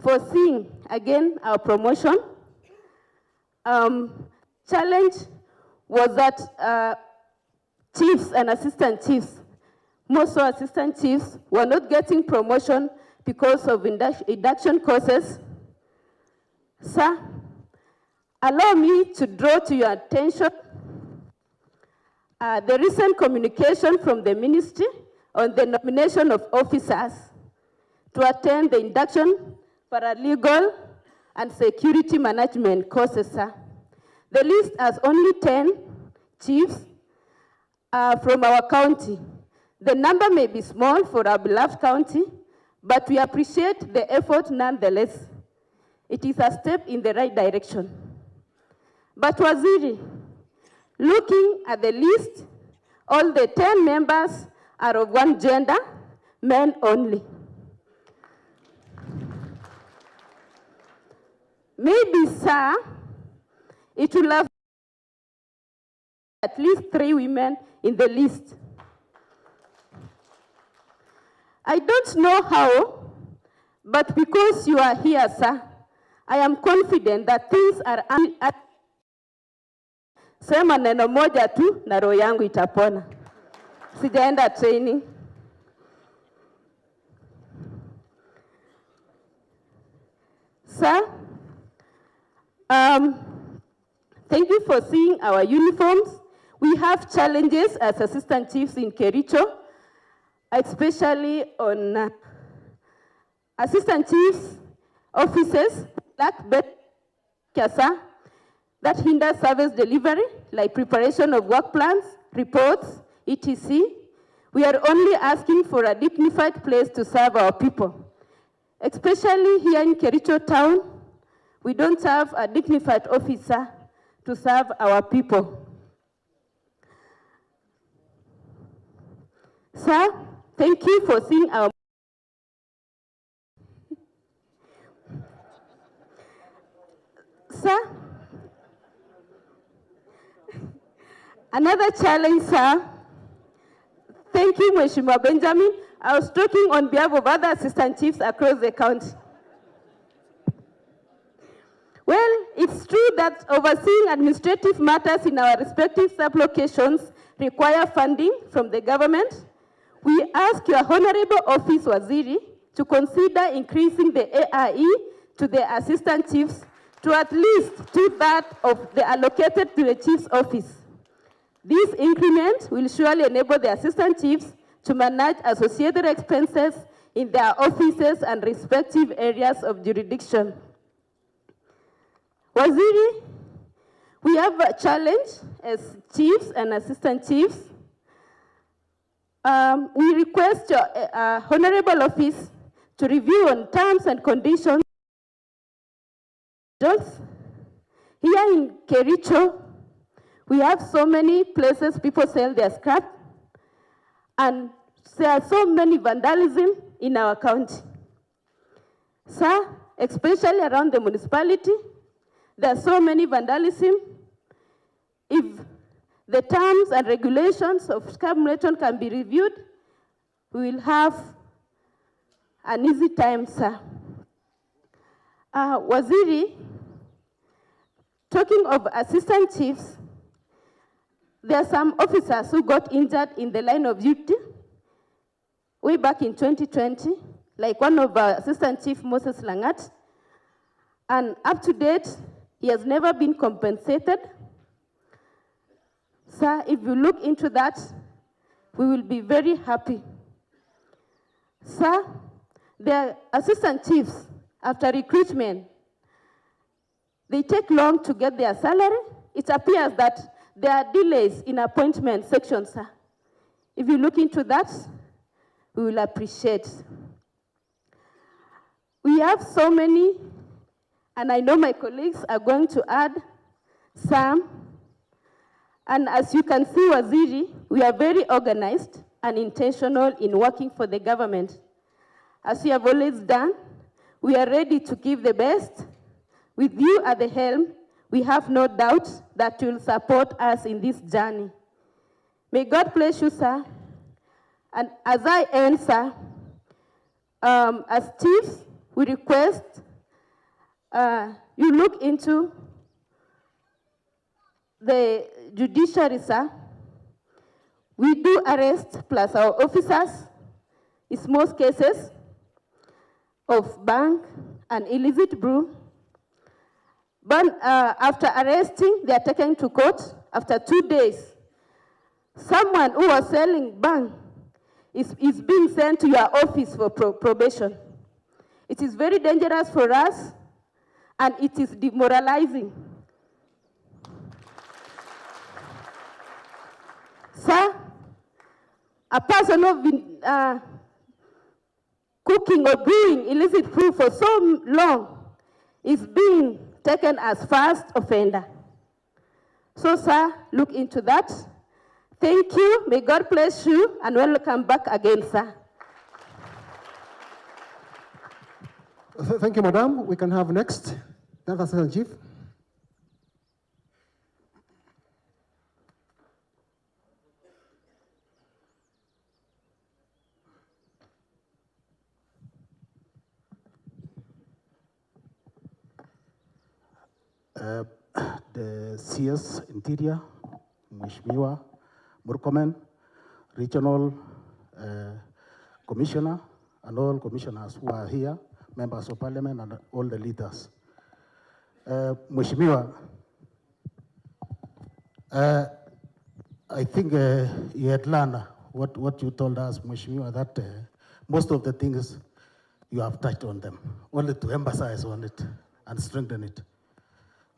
foreseeing, again, our promotion. Challenge was that chiefs and assistant chiefs, most of assistant chiefs were not getting promotion because of induction courses. Sir, allow me to draw to your attention the recent communication from the ministry on the nomination of officers to attend the induction, paralegal, and security management courses, sir. The list has only 10 chiefs from our county. The number may be small for our beloved county, but we appreciate the effort nonetheless. It is a step in the right direction. But Waziri, looking at the list, all the 10 members are of one gender, men only. Maybe, sir, it will have at least 3 women in the list. I don't know how, but because you are here, sir, I am confident that things are sema neno moja tu na roho yangu itapona. Sijaenda training. Sir, thank you for seeing our uniforms. We have challenges as assistant chiefs in Kericho, especially on assistant chiefs offices lack better CASA that hinder service delivery, like preparation of work plans, reports, etc. We are only asking for a dignified place to serve our people. Especially here in Kericho town, we don't have a dignified officer to serve our people. Sir, thank you for seeing our Sir, another challenge, sir. Thank you, Mheshimiwa Benjamin. I was talking on behalf of other assistant chiefs across the county. Well, it's true that overseeing administrative matters in our respective sub-locations require funding from the government. We ask your Honorable Office, Waziri, to consider increasing the ARE to the assistant chiefs to at least 2/3 of the allocated to the chief's office. This increment will surely enable the assistant chiefs to manage associated expenses in their offices and respective areas of jurisdiction. Waziri, we have a challenge as chiefs and assistant chiefs. We request your Honorable Office to review on terms and conditions. Here in Kericho, we have so many places people sell their scrap, and there are so many vandalism in our county. Sir, especially around the municipality, there are so many vandalism. If the terms and regulations of scrap collection can be reviewed, we will have an easy time, sir. Waziri, talking of assistant chiefs, there are some officers who got injured in the line of duty way back in 2020, like one of our assistant chief, Moses Langat, and up to date, he has never been compensated. Sir, if you look into that, we will be very happy. Sir, the assistant chiefs, after recruitment, they take long to get their salary. It appears that there are delays in appointment sections, sir. If you look into that, we will appreciate. We have so many, and I know my colleagues are going to add some. And as you can see, Waziri, we are very organized and intentional in working for the government. As we have always done, we are ready to give the best. With you at the helm, we have no doubt that you will support us in this journey. May God bless you, sir. And as I end, sir, as chiefs, we request you look into the judiciary, sir. We do arrest plus our officers in most cases of bank and illicit brew. But after arresting, they are taken to court. After 2 days, someone who was selling bank is being sent to your office for probation. It is very dangerous for us, and it is demoralizing. Sir, a person who has been cooking or brewing illicit food for so long is being taken as first offender. So, sir, look into that. Thank you. May God bless you, and welcome back again, sir. Thank you, Madam. We can have next. That Assistant Chief. The CS Interior, Mheshimiwa Murkomen, Regional Commissioner, and all commissioners who are here, members of Parliament, and all the leaders. Mheshimiwa, I think you had learned what you told us, Mheshimiwa, that most of the things you have touched on them, only to emphasize on it and strengthen it.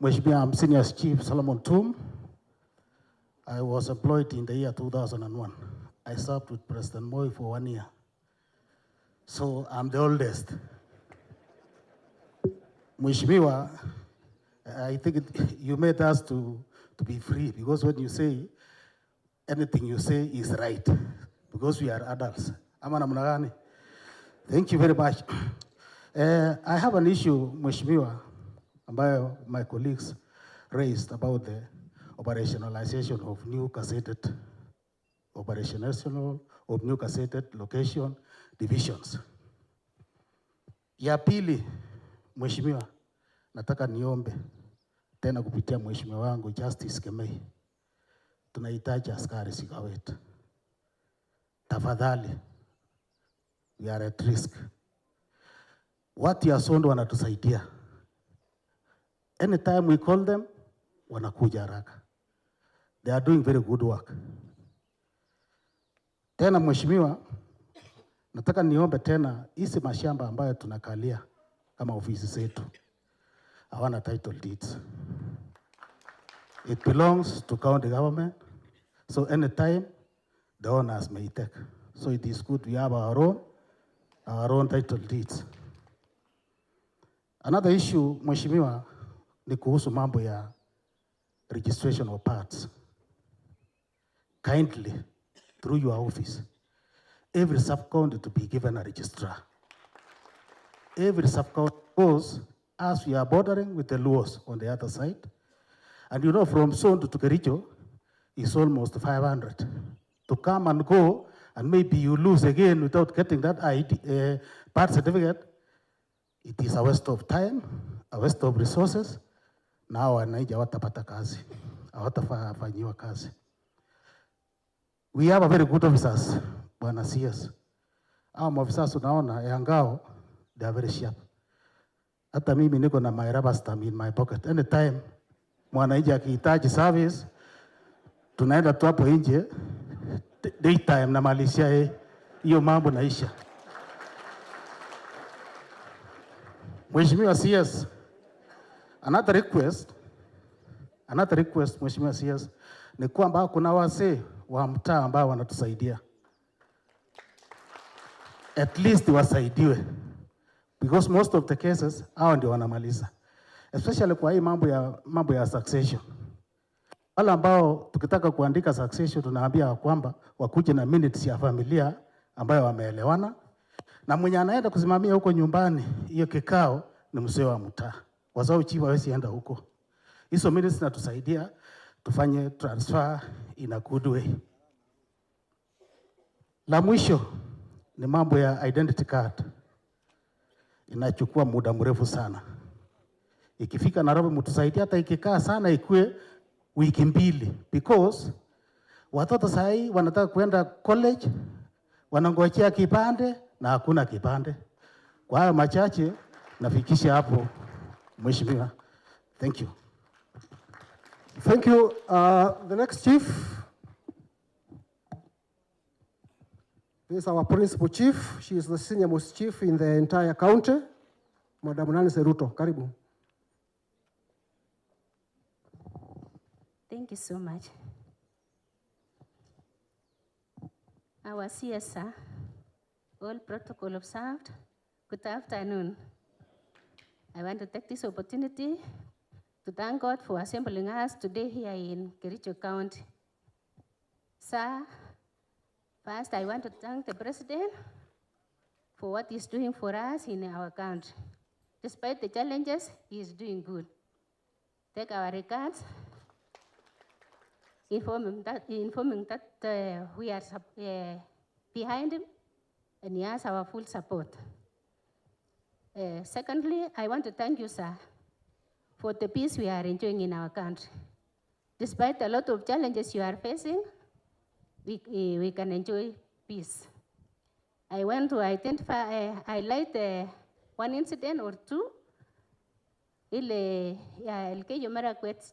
Mheshimiwa, I'm Senior Chief Solomon Tum. I was employed in the year 2001. I served with President Moi for 1 year. So I'm the oldest. Mheshimiwa, I think you made us to be free, because when you say, anything you say is right, because we are adults. Thank you very much. I have an issue, Mheshimiwa, ambayo my colleagues raised about the operationalization of new gazetted location divisions. Ya pili, Mheshimiwa, nataka niombe tena kupitia Mheshimiwa wangu Justice Kemei, tunahitaji askari sika wetu. Tafadhali, we are at risk. Watu ya Sondo wanatusaidia. Anytime we call them, wanakuja haraka. They are doing very good work. Tena Mheshimiwa, nataka niombe tena, hizi mashamba ambayo tunakalia kama ofisi zetu, hawana title deeds. It belongs to county government, so anytime the owners may take. So it is good we have our own title deeds. Another issue, Mheshimiwa, ni kuhusu mambo ya registration of parts. Kindly, through your office, every sub-county to be given a registrar. Every sub-county goes, as we are bordering with the Luos on the other side. And you know, from Sondo to Kericho is almost 500. To come and go, and maybe you lose again without getting that ID, part certificate, it is a waste of time, a waste of resources. Now wanaija watapata kazi, hawatafanyiwa kazi. We have a very good officers, Bwana CS. Our officers unaona yangao, they are very sharp. Hata mimi niko na my rubber stamp in my pocket. Anytime mwanaija akihitaji service, tunaenda tu hapo nje, daytime na malisha hiyo mambo naisha. Mheshimiwa CS, another request, Mheshimiwa CS, ni kwamba kuna wazee wa mtaa ambao wanatusaidia. At least wasaidiwe. Because most of the cases, hao ndio wanamaliza. Especially kwa hii mambo ya succession. Wale ambao tukitaka kuandika succession, tunaambia kwamba wakuje na minutes ya familia ambayo wameelewana. Na mwenye anaenda kusimamia huko nyumbani, hiyo kikao ni mzee wa mtaa. Wazao chifu hawezi enda huko. Hizo minutes zinatusaidia tufanye transfer in a good way. La mwisho ni mambo ya identity card. Inachukua muda mrefu sana. Ikifika Nairobi mtusaidie, hata ikikaa sana ikue wiki mbili, because watoto sahi wanataka kwenda college, wanangojea kipande na hakuna kipande. Kwa hayo machache nafikisha hapo, Mheshimiwa. Thank you. Thank you. The next chief is our principal chief. She is the senior most chief in the entire county. Madam Nancy Ruto, karibu. Thank you so much. Our CSR, all protocol observed. Good afternoon. I want to take this opportunity to thank God for assembling us today here in Kericho County. Sir, first I want to thank the President for what he's doing for us in our country. Despite the challenges, he is doing good. Take our regards, informing that we are behind him and he has our full support. Secondly, I want to thank you, sir, for the peace we are enjoying in our country. Despite a lot of challenges you are facing, we can enjoy peace. I want to highlight one incident or two. El que yo me recuerdo,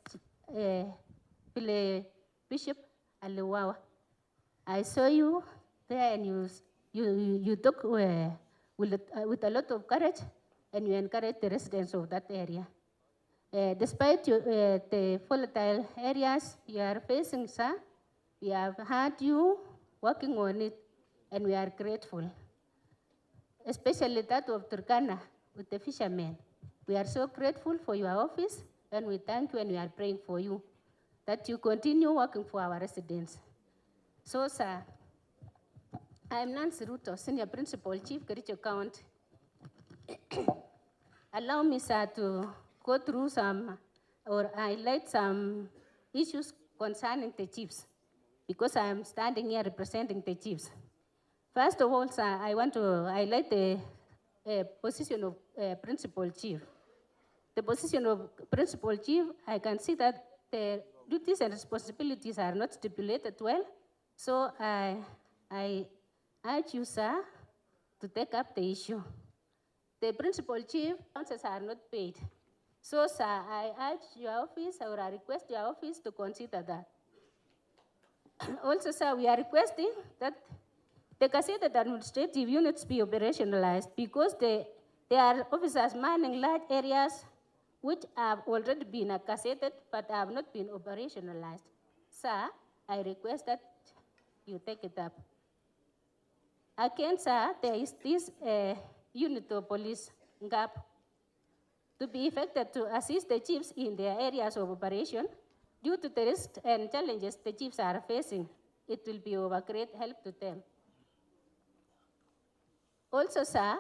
Bishop Aliwawa. I saw you there and you took with a lot of courage and you encouraged the residents of that area. Despite the volatile areas you are facing, sir, we have had you working on it and we are grateful. Especially that of Turkana with the fishermen. We are so grateful for your office and we thank you and we are praying for you that you continue working for our residents. So, sir, I am Nancy Ruto, Senior Principal Chief, Kericho County. Allow me, sir, to go through or highlight some issues concerning the chiefs, because I am standing here representing the chiefs. First of all, sir, I want to highlight the position of Principal Chief. The position of Principal Chief, I can see that the duties and responsibilities are not stipulated well, so I urge you, sir, to take up the issue. The Principal Chief councils are not paid. So, sir, I urge your office, or I request your office to consider that. Also, sir, we are requesting that the gazetted administrative units be operationalized, because they are officers manning large areas which have already been gazetted but have not been operationalized. Sir, I request that you take it up. Again, sir, there is this unit of police gap to be effected to assist the chiefs in their areas of operation. Due to the risks and challenges the chiefs are facing, it will be of a great help to them. Also, sir,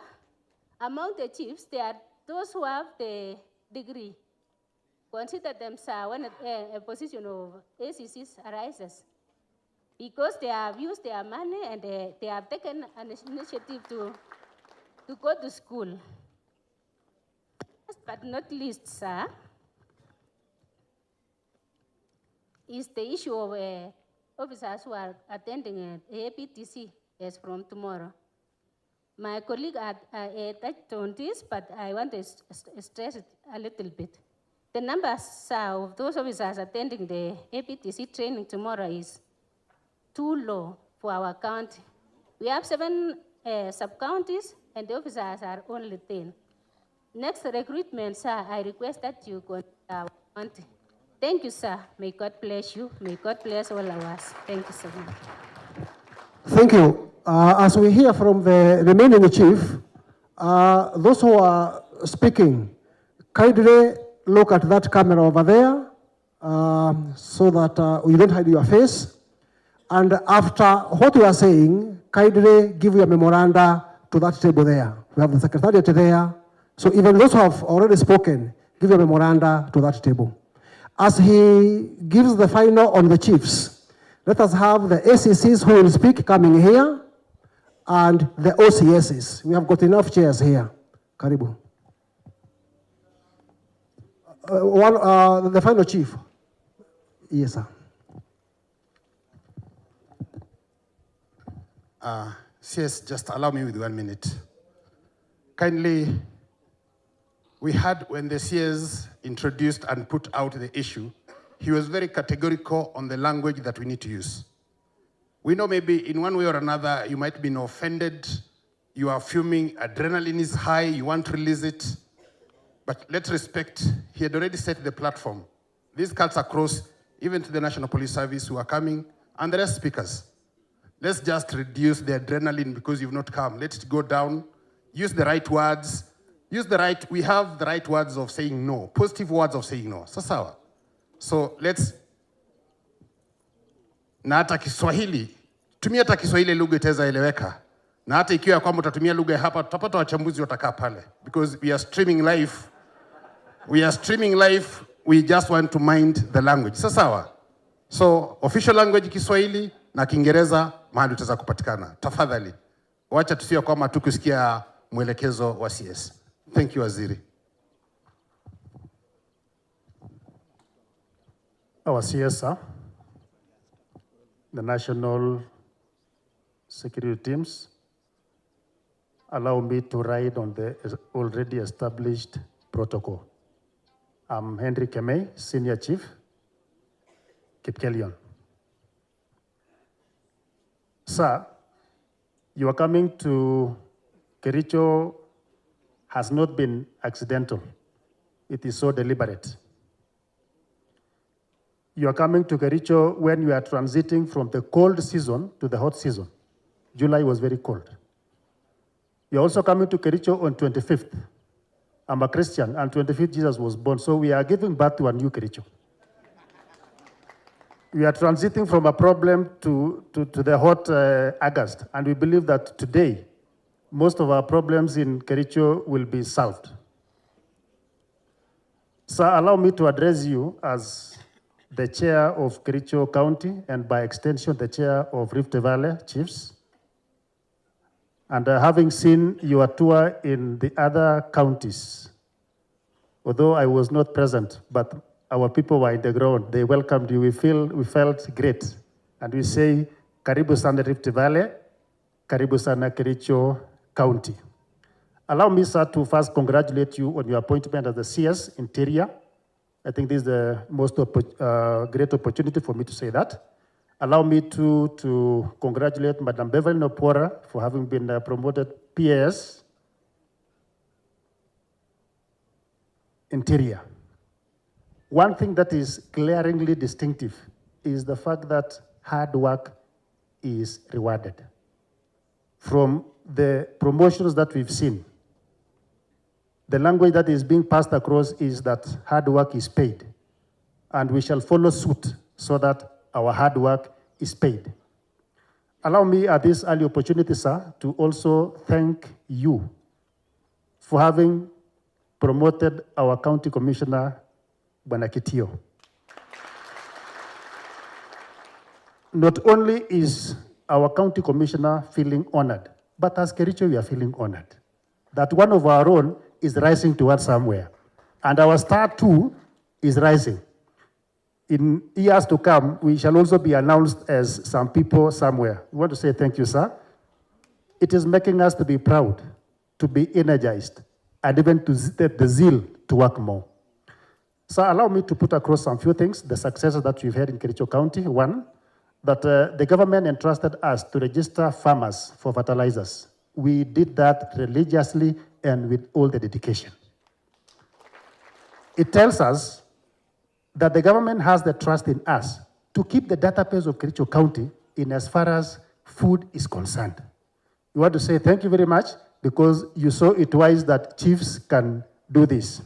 among the chiefs, there are those who have the degree. Consider them, sir, when a position of ACCs arises, because they have used their money and they have taken an initiative to go to school. Last but not least, sir, is the issue of officers who are attending APTC as from tomorrow. My colleague touched on this, but I want to stress it a little bit. The numbers, sir, of those officers attending the APTC training tomorrow is too low for our county. We have 7 sub-counties, and the officers are only 10. Next recruitment, sir, I request that you go to our county. Thank you, sir. May God bless you. May God bless all of us. Thank you so much. Thank you. As we hear from the remaining chief, those who are speaking, kindly look at that camera over there so that you don't hide your face. And after what you are saying, kindly give your memoranda to that table there. We have the secretariat there. So even those who have already spoken, give your memoranda to that table. As he gives the final on the chiefs, let us have the ACCs who will speak coming here and the OCSs. We have got enough chairs here. Karibu. The final chief. Yes, sir. CS, just allow me with 1 minute. Kindly, we had when the CS introduced and put out the issue, he was very categorical on the language that we need to use. We know maybe in one way or another, you might be offended, you are fuming, adrenaline is high, you want to release it. But let's respect, he had already set the platform. This cuts across even to the National Police Service who are coming, and the rest speakers. Let's just reduce the adrenaline because you've not come. Let it go down. Use the right words. We have the right words of saying no, positive words of saying no. Sawa. So let's, na hata Kiswahili, tumia hata Kiswahili lugha itaweza eleweka. Na hata ikiwa kwamba utatumia lugha hapa, tutapata wachambuzi watakaa pale. Because we are streaming live. We just want to mind the language. Sawa. So official language Kiswahili na Kiingereza mahali utaweza kupatikana. Tafadhali. Wacha tusio kwamba tukusikia mwelekezo wa CS. Thank you, Waziri. Our CSR, the national security teams, allow me to ride on the already established protocol. I'm Henry Kemei, Senior Chief, Kipkelion. Sir, you are coming to Kericho has not been accidental. It is so deliberate. You are coming to Kericho when you are transiting from the cold season to the hot season. July was very cold. You're also coming to Kericho on 25th. I'm a Christian, and 25th Jesus was born, so we are giving birth to a new Kericho. We are transiting from a problem to the hot August, and we believe that today, most of our problems in Kericho will be solved. Sir, allow me to address you as the chair of Kericho County, and by extension, the chair of Rift Valley Chiefs. And having seen your tour in the other counties, although I was not present, but our people were in the ground, they welcomed you, we felt great. And we say, Karibu sana Rift Valley, Karibu sana Kericho County. Allow me, sir, to first congratulate you on your appointment as the CS Interior. I think this is the most great opportunity for me to say that. Allow me to congratulate Madam Beverly Nopora for having been promoted PAS Interior. One thing that is glaringly distinctive is the fact that hard work is rewarded. From the promotions that we've seen, the language that is being passed across is that hard work is paid. And we shall follow suit so that our hard work is paid. Allow me at this early opportunity, sir, to also thank you for having promoted our county commissioner, Bwana Kitio. Not only is our county commissioner feeling honored, but as Kericho, we are feeling honored that one of our own is rising towards somewhere. And our star too is rising. In years to come, we shall also be announced as some people somewhere. We want to say thank you, sir. It is making us to be proud, to be energized, and even to the zeal to work more. So allow me to put across some few things, the successes that we've had in Kericho County. One, that the government entrusted us to register farmers for fertilizers. We did that religiously and with all the dedication. It tells us that the government has the trust in us to keep the database of Kericho County in as far as food is concerned. We want to say thank you very much because you saw it wise that chiefs can do this.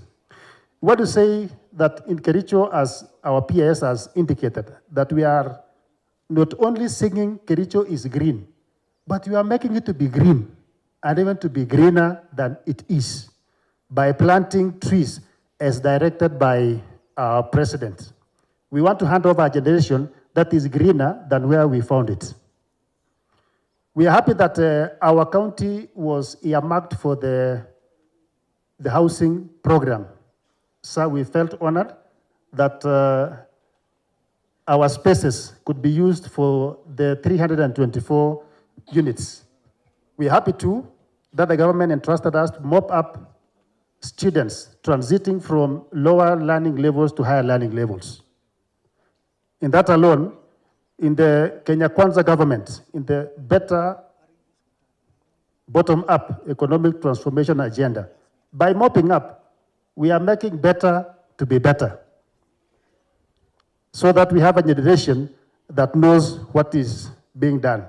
We want to say that in Kericho, as our PAS has indicated, that we are not only singing Kericho is green, but we are making it to be green and even to be greener than it is by planting trees as directed by our president. We want to hand over a generation that is greener than where we found it. We are happy that our county was earmarked for the housing program. sir, we felt honored that our spaces could be used for the 324 units. We're happy too that the government entrusted us to mop up students transiting from lower learning levels to higher learning levels. In that alone, in the Kenya Kwanza government, in the better bottom-up economic transformation agenda, by mopping up, we are making better to be better, so that we have a generation that knows what is being done.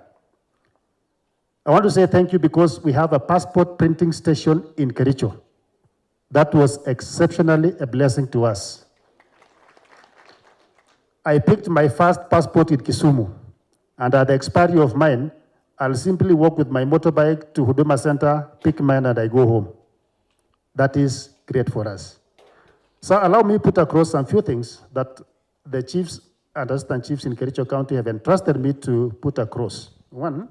I want to say thank you because we have a passport printing station in Kericho. That was exceptionally a blessing to us. I picked my first passport in Kisumu, and at the expiry of mine, I'll simply walk with my motorbike to Huduma Center, pick mine, and I go home. That is great for us. So allow me to put across some few things that the chiefs and assistant chiefs in Kericho County have entrusted me to put across. One,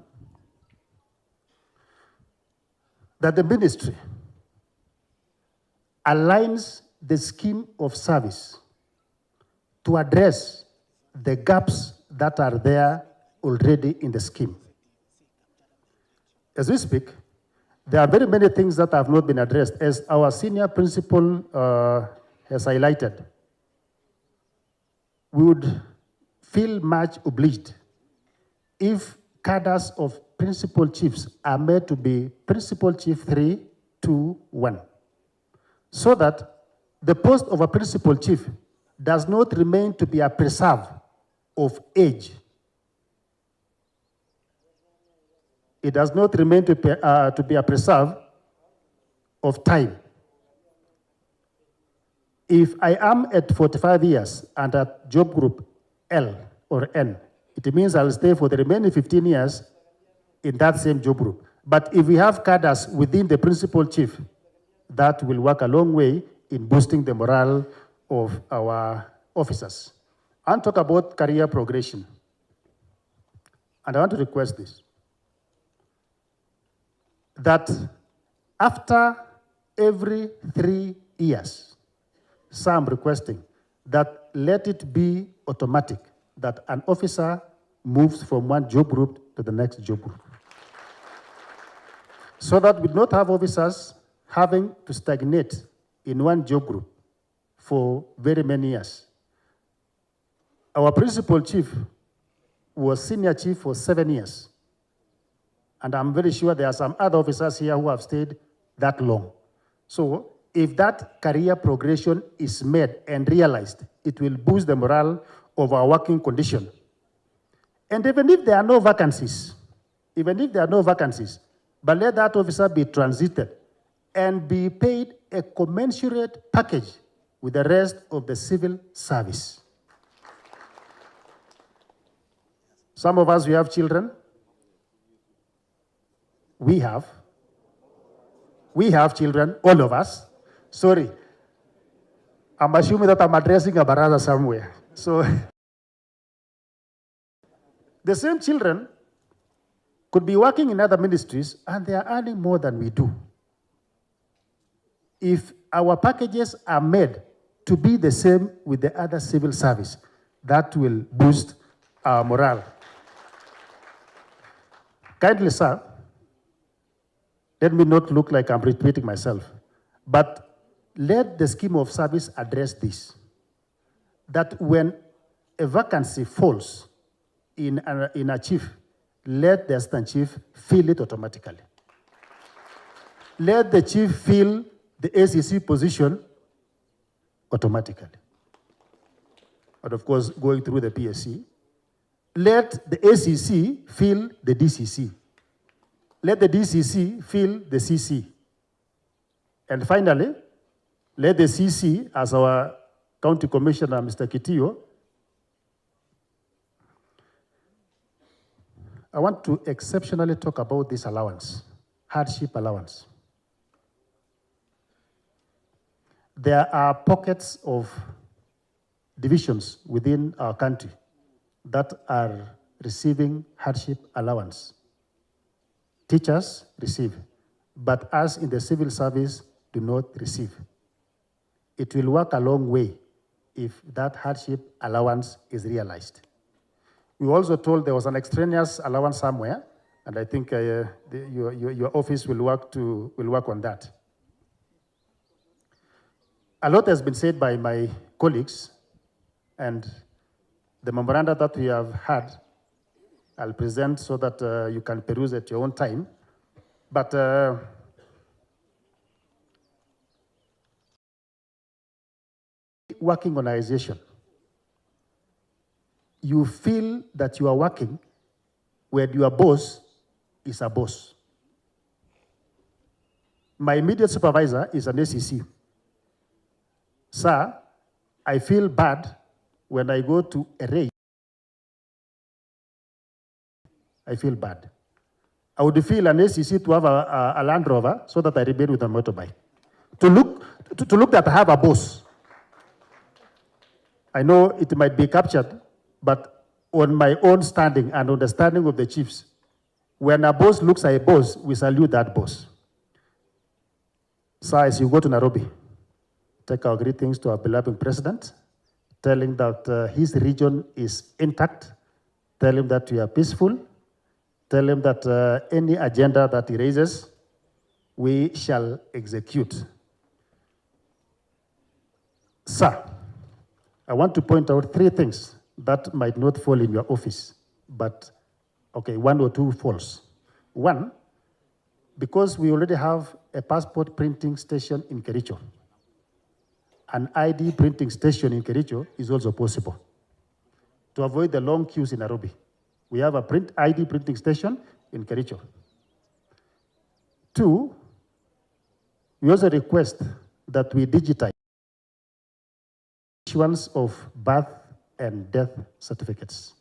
that the ministry aligns the scheme of service to address the gaps that are there already in the scheme. As we speak, there are very many things that have not been addressed, as our senior principal has highlighted. We would feel much obliged if cadres of principal chiefs are made to be principal chief 3, 2, 1, so that the post of a principal chief does not remain to be a preserve of age. It does not remain to be a preserve of time. If I am at 45 years and at job group L or N, it means I'll stay for the remaining 15 years in that same job group. But if we have cadres within the principal chief, that will work a long way in boosting the morale of our officers. And talk about career progression. And I want to request this, that after every 3 years, so I'm requesting that let it be automatic that an officer moves from one job group to the next job group, so that we do not have officers having to stagnate in one job group for very many years. Our principal chief was senior chief for 7 years. And I'm very sure there are some other officers here who have stayed that long. So if that career progression is made and realized, it will boost the morale of our working condition. And even if there are no vacancies, but let that officer be transited and be paid a commensurate package with the rest of the civil service. Some of us, we have children. We have children, all of us. Sorry, I'm assuming that I'm addressing a baraza somewhere. So the same children could be working in other ministries and they are earning more than we do. If our packages are made to be the same with the other civil service, that will boost our morale. Kindly, sir, let me not look like I'm repeating myself, but let the scheme of service address this, that when a vacancy falls in a chief, let the assistant chief fill it automatically. Let the chief fill the ACC position automatically. But of course, going through the PSC. Let the ACC fill the DCC. Let the DCC fill the CC. And finally, let the CC, as our County Commissioner, Mr. Kitio, I want to exceptionally talk about this allowance, hardship allowance. There are pockets of divisions within our country that are receiving hardship allowance. Teachers receive, but us in the civil service do not receive. it will work a long way if that hardship allowance is realized. We also told there was an extraneous allowance somewhere, and I think your office will work on that. A lot has been said by my colleagues, and the memoranda that we have had, I'll present so that you can peruse at your own time. But working organization, you feel that you are working where your boss is a boss. My immediate supervisor is an SEC. Sir, I feel bad when I go to a raid. I feel bad. I would feel an SEC to have a Land Rover so that I remain with a motorbike. To look that I have a boss. I know it might be captured, but on my own standing and understanding of the chiefs, when a boss looks at a boss, we salute that boss. Sir, as you go to Nairobi, take our greetings to our beloved president, tell him that his region is intact, tell him that we are peaceful, tell him that any agenda that he raises, we shall execute. Sir, I want to point out 3 things that might not fall in your office, but okay, 1 or 2 falls. 1, because we already have a passport printing station in Kericho. An ID printing station in Kericho is also possible. To avoid the long queues in Nairobi, we have a ID printing station in Kericho. 2, we also request that we digitize issuance of birth and death certificates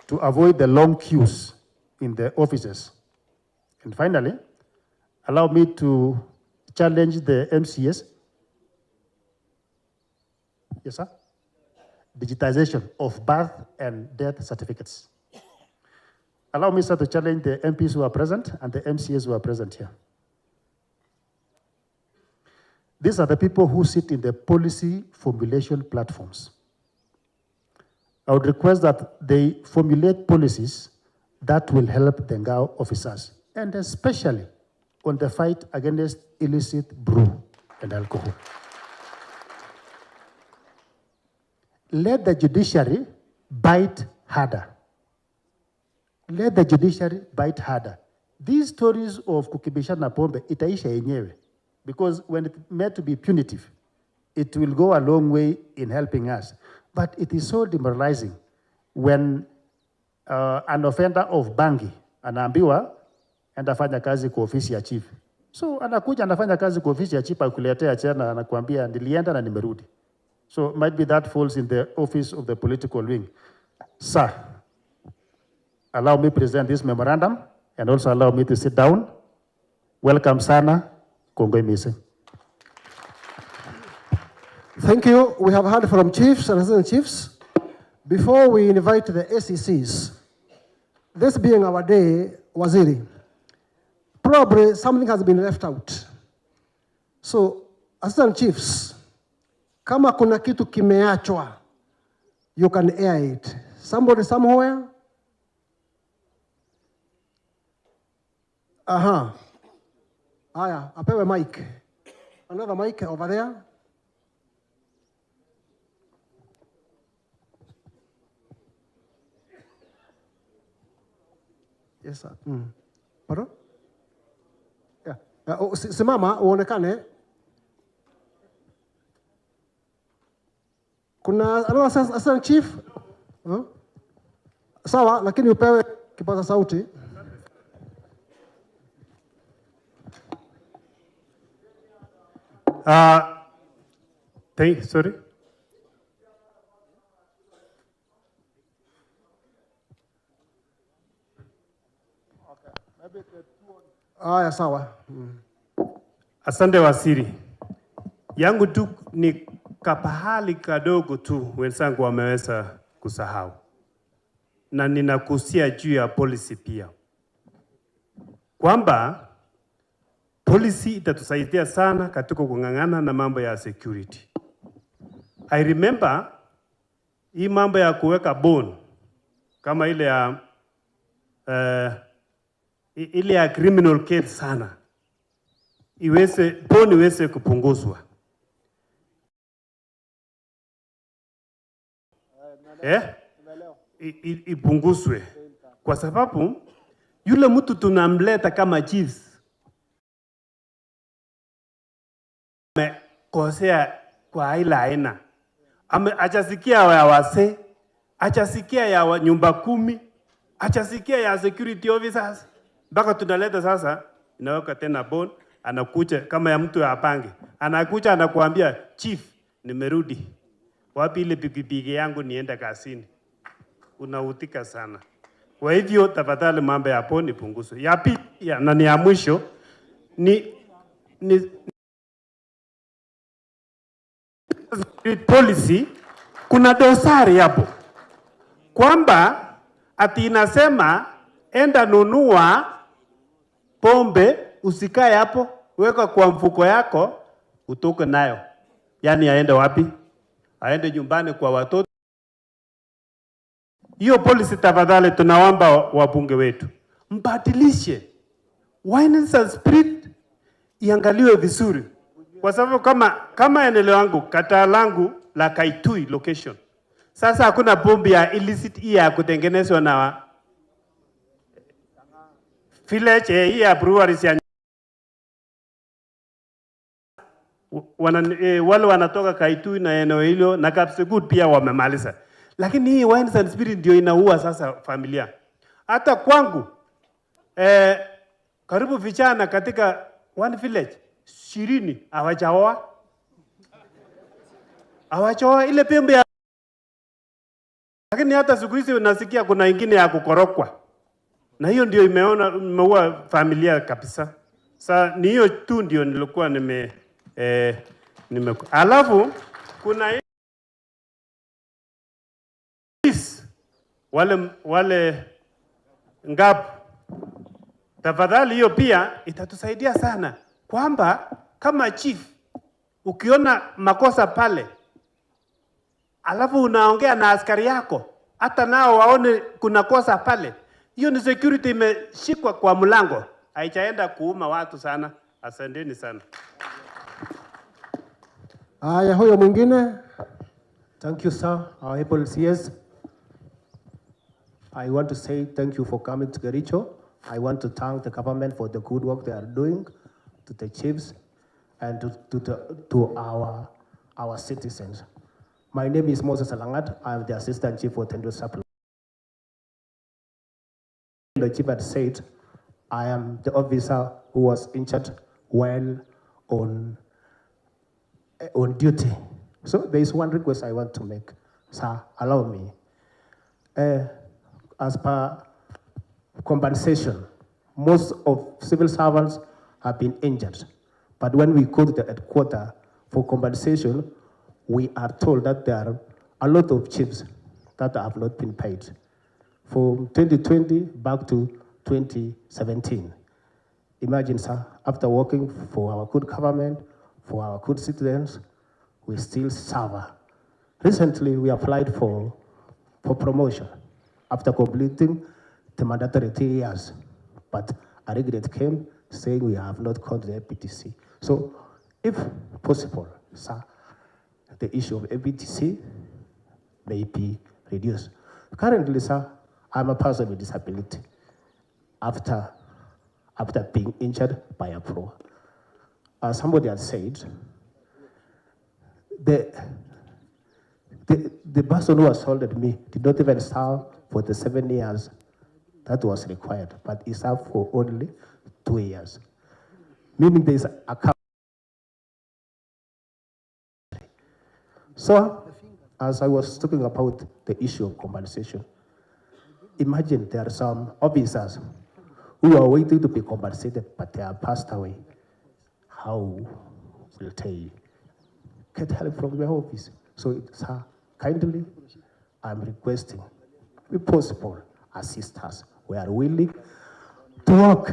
to avoid the long queues in the offices. And finally, allow me to challenge the MCS. Yes, sir? Digitization of birth and death certificates. Allow me, sir, to challenge the MPs who are present and the MCAs who are present here. These are the people who sit in the policy formulation platforms. I would request that they formulate policies that will help the Ngao officers, and especially on the fight against illicit brew and alcohol. Let the judiciary bite harder. Let the judiciary bite harder. These stories of kukibishana pombe itaisha yenyewe, because when it's meant to be punitive, it will go a long way in helping us. But it is so demoralizing when an offender of bangi anaambiwa enda fanya kazi kwa ofisi ya chief. So anakuja anafanya kazi kwa ofisi ya chief, akuletea chena anakuambia nilienda na nimerudi. So might be that falls in the office of the political wing. Sir, allow me to present this memorandum and also allow me to sit down. Welcome sana, Kongoi Mise. Thank you. We have heard from chiefs and assistant chiefs. Before we invite the SECs, this being our day, Waziri, probably something has been left out. So, assistant chiefs, kama kuna kitu kimeachwa, you can air it. Somebody somewhere? Aha. Aya, apewe mic. Another mic over there. Yes, sir. Pardon? Yeah. Simama uonekane. Kuna another assistant chief? Sawa, lakini upewe kipaza sauti. Sorry. Aya, sawa. Asante Waziri. Yangu tu ni kapahali kadogo tu wenzangu wameweza kusahau. Na ninakusia juu ya policy pia. Kwamba policy itatusaidia sana katika kung'ang'ana na mambo ya security. I remember hii mambo ya kuweka bond kama ile ya criminal case sana bond iweze kupunguzwa. Ipunguzwe kwa sababu yule mtu tunamleta kama chiefs amekosea kwa aina achasikia ya wase, achasikia ya nyumba 10, achasikia ya security officers, mpaka tunaleta sasa, inaweka tena bond, anakuja kama ya mtu ya apange, anakuja anakuambia chief, nimerudi, wapi ile pikipiki yangu nienda kazini? Unautika sana. Kwa hivyo tafadhali mambo ya bond ipunguzwe. Ya pili na ni ya mwisho ni policy, kuna dosari hapo kwamba ati inasema enda nunua pombe, usikae hapo, weka kwa mfuko yako, utoke nayo. Yani aende wapi? Aende nyumbani kwa watoto. Hiyo policy tafadhali tunaomba wabunge wetu mbadilishe. Wine and spirit iangaliwe vizuri. Kwa sababu kama eneo langu, kata langu la Kaitui location, sasa hakuna pombe ya illicit ya kutengenezwa na village hii ya breweries ya wale wanatoka Kaitui na eneo hilo na Kapsegud pia wamemaliza. Lakini hii wine and spirit ndio inaua sasa familia. Hata kwangu karibu vijana katika one village 20 hawajaoa ile pembe ya. Lakini hata siku hizi unasikia kuna ingine ya kukorokwa, na hiyo ndio imeua familia kabisa. Sasa ni hiyo tu ndio nilikuwa alafu kuna wale ngapu, tafadhali hiyo pia itatusaidia sana, kwamba kama chief ukiona makosa pale, alafu unaongea na askari yako, hata nao waone kuna kosa pale, hiyo ni security imeshikwa kwa mlango, haijaenda kuuma watu sana. Asanteni sana. Haya, huyo mwingine. Thank you, sir. Our able CS. I want to say thank you for coming to Kericho. I want to thank the government for the good work they are doing, to the chiefs, and to our citizens. My name is Moses Alangat. I'm the Assistant Chief for Tendo Supply. The chief had said, I am the officer who was injured while on duty. So there is one request I want to make. Sir, allow me. As per compensation, most of civil servants have been injured. But when we go to the headquarters for compensation, we are told that there are a lot of chiefs that have not been paid. From 2020 back to 2017. Imagine, sir, after working for our good government, for our good citizens, we still suffer. Recently, we applied for promotion after completing the mandatory 3 years, but a regret came saying we have not called the APTC. So, if possible, sir, the issue of APTC may be reduced. Currently, sir, I'm a person with disability after being injured by a pro. As somebody had said, the person who assaulted me did not even serve for the 7 years that was required, but he served for only 2 years. Meaning there is a cap. So, as I was talking about the issue of compensation, imagine there are some officers who are waiting to be compensated, but they have passed away. How will they get help from their office? So, sir, kindly, I'm requesting, if possible, assist us. We are willing to work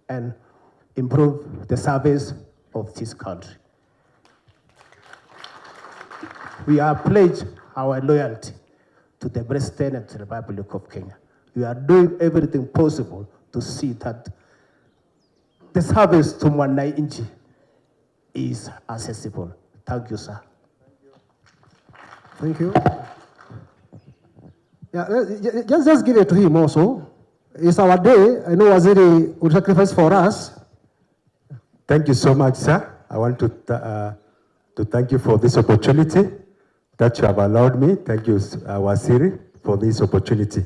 and improve the service of this country. We have pledged our loyalty to the President of the Republic of Kenya. We are doing everything possible to see that the service to Mwananchi is accessible. Thank you, sir. Thank you. Yeah, just give it to him also. It's our day. I know Waziri would sacrifice for us. Thank you so much, sir. I want to thank you for this opportunity that you have allowed me. Thank you, Waziri, for this opportunity.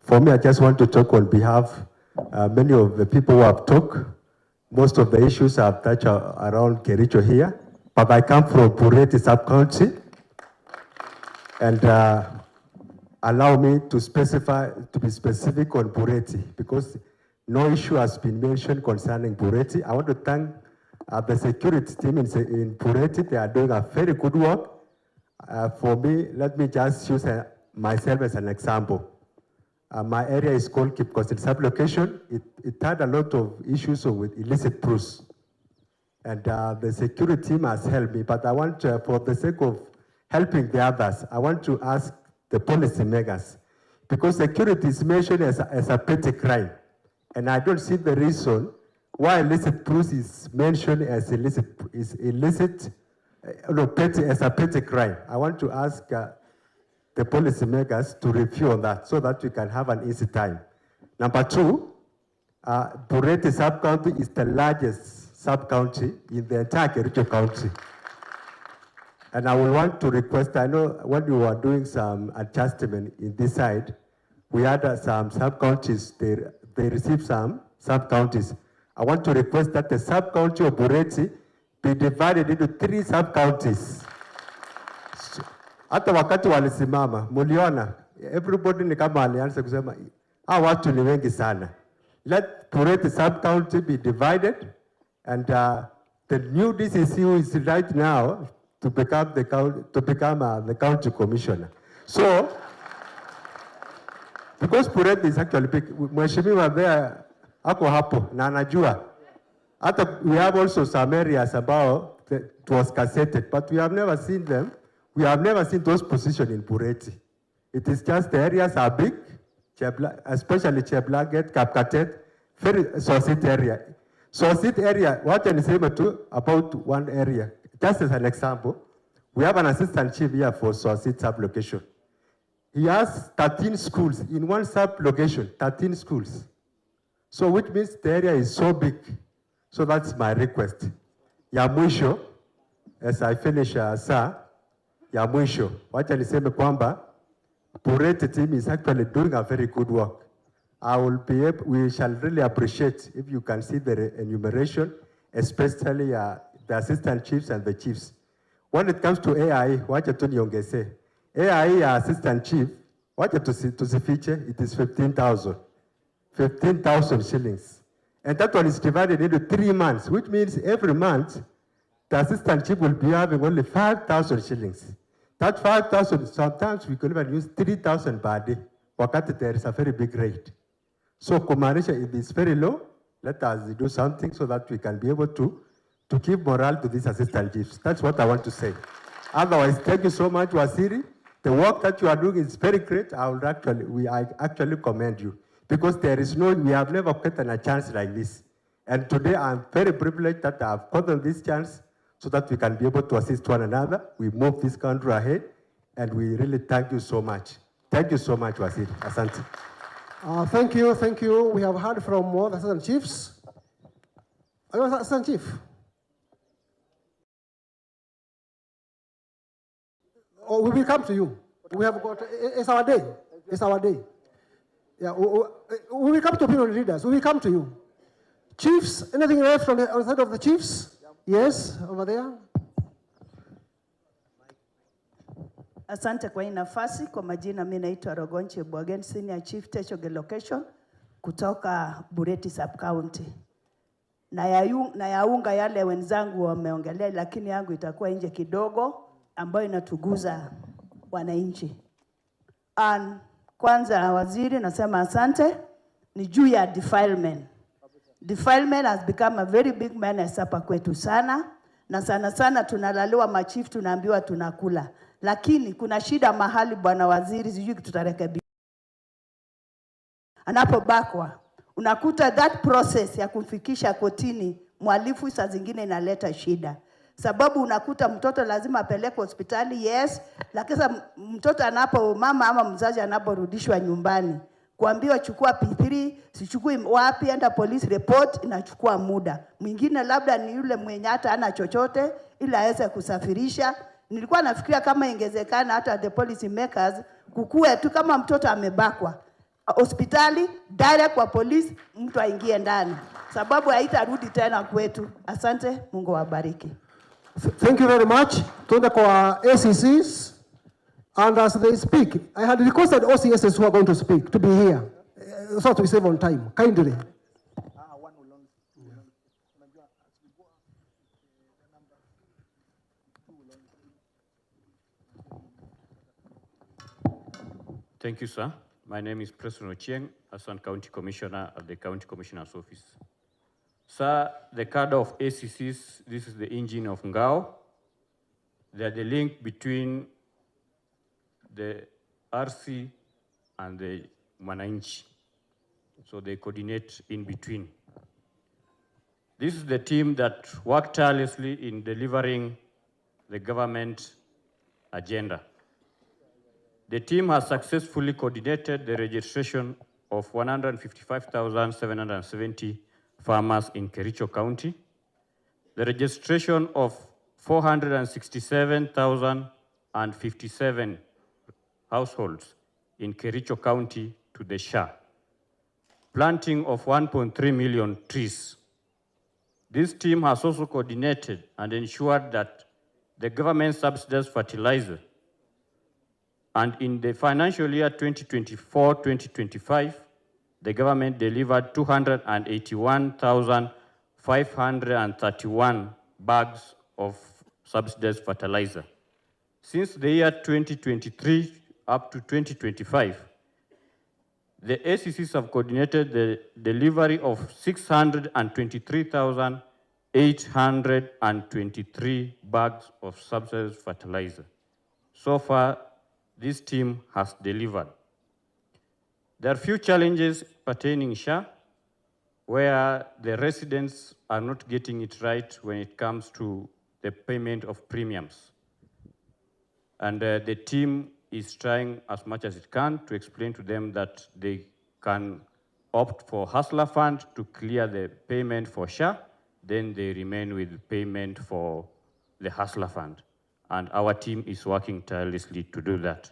For me, I just want to talk on behalf many of the people who have talked. Most of the issues I've touched around Kericho here, but I come from Bureti sub-county, and allow me to be specific on Bureti, because no issue has been mentioned concerning Bureti. I want to thank the security team in Bureti. They are doing a very good work. For me, let me just use myself as an example. My area is called Kipkosil sub-location. It had a lot of issues with illicit proofs. And the security team has helped me, but I want, for the sake of helping the others, I want to ask the policy makers, because security is mentioned as a petty crime. And I don't see the reason why illicit proofs is mentioned as petty, as a petty crime. I want to ask the policy makers to review on that so that we can have an easy time. Number two, Bureti sub-county is the largest sub-county in the entire Kericho county. And I will want to request, I know when we were doing some adjustment in this side, we had some sub-counties, they received some sub-counties. I want to request that the sub-county of Bureti be divided into 3 sub-counties. Hata wakati walisimama, muliona, everybody ni kama alianza kusema, watu ni wengi sana. Let Bureti sub-county be divided, and the new DCC is right now to become the county commissioner. So, because Bureti is actually big, mheshimiwa there ako hapo na anajua. Hata we have also some areas about it was cassetted, but we have never seen them. We have never seen those positions in Bureti. It is just the areas are big, especially Cheblaget, Kapkatet, very Sosit area. Sosit area, what can I say about one area? Just as an example, we have an assistant chief here for Sosit sub-location. He has 13 schools in one sub-location, 13 schools. So which means the area is so big. So that's my request. Ya mwisho, as I finish, sir, ya mwisho, wacha niseme kwamba Bureti team is actually doing a very good work. We shall really appreciate if you can see the enumeration, especially the assistant chiefs and the chiefs. When it comes to AI, wacha tu niongeze. AI assistant chief, wacha tusifiche, it is 15,000. 15,000 shillings. And that one is divided into 3 months, which means every month, the assistant chief will be having only 5,000 shillings. That 5,000, sometimes we could even use 3,000 per day, wakati there is a very big rate. So kumaanisha, if it's very low, let us do something so that we can be able to give morale to these assistant chiefs. That's what I want to say. Otherwise, thank you so much, Waziri. The work that you are doing is very great. I actually commend you, because we have never gotten a chance like this. And today I'm very privileged that I've gotten this chance so that we can be able to assist one another. We move this country ahead, and we really thank you so much. Thank you so much, Waziri. Asante. Thank you. We have heard from more assistant chiefs. Are you assistant chief? Oh, we will come to you. We have got, it's our day. It's our day. Yeah, we will come to opinion leaders. We will come to you. Chiefs, anything left on the side of the chiefs? Yes, over there. Asante kwa hii nafasi. Kwa majina mimi naitwa Rogonche Bwagen, Senior Chief Techoge Location kutoka Bureti Sub-County. Na yaunga yale wenzangu wameongelea, lakini yangu itakuwa nje kidogo ambayo inatuguza wananchi. Kwanza waziri nasema asante, ni juu ya defilement. Defilement has become a very big menace hapa kwetu sana, na sana sana tunalaliwa machifu, tunaambiwa tunakula. Lakini kuna shida mahali, bwana waziri, sijui tutarekebisha. Anapobakwa, unakuta that process ya kumfikisha kotini mhalifu saa zingine inaleta shida. Sababu unakuta mtoto lazima apelekwe hospitali, yes, lakini mtoto mama ama mzazi anaporudishwa nyumbani, kuambiwa chukua P3, sichukui wapi, enda police report, inachukua muda. Mwingine labda ni yule mwenye hata hana chochote ila aweze kusafirisha. Nilikuwa nafikiria kama ingezekana hata the policy makers kukue tu, kama mtoto amebakwa, hospitali direct kwa police, mtu aingie ndani, sababu haitarudi tena kwetu. Asante, Mungu wabariki. Thank you very much. Tuende kwa ACCs, and as they speak, I had requested OCSs who are going to speak to be here, so that we save on time. Kindly. Thank you, sir. My name is Preston Ochieng, Assistant County Commissioner at the County Commissioner's Office. Sir, the cadre of ACCs, this is the engine of Ngao. They are the link between the RC and the Mwananchi. So they coordinate in between. This is the team that worked tirelessly in delivering the government agenda. The team has successfully coordinated the registration of 155,770 farmers in Kericho County, the registration of 467,057 households in Kericho County to the SHA, planting of 1.3 million trees. This team has also coordinated and ensured that the government subsidized fertilizer, and in the financial year 2024-2025, the government delivered 281,531 bags of subsidized fertilizer. Since the year 2023 up to 2025, the ACCs have coordinated the delivery of 623,823 bags of subsidized fertilizer. So far, this team has delivered. There are few challenges pertaining SHA, where the residents are not getting it right when it comes to the payment of premiums. And the team is trying as much as it can to explain to them that they can opt for Hustler Fund to clear the payment for SHA, then they remain with payment for the Hustler Fund. And our team is working tirelessly to do that.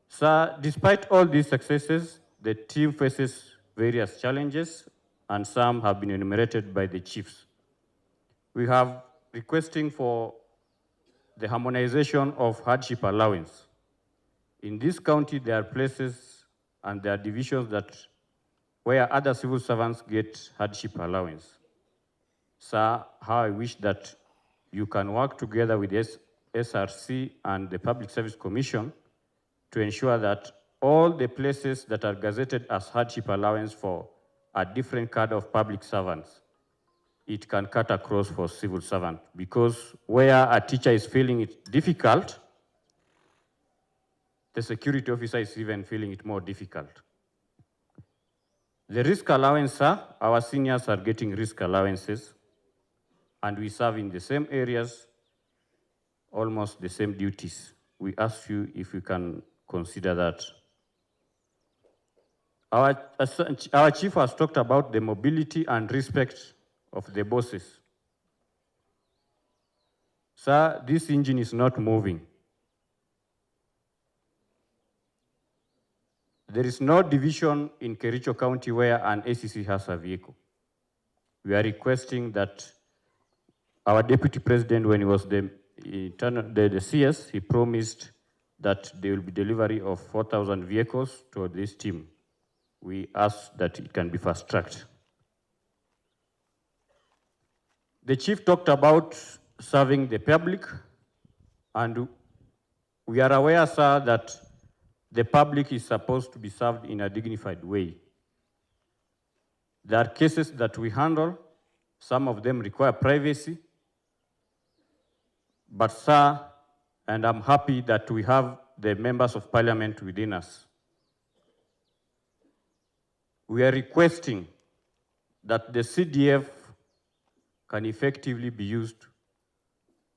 So, despite all these successes, the team faces various challenges, and some have been enumerated by the chiefs. We have requesting for the harmonization of hardship allowance. In this county, there are places and there are divisions where other civil servants get hardship allowance. So, how I wish that you can work together with SRC and the Public Service Commission to ensure that all the places that are gazetted as hardship allowance for a different cadre of public servants, it can cut across for civil servant, because where a teacher is feeling it difficult, the security officer is even feeling it more difficult. The risk allowance, sir, our seniors are getting risk allowances, and we serve in the same areas, almost the same duties. We ask you if you can consider that. Our chief has talked about the mobility and respect of the bosses. Sir, this engine is not moving. There is no division in Kericho County where an ACC has a vehicle. We are requesting that our deputy president, when he was the CS, he promised that there will be delivery of 4,000 vehicles to this team. We ask that it can be fast-tracked. The chief talked about serving the public, and we are aware, sir, that the public is supposed to be served in a dignified way. There are cases that we handle. Some of them require privacy. But, sir, and I'm happy that we have the members of parliament within us. We are requesting that the CDF can effectively be used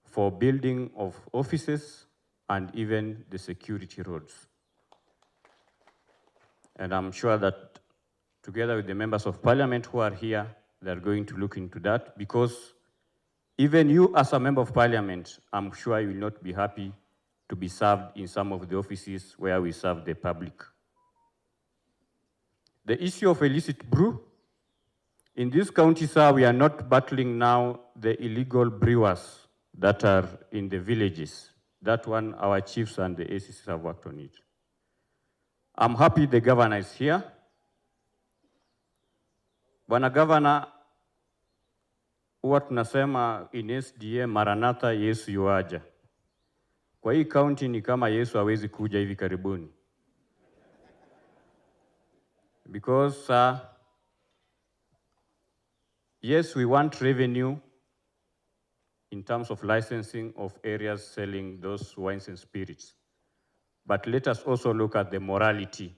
for building of offices and even the security roads. And I'm sure that together with the members of parliament who are here, they're going to look into that, because even you as a member of parliament, I'm sure you will not be happy to be served in some of the offices where we serve the public. The issue of illicit brew, in this county, sir, we are not battling now the illegal brewers that are in the villages. That one, our chiefs and the ACCs have worked on it. I'm happy the governor is here. Bwana Governor, huwa tunasema in SDA, Maranatha, Yesu yuaja. Kwa hii county ni kama Yesu hawezi kuja hivi karibuni. Because, yes, we want revenue in terms of licensing of areas selling those wines and spirits. But let us also look at the morality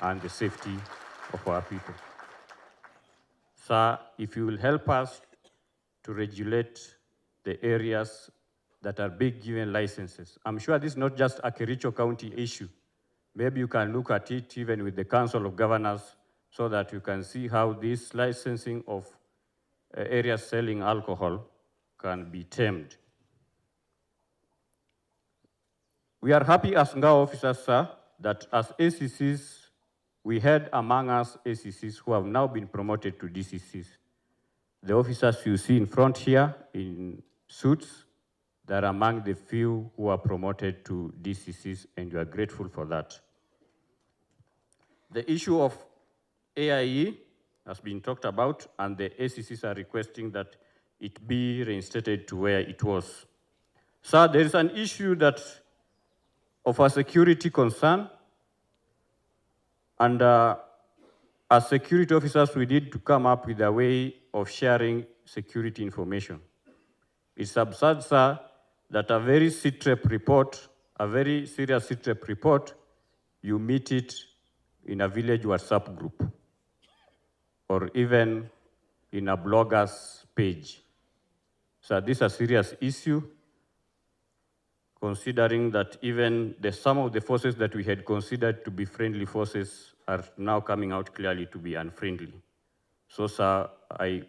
and the safety of our people. Sir, if you will help us to regulate the areas that are being given licenses. I'm sure this is not just a Kericho County issue. Maybe you can look at it even with the Council of Governors so that you can see how this licensing of areas selling alcohol can be tamed. We are happy as Ngao officers, sir, that as ACCs, we had among us ACCs who have now been promoted to DCCs. The officers you see in front here in suits, they're among the few who are promoted to DCCs, and we are grateful for that. The issue of AIE has been talked about, and the ACCs are requesting that it be reinstated to where it was. Sir, there is an issue that of a security concern, and as security officers, we need to come up with a way of sharing security information. It's absurd, sir, that a very SITREP report, a very serious SITREP report, you meet it in a village WhatsApp group, or even in a blogger's page. So this is a serious issue, considering that even some of the forces that we had considered to be friendly forces are now coming out clearly to be unfriendly. So, sir, I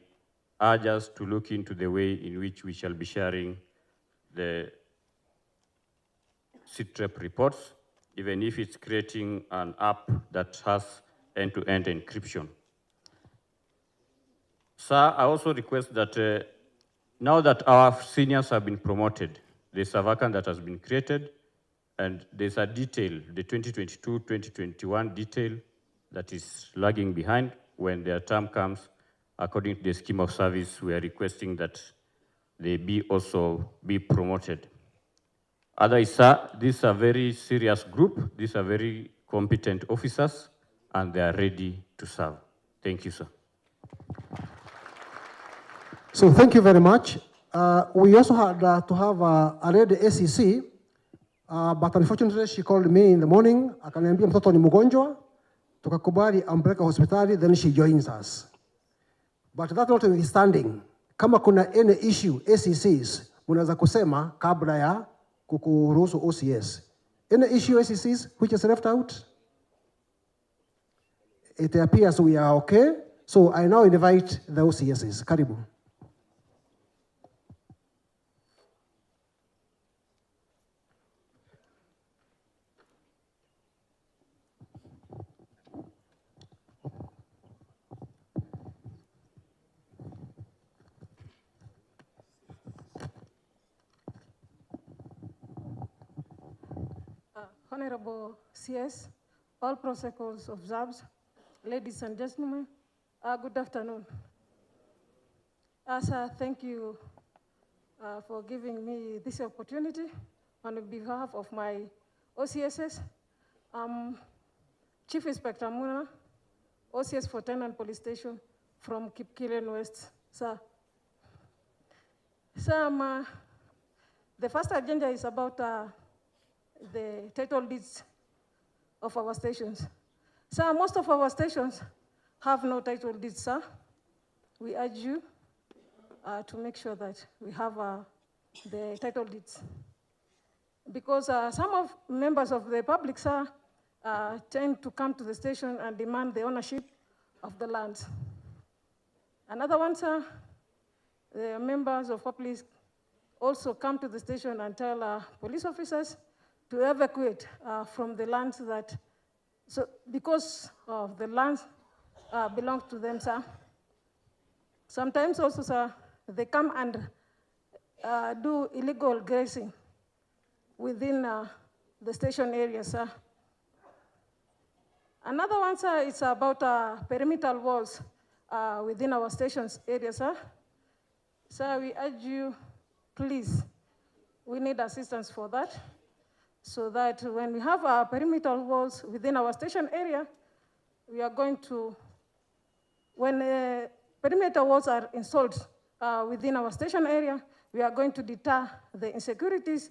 urge us to look into the way in which we shall be sharing the SITREP reports, even if it's creating an app that has end-to-end encryption. Sir, I also request that now that our seniors have been promoted, there's a vacant that has been created, and there's a detail, the 2022-2021 detail that is lagging behind. When their term comes, according to the scheme of service, we are requesting that they also be promoted. Otherwise, sir, this is a very serious group. These are very competent officers, and they are ready to serve. Thank you, sir. So thank you very much. We also had to have a lady ACC, but unfortunately she called me in the morning, akaniambia mtoto ni mgonjwa, tukakubali ampeleka hospitali, then she joins us. But that notwithstanding, kama kuna any issue ACCs, munaweza kusema kabla ya kukuruhusu OCS. Any issue ACCs which is left out? It appears we are okay. So I now invite the OCSs. Karibu. Honorable CS, all protocols observed, ladies and gentlemen, good afternoon. Sir, thank you for giving me this opportunity on behalf of my OCSs. Chief Inspector Muna, OCS for Tenant Police Station from Kipkillen West, sir. Sir, the first agenda is about the title deeds of our stations. Sir, most of our stations have no title deeds, sir. We urge you to make sure that we have the title deeds. Because some of members of the public, sir, tend to come to the station and demand the ownership of the land. Another one, sir, the members of public also come to the station and tell police officers to evacuate from the lands that, so because of the lands belong to them, sir. Sometimes also, sir, they come and do illegal grazing within the station area, sir. Another one, sir, is about perimeter walls within our stations area, sir. Sir, we urge you, please, we need assistance for that, so that when we have perimeter walls within our station area, we are going to, when perimeter walls are installed within our station area, we are going to deter the insecurities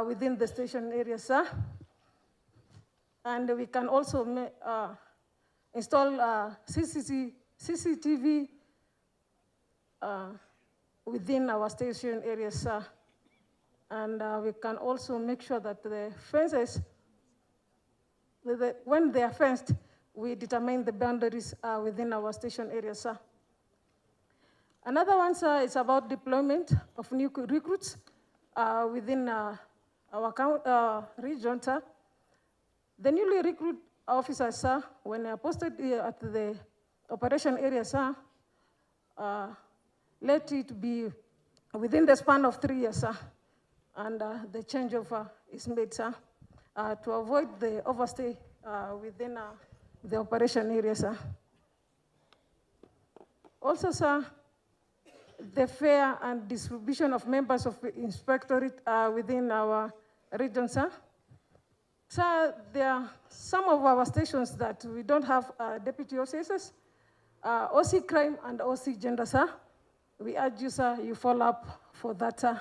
within the station area, sir. And we can also install CCTV within our station area, sir. And we can also make sure that the fences, when they are fenced, we determine the boundaries within our station area, sir. Another one, sir, is about deployment of new recruits within our region, sir. The newly recruited officers, sir, when they are posted at the operation area, sir, let it be within the span of 3 years, sir, and the changeover is made, sir, to avoid the overstay within the operation area, sir. Also, sir, the fair and distribution of members of the inspectorate within our region, sir. Sir, there are some of our stations that we don't have deputy OCSs, OC crime and OC gender, sir. We urge you, sir, you follow up for that, sir.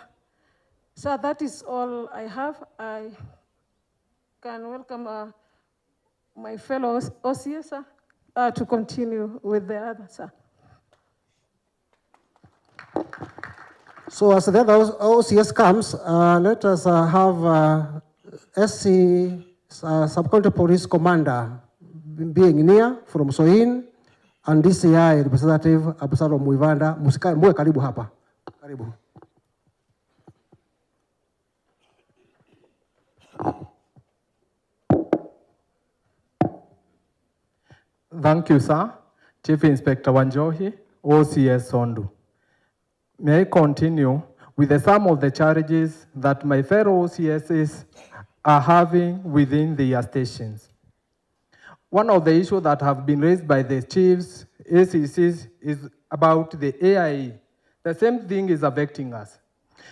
Sir, that is all I have. I can welcome my fellow OCS, sir, to continue with the other, sir. So as the other OCS comes, let us have SC Sub-County Police Commander being near from Soin and DCI Representative Absalom Muivanda. Muwe karibu hapa. Karibu. Thank you, sir. Chief Inspector Wanjohi, OCS Sondu. May I continue with some of the challenges that my fellow OCSs are having within their stations. One of the issues that have been raised by the chiefs, ACCs, is about the AIE. The same thing is affecting us.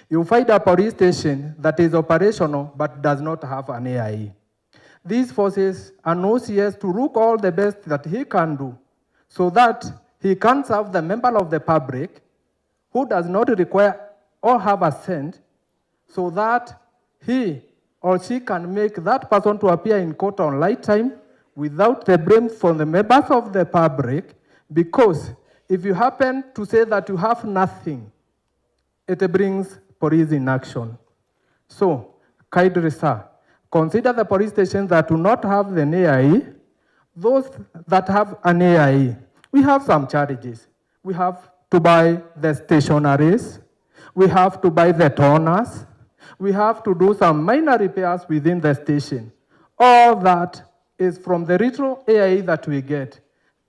You find a police station that is operational but does not have an AIE. This forces an OCS to look all the best that he can do so that he can serve the member of the public who does not require or have assent, so that he or she can make that person to appear in court on light time without the blame from the members of the public, because if you happen to say that you have nothing, it brings police in action. So, kindly, sir, consider the police stations that do not have an AIE, those that have an AIE. We have some challenges. We have to buy the stationaries, we have to buy the toners, we have to do some minor repairs within the station. All that is from the retro AIE that we get.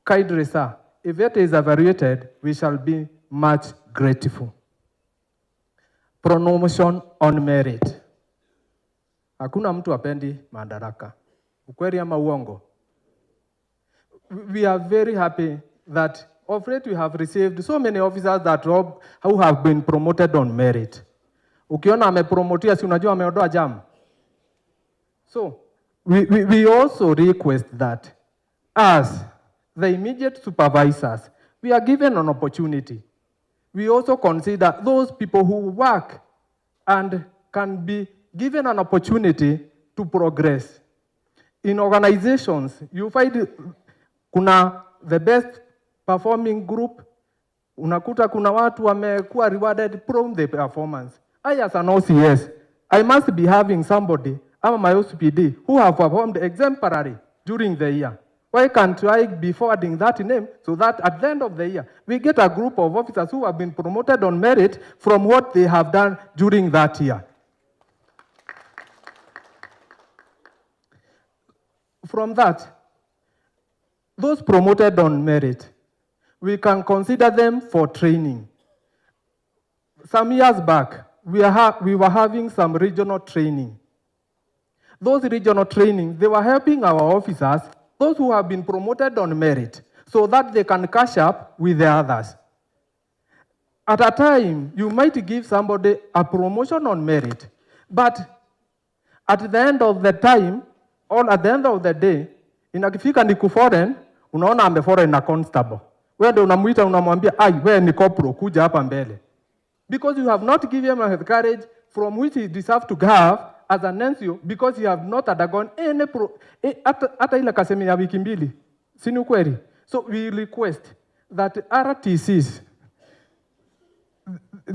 Kindly, sir, if it is evaluated, we shall be much grateful. Promotion on merit. Hakuna mtu apendi madaraka. Ukweli ama uongo? We are very happy that of late we have received so many officers that who have been promoted on merit. Ukiona amepromotia, si unajua ameondoa jam. So we also request that as the immediate supervisors, we are given an opportunity. We also consider those people who work and can be given an opportunity to progress. In organizations, you find kuna the best performing group, unakuta kuna watu wamekuwa rewarded from the performance. I as an OCS, I must be having somebody, ama my OCPD, who have performed exemplary during the year. Why can't I be forwarding that name so that at the end of the year, we get a group of officers who have been promoted on merit from what they have done during that year? From that, those promoted on merit, we can consider them for training. Some years back, we were having some regional training. Those regional training, they were helping our officers, those who have been promoted on merit, so that they can catch up with the others. At a time, you might give somebody a promotion on merit, but at the end of the time, or at the end of the day, inakifika ni kuforeign, unaona ameforeign na constable. Wewe ndio unamuita unamwambia, wewe ni corporal, kuja hapa mbele. Because you have not given him the courage from which he deserves to have as an NCO, because you have not undergone any hata ile kasemi ya wiki mbili. Si ni ukweli? So we request that RTCs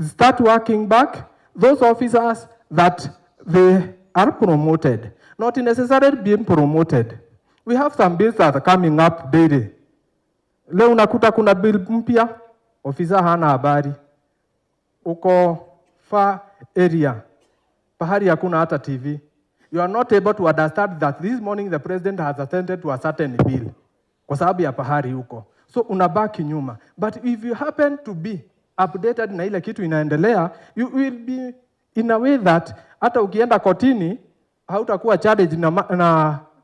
start working back those officers that they are promoted, not necessarily being promoted. We have some bills that are coming up daily. Leo unakuta kuna bill mpya, ofisa hana habari. Uko far area, pahali hakuna hata TV. You are not able to understand that this morning the president has attended to a certain bill. Kwa sababu ya pahali huko. So unabaki nyuma. But if you happen to be updated na ile kitu inaendelea, you will be in a way that hata ukienda kotini, hautakuwa challenged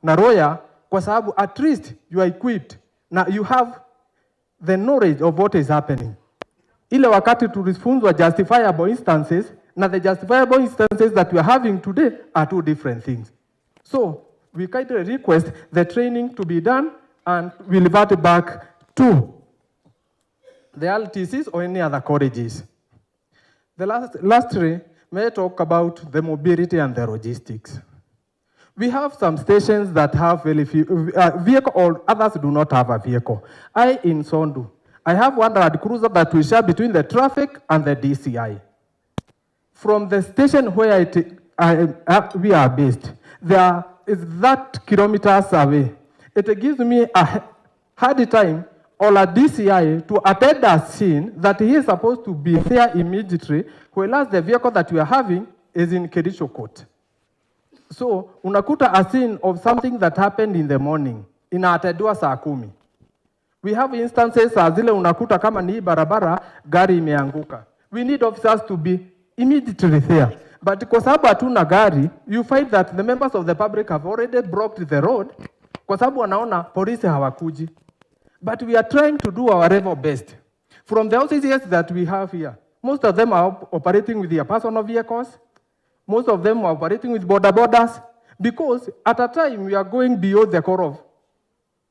na lawyer, kwa sababu at least you are equipped. Now you have the knowledge of what is happening. Ile wakati tulifunzwa justifiable instances, na the justifiable instances that we are having today are two different things. So we kindly request the training to be done, and we revert back to the LTCs or any other colleges. The lastly, may I talk about the mobility and the logistics. We have some stations that have very few vehicle, or others do not have a vehicle. In Sondu, I have one Land Cruiser that we share between the traffic and the DCI. From the station where we are based, there is that kilometers away. It gives me a hard time or a DCI to attend a scene that he is supposed to be there immediately, whereas the vehicle that we are having is in Kericho Court. So, unakuta a scene of something that happened in the morning, inaatendwa saa 10. We have instances saa zile unakuta kama ni barabara, gari imeanguka. We need officers to be immediately there. But kwa sababu hatuna gari, you find that the members of the public have already blocked the road, kwa sababu wanaona polisi hawakuji. But we are trying to do our level best. From the OCCS that we have here, most of them are operating with their personal vehicles. Most of them are operating with border borders, because at a time we are going beyond the core of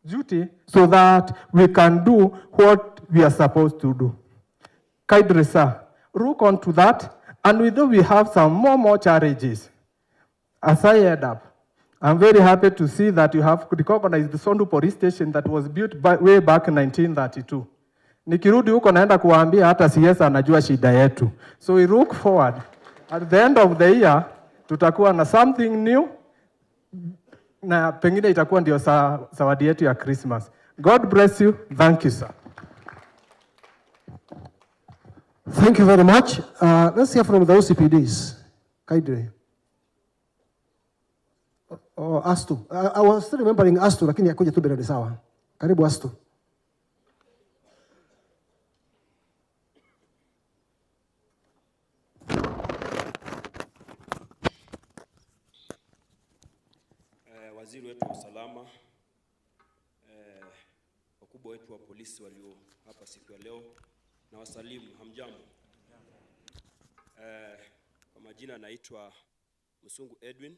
duty so that we can do what we are supposed to do. Kindly, sir, look on to that, and we know we have some more challenges. As I head up, I'm very happy to see that you have recognized the Sondu police station that was built way back in 1932. Nikirudi huko naenda kuwaambia hata CS anajua shida yetu. So we look forward. At the end of the year, tutakuwa na something new, na pengine itakuwa ndio zawadi yetu ya Christmas. God bless you. Thank you, sir. Thank you very much. Let's hear from the OCPDs. Kindly. Astu. I was still remembering Astu, lakini yakuja tu bila sawa. Karibu Astu. Waziri wetu wa usalama, wakubwa wetu wa polisi walio hapa siku ya leo, na wasalimu, hamjambo. Kwa majina naitwa Musungu Edwin,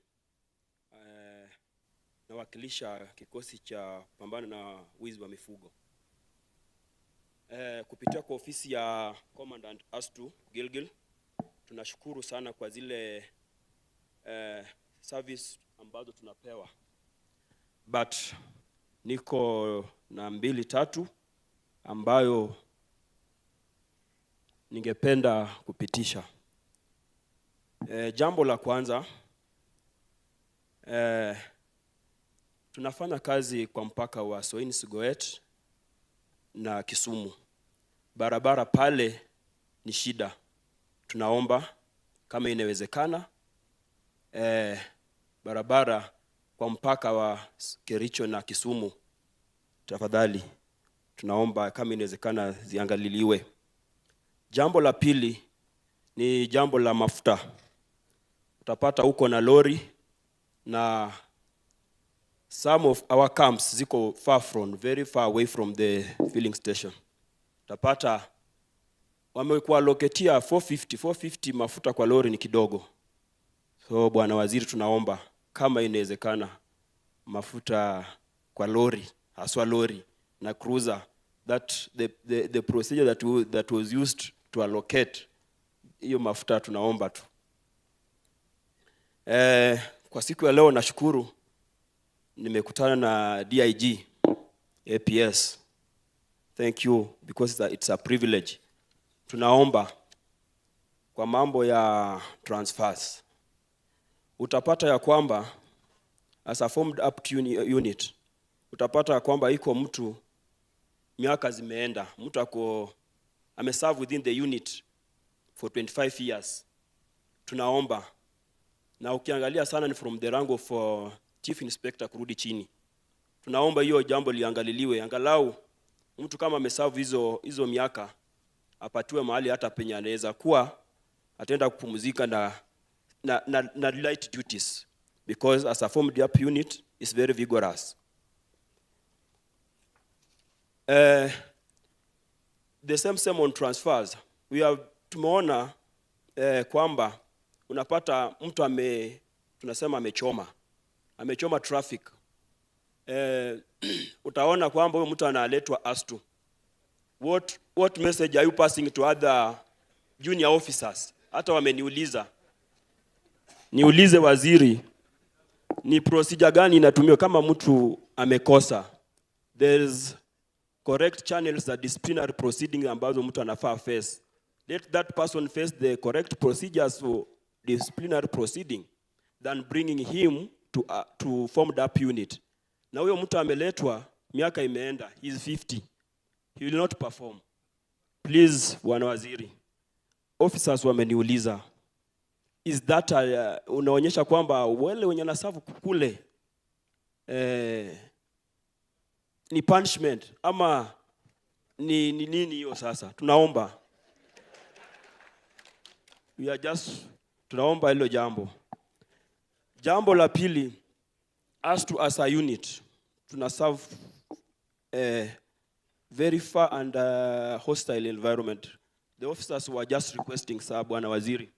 nawakilisha kikosi cha pambano na wizi wa mifugo. kupitia kwa ofisi ya Commandant Astu Gilgil, tunashukuru sana kwa zile service ambazo tunapewa. But niko na 2-3 ambayo ningependa kupitisha. Jambo la kwanza, tunafanya kazi kwa mpaka wa Soin-Sugoet na Kisumu. Barabara pale ni shida. Tunaomba kama inawezekana barabara kwa mpaka wa Kericho na Kisumu, tafadhali tunaomba kama inawezekana ziangaliliwe. Jambo la pili ni jambo la mafuta. Utapata huko na lori, na some of our camps ziko very far away from the filling station. Utapata wamekuwa allocatea 450 mafuta kwa lori ni kidogo. So bwana waziri, tunaomba kama inawezekana mafuta kwa lori, haswa lori na cruiser, that the procedure that was used to allocate hiyo mafuta, tunaomba tu. Kwa siku ya leo nashukuru nimekutana na DIG APS. Thank you, because it's a privilege. Tunaomba kwa mambo ya transfers, utapata ya kwamba as a formed up unit, utapata ya kwamba iko mtu miaka zimeenda, mtu ameserve within the unit for 25 years. Tunaomba, na ukiangalia sana ni from the rank of chief inspector kurudi chini. Tunaomba hiyo jambo liangaliliwe, angalau mtu kama ameserve hizo miaka apatiwe mahali hata penye anaweza kuwa atenda kupumzika na light duties, because as a formed up unit is very vigorous. The same on transfers. Tumeona kwamba unapata mtu tunasema amechoma traffic. Utaona kwamba huyo mtu analetwa Astu. What message are you passing to other junior officers? Hata wameniuliza, niulize waziri, ni procedure gani inatumiwa kama mtu amekosa? There's correct channels za disciplinary proceeding ambazo mtu anafaa face. Let that person face the correct procedures for disciplinary proceeding than bringing him to formed up unit. Na huyo mtu ameletwa, miaka imeenda, he is 50. He will not perform. Please, bwana waziri, officers wameniuliza, is that unaonyesha kwamba wale wenye nasafu kule ni punishment ama ni nini hiyo? Sasa tunaomba, tunaomba hilo jambo. Jambo la pili, as a unit tunaserve very far and hostile environment. The officers were just requesting, sir, bwana waziri,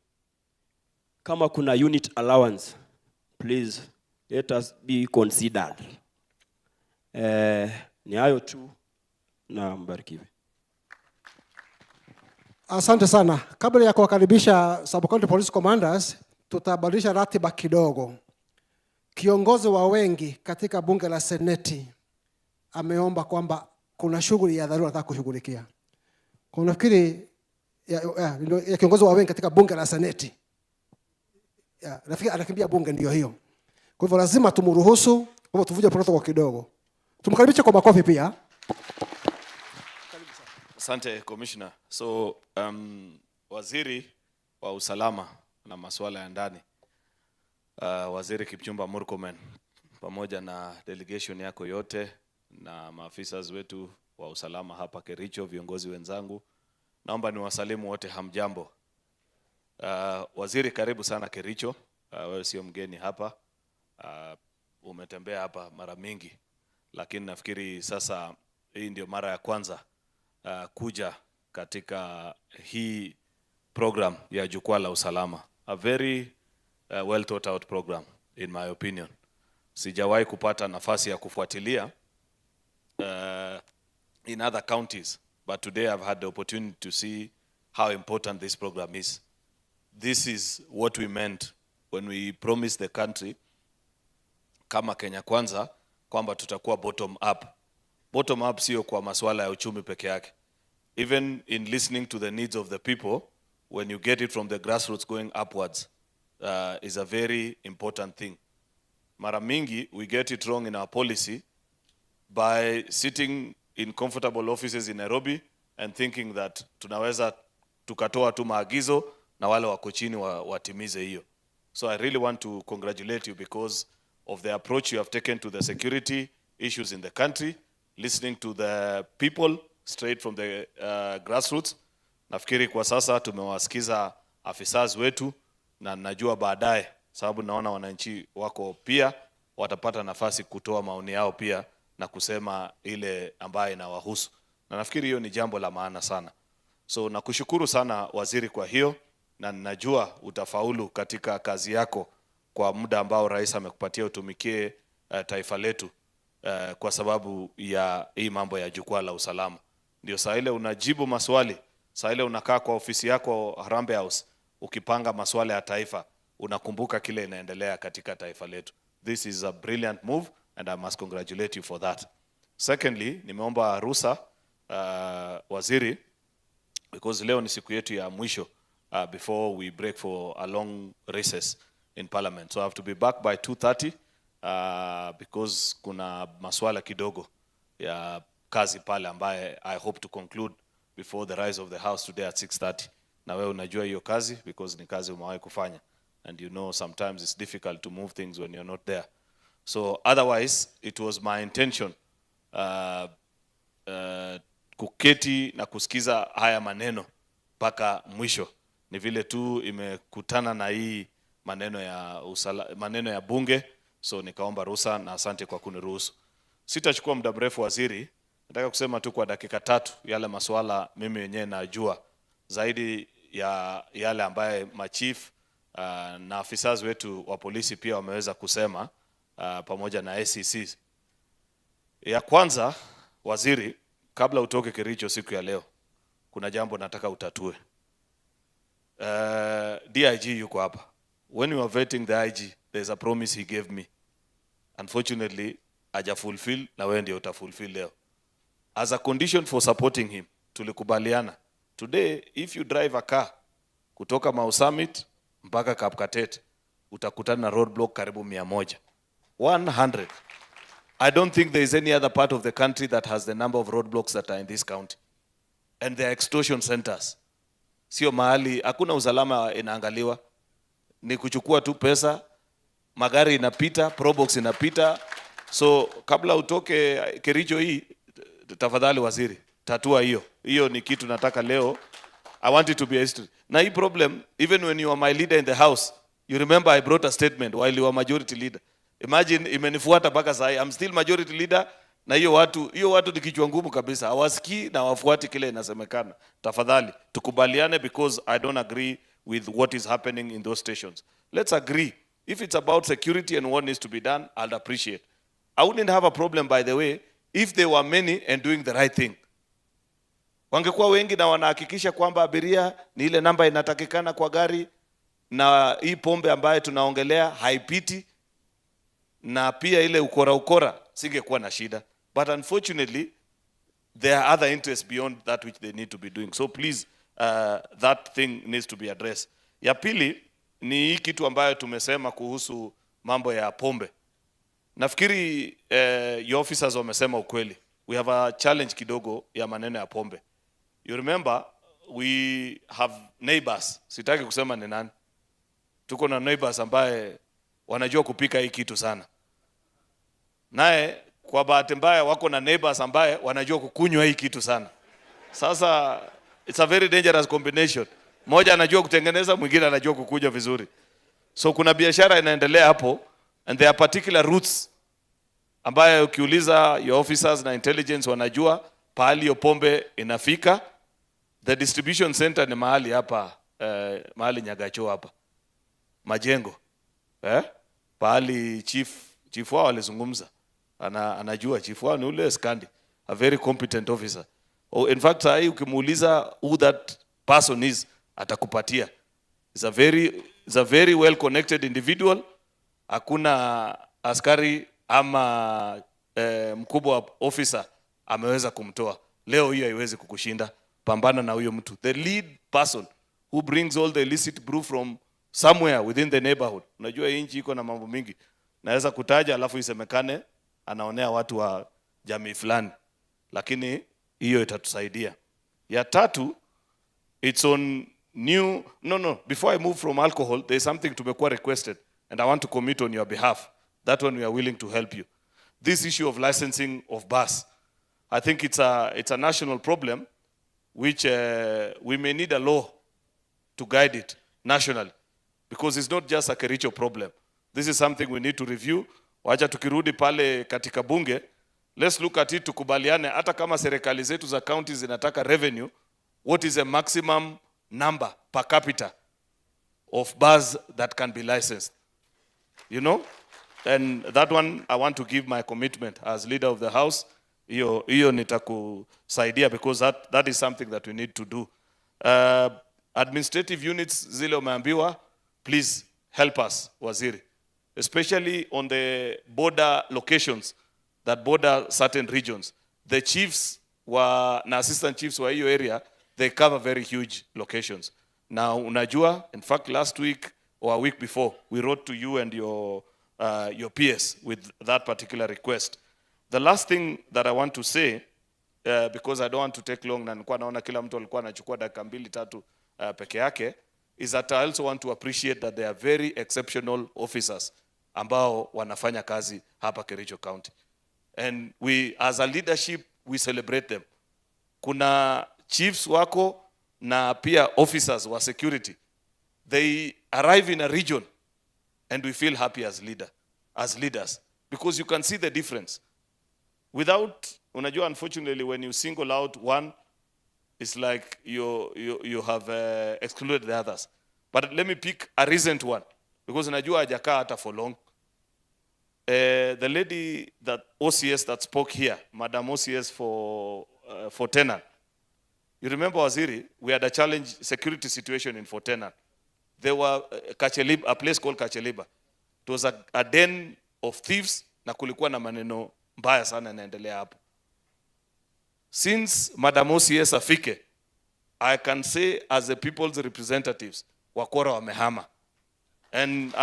kama kuna unit allowance, please let us be considered. Ni hayo tu, na mbarikiwe. Asante sana. Kabla ya kuwakaribisha Sub-County Police Commanders, tutabadilisha ratiba kidogo. Kiongozi wa wengi katika bunge la Seneti ameomba kwamba kuna shughuli ya dharura nataka kushughulikia. Kwa nafikiri ya kiongozi wa wengi katika bunge la Seneti, nafikiri anakimbia bunge ndio hiyo. Kwa hivyo lazima tumruhusu, kwa hivyo tuvuje protocol kidogo. Tumkaribishe kwa makofi pia. Asante Commissioner. So waziri wa usalama na masuala ya ndani, waziri Kipchumba Murkomen, pamoja na delegation yako yote na maafisa wetu wa usalama hapa Kericho, viongozi wenzangu, naomba niwasalimu wote, hamjambo. Waziri, karibu sana Kericho. Wewe sio mgeni hapa, umetembea hapa mara mingi, lakini nafikiri sasa hii ndio mara ya kwanza kuja katika hii program ya Jukwaa la Usalama. A very well thought out program in my opinion. Sijawahi kupata nafasi ya kufuatilia in other counties but today I've had the opportunity to see how important this program is. This is what we meant when we promised the country kama Kenya Kwanza kwamba tutakuwa bottom up. Bottom up sio kwa masuala ya uchumi peke yake. Even in listening to the needs of the people, when you get it from the grassroots going upwards, is a very important thing. Mara mingi, we get it wrong in our policy by sitting in comfortable offices in Nairobi and thinking that tunaweza tukatoa tu maagizo na wale wako chini watimize hiyo. So I really want to congratulate you because of the approach you have taken to the security issues in the country, listening to the people straight from the grassroots. Nafikiri kwa sasa tumewasikiza afisas wetu na najua baadaye, sababu naona wananchi wako pia watapata nafasi kutoa maoni yao pia na kusema ile ambaye inawahusu. Na nafikiri hiyo ni jambo la maana sana. So nakushukuru sana waziri kwa hiyo, na najua utafaulu katika kazi yako kwa muda ambao rais amekupatia utumikie taifa letu kwa sababu ya hii mambo ya jukwaa la usalama. Ndio saa ile unajibu maswali, saa ile unakaa kwa ofisi yako Harambee House ukipanga maswala ya taifa, unakumbuka kile inaendelea katika taifa letu. This is a brilliant move and I must congratulate you for that. Secondly, nimeomba ruhusa waziri, because leo ni siku yetu ya mwisho before we break for a long recess in parliament. So I have to be back by 2:30 because kuna maswala kidogo ya kazi pale ambaye I hope to conclude before the rise of the house today at 6:30. Na wewe unajua hiyo kazi because ni kazi umewahi kufanya, and you know sometimes it's difficult to move things when you're not there. So otherwise it was my intention kuketi na kusikiza haya maneno mpaka mwisho. Ni vile tu imekutana na hii maneno ya bunge, so nikaomba ruhusa na asante kwa kuniruhusu. Sitachukua muda mrefu waziri, nataka kusema tu kwa dakika 3 yale masuala mimi mwenyewe najua zaidi ya yale ambaye machief na afisas wetu wa polisi pia wameweza kusema pamoja na ACC. Ya kwanza waziri, kabla utoke Kericho siku ya leo, kuna jambo nataka utatue. DIG yuko hapa. When you are vetting the IG, there's a promise he gave me. Unfortunately, haja fulfill na wewe ndio utafulfill leo. As a condition for supporting him, tulikubaliana. Today, if you drive a car kutoka Mau Summit mpaka Kapkatet, utakutana na roadblock karibu 100. 100. I don't think there is any other part of the country that has the number of roadblocks that are in this county. And they are extortion centers. Sio mahali, hakuna usalama inaangaliwa. Ni kuchukua tu pesa, magari inapita, probox inapita. So kabla utoke Kericho hii, tafadhali waziri, tatua hiyo. Hiyo ni kitu nataka leo. I want it to be a history. Na hii problem, even when you are my leader in the house, you remember I brought a statement while you were majority leader. Imagine imenifuata mpaka sasa. I'm still majority leader na hiyo watu ni kichwa ngumu kabisa. Hawasikii na wafuati kile inasemekana. Tafadhali tukubaliane, because I don't agree with what is happening in those stations. Let's agree. If it's about security and what needs to be done, I'll appreciate. I wouldn't have a problem, by the way, if there were many and doing the right thing. Wangekuwa wengi na wanahakikisha kwamba abiria ni ile namba inatakikana kwa gari, na hii pombe ambaye tunaongelea haipiti, na pia ile ukora singekuwa na shida. But unfortunately, there are other interests beyond that which they need to be doing. So please, that thing needs to be addressed. Ya pili ni hii kitu ambayo tumesema kuhusu mambo ya pombe. Nafikiri your officers wamesema ukweli. We have a challenge kidogo ya maneno ya pombe. You remember, we have neighbors. Sitaki kusema ni nani. Tuko na neighbors ambaye wanajua kupika hii kitu sana. Nae kwa bahati mbaya wako na neighbors ambaye wanajua kukunywa hii kitu sana. Sasa it's a very dangerous combination. Mmoja anajua kutengeneza, mwingine anajua kukunywa vizuri. So kuna biashara inaendelea hapo, and there are particular routes ambaye ukiuliza your officers na intelligence wanajua pahali hiyo pombe inafika. The distribution center ni mahali hapa, mahali Nyagacho hapa. Majengo. Pahali chief wao alizungumza. Anajua chief wao ni ule Skandi, a very competent officer. Or in fact, sahi ukimuuliza who that person is, atakupatia. It's a very well connected individual. Hakuna askari ama mkubwa wa officer ameweza kumtoa. Leo hiyo haiwezi kukushinda. Pambana na huyo mtu. The lead person who brings all the illicit brew from somewhere within the neighborhood. Unajua hii nchi iko na mambo mingi. Naweza kutaja alafu isemekane anaonea watu wa jamii fulani. Lakini hiyo itatusaidia. Ya tatu, it's on new, before I move from alcohol, there's something tumekuwa requested and I want to commit on your behalf. That one we are willing to help you. This issue of licensing of bus, I think it's a national problem which we may need a law to guide it nationally, because it's not just a Kericho problem. This is something we need to review. Wacha tukirudi pale katika bunge, let's look at it, tukubaliane hata kama serikali zetu za counties zinataka revenue, what is a maximum number per capita of bus that can be licensed? You know? And that one, I want to give my commitment as leader of the house. Hiyo nitakusaidia, because that is something that we need to do. Administrative units zile umeambiwa, please help us, Waziri. Especially on the border locations that border certain regions. The chiefs na assistant chiefs wa hiyo area, they cover very huge locations. Now, unajua, in fact, last week or a week before, we wrote to you and your PS with that particular request. The last thing that I want to say, because I don't want to take long, na nilikuwa naona kila mtu alikuwa anachukua dakika 2-3 peke yake, is that I also want to appreciate that they are very exceptional officers ambao wanafanya kazi hapa Kericho County. And we, as a leadership, we celebrate them. Kuna chiefs wako na pia officers wa security. They arrive in a region and we feel happy as leaders, because you can see the difference. Without, unajua, unfortunately, when you single out one, it's like you have excluded the others. But let me pick a recent one, because unajua hajakaa hata for long. The lady that OCS that spoke here, Madam OCS for Tenan. You remember, Waziri, we had a challenge security situation in Fort Tenan. There were a place called Kacheliba. It was a den of thieves, na kulikuwa na maneno mbaya sana yanaendelea hapo. Since Madam OCS afike, I can say as the people's representatives, wakora wamehama. And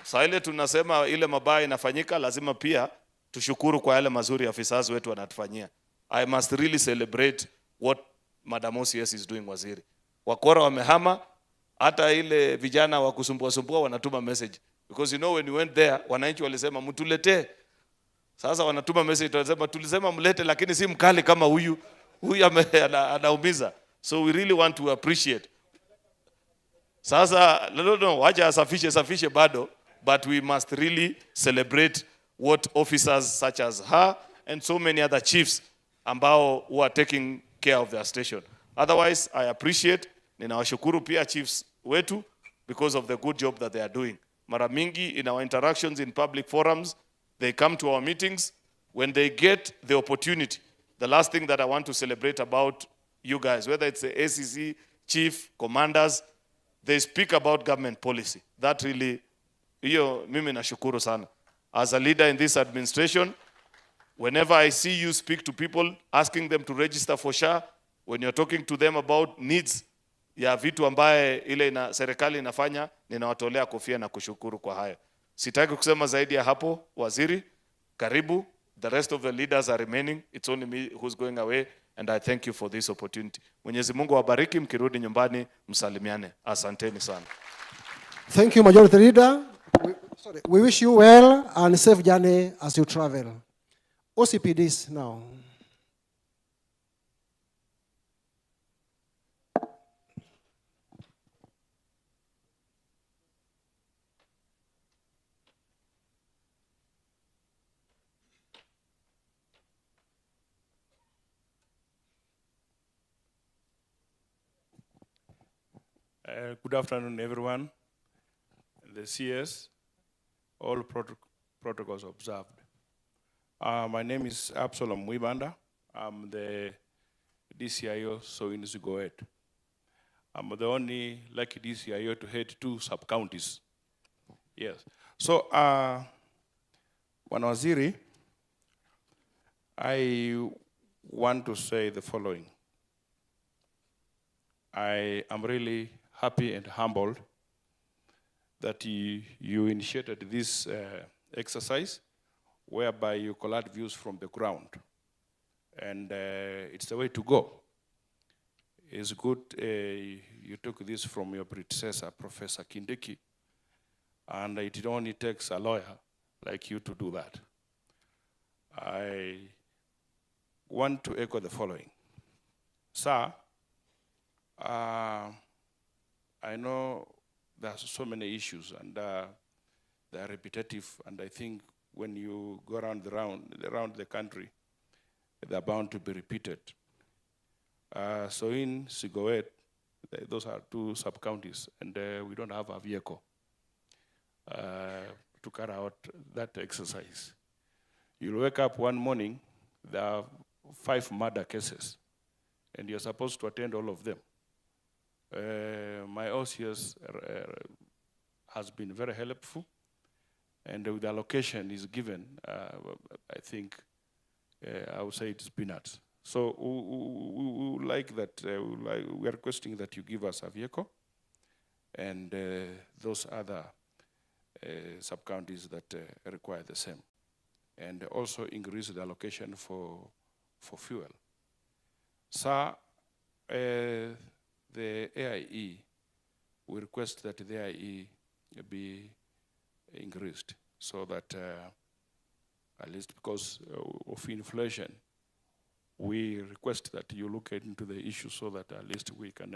saa ile tunasema ile mabaya inafanyika, lazima pia tushukuru kwa yale mazuri officers wetu wanatufanyia. I must really celebrate what Madam OCS is doing, Waziri. Wakora wamehama, hata ile vijana wa kusumbua wanatuma message. Because when you went there, wananchi walisema mtuletee. Sasa wanatuma message, wanasema tulisema mlete lakini si mkali kama huyu anaumiza. So we really want to appreciate. Sasa wacha safishe bado, but we must really celebrate what officers such as her and so many other chiefs ambao who are taking care of their station. Otherwise, I appreciate, ninawashukuru pia chiefs wetu because of the good job that they are doing. Mara mingi in our interactions in public forums, they come to our meetings. When they get the opportunity, the last thing that I want to celebrate about you guys, whether it's the ACC, chief, commanders, they speak about government policy. That really, mimi nashukuru sana. As a leader in this administration, whenever I see you speak to people, asking them to register for SHA, when you're talking to them about needs ya vitu ambaye ile serikali inafanya, ninawatolea kofia na kushukuru kwa hayo. Sitaki kusema zaidi ya hapo, Waziri, karibu. The rest of the leaders are remaining. It's only me who's going away, and I thank you for this opportunity. Mwenyezi Mungu awabariki, mkirudi nyumbani msalimiane. Asanteni sana. Thank you, Majority Leader. We wish you well and safe journey as you travel. OCPDs now. Good afternoon, everyone. The CS, all protocols observed. My name is Absalom Wibanda. I'm the DCIO, so in Zigoet. I'm the only lucky DCIO to head 2 sub-counties. Yes. So, Bwana Waziri, I want to say the following. I am really happy and humbled that you initiated this exercise whereby you collect views from the ground. And it's the way to go. It's good you took this from your predecessor, Professor Kindiki, and it only takes a lawyer like you to do that. I want to echo the following. Sir, I know there's so many issues and they're repetitive, and I think when you go around the country, they're bound to be repeated. So in Sigoet, those are 2 sub-counties, and we don't have a vehicle to carry out that exercise. You'll wake up one morning, there are 5 murder cases, and you're supposed to attend all of them. My OCS has been very helpful, and with the allocation is given, I think I would say it's peanuts. So we like that. We are requesting that you give us a vehicle, and those other sub-counties that require the same, and also increase the allocation for fuel. Sir, the AIE, we request that the AIE be increased so that at least because of inflation, we request that you look into the issue so that at least we can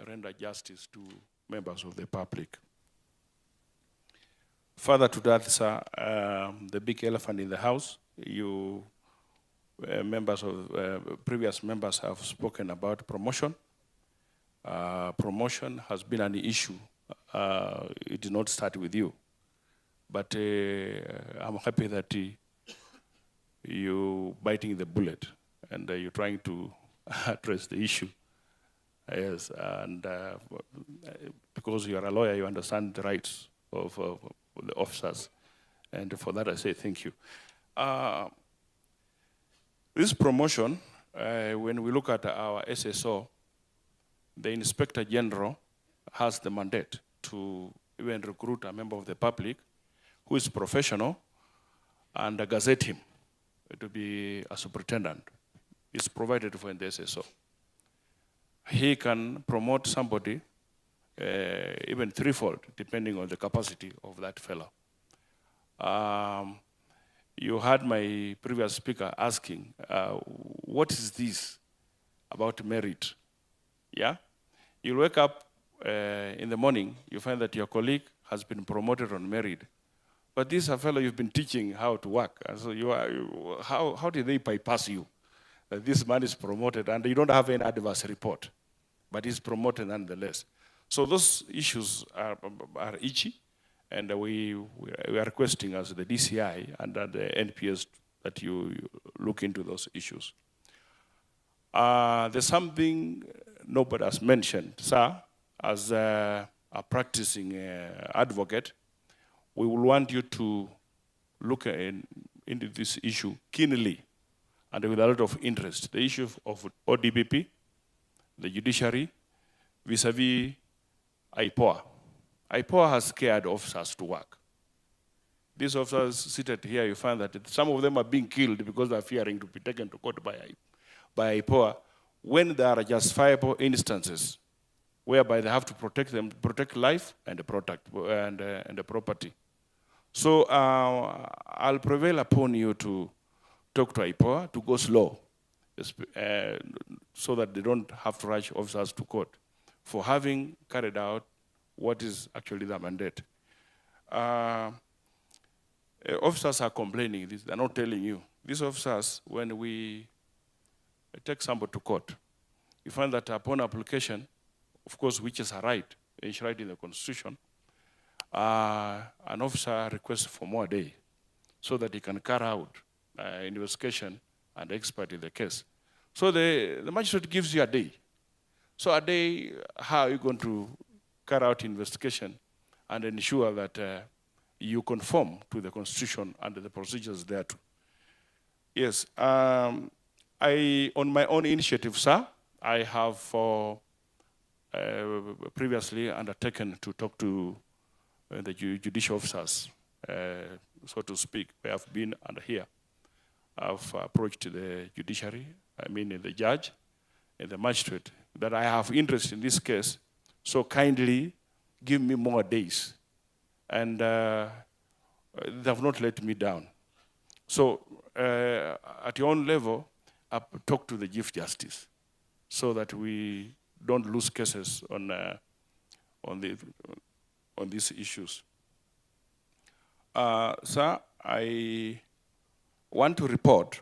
render justice to members of the public. Further to that, sir, the big elephant in the house, you members of previous members have spoken about promotion. Promotion has been an issue. It did not start with you, but I'm happy that you biting the bullet and you're trying to address the issue. Yes, and because you are a lawyer, you understand the rights of the officers, and for that I say thank you. This promotion, when we look at our SSO, the Inspector General has the mandate to even recruit a member of the public who is professional and gazette him to be a superintendent. It's provided for in the SSO. He can promote somebody even threefold, depending on the capacity of that fellow. You heard my previous speaker asking, what is this about merit? Yeah? You'll wake up in the morning, you find that your colleague has been promoted on merit. But this is a fellow you've been teaching how to work. And so how did they bypass you? That this man is promoted and you don't have any adverse report, but he's promoted nonetheless. So those issues are itchy, and we are requesting as the DCI and the NPS that you look into those issues. There's something nobody has mentioned, sir, as a practicing advocate. We will want you to look into this issue keenly and with a lot of interest. The issue of ODPP, the judiciary, vis-a-vis IPOA. IPOA has scared officers to work. These officers seated here, you find that some of them are being killed because they're fearing to be taken to court by IPOA, when there are justifiable instances whereby they have to protect life and the property. So I'll prevail upon you to talk to IPOA to go slow, so that they don't have to rush officers to court for having carried out what is actually their mandate. Officers are complaining this, they're not telling you. These officers, when we take somebody to court, you find that upon application, of course, which is a right, enshrined in the Constitution, an officer requests for more day so that he can carry out investigation and expert in the case. So the magistrate gives you a day. So a day, how are you going to carry out investigation and ensure that you conform to the Constitution and the procedures thereto? Yes, on my own initiative, sir, I have previously undertaken to talk to the judicial officers, so to speak. They have been under here. I've approached the judiciary, the judge and the magistrate, that I have interest in this case, so kindly give me more days. And they have not let me down. So at your own level, I've talked to the Chief Justice so that we don't lose cases on these issues. Sir, I want to report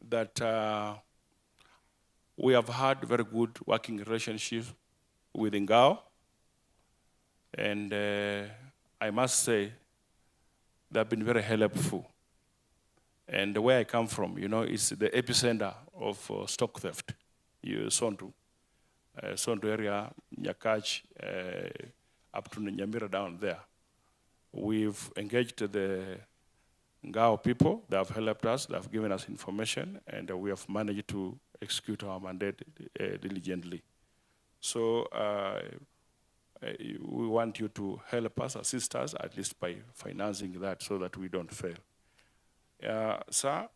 that we have had very good working relationships with Ngao, and I must say they have been very helpful. And where I come from, is the epicenter of stock theft. Sondu area, Nyakach, up to Nyamira down there. We've engaged the Ngao people. They have helped us. They have given us information, and we have managed to execute our mandate diligently. So we want you to help us, assist us, at least by financing that so that we don't fail. Sir,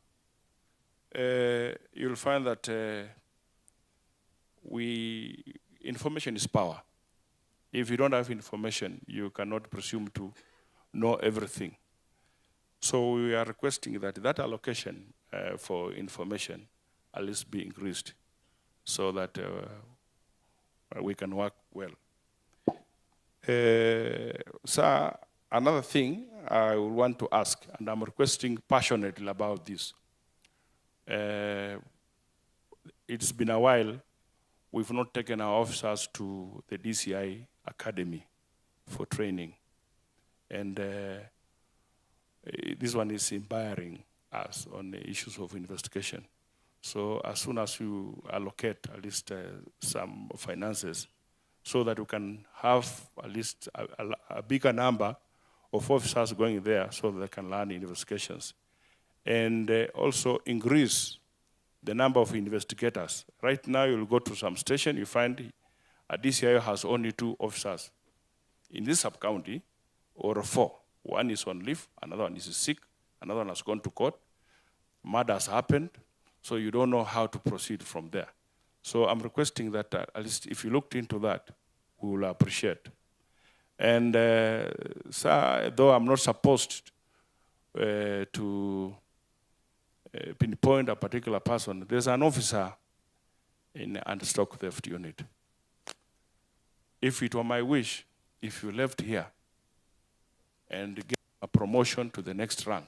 you'll find that information is power. If you don't have information, you cannot presume to know everything. So we are requesting that allocation for information at least be increased so that we can work well. Sir, another thing I would want to ask, and I'm requesting passionately about this. It's been a while, we've not taken our officers to the DCI Academy for training. And this one is empowering us on the issues of investigation. So as soon as you allocate at least some finances so that we can have at least a bigger number of officers going there so that they can learn investigations. And also increase the number of investigators. Right now, you'll go to some station, you find a DCI has only 2 officers. In this sub-county, or 4. One is on leave, another one is sick, another one has gone to court. Murder has happened, so you don't know how to proceed from there. So I'm requesting that at least if you looked into that, we will appreciate. And sir, though I'm not supposed to pinpoint a particular person, there's an officer in the anti-stock theft unit. If it were my wish, if you left here and get a promotion to the next rank,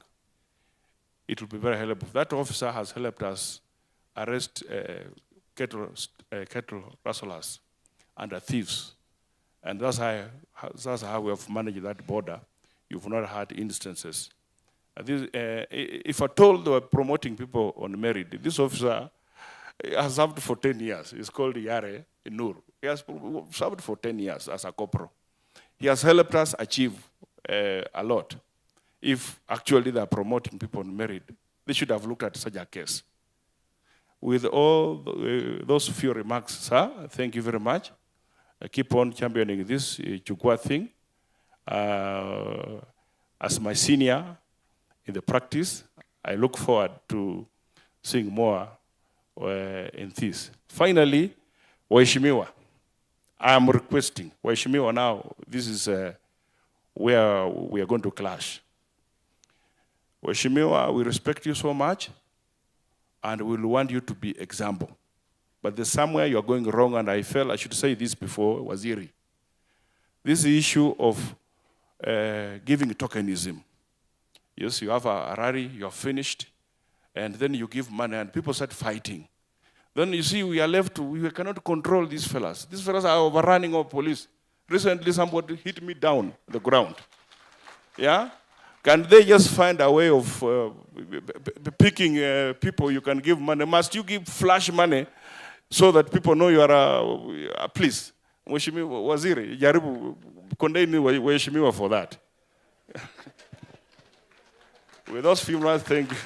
it will be very helpful. That officer has helped us arrest cattle rustlers and thieves. And that's how we have managed that border. You've not had instances. If I told they were promoting people on merit, this officer has served for 10 years. He's called Yare Nur. He has served for 10 years as a corporal. He has helped us achieve a lot. If actually they are promoting people on merit, they should have looked at such a case. With all those few remarks, sir, thank you very much. I keep on championing this Jukwaa thing. As my senior in the practice, I look forward to seeing more in this. Finally, Waheshimiwa, I am requesting, Waheshimiwa now, this is where we are going to clash. Waheshimiwa, we respect you so much, and we will want you to be example. But there's somewhere you are going wrong, and I felt I should say this before, Waziri. This issue of giving tokenism. Yes, you have a rally, you are finished, and then you give money, and people start fighting. Then you see we are left, we cannot control these fellas. These fellas are overrunning our police. Recently, somebody hit me down the ground. Yeah? Can they just find a way of picking people you can give money? Must you give flash money so that people know you are please? Mheshimiwa Waziri, jaribu kondeni waheshimiwa for that. With those few words, thank you.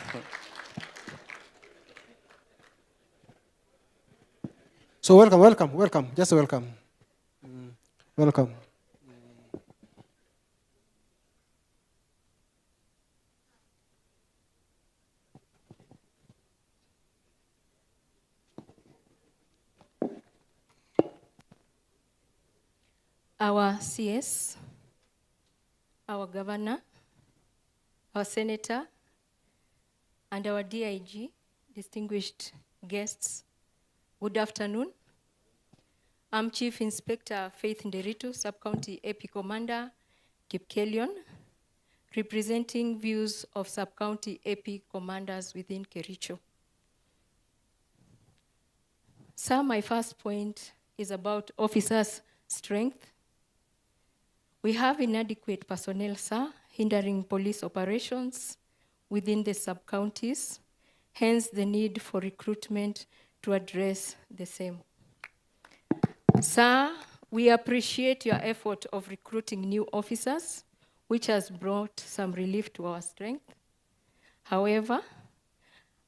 So welcome, just welcome. Welcome. Our CS, our governor, our senator, and our DIG, distinguished guests, good afternoon. I'm Chief Inspector Faith Nderitu, Sub-County AP Commander, Kipkelion, representing views of Sub-County AP commanders within Kericho. Sir, my first point is about officers' strength. We have inadequate personnel, sir, hindering police operations within the sub-counties, hence the need for recruitment to address the same. Sir, we appreciate your effort of recruiting new officers, which has brought some relief to our strength. However,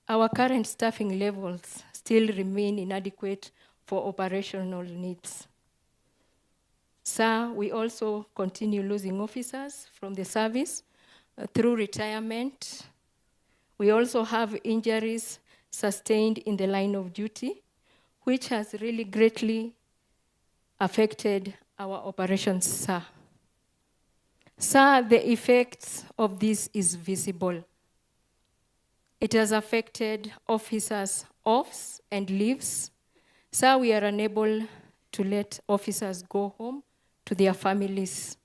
our current staffing levels still remain inadequate for operational needs. Sir, we also continue losing officers from the service through retirement. We also have injuries sustained in the line of duty, which has really greatly affected our operations, sir. Sir, the effects of this is visible. It has affected officers' offs and leaves. Sir, we are unable to let officers go home to their families.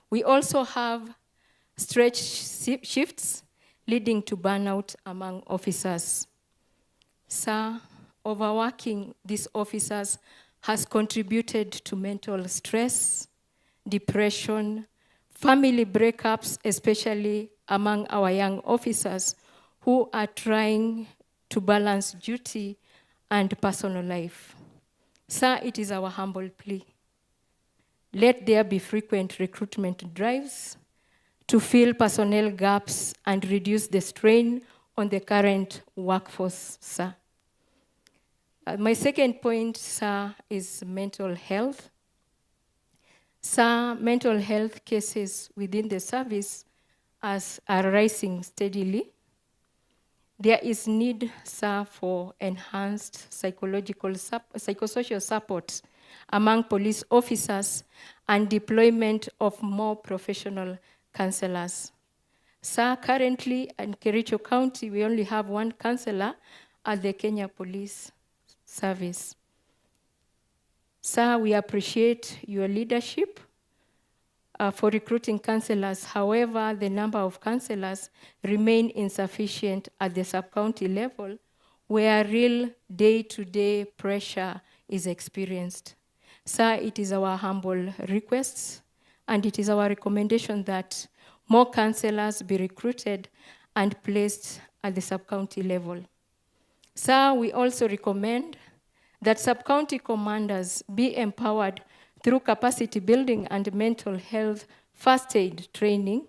We also have stretch shifts leading to burnout among officers. Sir, overworking these officers has contributed to mental stress, depression, family breakups, especially among our young officers who are trying to balance duty and personal life. Sir, it is our humble plea. Let there be frequent recruitment drives to fill personnel gaps and reduce the strain on the current workforce, sir. My second point, sir, is mental health. Sir, mental health cases within the service are rising steadily. There is need, sir, for enhanced psychosocial support among police officers and deployment of more professional counselors. Sir, currently in Kericho County, we only have one counselor at the Kenya Police Service. Sir, we appreciate your leadership for recruiting counselors. However, the number of counselors remain insufficient at the sub-county level, where real day-to-day pressure is experienced. Sir, it is our humble request, and it is our recommendation that more counselors be recruited and placed at the sub-county level. Sir, we also recommend that sub-county commanders be empowered through capacity building and mental health first aid training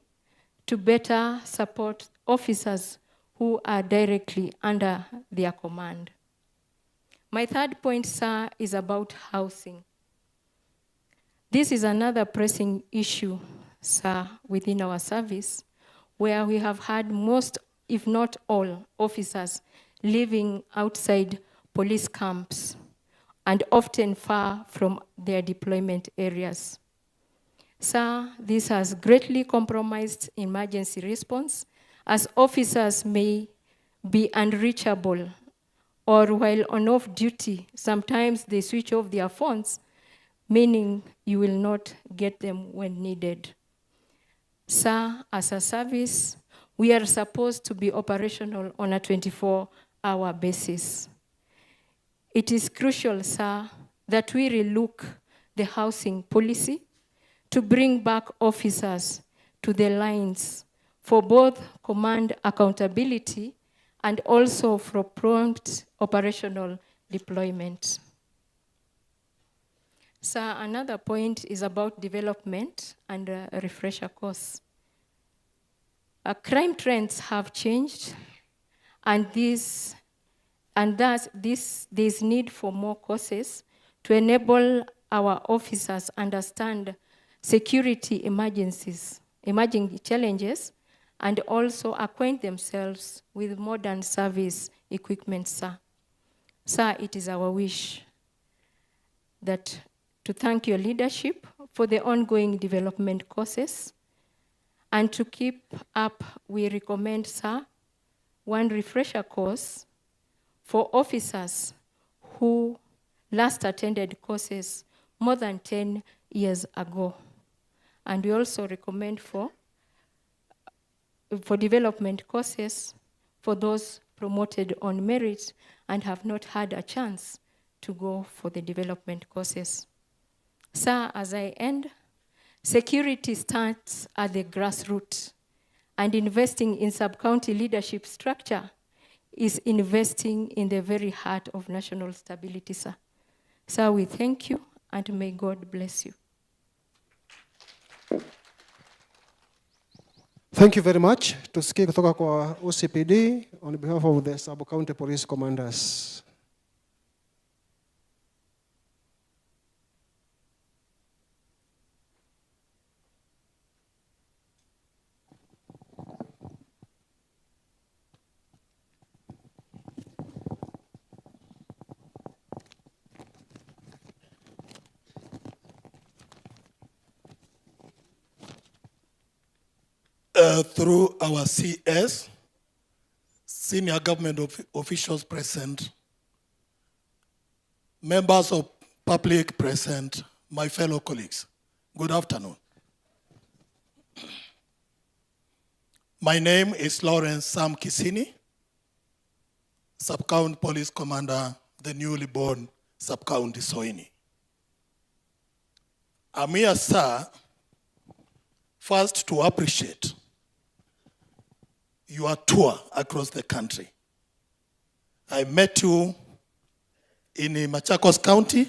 to better support officers who are directly under their command. My third point, sir, is about housing. This is another pressing issue, sir, within our service, where we have had most, if not all, officers living outside police camps and often far from their deployment areas. Sir, this has greatly compromised emergency response, as officers may be unreachable, or while on off duty, sometimes they switch off their phones, meaning you will not get them when needed. Sir, as a service, we are supposed to be operational on a 24-hour basis. It is crucial, sir, that we relook the housing policy to bring back officers to the lines for both command accountability and also for prompt operational deployment. So another point is about development and a refresher course. Crime trends have changed, and thus there's need for more courses to enable our officers understand security emerging challenges, and also acquaint themselves with modern service equipment, sir. Sir, it is our wish to thank your leadership for the ongoing development courses, and to keep up, we recommend, sir, one refresher course for officers who last attended courses more than 10 years ago. And we also recommend for development courses for those promoted on merit and have not had a chance to go for the development courses. Sir, as I end, security starts at the grassroots, and investing in sub-county leadership structure is investing in the very heart of national stability, sir. Sir, we thank you, and may God bless you. Thank you very much. Tusikie kutoka kwa OCPD on behalf of the sub-county police commanders. Through our CS, senior government officials present, members of public present, my fellow colleagues, good afternoon. My name is Lawrence Sam Kisini, Sub-County Police Commander, the newly born Sub-County Soini. I'm here, sir, first to appreciate your tour across the country. I met you in Machakos County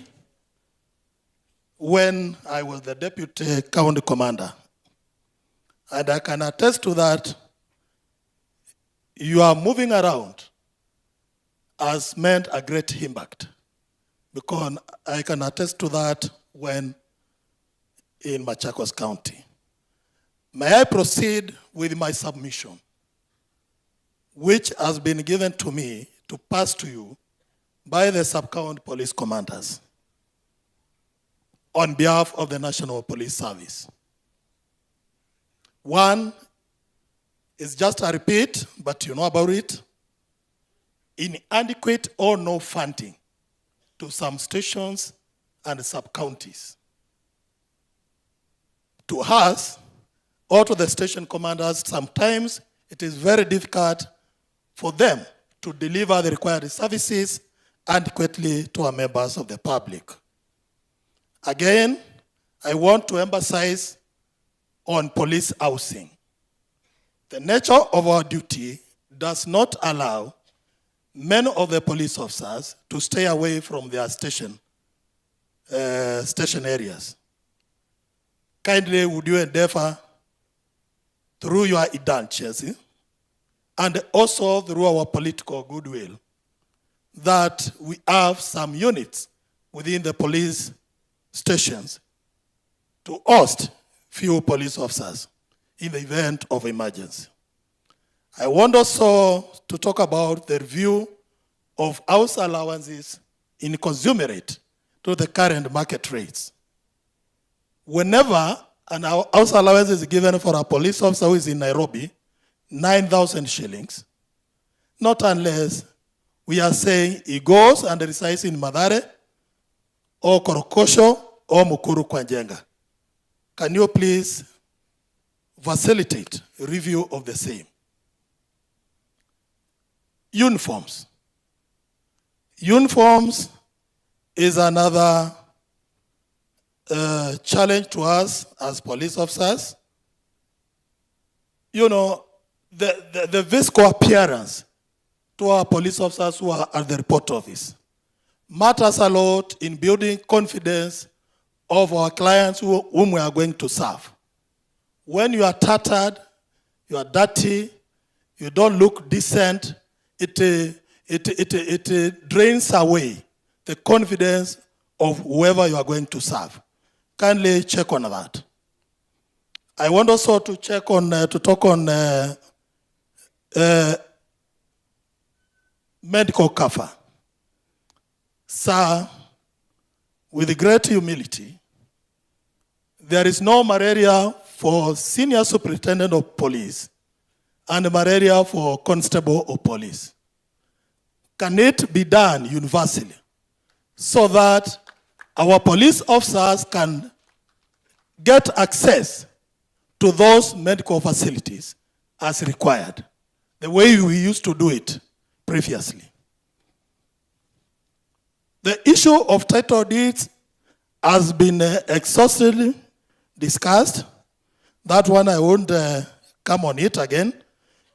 when I was the deputy county commander. And I can attest to that. You are moving around has meant a great impact, because I can attest to that when in Machakos County. May I proceed with my submission, which has been given to me to pass to you by the sub-county police commanders on behalf of the National Police Service. One is just a repeat, but you know about it. Inadequate or no funding to some stations and sub-counties. To us, or to the station commanders, sometimes it is very difficult for them to deliver the required services adequately to our members of the public. Again, I want to emphasize on police housing. The nature of our duty does not allow many of the police officers to stay away from their station areas. Kindly would you endeavor through your indulgence and also through our political goodwill that we have some units within the police stations to host few police officers in the event of emergency. I want also to talk about the review of house allowances in consumerate to the current market rates. Whenever an house allowance is given for a police officer who is in Nairobi, 9,000 shillings, not unless we are saying he goes and resides in Mathare or Korokosho or Mukuru kwa Njenga. Can you please facilitate a review of the same? Uniforms. Uniforms is another challenge to us as police officers. you know, the physical appearance to our police officers who are at the report office matters a lot in building confidence of our clients whom we are going to serve. When you are tattered, you are dirty, you don't look decent, it drains away the confidence of whoever you are going to serve. Kindly check on that. I want also to check on, to talk on medical cover. Sir, with great humility, there is no malaria for senior superintendent of police and malaria for constable of police. Can it be done universally so that our police officers can get access to those medical facilities as required, the way we used to do it previously? The issue of title deeds has been exhaustively discussed. That one I won't come on it again.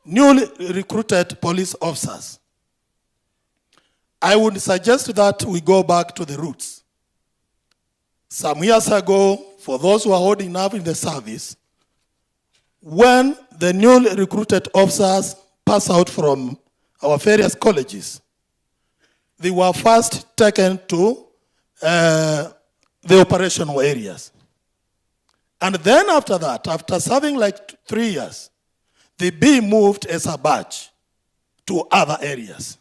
Newly recruited police officers. I would suggest that we go back to the roots. Some years ago, for those who are old enough in the service, when the newly recruited officers pass out from our various colleges, they were first taken to the operational areas. And then after that, after serving like 3 years, they be moved as a batch to other areas.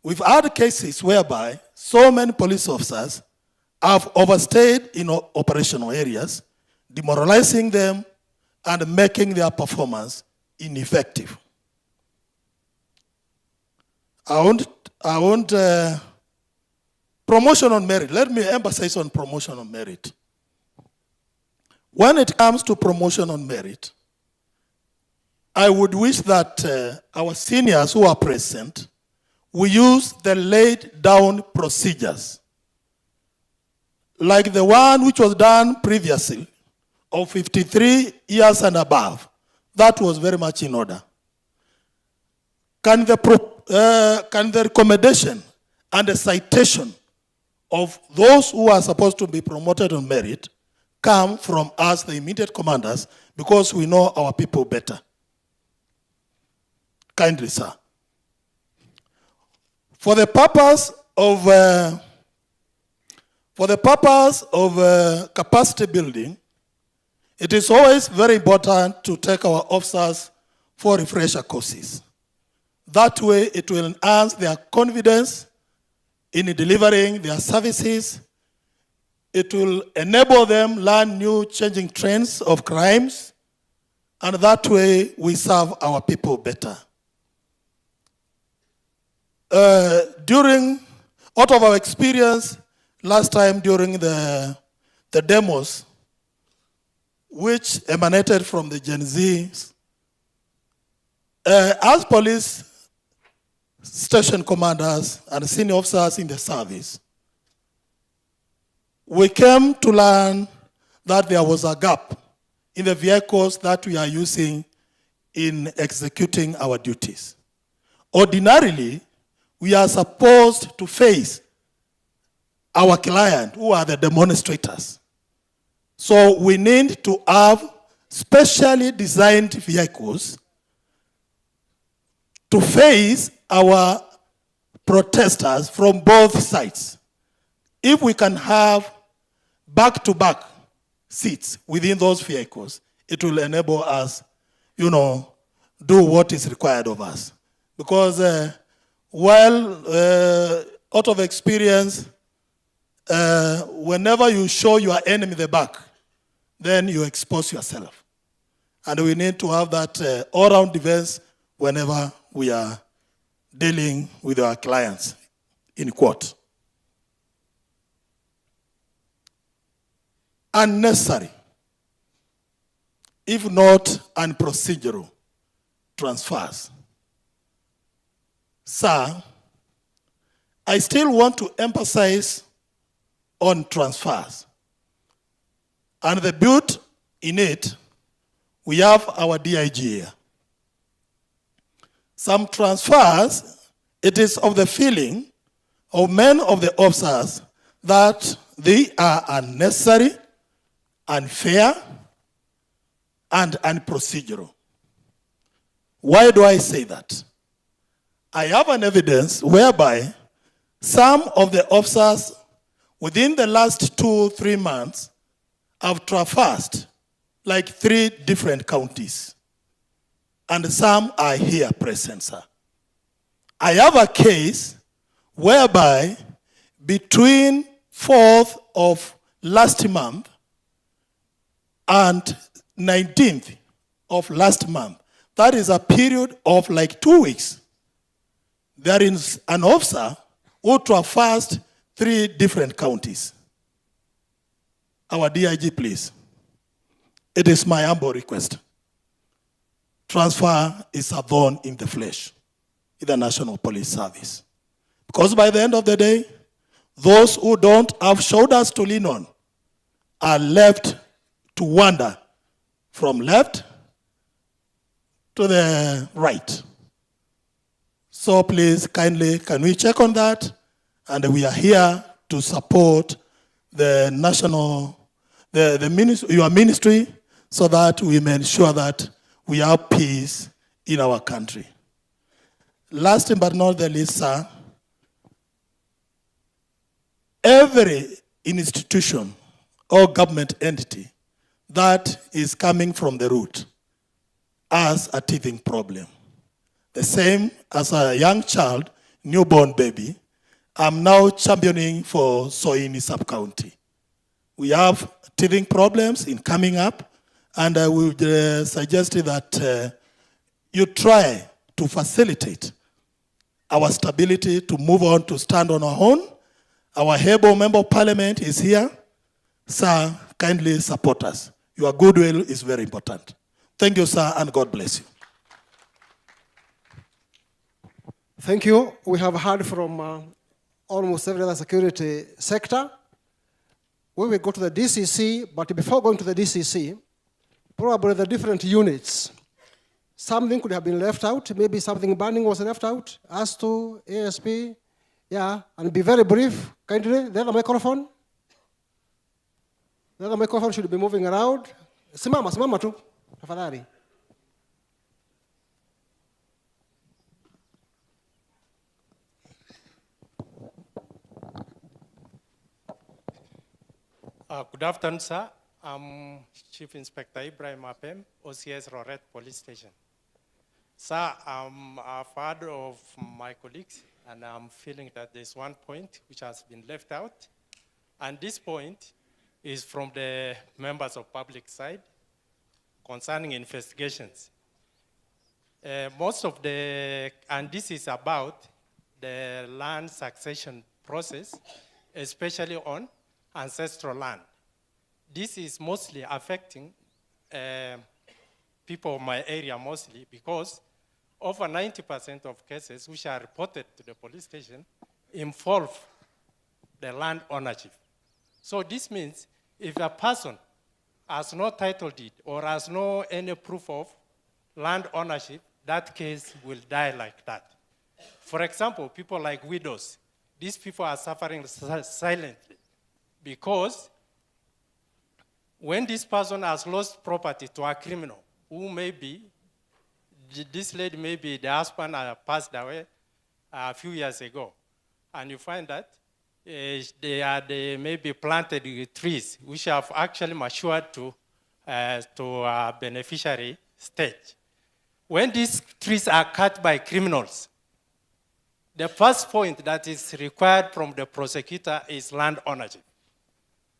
We've had cases whereby so many police officers have overstayed in operational areas, demoralizing them and making their performance ineffective. I want promotion on merit. Let me emphasize on promotion on merit. When it comes to promotion on merit, I would wish that our seniors who are present will use the laid down procedures, like the one which was done previously, of 53 years and above. That was very much in order. Can the recommendation and the citation of those who are supposed to be promoted on merit come from us, the immediate commanders, because we know our people better? Kindly, sir. For the purpose of capacity building, it is always very important to take our officers for refresher courses. That way, it will enhance their confidence in delivering their services. It will enable them learn new changing trends of crimes, and that way we serve our people better. Out of our experience last time during the demos, which emanated from the Gen Zs, as police station commanders and senior officers in the service, we came to learn that there was a gap in the vehicles that we are using in executing our duties. Ordinarily, we are supposed to face our client, who are the demonstrators. So we need to have specially designed vehicles to face our protesters from both sides. If we can have back-to-back seats within those vehicles, it will enable us, do what is required of us. Because out of experience, whenever you show your enemy the back, then you expose yourself. And we need to have that all-round defense whenever we are dealing with our clients in court. Unnecessary, if not unprocedural, transfers. Sir, I still want to emphasize on transfers. And the beauty in it, We have our DIG here. Some transfers, it is of the feeling of many of the officers that they are unnecessary, unfair, and unprocedural. Why do I say that? I have an evidence whereby some of the officers within the last 2-3 months have traversed like 3 different counties. And some are here present, sir. I have a case whereby between 4th of last month and 19th of last month, that is a period of like 2 weeks, there is an officer who traversed 3 different counties. Our DIG, please. It is my humble request. Transfer is a thorn in the flesh in the National Police Service. Because by the end of the day, those who don't have shoulders to lean on are left to wander from left to the right. So please, kindly, can we check on that? And we are here to support the your ministry, so that we may ensure that we have peace in our country. Last but not the least, sir, every institution or government entity that is coming from the root has a teething problem. The same as a young child, newborn baby, I'm now championing for Soini sub-county. We have teething problems in coming up, and I would suggest that you try to facilitate our stability to move on to stand on our own. Our able member of parliament is here. Sir, kindly support us. Your goodwill is very important. Thank you, sir, and God bless you. Thank you. We have heard from almost every other security sector. We will go to the DCC, but before going to the DCC, probably the different units, something could have been left out. Maybe something burning was left out. As to ASP, yeah, and be very brief. Kindly, the other microphone. The other microphone should be moving around. Simama tu, tafadhali. Good afternoon, sir. I'm Chief Inspector Ibrahim Apem, OCS Roret Police Station. Sir, I've heard of my colleagues, and I'm feeling that there's one point which has been left out. And this point is from the members of public side concerning investigations. Most of the, and this is about the land succession process, especially on ancestral land. This is mostly affecting people of my area mostly, because over 90% of cases which are reported to the police station involve the land ownership. So this means if a person has no title deed or has no any proof of land ownership, that case will die like that. For example, people like widows, these people are suffering silently, because when this person has lost property to a criminal, who may be, this lady may be the husband passed away a few years ago, and you find that they may be planted with trees which have actually matured to a beneficiary stage. When these trees are cut by criminals, the first point that is required from the prosecutor is land ownership.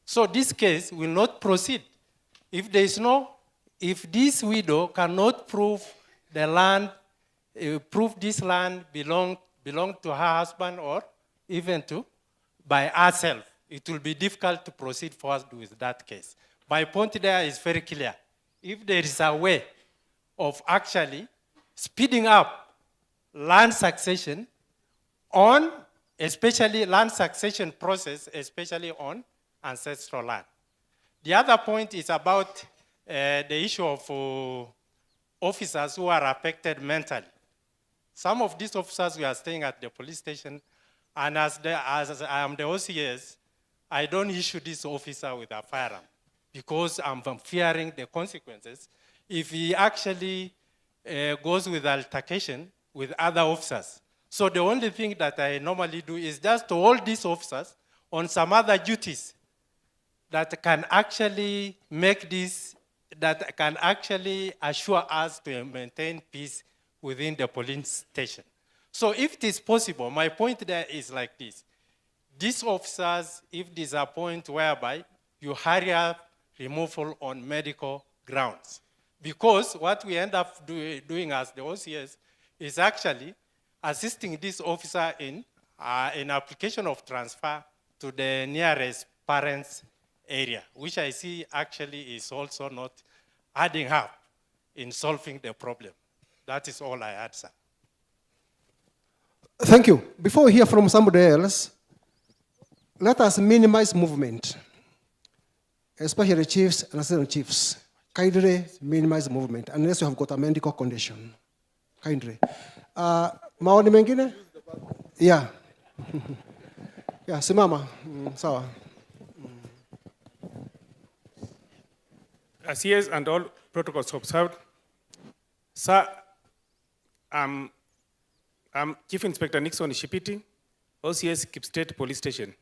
So this case will not proceed if there is no, if this widow cannot prove the land, prove this land belong to her husband or even to by herself, it will be difficult to proceed forward with that case. My point there is very clear. If there is a way of actually speeding up land succession on, especially land succession process, especially on ancestral land. The other point is about the issue of officers who are affected mentally. Some of these officers were staying at the police station, and as I am the OCS, I don't issue this officer with a firearm because I'm fearing the consequences if he actually goes with altercation with other officers. So the only thing that I normally do is just to hold these officers on some other duties that can actually make this, that can actually assure us to maintain peace within the police station. So if it is possible, my point there is like this. These officers, if there's a point whereby you hurry up removal on medical grounds, because what we end up doing as the OCS is actually assisting this officer in application of transfer to the nearest parents area, which I see actually is also not adding up in solving the problem. That is all I had, sir. Thank you. Before we hear from somebody else, let us minimize movement, especially chiefs and assistant chiefs. Kindly minimize movement unless you have got a medical condition. Kindly. Maoni mengine? Yeah. Yeah, simama. Sawa. CS and all protocols observed. Sir, I'm Chief Inspector Nixon Shipiti, OCS Kipstate Police Station.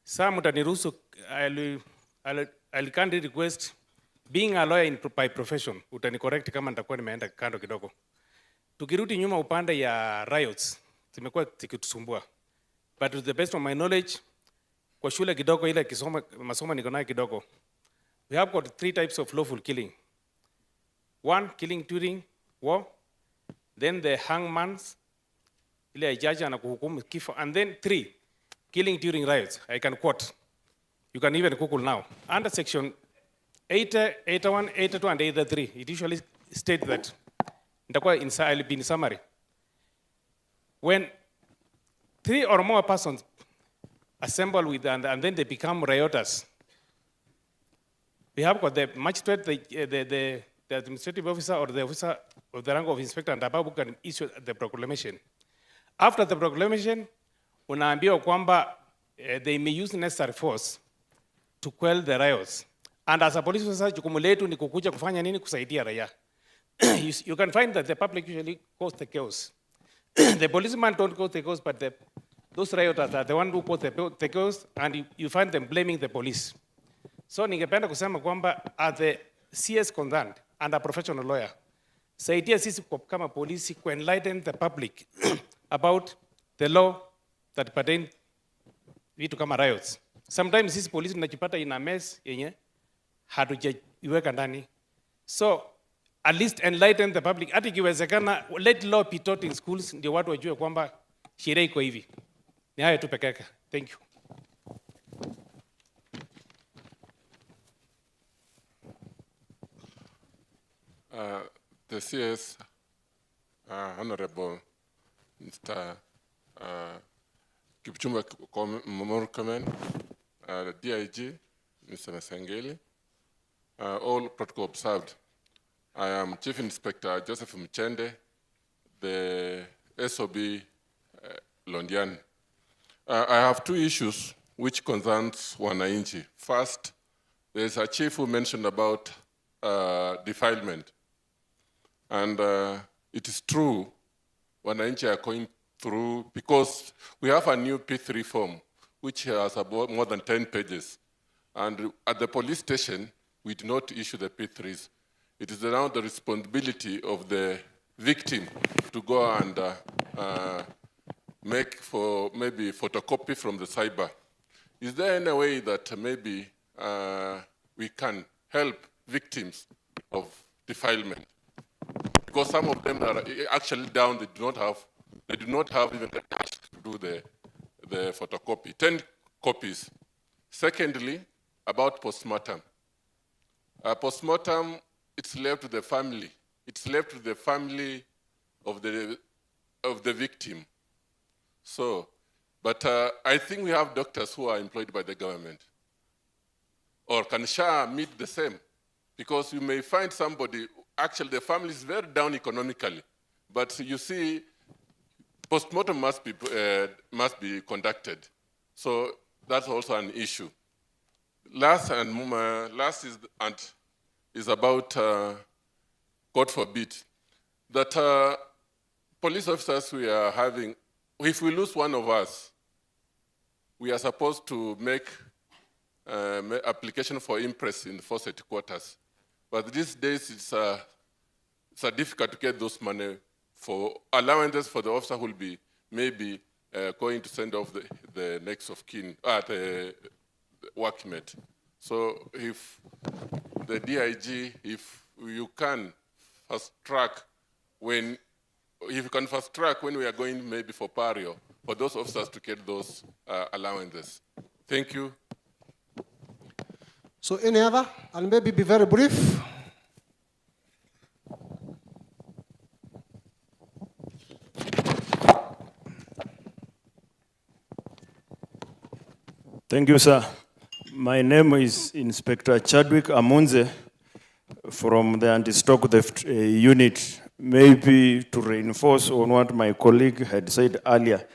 Sir, mutaniruhusu, I'll kindly request, being a lawyer by profession, utanicorrect kama nitakuwa nimeenda kando kidogo. Tukirudi nyuma upande ya riots, zimekuwa zikitusumbua. But to the best of my knowledge, kwa shule kidogo ile masomo niko nayo kidogo, we have got 3 types of lawful killing. 1, killing during war. Then the hangmans, ile judge anakuhukumu kifo. And then 3, killing during riots. I can quote. You can even Google now. Under section 80, 81, 82, and 83, it usually states that, I'll be in summary. When 3 or more persons assemble with and then they become rioters, we have got the magistrate, the administrative officer or the officer of the rank of inspector and above who can issue the proclamation. After the proclamation, unaambiwa kwamba they may use necessary force to quell the riots. And as a police officer, jukumu letu ni kukuja kufanya nini? Kusaidia raia. You can find that the public usually cause the chaos. The policemen don't cause the chaos, but those rioters are the ones who cause the chaos, and you find them blaming the police. So ningependa kusema kwamba as the CS concerned and a professional lawyer, saidia sisi kama polisi ku enlighten the public about the law that pertain vitu kama riots. Sometimes sisi polisi tunajipata in a mess yenye hatujaiweka ndani. So at least enlighten the public. Hata ikiwezekana let law be taught in schools ndio watu wajue kwamba sheria iko hivi. Ni hayo tu peke yake. Thank you. The CS, Honorable Mr. Kipchumba Murkomen, the DIG, Mr. Nasangeli, all protocol observed. I am Chief Inspector Joseph Mchende, the SOB Londiani. I have 2 issues which concerns wananchi. First, there's a chief who mentioned about defilement. And it is true, wananchi are going through, because we have a new P3 form, which has about more than 10 pages. And at the police station, we do not issue the P3s. It is now the responsibility of the victim to go and make for maybe photocopy from the cyber. Is there any way that maybe we can help victims of defilement? Because some of them are actually down, they do not have even the cash to do the photocopy. 10 copies. Secondly, about postmortem. Postmortem, it's left to the family. It's left to the family of the victim. So, but I think we have doctors who are employed by the government. Or can SHA meet the same? Because you may find somebody, actually the family is very down economically, but you see, postmortem must be conducted. So that's also an issue. Last is about, God forbid, that police officers we are having, if we lose one of us, we are supposed to make application for impress in the force headquarters. But these days it's difficult to get those money for allowances for the officer who will be maybe going to send off the next of kin, the workmate. So if the DIG, if you can fast track when we are going maybe for Pario, for those officers to get those allowances. Thank you. So any other? And maybe be very brief. Thank you, sir. My name is Inspector Chadwick Amunze from the Anti-Stock Theft Unit. Maybe to reinforce on what my colleague had said earlier.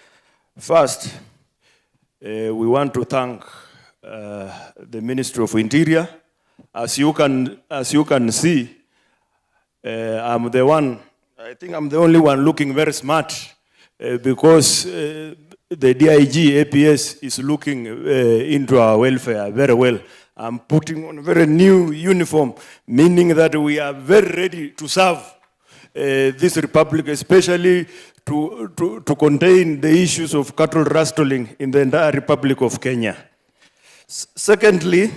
First, we want to thank the Ministry of Interior. As you can see, I'm the one, I think I'm the only one looking very smart because the DIG APS is looking into our welfare very well. I'm putting on a very new uniform, meaning that we are very ready to serve this republic, especially to contain the issues of cattle rustling in the entire Republic of Kenya. Secondly,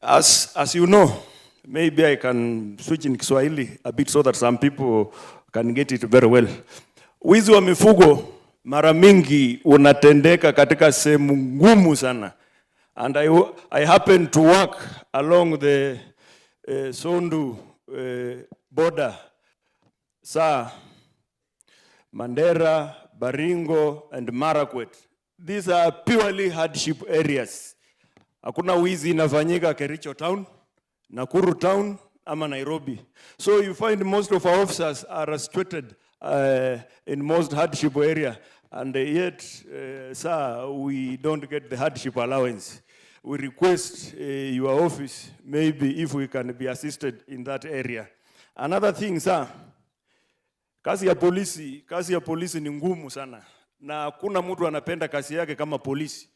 as you know, maybe I can switch in Kiswahili a bit so that some people can get it very well. Wizi wa mifugo mara mingi unatendeka katika sehemu ngumu sana. And I happen to work along the Sondu border, Mandera, Baringo, and Marakwet. These are purely hardship areas. Hakuna wizi inafanyika Kericho town, Nakuru town, ama Nairobi. So you find most of our officers are restricted in most hardship area, and yet, sir, we don't get the hardship allowance. We request your office, maybe if we can be assisted in that area. Another thing, sir, kazi ya polisi ni ngumu sana. Na hakuna mtu anapenda kazi yake kama polisi.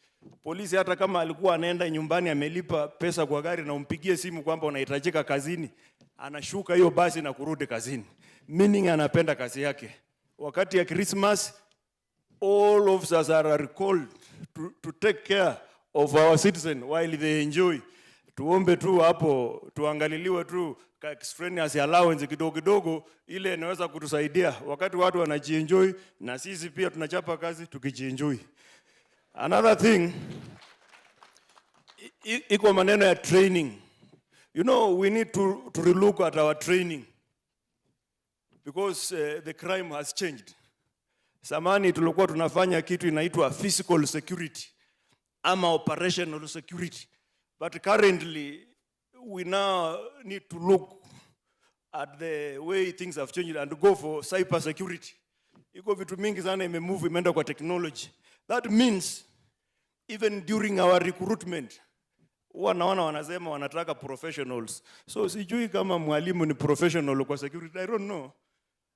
Polisi hata kama alikuwa anaenda nyumbani amelipa pesa kwa gari na umpigie simu kwamba unahitajika kazini, anashuka hiyo basi na kurudi kazini. Meaning anapenda kazi yake. Wakati ya Christmas, all officers are recalled to take care of our citizen while they enjoy. Tuombe tu hapo, tuangaliliwe tu extraneous allowance kidogo kidogo, ile inaweza kutusaidia wakati watu wanajienjoy na sisi pia tunachapa kazi tukijienjoy. Another thing, iko maneno ya training. You know, we need to relook at our training because the crime has changed. Zamani tulikuwa tunafanya kitu inaitwa physical security ama operational security. But currently, we now need to look at the way things have changed and go for cyber security. Iko vitu mingi sana imemove imeenda kwa technology. That means even during our recruitment, wanaona wanasema wanataka professionals. So sijui kama mwalimu ni professional kwa security, I don't know.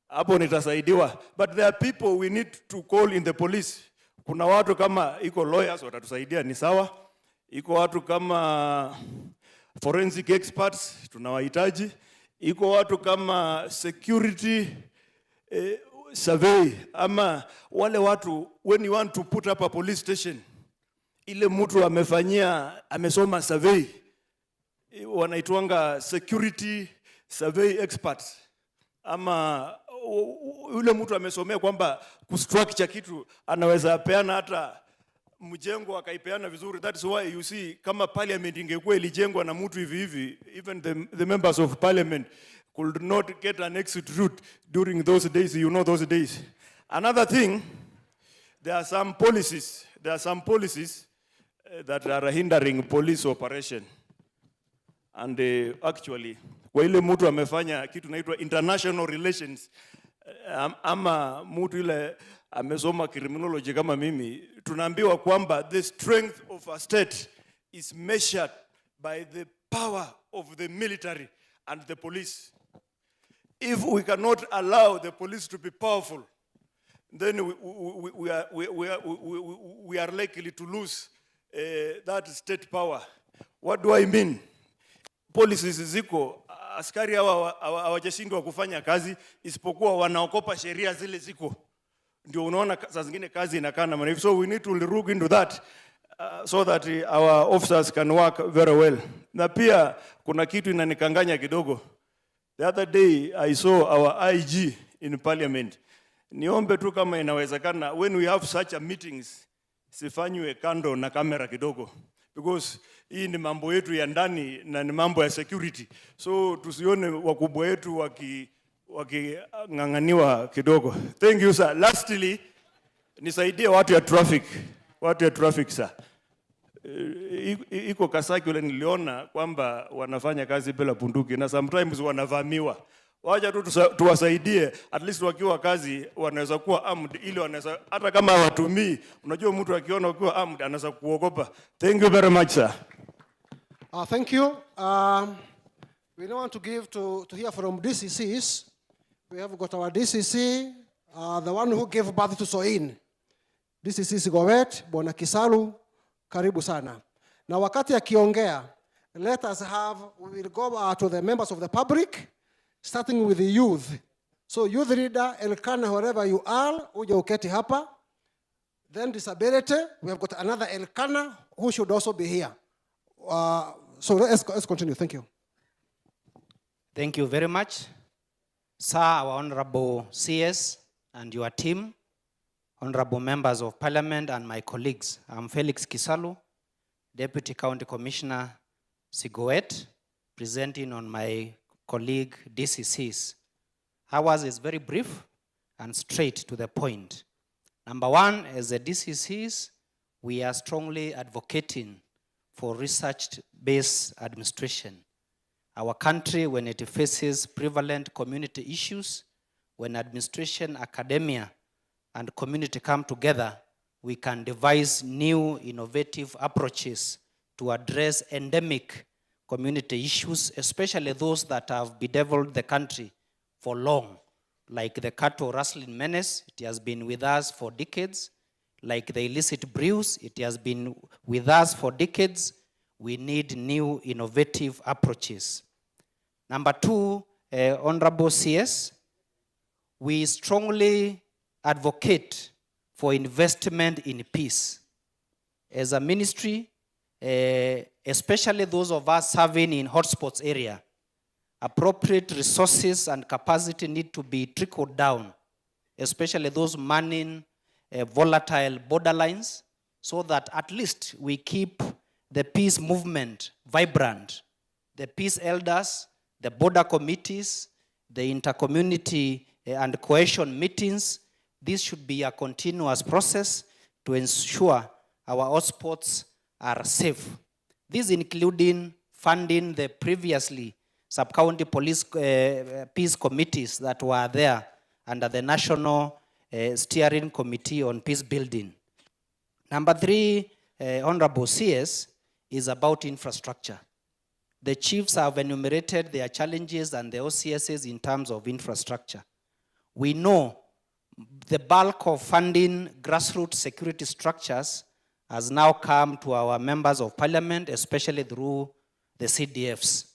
Hapo nitasaidiwa. But there are people we need to call in the police. Kuna watu kama iko lawyers watatusaidia ni sawa. Iko watu kama forensic experts tunawahitaji. Iko watu kama security survey ama wale watu when you want to put up a police station, ile mtu amesoma survey, wanaitwanga security survey experts, ama yule mtu amesomea kwamba kustructure kitu anaweza peana hata mjengo akaipeana vizuri. That's why you see kama parliament ingekuwa ilijengwa na mtu hivi hivi, even the members of parliament could not get an exit route during those days, you know those days. Another thing, there are some policies that are hindering police operation. And actually, kwa ile mtu amefanya kitu naitwa international relations, ama mtu ile amesoma criminology kama mimi, tunaambiwa kwamba the strength of a state is measured by the power of the military and the police. If we cannot allow the police to be powerful, then we are likely to lose that state power. What do I mean? Policies ziko, askari hawajashindwa kufanya kazi, isipokuwa wanaokopa sheria zile ziko. Ndio unaona saa zingine kazi inakaa na maana. So we need to look into that so that our officers can work very well. Na pia kuna kitu inanikanganya kidogo. The other day I saw our IG in parliament. Niombe tu kama inawezekana, when we have such a meetings, sifanywe kando na kamera kidogo. Because hii ni mambo yetu ya ndani na ni mambo ya security. So tusione wakubwa wetu waking'ang'aniwa kidogo. Thank you, sir. Lastly, nisaidie watu ya traffic. Watu ya traffic, sir. Iko Kasaki ule niliona kwamba wanafanya kazi bila bunduki na sometimes wanavamiwa. Wacha tu tuwasaidie, at least wakiwa kazi wanaweza kuwa armed, ili wanaweza hata kama hawatumii, unajua mtu akiona wakiwa armed anaweza kuogopa. Thank you very much, sir. Thank you. We now want to give to hear from DCCs. We have got our DCC, the one who gave birth to Soin. DCC Sigowet, Bwana Kisalu, karibu sana. Na wakati akiongea, let us we will go to the members of the public, starting with the youth. So youth leader, Elkana, wherever you are, uje uketi hapa. Then disability, we have got another Elkana who should also be here. So let's continue. Thank you. Thank you very much. Sir, our Honorable CS and your team, Honorable members of Parliament and my colleagues. I'm Felix Kisalu, Deputy County Commissioner Sigowet, presenting on my colleague DCCs. Ours is very brief and straight to the point. Number one, as the DCCs, we are strongly advocating for research-based administration. Our country, when it faces prevalent community issues, when administration, academia, and community come together, we can devise new innovative approaches to address endemic community issues, especially those that have bedeviled the country for long, like the cattle rustling menace. It has been with us for decades. Like the illicit brews, it has been with us for decades. We need new innovative approaches. Number two, Honorable CS, we strongly advocate for investment in peace. As a ministry, especially those of us serving in hotspots area, appropriate resources and capacity need to be trickled down, especially those manning volatile borderlines, so that at least we keep the peace movement vibrant. The peace elders, the border committees, the intercommunity and cohesion meetings, this should be a continuous process to ensure our hotspots are safe. This including funding the previously sub-county police peace committees that were there under the National Steering Committee on Peace Building. Number three, Honorable CS, is about infrastructure. The chiefs have enumerated their challenges and the OCSs in terms of infrastructure. We know the bulk of funding grassroots security structures has now come to our members of parliament, especially through the CDFs.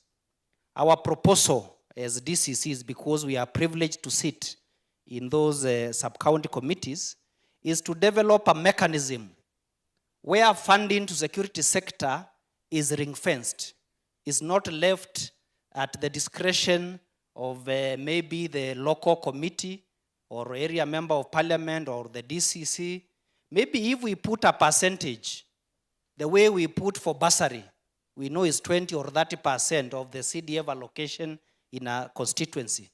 Our proposal as DCCs, because we are privileged to sit in those sub-county committees, is to develop a mechanism where funding to security sector is ring-fenced, is not left at the discretion of maybe the local committee or area member of parliament or the DCC. Maybe if we put a percentage, the way we put for bursary, we know is 20 or 30% of the CDF allocation in a constituency.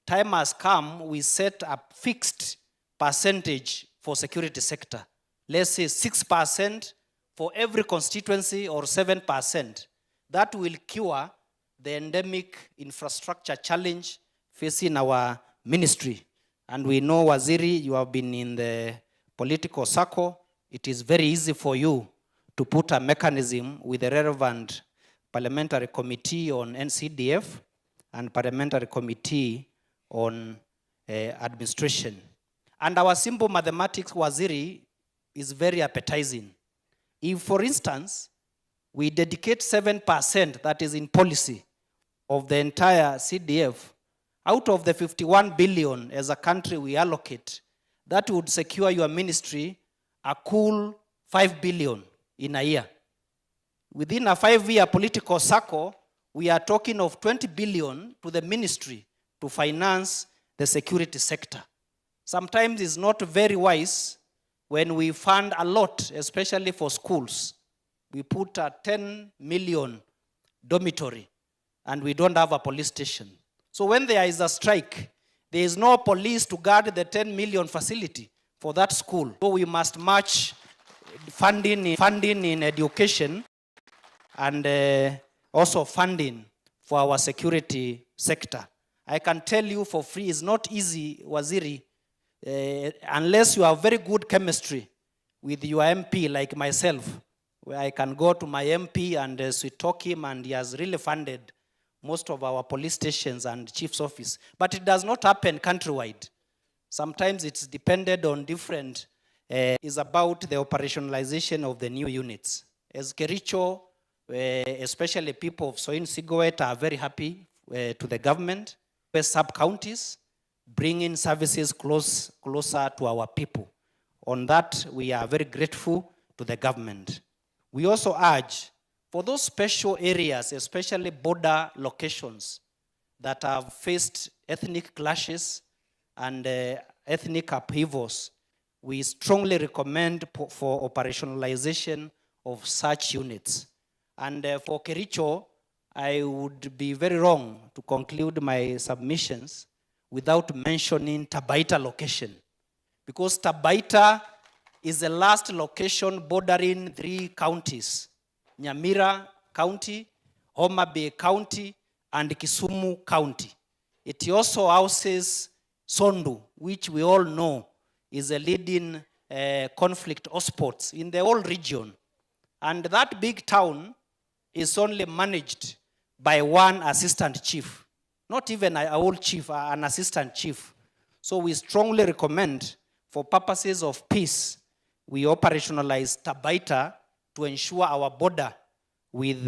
Time has come, we set a fixed percentage for security sector. Let's say 6% for every constituency or 7%. That will cure the endemic infrastructure challenge facing our ministry. And we know, Waziri, you have been in the political circle. It is very easy for you to put a mechanism with the relevant parliamentary committee on NCDF and parliamentary committee on administration. And our simple mathematics, Waziri, is very appetizing. If, for instance, we dedicate 7%, that is in policy, of the entire CDF, out of the 51 billion as a country we allocate, that would secure your ministry a cool 5 billion in a year. Within a 5-year political cycle, we are talking of 20 billion to the ministry to finance the security sector. Sometimes it's not very wise when we fund a lot, especially for schools. We put a 10 million dormitory and we don't have a police station. So when there is a strike, there is no police to guard the 10 million facility for that school. So we must match funding in education and also funding for our security sector. I can tell you for free, it's not easy, Waziri, unless you have very good chemistry with your MP like myself, where I can go to my MP and we talk him and he has really funded most of our police stations and chief's office. But it does not happen countrywide. Sometimes it's dependent on different, is about the operationalization of the new units. As Kericho, especially people of Soin Sigowet are very happy to the government. Sub-counties bringing services closer to our people. On that, we are very grateful to the government. We also urge for those special areas, especially border locations that have faced ethnic clashes and ethnic upheavals, we strongly recommend for operationalization of such units. And for Kericho, I would be very wrong to conclude my submissions without mentioning Tabaita location. Because Tabaita is the last location bordering 3 counties, Nyamira County, Homa Bay County, and Kisumu County. It also houses Sondu, which we all know is a leading conflict hotspot in the whole region. And that big town is only managed by 1 assistant chief, not even a whole chief, an assistant chief. So we strongly recommend, for purposes of peace, we operationalize Tabaita to ensure our border with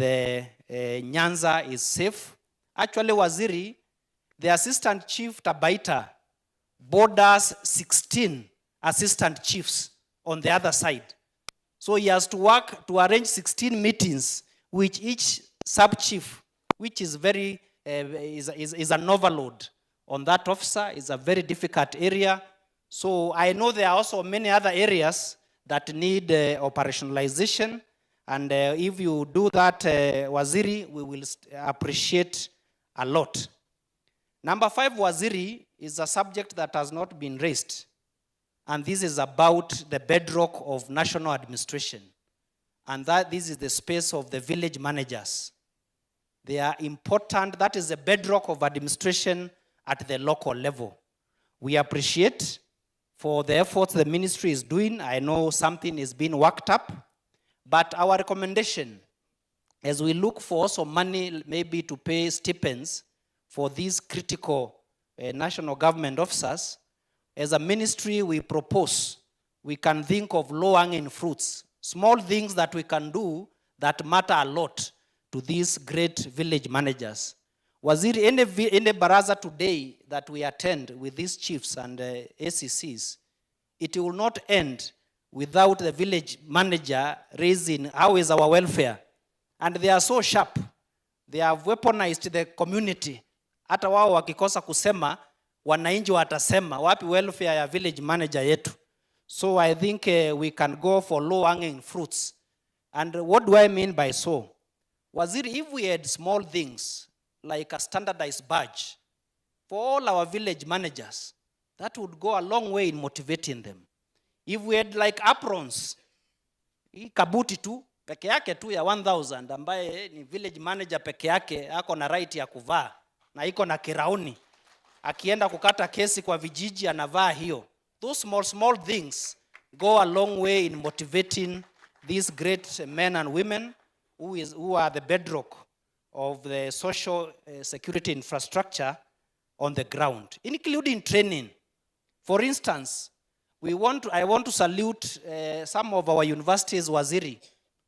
Nyanza is safe. Actually, Waziri, the assistant chief Tabaita borders 16 assistant chiefs on the other side. So he has to work to arrange 16 meetings with each sub-chief, which is very, is an overload on that officer. It's a very difficult area. So I know there are also many other areas that need operationalization. And if you do that, Waziri, we will appreciate a lot. Number 5, Waziri, is a subject that has not been raised. And this is about the bedrock of national administration. And that this is the space of the village managers. They are important. That is the bedrock of administration at the local level. We appreciate for the efforts the ministry is doing. I know something is being worked up. But our recommendation, as we look for also money maybe to pay stipends for these critical national government officers, as a ministry we propose, we can think of low-hanging fruits, small things that we can do that matter a lot to these great village managers. Waziri, any baraza today that we attend with these chiefs and ACCs, it will not end without the village manager raising how is our welfare. And they are so sharp. They have weaponized the community. Hata wao wakikosa kusema, wananchi watasema, wapi welfare ya village manager yetu. So I think we can go for low-hanging fruits. And what do I mean by so? Waziri, if we had small things, like a standardized badge, for all our village managers, that would go a long way in motivating them. If we had like aprons, kabuti tu, peke yake tu ya 1000 ambaye ni village manager peke yake ako na right ya kuvaa na iko na kirauni, akienda kukata kesi kwa vijiji anavaa hiyo. Those small things go a long way in motivating these great men and women who are the bedrock of the social security infrastructure on the ground, including training. For instance, I want to salute some of our universities, Waziri,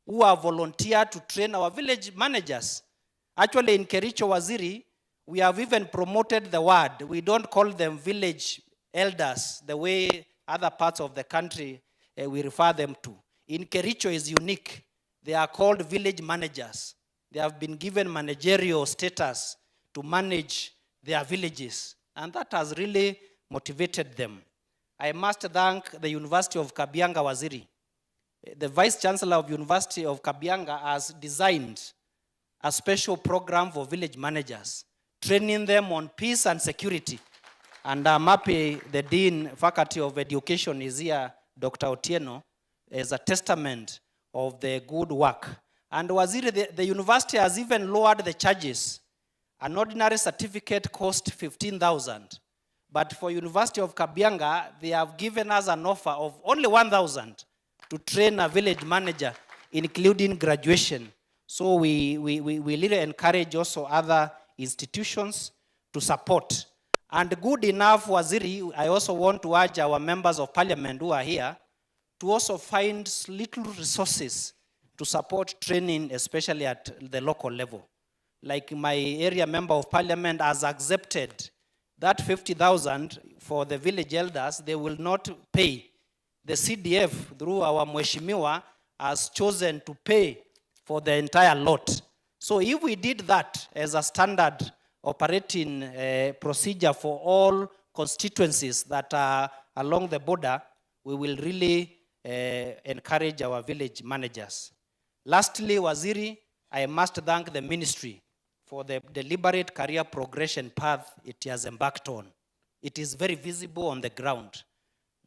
who have volunteered to train our village managers. Actually, in Kericho, Waziri, we have even promoted the word. We don't call them village elders the way other parts of the country we refer them to. In Kericho is unique. They are called village managers. They have been given managerial status to manage their villages, and that has really motivated them. I must thank the University of Kabianga, Waziri. The Vice Chancellor of University of Kabianga has designed a special program for village managers, training them on peace and security. And I'm happy the Dean, Faculty of Education is here, Dr. Otieno, as a testament of the good work. And Waziri, the university has even lowered the charges. An ordinary certificate cost 15,000. But for University of Kabianga, they have given us an offer of only 1,000 to train a village manager, including graduation. So we really encourage also other institutions to support. And good enough, Waziri, I also want to urge our members of parliament who are here to also find little resources to support training, especially at the local level. Like my area member of parliament has accepted that 50,000 for the village elders, they will not pay. The CDF, through our Mheshimiwa, has chosen to pay for the entire lot. So if we did that as a standard operating procedure for all constituencies that are along the border, we will really encourage our village managers. Lastly, Waziri, I must thank the ministry for the deliberate career progression path it has embarked on. It is very visible on the ground.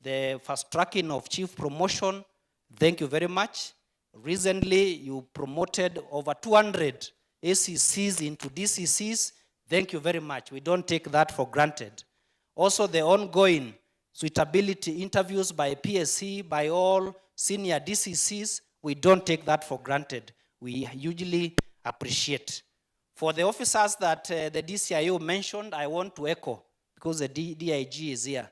The fast tracking of chief promotion, thank you very much. Recently, you promoted over 200 ACCs into DCCs. Thank you very much. We don't take that for granted. Also, the ongoing suitability interviews by PSC, by all senior DCCs, we don't take that for granted. We hugely appreciate. For the officers that the DCIO mentioned, I want to echo, because the DIG is here.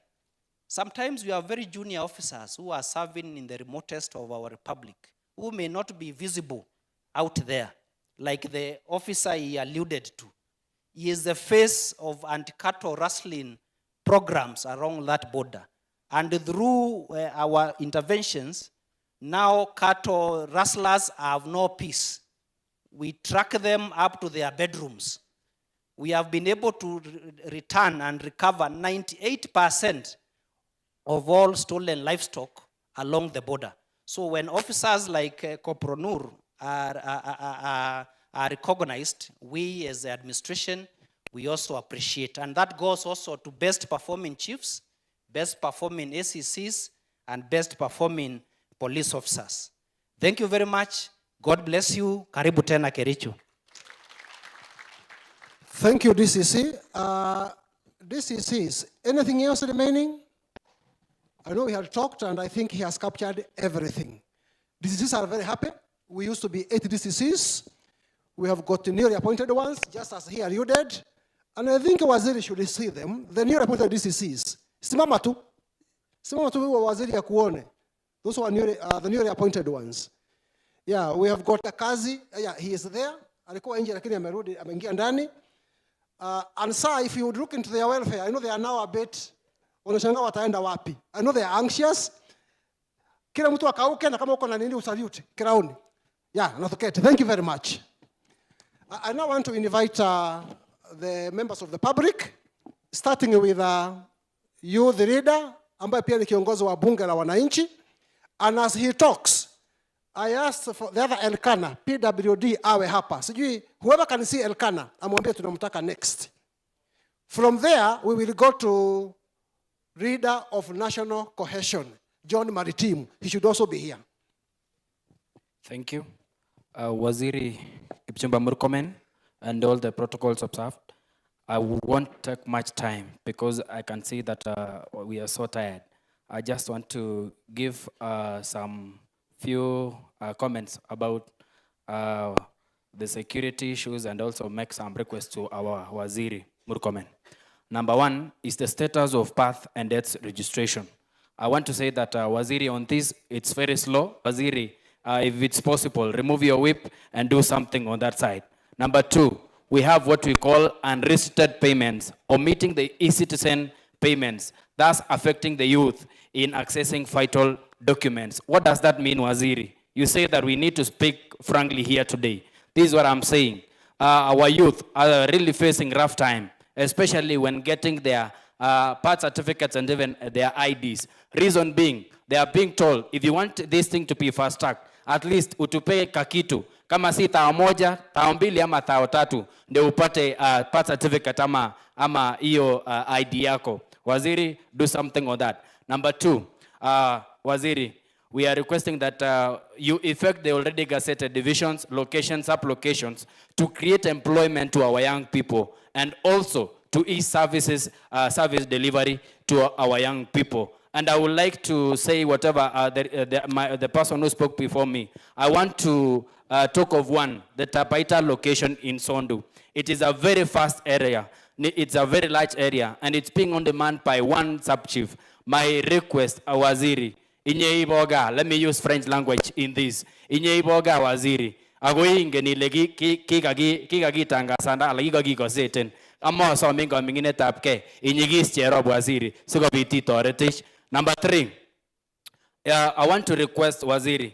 Sometimes we have very junior officers who are serving in the remotest of our republic, who may not be visible out there, like the officer he alluded to. He is the face of anti-cattle rustling programs along that border. And through our interventions, now cattle rustlers have no peace. We track them up to their bedrooms. We have been able to return and recover 98% of all stolen livestock along the border. So when officers like Kopronur are recognized, we as the administration, we also appreciate. And that goes also to best performing chiefs, best performing ACCs, and best performing police officers. Thank you very much. God bless you. Karibu tena Kericho. Thank you, DCC. DCCs, anything else remaining? I know we had talked, and I think he has captured everything. DCCs are very happy. We used to be 8 DCCs. We have got newly appointed ones, just as he alluded. And I think Waziri should see them, the newly appointed DCCs. Simama tu Waziri ya kuone. Those who are the newly appointed ones. Yeah, we have got Kazi. Yeah, he is there. Alikuwa nje lakini amerudi, ameingia ndani. And sir, if you would look into their welfare, I know they are now a bit, wanashangaa wataenda wapi. I know they are anxious. Kila mtu akauke na kama uko na nini usalute. Kiraoni. Yeah, nathukete. Thank you very much. I now want to invite the members of the public, starting with you, the leader, ambaye pia ni kiongozi wa bunge la wananchi. And as he talks, I asked for the other Elkana, PWD awe hapa. Sijui, whoever can see Elkana, amwambie tunamtaka next. From there, we will go to leader of national cohesion, John Maritim. He should also be here. Thank you. Waziri Kipchumba Murkomen and all the protocols observed. I won't take much time because I can see that we are so tired. I just want to give some few comments about the security issues and also make some requests to our Waziri Murkomen. Number one is the status of birth and death registration. I want to say that Waziri, on this, it's very slow. Waziri, if it's possible, remove your whip and do something on that side. Number two, we have what we call unrestricted payments, omitting the e-citizen payments, thus affecting the youth in accessing vital documents. What does that mean, Waziri? You say that we need to speak frankly here today. This is what I'm saying. Our youth are really facing rough time, especially when getting their birth certificates and even their IDs. Reason being, they are being told, if you want this thing to be fast-tracked, at least utupe kakitu. Kama si tao moja, tao mbili ama tao tatu, ndio upate birth certificate ama iyo ID yako. Waziri, do something on that. Number two, Waziri, we are requesting that you effect the already gazetted divisions, locations, sub-locations to create employment to our young people and also to ease services, service delivery to our young people. And I would like to say whatever the person who spoke before me. I want to talk of one, the Tapaita location in Sondu. It is a very fast area. It's a very large area, and it's being on demand by one sub-chief. My request, Waziri, Inye Iboga, let me use French language in this. Inye Iboga, Waziri, agoinge ni legi kikagi tanga sanda alagi go seten. Amma so mingo mingine tapke inyigis chero Waziri. Sugo biti toretish. Number three, I want to request Waziri,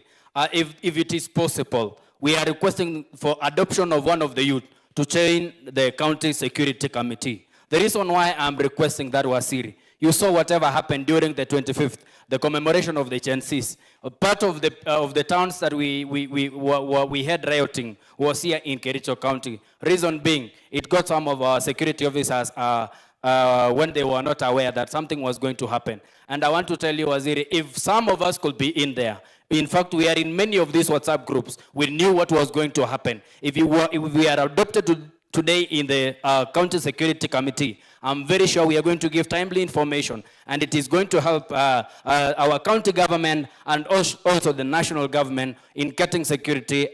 if it is possible, we are requesting for adoption of one of the youth to chain the county security committee. The reason why I'm requesting that, Waziri, you saw whatever happened during the 25th, the commemoration of the Chensis. Part of the towns that we had rioting was here in Kericho County. Reason being, it got some of our security officers when they were not aware that something was going to happen. And I want to tell you, Waziri, if some of us could be in there, in fact, we are in many of these WhatsApp groups, we knew what was going to happen. If we are adopted today in the County Security Committee, I'm very sure we are going to give timely information, and it is going to help our county government and also the national government in getting security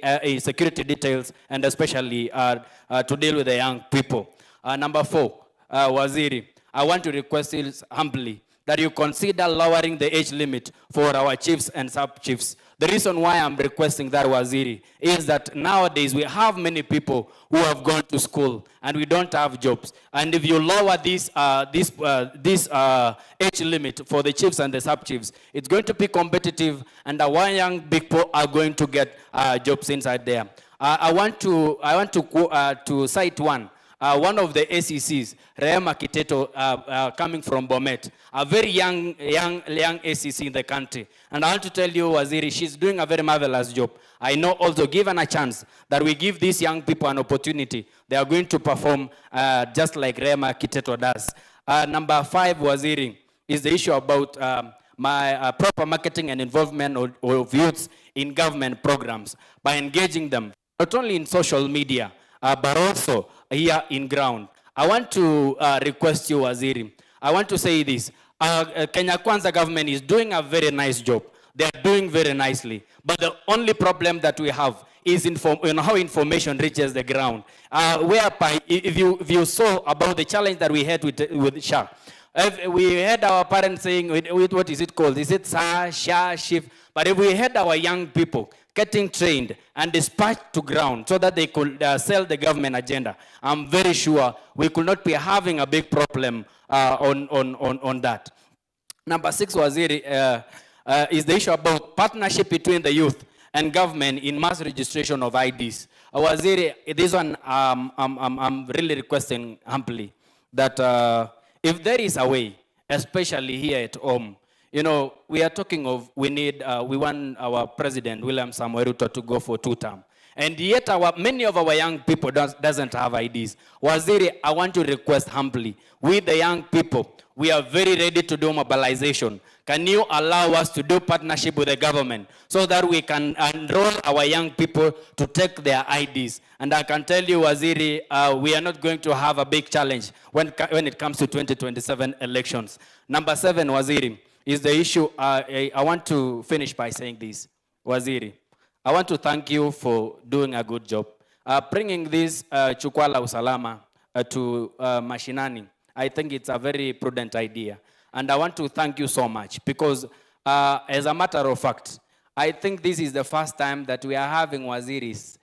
details, and especially to deal with the young people. Number four, Waziri, I want to request you humbly that you consider lowering the age limit for our chiefs and sub-chiefs. The reason why I'm requesting that, Waziri, is that nowadays we have many people who have gone to school and we don't have jobs. And if you lower this age limit for the chiefs and the sub-chiefs, it's going to be competitive, and our young people are going to get jobs inside there. I want to cite one of the ACCs, Rehema Kiteto, coming from Bomet, a very young ACC in the country. And I want to tell you, Waziri, she's doing a very marvelous job. I know also, given a chance, that we give these young people an opportunity, they are going to perform just like Rehema Kiteto does. Number five, Waziri, is the issue about proper marketing and involvement of youths in government programs by engaging them, not only in social media, but also here in ground. I want to request you, Waziri. I want to say this. Kenya Kwanza government is doing a very nice job. They are doing very nicely. But the only problem that we have is how information reaches the ground. Whereby, if you saw about the challenge that we had with SHA, we had our parents saying, what is it called? Is it SHA, shift? But if we had our young people getting trained and dispatched to ground so that they could sell the government agenda, I'm very sure we could not be having a big problem on that. Number six, Waziri, is the issue about partnership between the youth and government in mass registration of IDs. Waziri, this one I'm really requesting humbly that if there is a way, especially here at home, you know, we are talking of we want our president, William Samoei Ruto, to go for 2 terms. And yet many of our young people doesn't have IDs. Waziri, I want to request humbly, we the young people, we are very ready to do mobilization. Can you allow us to do partnership with the government so that we can enroll our young people to take their IDs? And I can tell you, Waziri, we are not going to have a big challenge when it comes to 2027 elections. Number 7, Waziri, is the issue. I want to finish by saying this, Waziri. I want to thank you for doing a good job. Bringing this Jukwaa la Usalama to Mashinani, I think it's a very prudent idea. And I want to thank you so much because as a matter of fact, I think this is the first time that we are having Waziris,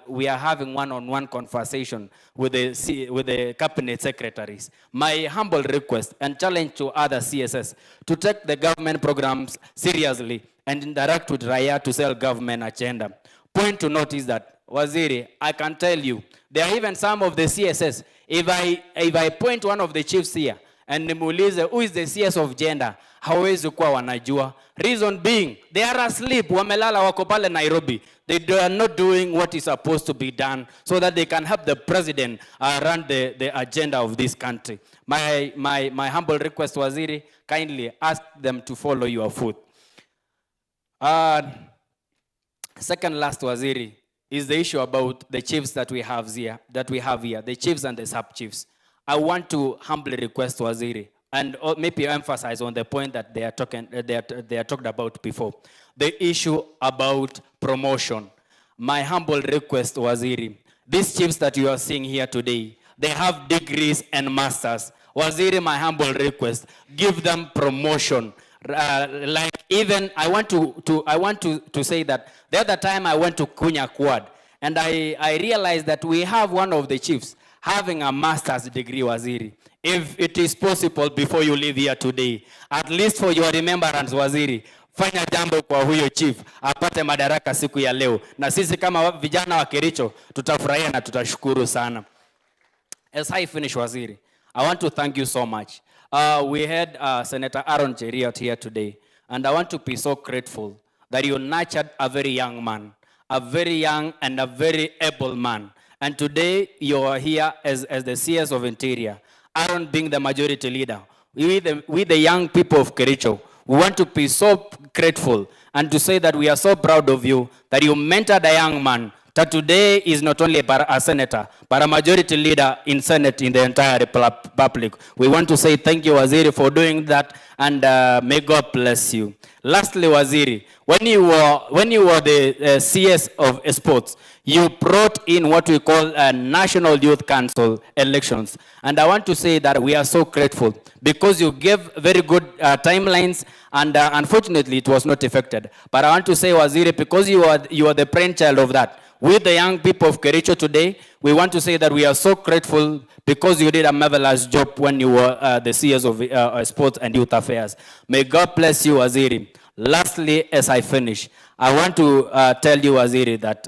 we are having one-on-one conversation with the cabinet secretaries. My humble request and challenge to other CSS to take the government programs seriously and interact with Raya to sell government agenda. Point to note is that, Waziri, I can tell you, there are even some of the CSS, if I point one of the chiefs here, and nimuulize who is the CS of gender, hawezi kuwa wanajua. Reason being, they are asleep, wamelala wako pale Nairobi. They are not doing what is supposed to be done so that they can help the president run the agenda of this country. My humble request, Waziri, kindly ask them to follow your foot. Second last, Waziri, is the issue about the chiefs that we have here, the chiefs and the sub-chiefs. I want to humbly request, Waziri, and maybe emphasize on the point that they are talked about before, the issue about promotion. My humble request, Waziri, these chiefs that you are seeing here today, they have degrees and masters. Waziri, my humble request, give them promotion. Like even I want to say that the other time I went to Kunya Quad and I realized that we have one of the chiefs having a master's degree, Waziri. If it is possible before you leave here today, at least for your remembrance, Waziri, fanya jambo kwa huyo chief apate madaraka siku ya leo, na sisi kama vijana wa Kericho tutafurahia na tutashukuru sana. As I finish, Waziri, I want to thank you so much. We had Senator Aaron Cheriot here today, and I want to be so grateful that you nurtured a very young man, a very young and a very able man. And today you are here as the CS of Interior, Aaron being the majority leader. We the young people of Kericho, we want to be so grateful and to say that we are so proud of you, that you mentored a young man that today is not only a senator, but a majority leader in Senate in the entire republic. We want to say thank you, Waziri, for doing that, and may God bless you. Lastly, Waziri, when you were the CS of sports, you brought in what we call a National Youth Council elections. And I want to say that we are so grateful because you gave very good timelines, and unfortunately it was not effected. But I want to say, Waziri, because you are the brainchild of that, with the young people of Kericho today, we want to say that we are so grateful because you did a marvelous job when you were the CS of Sports and Youth Affairs. May God bless you, Waziri. Lastly, as I finish, I want to tell you, Waziri, that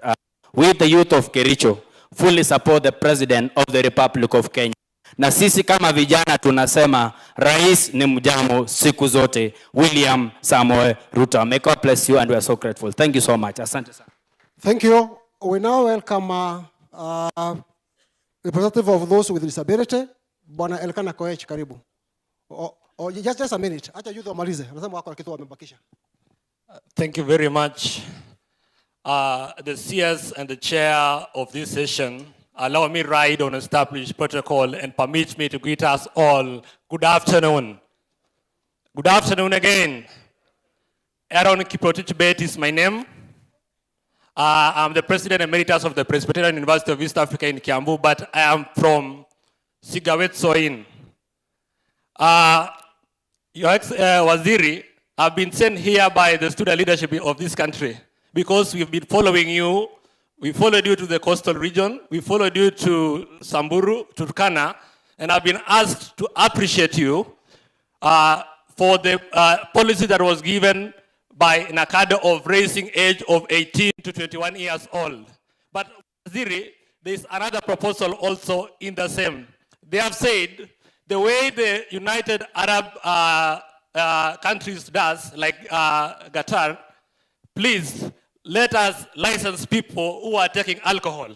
we, the youth of Kericho, fully support the President of the Republic of Kenya. Na sisi kama vijana tunasema, Rais ni mjamo siku zote, William Samoei Ruto. May God bless you, and we are so grateful. Thank you so much. Asante sana. Thank you. We now welcome representative of those with disability, Bwana Elkana Koech, karibu. Just a minute. Acha youth wamalize. Nasema wako na kitu wamebakisha. Thank you very much. The CS and the chair of this session, allow me ride on established protocol and permit me to greet us all. Good afternoon. Good afternoon again. Aaron Kiprotich Bet is my name. I'm the president emeritus of the Presbyterian University of East Africa in Kiambu, but I am from Sigawet Soin. Your Waziri, I've been sent here by the student leadership of this country because we've been following you. We followed you to the coastal region. We followed you to Samburu, Turkana, and I've been asked to appreciate you for the policy that was given by NACADA of raising age of 18 to 21 years old. But Waziri, there's another proposal also in the same. They have said the way the United Arab countries does, like Qatar, please let us license people who are taking alcohol,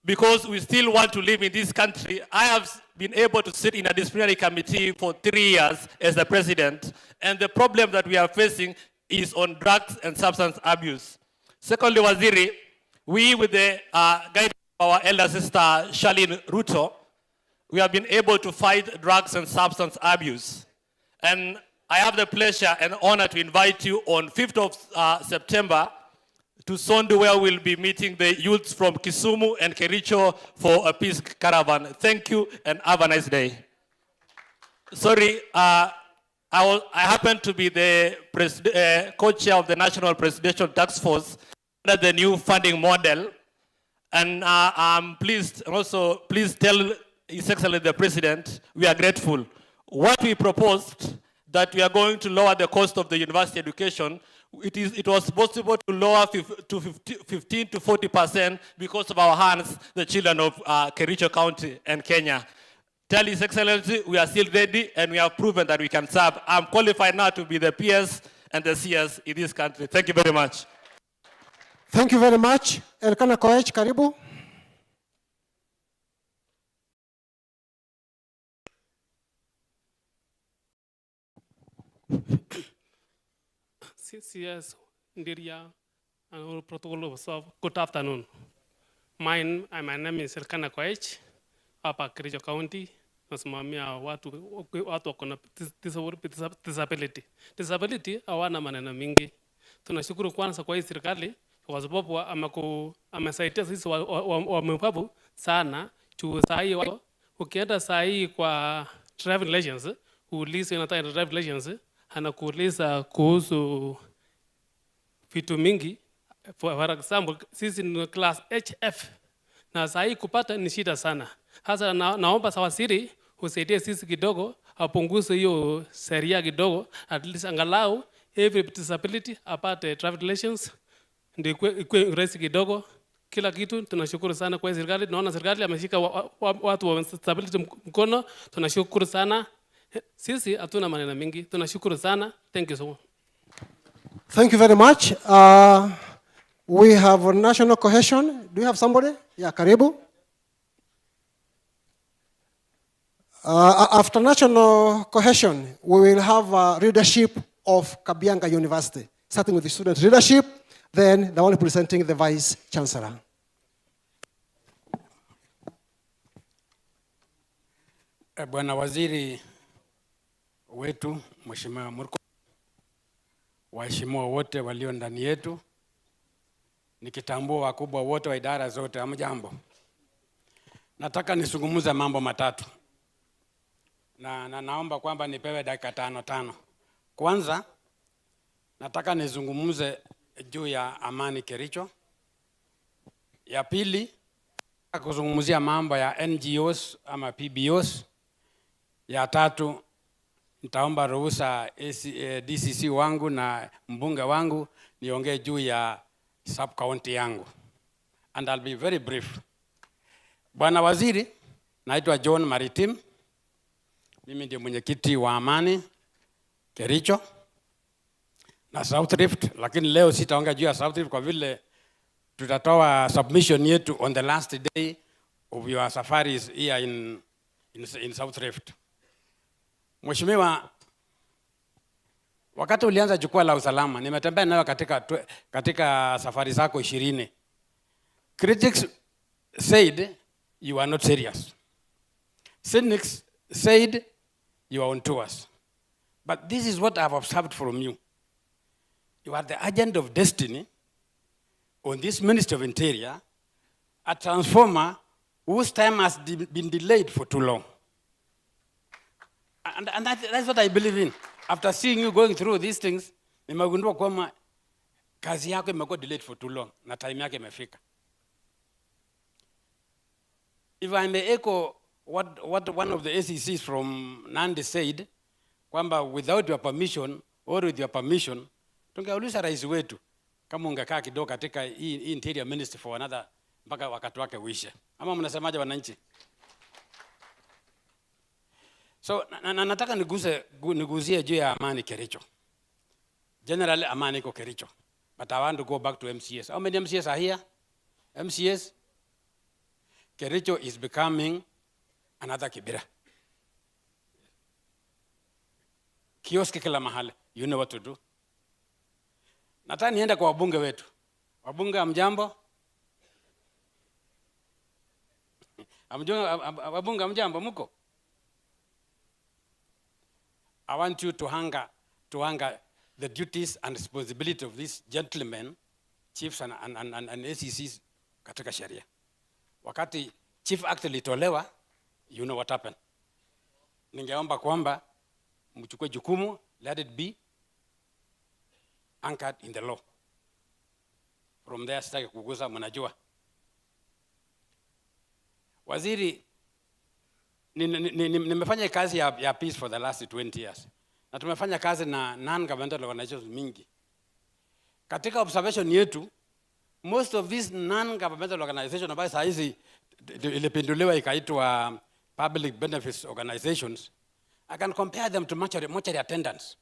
because we still want to live in this country. I have been able to sit in a disciplinary committee for 3 years as the president, and the problem that we are facing is on drugs and substance abuse. Secondly, Waziri, we with the guidance of our elder sister, Charlene Ruto, we have been able to fight drugs and substance abuse. And I have the pleasure and honor to invite you on 5th of September to Sondu, where we'll be meeting the youths from Kisumu and Kericho for a peace caravan. Thank you and have a nice day. Sorry, I happen to be the co-chair of the National Presidential Task Force under the new funding model. And I'm pleased, and also please tell His Excellency the President, we are grateful. What we proposed, that we are going to lower the cost of the university education. It was possible to lower to 15 to 40% because of our hands, the children of Kericho County and Kenya. Tell His Excellency we are still ready and we have proven that we can serve. I'm qualified now to be the PS and the CS in this country. Thank you very much. Thank you very much. Elkana Koech, karibu. CS Ndiria and all protocol of good afternoon. My name is Elkana Koech, hapa Kericho County. Nasimamia watu wako na disability. Disability hawana maneno mingi. Tunashukuru kwanza kwa hii serikali kwa sababu amesaidia sisi wamepabu sana. Juu saa hii ukienda saa hii kwa driving license, uliza unataka driving license, anakuuliza kuhusu vitu mingi. For example, sisi ni class HF na saa hii kupata ni shida sana. Hasa naomba Waziri usaidie sisi kidogo, apunguze hiyo sheria kidogo, at least angalau every disability apate driving license, ndio ikuwe rahisi kidogo. Kila kitu tunashukuru sana kwa serikali. Naona serikali ameshika watu wa disability mkono, tunashukuru sana. Sisi hatuna maneno mingi, tunashukuru sana. Thank you so much. Thank you very much. We have national cohesion. Do you have somebody? Yeah, karibu. After national cohesion, we will have leadership of Kabianga University, starting with the student leadership, then the one presenting the Vice Chancellor. Bwana Waziri wetu, Mheshimiwa Murkomen, waheshimiwa wote walio ndani yetu, nikitambua wakubwa wote wa idara zote, hamjambo. Nataka nisungumuze mambo matatu. Na naomba kwamba nipewe dakika 5. Kwanza, nataka nizungumuze juu ya amani Kericho. Ya pili, kuzungumzia mambo ya NGOs ama PBOs. Ya tatu, nitaomba ruhusa DCC wangu na mbunge wangu niongee juu ya sub county yangu. And I'll be very brief. Bwana Waziri, naitwa John Maritim. Mimi ndiye mwenyekiti wa amani Kericho na South Rift, lakini leo sitaongea juu ya South Rift kwa vile tutatoa submission yetu on the last day of your safaris here in South Rift. Mheshimiwa, wakati ulianza jukwaa la usalama, nimetembea nayo katika safari zako 20. Critics said you are not serious. Cynics said you are on tours. But this is what I have observed from you. You are the agent of destiny on this Ministry of Interior, a transformer whose time has been delayed for too long. And that's what I believe in. After seeing you going through these things, nimegundua kwamba kazi yako imekuwa delayed for too long na time yake imefika. If I may echo what one of the ACCs from Nandi said, kwamba without your permission or with your permission, tungeuliza rais wetu kama ungekaa kidogo katika hii Interior Ministry for another mpaka wakati wake uishe. Ama mnasemaje wananchi? So nataka niguzie juu ya amani Kericho. Generally amani iko Kericho. But I want to go back to MCS. How many MCS are here? MCS? Kericho is becoming another Kibera. Kioski kila mahali. You know what to do. Nataka niende kwa wabunge wetu. Wabunge amjambo? Wabunge amjambo muko? I want you to hunger the duties and responsibility of these gentlemen, chiefs and ACCs katika sheria. Wakati Chief Act ilitolewa, you know what happened. Ningeomba kwamba mchukue jukumu, let it be anchored in the law. From there sitaki kugusa, mnajua. Waziri, nimefanya kazi ya peace for the last 20 years. Na tumefanya kazi na non-governmental organizations mingi. Katika observation yetu, most of these non-governmental organizations ambayo saa hizi ilipinduliwa ikaitwa public benefits organizations, I can compare them to mortuary attendants.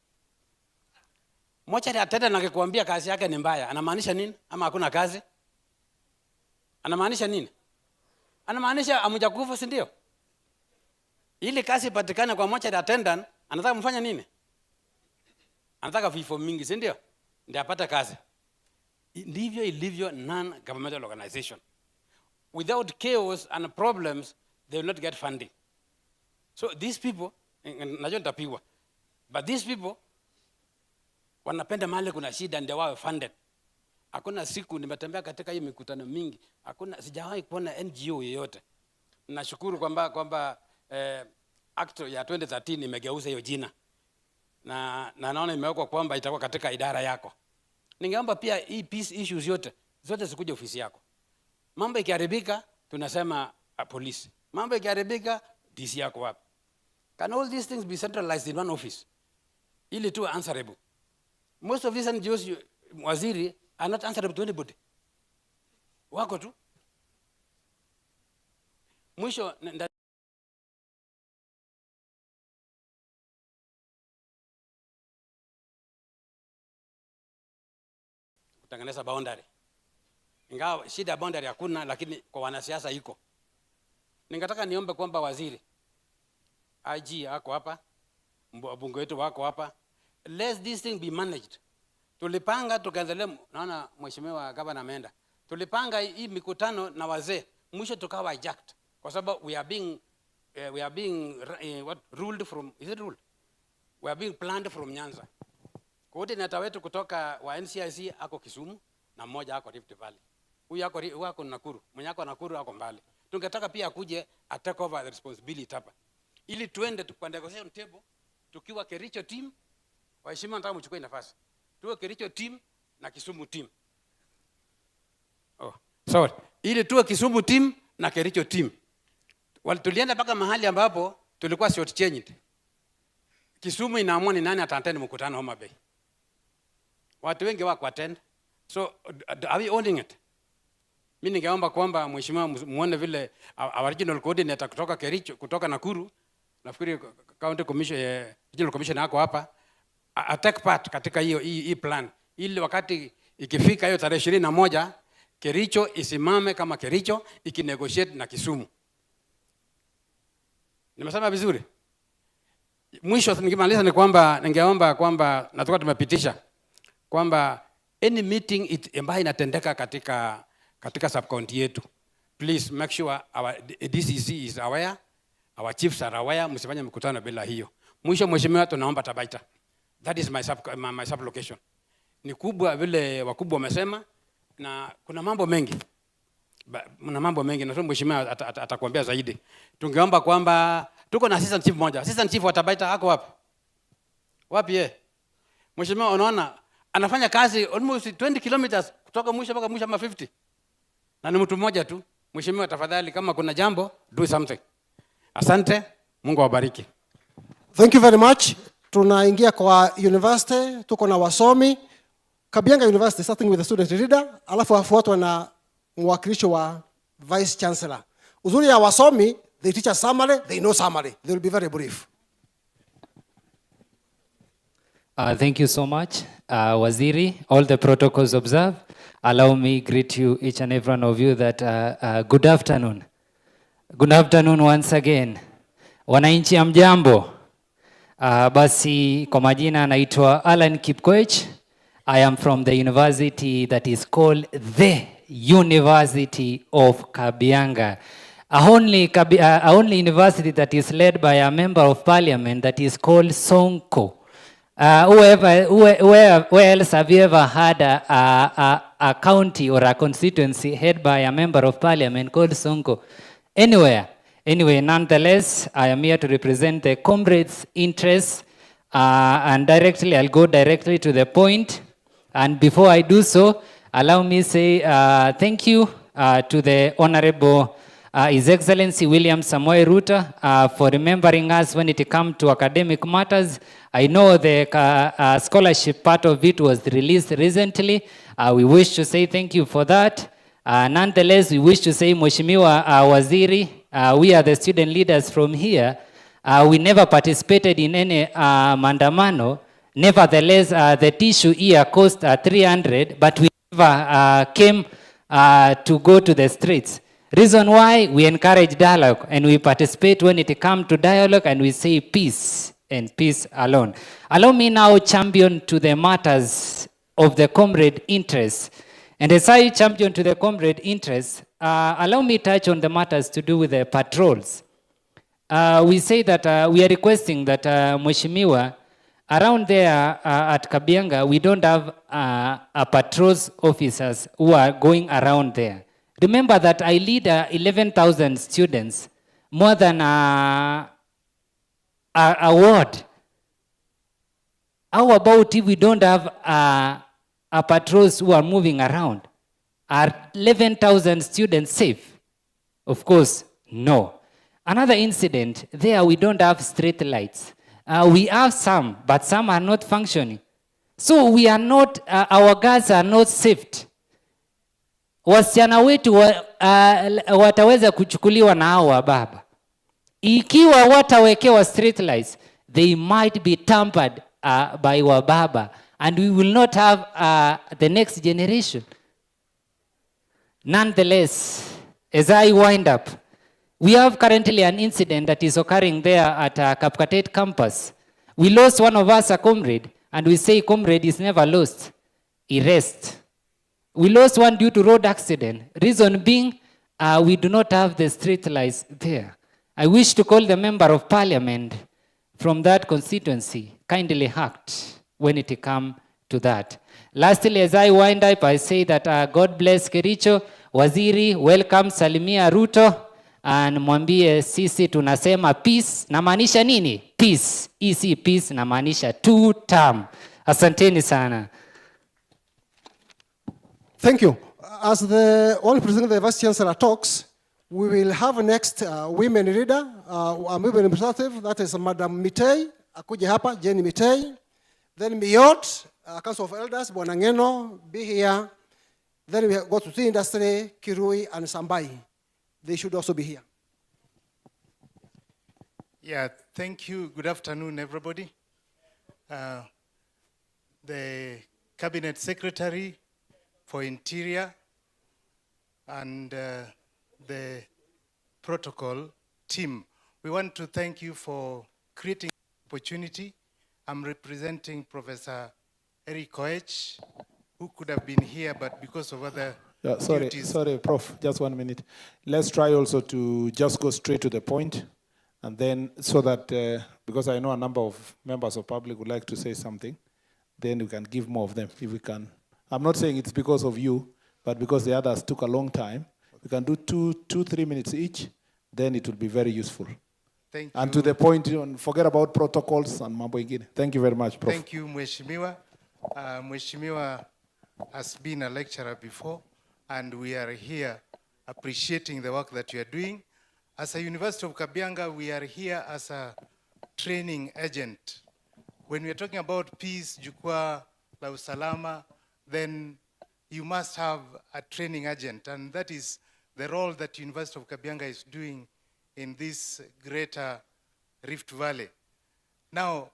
Mortuary attendant akikwambia kazi yake ni mbaya, anamaanisha nini? Ama hakuna kazi? Anamaanisha nini? Anamaanisha amujakufa, si ndio? Ili kazi ipatikane kwa mortuary attendant, anataka mfanya nini? Anataka vifo mingi, si ndio? Ndio apate kazi. Ndivyo ilivyo non-governmental organization. Without chaos and problems, they will not get funding. So these people, najua nitapigwa, but these people wanapenda mahali kuna shida ndio wawe funded. Hakuna siku nimetembea katika hii mikutano mingi, sijawahi kuona NGO yoyote. Nashukuru kwamba Act ya 2013 imegeuza hiyo jina. Na naona imewekwa kwamba itakuwa katika idara yako. Ningeomba pia hii peace issues zote zikuje ofisi yako. Mambo ikiharibika tunasema police. Mambo ikiharibika DC yako wapi? Can all these things be centralized in one office? Ili tu answerable. Most of these NGOs, waziri, are not answerable to anybody. Wako tu. Mwisho kutengeneza boundary. Ingawa shida ya boundary hakuna, lakini kwa wanasiasa iko. Ningetaka niombe kwamba waziri, IG ako hapa, mbunge wetu wako hapa, let this thing be managed. Tulipanga tukaendelea, naona mheshimiwa gavana ameenda. Tulipanga hii mikutano na wazee, mwisho tukawa hijacked kwa sababu we are being ruled from, is it ruled? We are being planned from Nyanza. Coordinator wetu kutoka wa NCIC ako Kisumu na mmoja ako Rift Valley. Huyu ako Nakuru, mwenye ako Nakuru ako mbali. Tungetaka pia akuje take over the responsibility hapa. Ili tuende kwa negotiation table tukiwa Kericho team, waheshimiwa nataka mchukue nafasi. Tuwe Kericho team na Kisumu team. Sorry. Ili tuwe Kisumu team na Kericho team. Tulienda mpaka mahali ambapo tulikuwa short changed. Kisumu inaamua ni nani ataattend mkutano Homa Bay. Watu wengi wako attend. So are we owning it? Mimi ningeomba kwamba mheshimiwa muone vile our regional coordinator kutoka Kericho, kutoka Nakuru, nafikiri county commission, regional commission yako hapa, take part katika hii plan. Ili wakati ikifika hiyo tarehe 21, Kericho isimame kama Kericho ikinegotiate na Kisumu. Nimesema vizuri? Mwisho nikimaliza ni kwamba ningeomba kwamba natoka tumepitisha kwamba any meeting ambayo inatendeka katika sub-county yetu, please make sure our DCC is aware, our chiefs are aware, msifanye mkutano bila hiyo. Mwisho mheshimiwa tunaomba Tabaita. That is my sub location. Ni kubwa vile wakubwa wamesema na kuna mambo mengi. Na mheshimiwa atakwambia zaidi. Tungeomba kwamba tuko na assistant chief moja. Assistant chief wa Tabaita ako wapi? Wapi yeye? Mheshimiwa unaona anafanya kazi almost 20 kilometers kutoka mwisho mpaka mwisho ama 50. Na ni mtu mmoja tu. Mheshimiwa tafadhali kama kuna jambo do something. Asante, Mungu awabariki. Thank you very much. Tunaingia kwa university, tuko na wasomi. Kabianga University starting with the student leader, alafu afuatwa na mwakilishi wa vice chancellor. Uzuri ya wasomi, they teach us summary, they know summary. They will be very brief. Thank you so much, Waziri. All the protocols observed. Allow me greet you, each and every one of you, that good afternoon. Good afternoon once again. Wananchi hamjambo. Basi kwa majina naitwa Alan Kipkoech. I am from the university that is called the University of Kabianga. A only university that is led by a member of parliament that is called Sonko. Where else have you ever had a county or a constituency headed by a member of parliament called Sonko? Anywhere. Anyway, nonetheless, I am here to represent the comrades' interests, and I'll go directly to the point. And before I do so, allow me to say thank you to the Honorable His Excellency William Samoei Ruto for remembering us when it comes to academic matters. I know the scholarship part of it was released recently. We wish to say thank you for that. Nonetheless, we wish to say, Mheshimiwa Waziri, we are the student leaders from here. We never participated in any mandamano. Nevertheless, the tissue here cost 300, but we never came to go to the streets. Reason why? We encourage dialogue and we participate when it comes to dialogue, and we say peace and peace alone. Allow me now champion to the matters of the comrade interests. And as I champion to the comrade interests, allow me touch on the matters to do with the patrols. We say that we are requesting that Mheshimiwa, around there at Kabianga, we don't have patrols officers who are going around there. Remember that I lead 11,000 students, more than a ward. How about if we don't have patrols who are moving around? Are 11,000 students safe? Of course, no. Another incident, there we don't have street lights. We have some, but some are not functioning. So we are not, our girls are not safe. Wasichana wetu wataweza kuchukuliwa na hao baba. Ikiwa watawekewa street lights, they might be tampered by wababa, and we will not have the next generation. Nonetheless, as I wind up, we have currently an incident that is occurring there at Kapkatet campus. We lost one of us, a comrade, and we say comrade is never lost. He rests. We lost one due to road accident. Reason being, we do not have the street lights there. I wish to call the member of parliament from that constituency, kindly act when it comes to that. Lastly, as I wind up, I say that God bless Kericho. Waziri, welcome, salimia Ruto, and mwambie sisi tunasema peace. Namaanisha nini? Peace. Easy peace, namaanisha two term. Asanteni sana. Thank you. As the one presenting the Vice Chancellor talks, we will have next women leader, a women representative, that is Madam Mitei, akuje hapa, Jenny Mitei. Then Miyot, Council of Elders, Bwanangeno, be here. Then we go to Tea Industry, Kirui, and Sambai. They should also be here. Yeah, thank you. Good afternoon, everybody. The Cabinet Secretary for Interior and the protocol team. We want to thank you for creating opportunity. I'm representing Professor Eric Koech, who could have been here, but because of other duties. Sorry, Prof, just 1 minute. Let's try also to just go straight to the point, and then so that, because I know a number of members of public would like to say something, then we can give more of them if we can. I'm not saying it's because of you, but because the others took a long time. We can do 2-3 minutes each, then it will be very useful. Thank and you. to the point, forget about protocols and mambo ingine. Thank you very much, Prof. Thank you, Mheshimiwa. Mheshimiwa has been a lecturer before, and we are here appreciating the work that you are doing. As a University of Kabianga, we are here as a training agent. When we are talking about peace, Jukwaa, la Usalama, then you must have a training agent, and that is the role that University of Kabianga is doing in this greater Rift Valley. Now,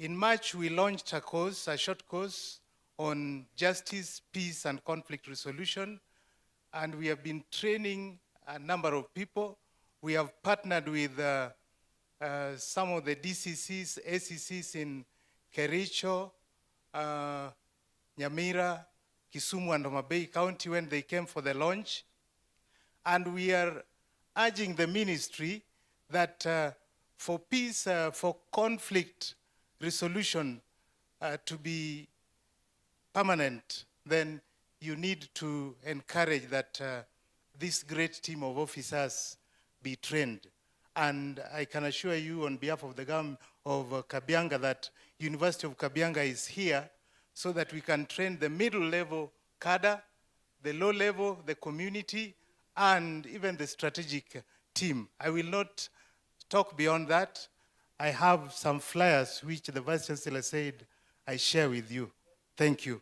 In March, we launched a short course on justice, peace, and conflict resolution, and we have been training a number of people. We have partnered with some of the DCCs, ACCs in Kericho, Nyamira, Kisumu, and Homa Bay County when they came for the launch. And we are urging the ministry that for peace, for conflict resolution to be permanent, then you need to encourage that this great team of officers be trained. And I can assure you on behalf of the government of Kabianga that University of Kabianga is here so that we can train the middle level cadre, the low level, the community, and even the strategic team. I will not talk beyond that. I have some flyers which the Vice Chancellor said I share with you. Thank you.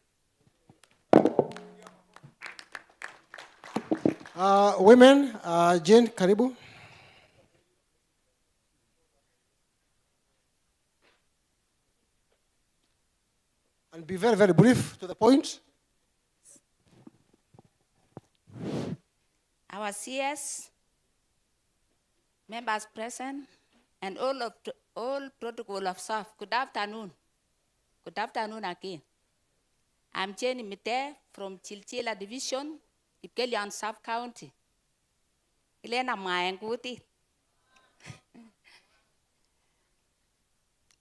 Women, Jane, karibu. And be very, very brief to the point. Our CS, members present, and all protocol of staff, good afternoon. Good afternoon again. I'm Jenny Mite from Chilchila Division, Ipkelian Sub-County. Elena Mayanguti.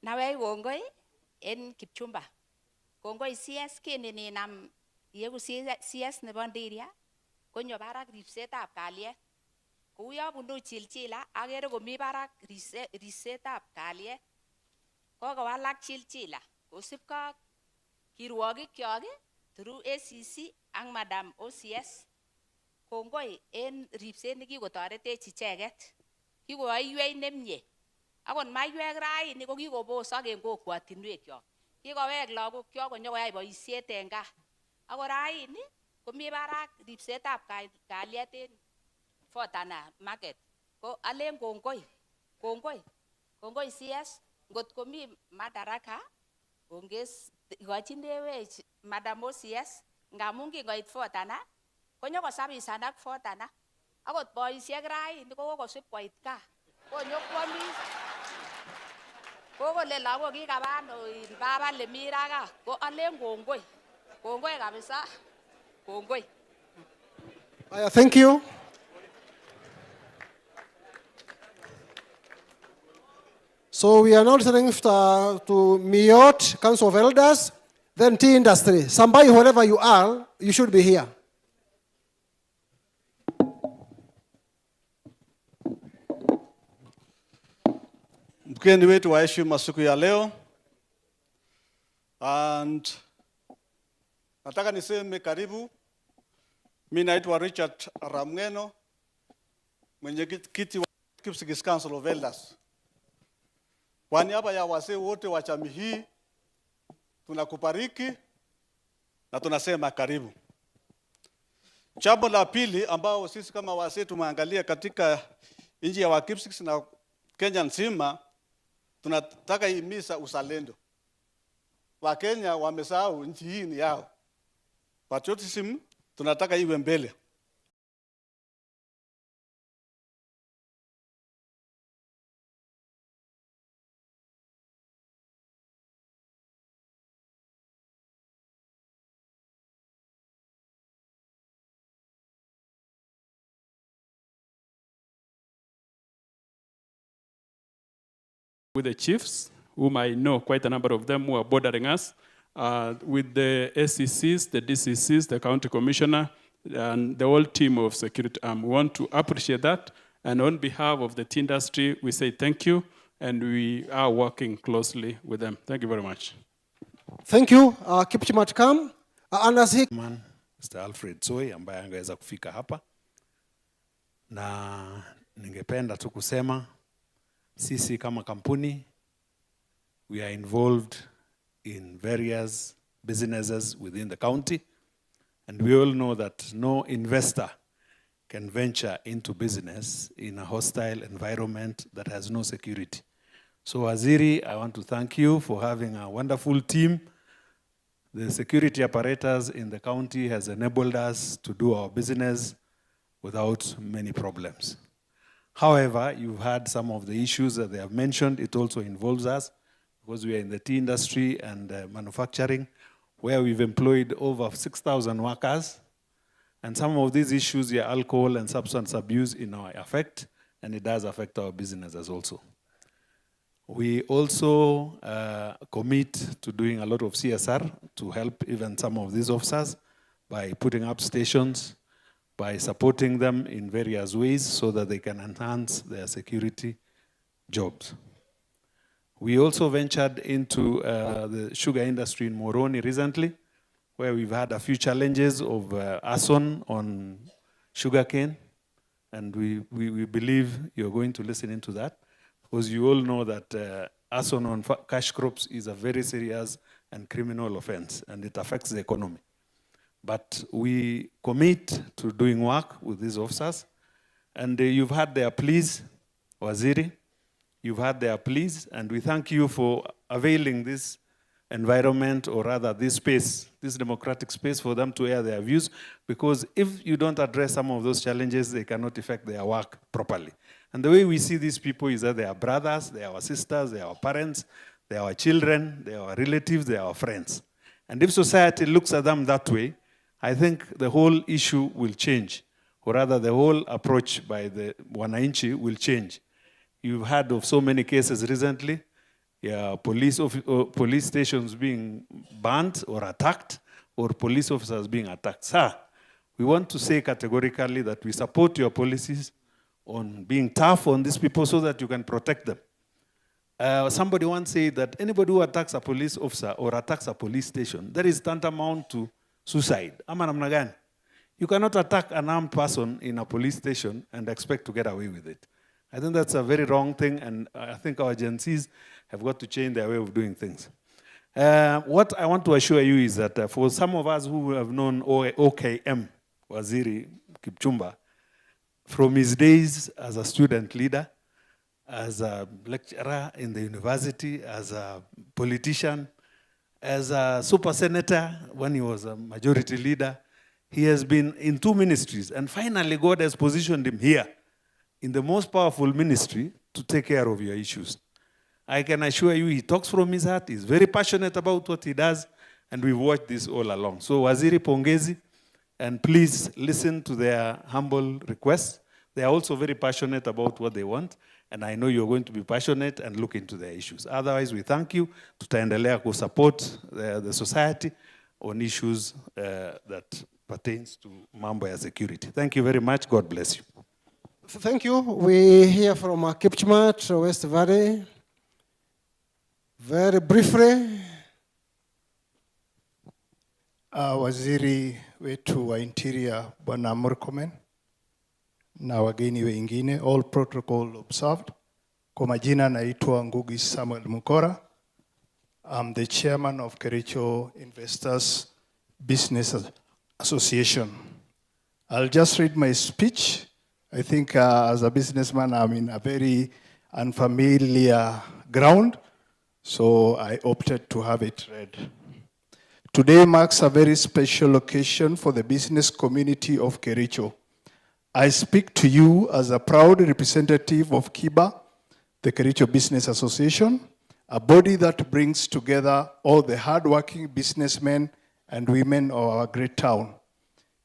Naway wongoi en Kipchumba. Wongoi CS kinini nam yegu CS nebondiria. Konyo barak ripsetab kalyet. Kuya bunu Chilchila agere komi barak ripsetab kalyet. Kokowalak Chilchila. Kosipka kirwogikyok through ACC ang Madam OCS. Kongoi en ripset nekikotoretech icheket. Kikoyoiywei nemie. Akot maiywek raini ko kikobosok en kokwotinwekyok. Kikowek lagokyok konyokoyai boisiet en gaa. Akot raini komi barak ripsetab kalyet en Fortana Market. Ko alen kongoi. Kongoi CS ngot komi madaraka onges igochinewech Madam OCS ngamun kingoit Fortana konyokosabisan ak Fortana. Akot boisiek raini kokosip koit gaa. Konyokwomis. Kokole lagok kikaba ano baba lemi ra gaa. Ko alen kongoi. Kongoi kabisa. Kongoi. Thank you. So we are now listening to Miot, Council of Elders, then tea industry. Somebody, wherever you are, you should be here. Mgeni wetu wa heshima siku ya leo, and nataka niseme karibu. Mimi naitwa Richard Ramngeno, mwenyekiti wa Kipsigis Council of Elders. Kwa niaba ya wazee wote wa jamii hii tunakubariki na tunasema karibu. Jambo la pili ambao sisi kama wazee tumeangalia katika nchi ya Kipsigis na Kenya nzima, tunataka ihimiza uzalendo. Wakenya wamesahau nchi hii ni yao. Patriotism tunataka iwe mbele. With the chiefs, whom I know quite a number of them who are bordering us, with the SCCs, the DCCs, the county commissioner, and the whole team of security. We want to appreciate that. And on behalf of the tea industry, we say thank you, and we are working closely with them. Thank you very much. Thank you. Kipchimat Kam. Mr. Alfred Zoe ambaye angeweza kufika hapa. Na ningependa tu kusema sisi kama kampuni, we are involved in various businesses within the county, and we all know that no investor can venture into business in a hostile environment that has no security. So Waziri, I want to thank you for having a wonderful team. The security apparatus in the county has enabled us to do our business without many problems. However, you've had some of the issues that they have mentioned. It also involves us because we are in the tea industry and manufacturing, where we've employed over 6,000 workers. And some of these issues, yeah, alcohol and substance abuse, affect, and it does affect our businesses also. We also commit to doing a lot of CSR to help even some of these officers by putting up stations, by supporting them in various ways so that they can enhance their security jobs. We also ventured into the sugar industry in Moroni recently, where we've had a few challenges of arson on sugarcane, and we believe you're going to listen into that, because you all know that arson on cash crops is a very serious and criminal offense, and it affects the economy. But we commit to doing work with these officers, and you've had their pleas, Waziri, you've had their pleas, and we thank you for availing this environment, or rather this space, this democratic space for them to air their views, because if you don't address some of those challenges, they cannot effect their work properly. And the way we see these people is that they are brothers, they are our sisters, they are our parents, they are our children, they are our relatives, they are our friends. And if society looks at them that way, I think the whole issue will change, or rather the whole approach by the Wananchi will change. You've heard of so many cases recently, police stations being banned or attacked, or police officers being attacked. Sir, we want to say categorically that we support your policies on being tough on these people so that you can protect them. Somebody once said that anybody who attacks a police officer or attacks a police station, that is tantamount to suicide. You cannot attack an armed person in a police station and expect to get away with it. I think that's a very wrong thing, and I think our agencies have got to change their way of doing things. What I want to assure you is that for some of us who have known OKM, Waziri Kipchumba, from his days as a student leader, as a lecturer in the university, as a politician, as a super senator when he was a majority leader, he has been in 2 ministries, and finally God has positioned him here in the most powerful ministry to take care of your issues. I can assure you he talks from his heart, he's very passionate about what he does, and we've watched this all along. So Waziri Pongezi, and please listen to their humble requests. They are also very passionate about what they want, and I know you're going to be passionate and look into their issues. Otherwise, we thank you. Tutaendelea ku support the society on issues that pertains to mambo ya security. Thank you very much. God bless you. Thank you. We hear from Kipchimat, West Valley. Very briefly. Waziri wetu wa Interior Bwana Murkomen na wageni wengine, all protocol observed. Kwa majina naitwa Ngugi Samuel Mukora. I'm the chairman of Kericho Investors Business Association. I'll just read my speech. I think as a businessman, I'm in a very unfamiliar ground, so I opted to have it read. Today marks a very special occasion for the business community of Kericho. I speak to you as a proud representative of KIBA, the Kericho Business Association, a body that brings together all the hardworking businessmen and women of our great town.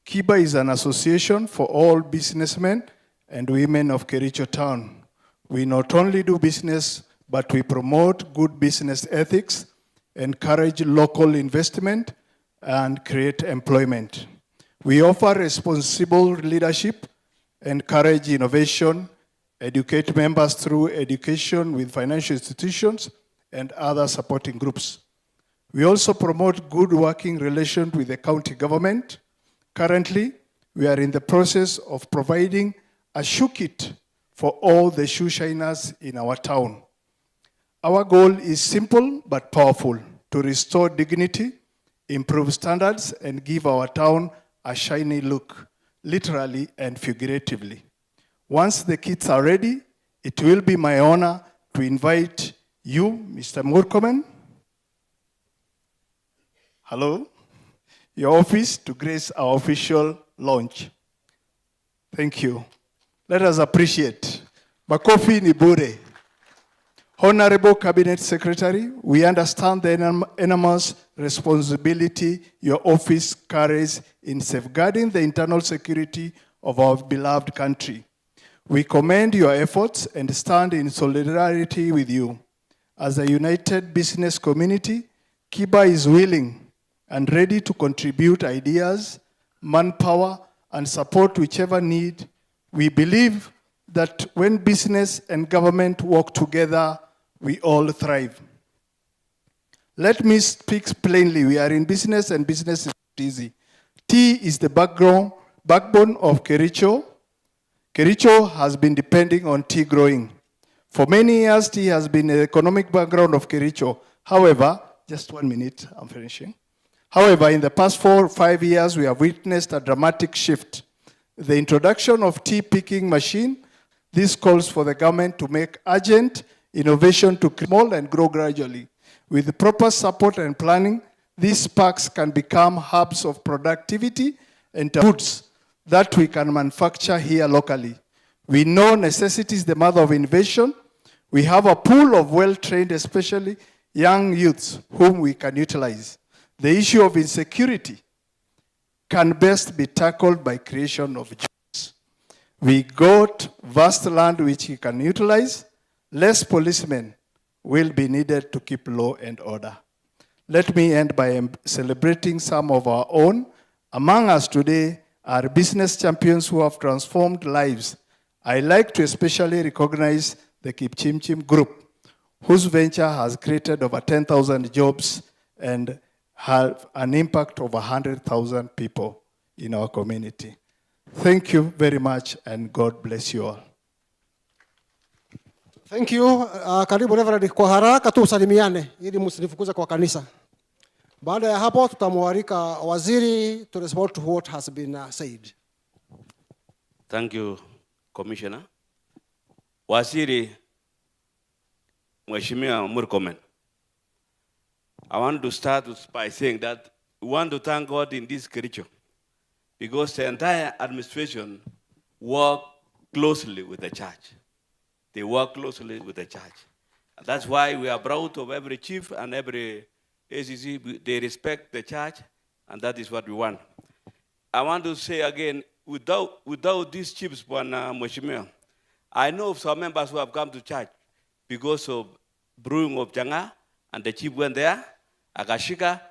KIBA is an association for all businessmen and women of Kericho town. We not only do business, but we promote good business ethics, encourage local investment, and create employment. We offer responsible leadership, encourage innovation, educate members through education with financial institutions and other supporting groups. We also promote good working relations with the county government. Currently, we are in the process of providing a shoe kit for all the shoe shiners in our town. Our goal is simple but powerful: to restore dignity, improve standards, and give our town a shiny look, literally and figuratively. Once the kits are ready, it will be my honor to invite You, Mr. Murkomen, hello, your office to grace our official launch. Thank you. Let us appreciate. Makofi ni bure. Honorable Cabinet Secretary, we understand the enormous responsibility your office carries in safeguarding the internal security of our beloved country. We commend your efforts and stand in solidarity with you. As a united business community, Kiba is willing and ready to contribute ideas, manpower, and support whichever need. We believe that when business and government work together, we all thrive. Let me speak plainly. We are in business and business is not easy. Tea is the backbone of Kericho. Kericho has been depending on tea growing. For many years, tea has been the economic background of Kericho. However, just 1 minute, I'm finishing. However, in the past 4 or 5 years, we have witnessed a dramatic shift. The introduction of tea picking machine, this calls for the government to make urgent innovation to small and grow gradually. With the proper support and planning, these parks can become hubs of productivity and goods that we can manufacture here locally. We know necessity is the mother of innovation. We have a pool of well-trained, especially young youths, whom we can utilize. The issue of insecurity can best be tackled by creation of jobs. We got vast land which we can utilize. Less policemen will be needed to keep law and order. Let me end by celebrating some of our own. Among us today are business champions who have transformed lives. I like to especially recognize the Kipchimchim Group, whose venture has created over 10,000 jobs and have an impact of 100,000 people in our community. Thank you very much and God bless you all. Thank you. Karibu Reverend, kwa haraka tu usalimiane ili msinifukuze kwa kanisa. Baada ya hapo tutamwalika waziri to respond to what has been said. Thank you, Commissioner. Waziri Mheshimiwa Murkomen, I want to start by saying that we want to thank God in this Kericho because the entire administration work closely with the church. They work closely with the church. And that's why we are proud of every chief and every ACC. They respect the church, and that is what we want. I want to say again, without these chiefs, Mheshimiwa, I know of some members who have come to church because of brewing of Janga, and the chief went there, akashika,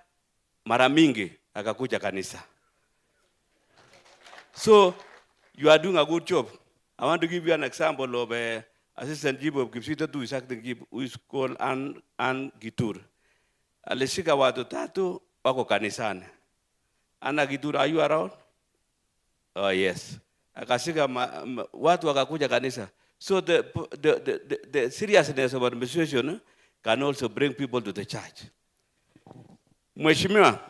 mara mingi, akakuja kanisa. So, you are doing a good job. I want to give you an example of Assistant Chief of Kipsita to Isacting Chief, who is called Ann Gitur. Alishika watu tatu wako kanisani. Anna Gitur, are you around? Oh, yes. Akashika watu wakakuja kanisa. So the seriousness of administration can also bring people to the church. Mheshimiwa,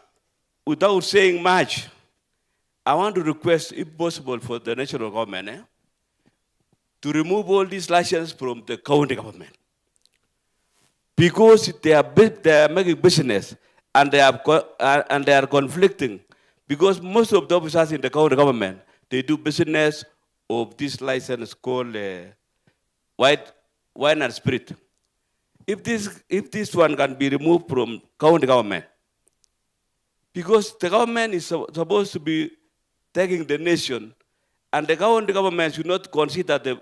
without saying much, I want to request, if possible, for the national government to remove all these licenses from the county government. Because they are making business and they are conflicting. Because most of the officers in the county government, they do business of this license called wine and spirit. If this one can be removed from county government, because the government is supposed to be taking the nation, and the county government should not consider the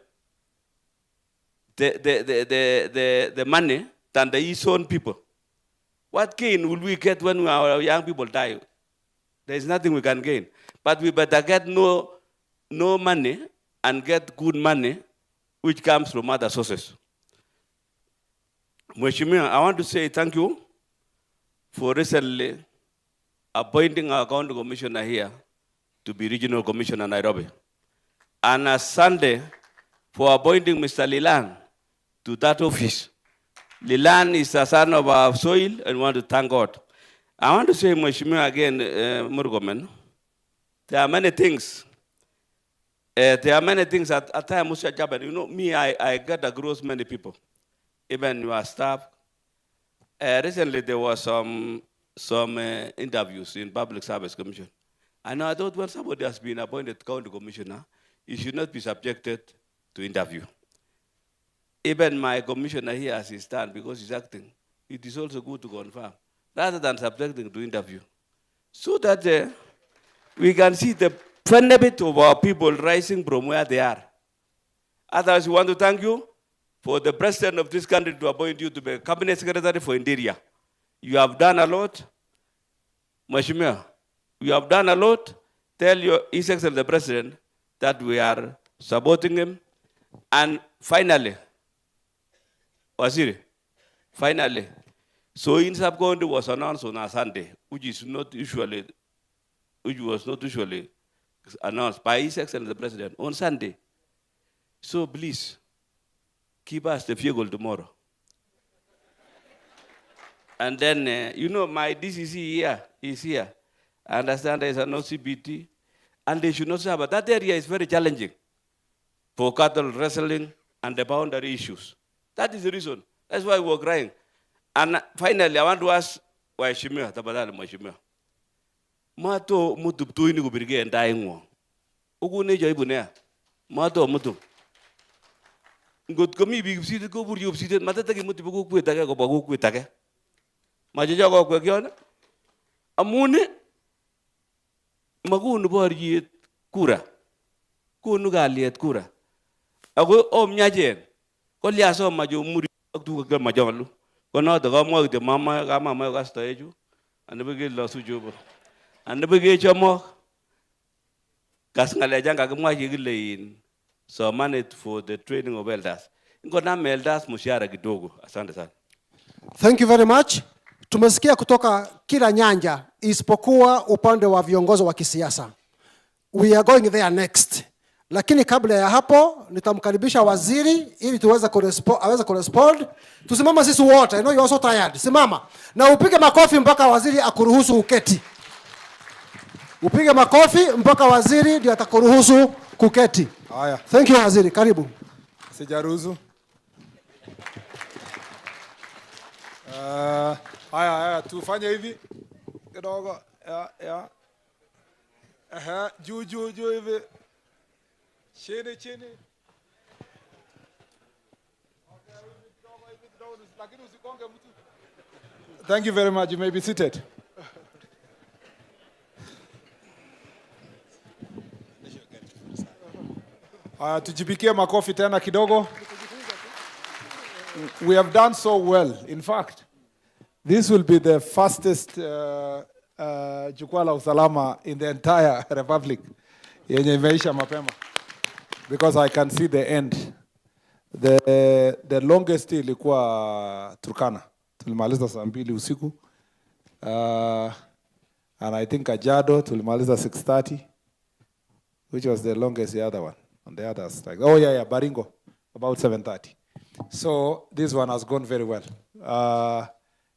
money than its own people. What gain will we get when our young people die? There is nothing we can gain. But we better get no money and get good money, which comes from other sources. Mheshimiwa, I want to say thank you for recently appointing our county commissioner here to be regional commissioner in Nairobi. And a Sunday for appointing Mr. Lilan to that office. Lilan is a son of our soil, and we want to thank God. I want to say, Mheshimiwa, again, Murkomen, there are many things. At times, you know, me, I get across many people. even your staff. Recently, there was some interviews in Public Service Commission. And I thought when somebody has been appointed county commissioner, he should not be subjected to interview. Even my commissioner here as he stands, because he's acting, it is also good to confirm, rather than subjecting to interview. So that we can see the benefit of our people rising from where they are. Otherwise, we want to thank you for the president of this country to appoint you to be cabinet secretary for Interior. You have done a lot. Mheshimiwa, you have done a lot. Tell His Excellency the President that we are supporting him. And finally, Waziri, finally, so in Sub-County was announced on a Sunday, which was not usually announced by His Excellency the President on Sunday. So please, keep us the vehicle tomorrow. And then, you know, my DCC here is here. I understand there is an OCBT, and they should not say, but that area is very challenging for cattle wrestling and the boundary issues. That is the reason. That's why we're crying. And finally, I want to ask Waheshimiwa, tafadhali Mheshimiwa. Mato mutu tuini kubirige ndai ngo. Ugu nejo ibunea. Mato mutu. Ngot kami bigusite ko buri ubsite matata ki mutu buku kuetake ko bagu kuetake. Majojo ko kwekyon. Amune magunu boriet kura. Kunu galiet kura. Ako omnyajen. Ko liaso majo muri ak tu ko majonlu. Ko no to ko mo de mama ga mama ga staeju. Ande bege lo sujo. Ande bege chomo. Kas ngale janga ko mo yigilein. So manage for the training of elders. Ngona elders mshahara kidogo. Asante sana. Thank you very much. Tumesikia kutoka kila nyanja isipokuwa upande wa viongozi wa kisiasa. We are going there next. Lakini kabla ya hapo nitamkaribisha waziri ili tuweze correspond. Tusimama sisi wote. I know you are so tired. Simama. Na upige makofi mpaka waziri akuruhusu uketi. Upige makofi mpaka waziri ndio atakuruhusu kuketi. Haya. Thank you waziri. Karibu. Sijaruhusu. Haya, tufanye hivi. Kidogo. Ya. Juu hivi. Chini. Thank you very much. You may be seated. Tujipikie makofi tena kidogo. We have done so well. In fact, this will be the fastest Jukwaa la Usalama in the entire Republic. Yenye imeisha mapema. Because I can see the end. The longest ilikuwa Turkana. Tulimaliza saa 2 usiku. And I think Ajado tulimaliza 6:30. Which was the longest, the other one. On the others, like, oh yeah, Baringo, about 7:30. So this one has gone very well.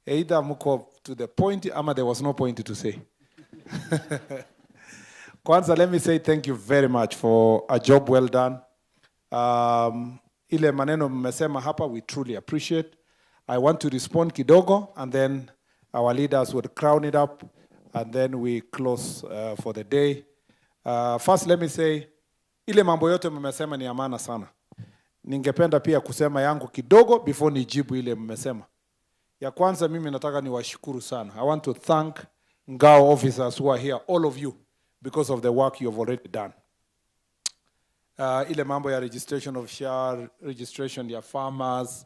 Either muko to the point, ama there was no point to say. Kwanza, let me say thank you very much for a job well done. Ile maneno mmesema hapa, we truly appreciate. I want to respond kidogo, and then our leaders would crown it up, and then we close for the day. First, let me say, ile mambo yote mmesema ni amana sana. Ningependa pia kusema yangu kidogo before nijibu ile mmesema. Ya kwanza mimi nataka niwashukuru sana. I want to thank Ngao officers who are here, all of you, because of the work you have already done. Ile mambo ya registration of share, registration ya farmers,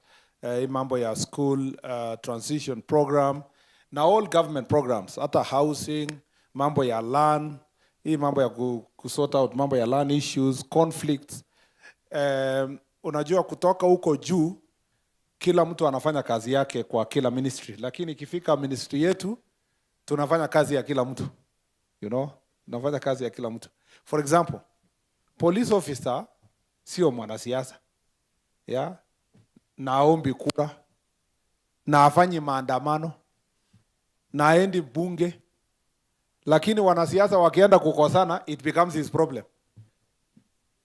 mambo ya school transition program, na all government programs, hata housing, mambo ya land, hii mambo ya kusort out mambo ya land issues, conflicts. Unajua kutoka huko juu, kila mtu anafanya kazi yake kwa kila ministry. Lakini ikifika ministry yetu, tunafanya kazi ya kila mtu. You know? Tunafanya kazi ya kila mtu. For example, police officer sio mwanasiasa. Yeah? Na aombi kura. Na afanyi maandamano. Na aendi bunge. Lakini wanasiasa wakienda kukosana, it becomes his problem.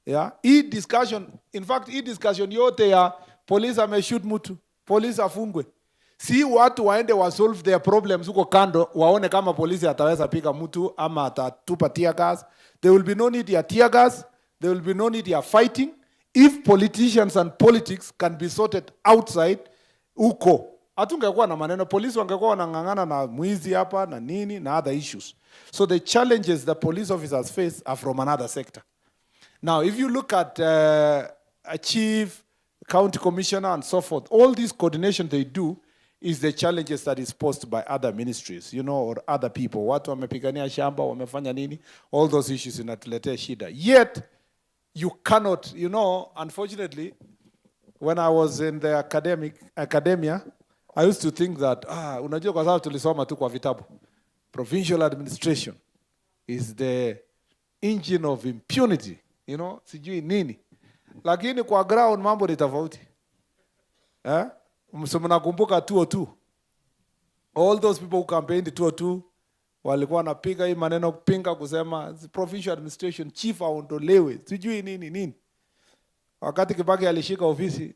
Yeah? Hii discussion, in fact, hii discussion yote ya police ameshoot mtu, polisi afungwe. Si watu waende wa solve their problems huko kando, waone kama polisi ataweza piga mtu ama atatupa tear gas. There will be no need ya tear gas. There will be no need ya fighting. If politicians and politics can be sorted outside huko, hatungekuwa na maneno. Polisi wangekuwa wanang'ang'ana na mwizi hapa na nini na other issues. So the challenges the police officers face are from another sector. Now, if you look at a chief, county commissioner and so forth, all this coordination they do is the challenges that is posed by other ministries, you know, or other people. Watu wamepigania shamba, wamefanya nini, all those issues inatuletea shida. Yet, you cannot, you know, unfortunately, when I was in the academia, I used to think that, unajua kwa sababu tulisoma tu kwa vitabu, provincial administration is the engine of impunity, you know, sijui nini. Lakini kwa ground mambo ni tofauti. Mnakumbuka 202. All those people who campaigned 202 walikuwa wanapiga hii maneno pinga kusema provincial administration chief aondolewe. Sijui nini. Wakati Kibaki alishika ofisi,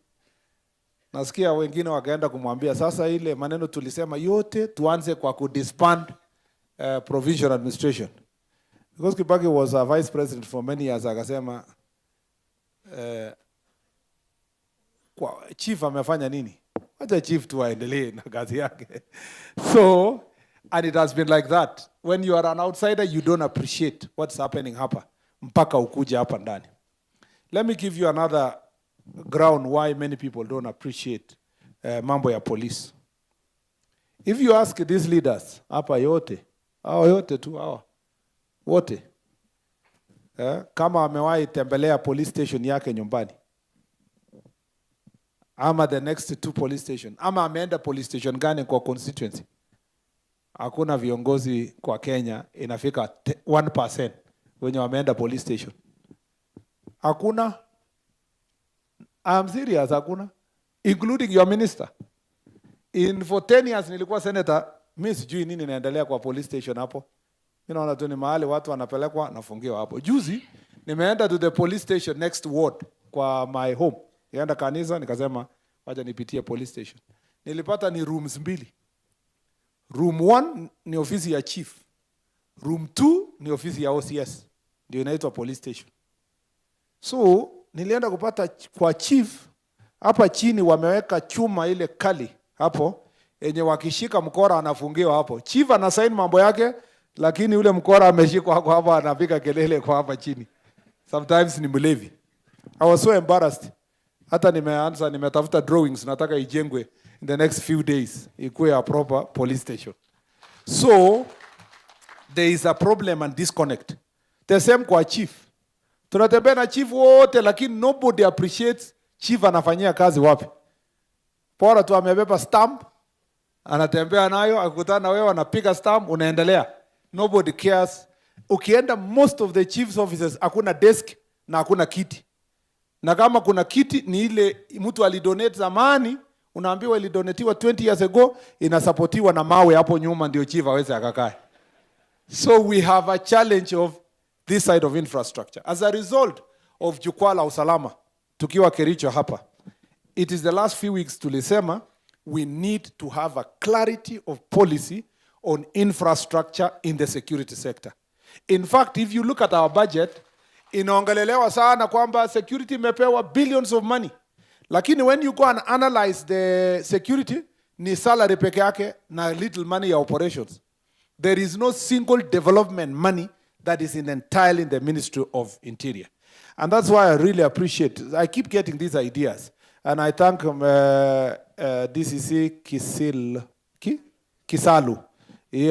nasikia wengine wakaenda kumwambia sasa ile maneno tulisema yote tuanze kwa kudisband provincial administration. Because Kibaki was a vice president for many years, akasema kwa chief amefanya nini? Wacha chief tu aendelee na kazi yake. So, and it has been like that. When you are an outsider, you don't appreciate what's happening hapa. Mpaka ukuja hapa ndani. Let me give you another ground why many people don't appreciate mambo ya police. If you ask these leaders, hapa yote, hao yote tu hawa, wote, kama amewahi tembelea police station yake nyumbani, ama the next 2 police station, ama ameenda police station gani kwa constituency, hakuna viongozi kwa Kenya inafika 1% wenye wameenda police station. Hakuna. I'm serious, hakuna. Including your minister. For 10 years nilikuwa senator, mimi sijui nini inaendelea kwa police station hapo. Mimi naona tu ni mahali watu wanapelekwa nafungiwa hapo. Juzi nimeenda to the police station next ward kwa my home. Nienda kanisa nikasema wacha nipitie police station. Nilipata ni rooms 2. Room 1 ni ofisi ya chief. Room 2 ni ofisi ya OCS. Ndio inaitwa police station. So nilienda kupata kwa chief, hapa chini wameweka chuma ile kali hapo, yenye wakishika mkora anafungiwa hapo. Chief ana sign mambo yake, lakini ule mkora ameshikwa hapa anapiga kelele kwa hapa chini. Sometimes ni mlevi. I was so embarrassed. Hata nimetafuta drawings, nataka ijengwe in the next few days. Ikuwe a proper police station. So, there is a problem and disconnect. The same kwa chief. Tunatembea na chief wote, lakini nobody appreciates chief anafanyia kazi wapi. Bora tu amebeba stamp, anatembea nayo, akikutana na wewe anapiga stamp, unaendelea. Nobody cares. Ukienda most of the chief's offices, hakuna desk na hakuna kiti. Na kama kuna kiti ni ile mtu alidonate zamani, unaambiwa ilidonatiwa 20 years ago, inasapotiwa na mawe hapo nyuma ndio chief aweze akakae. So we have a challenge of this side of infrastructure. As a result of Jukwaa la Usalama, tukiwa Kericho hapa, it is the last few weeks tulisema, we need to have a clarity of policy on infrastructure in the security sector. In fact, if you look at our budget, inaongelelewa sana kwamba security imepewa billions of money. Lakini when you go and analyze the security, ni salary peke yake na little money ya operations. There is no single development money that is entirely in the Ministry of Interior. And that's why I really appreciate, I keep getting these ideas. And I thank DCC Kisalu. He